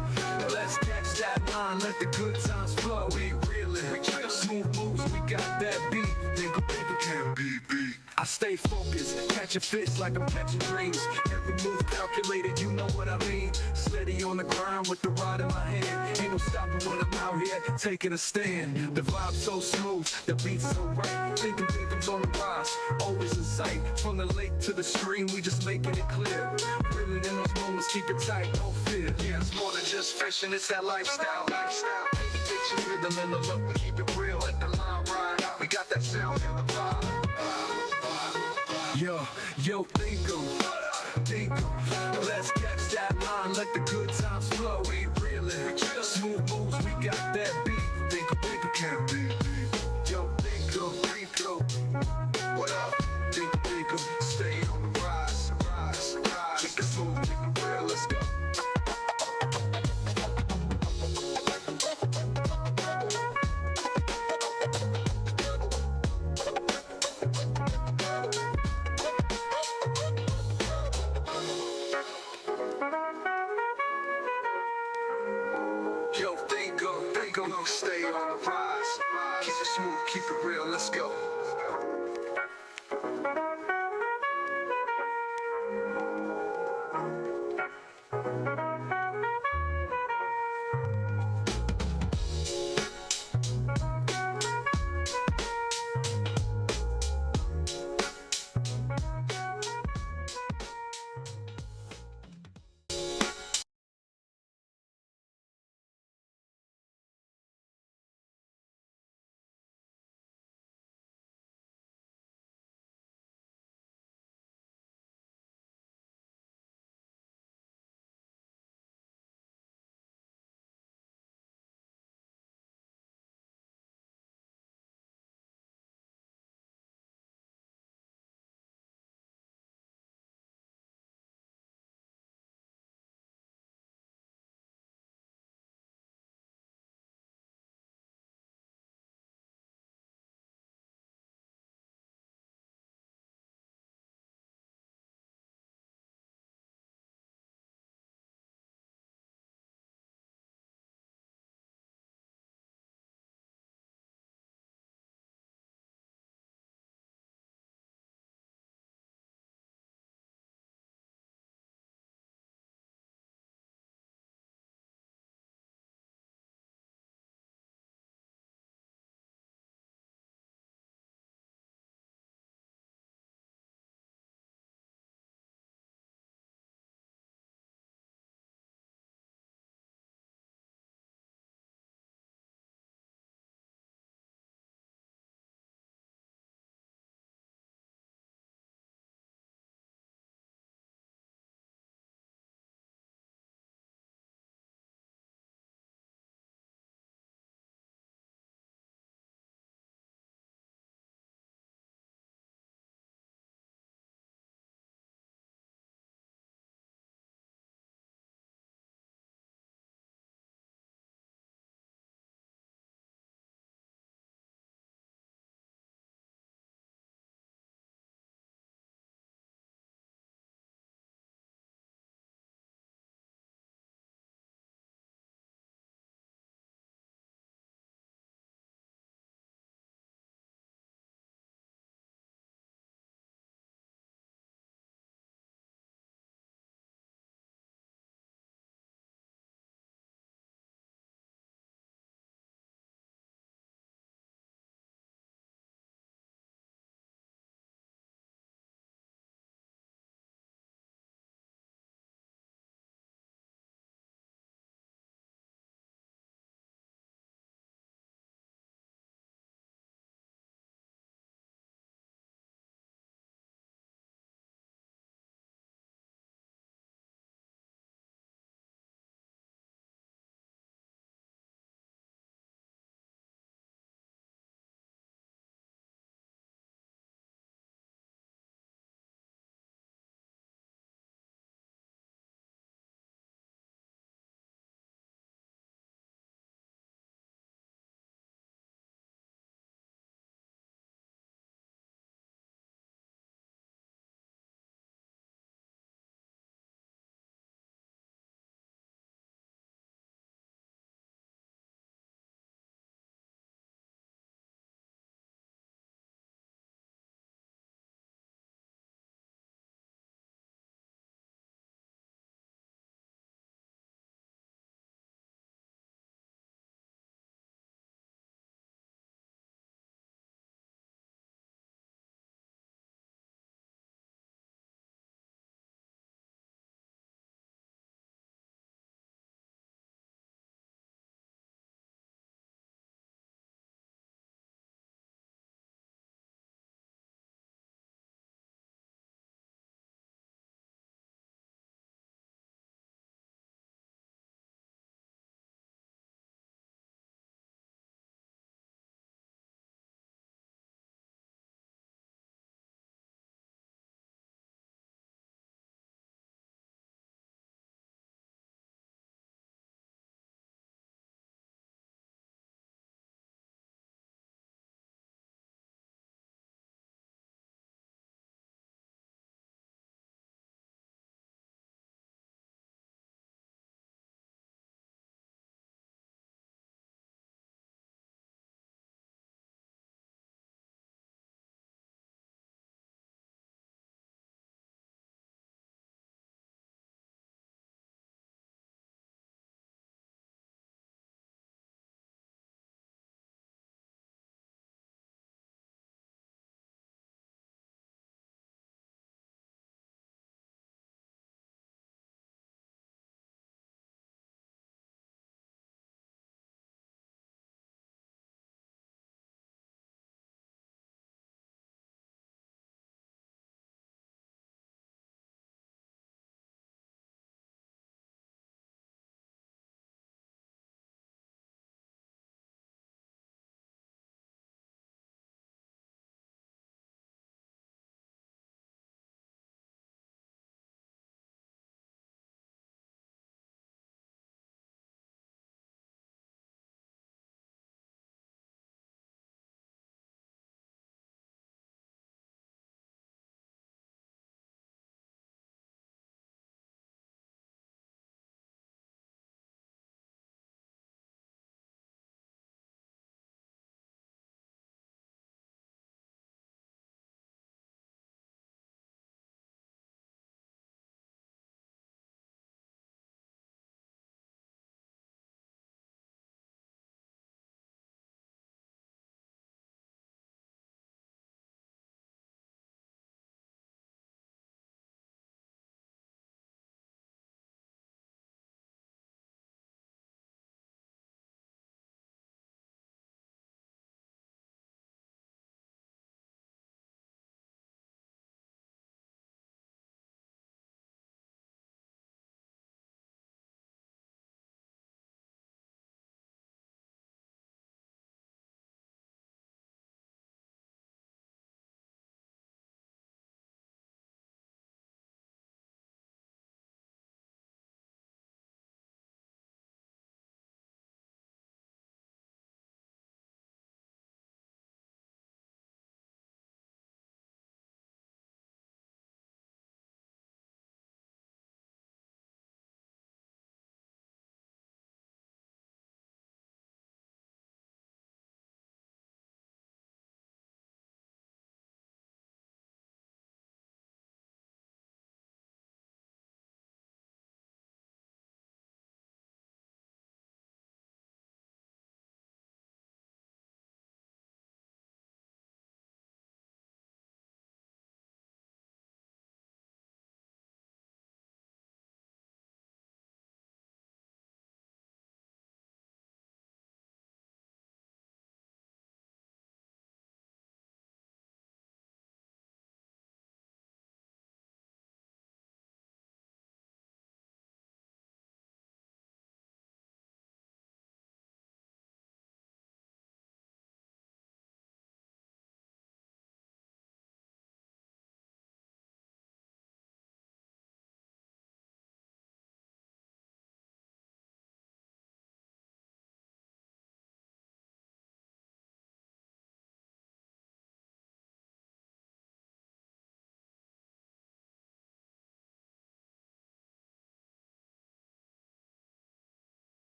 let's catch that line, let the good times flow, we reelin', smooth moves, we got that beat, Thinkum Dinkum can't be beat. I stay focused, catch a fish like I'm catching dreams, every move calculated, you know what I mean, steady on the grind with the rod in my hand, ain't no stopping when I'm out here taking a stand, the vibe so smooth, the beat's so right, Thinkum Dinkum's on the rise, always in sight, from the lake to the stream, we just making it clear, reeling in those moments, keep it tight, no fear, yeah, it's more than just fishing, it's that lifestyle, get your rhythm in the look, keep it real, let the line ride out, we got that sound in the vibe. Yo, Thinkum, let's catch that line, let the good times flow, we reelin', smooth moves, we got that beat, Thinkum can't be beat. Yo, Thinkum, what up? Thinkum, stay on the rise, keep it smooth, keep it real, let's go. Yo, Thinkum, stay on the rise. Keep it smooth, keep it real, let's go.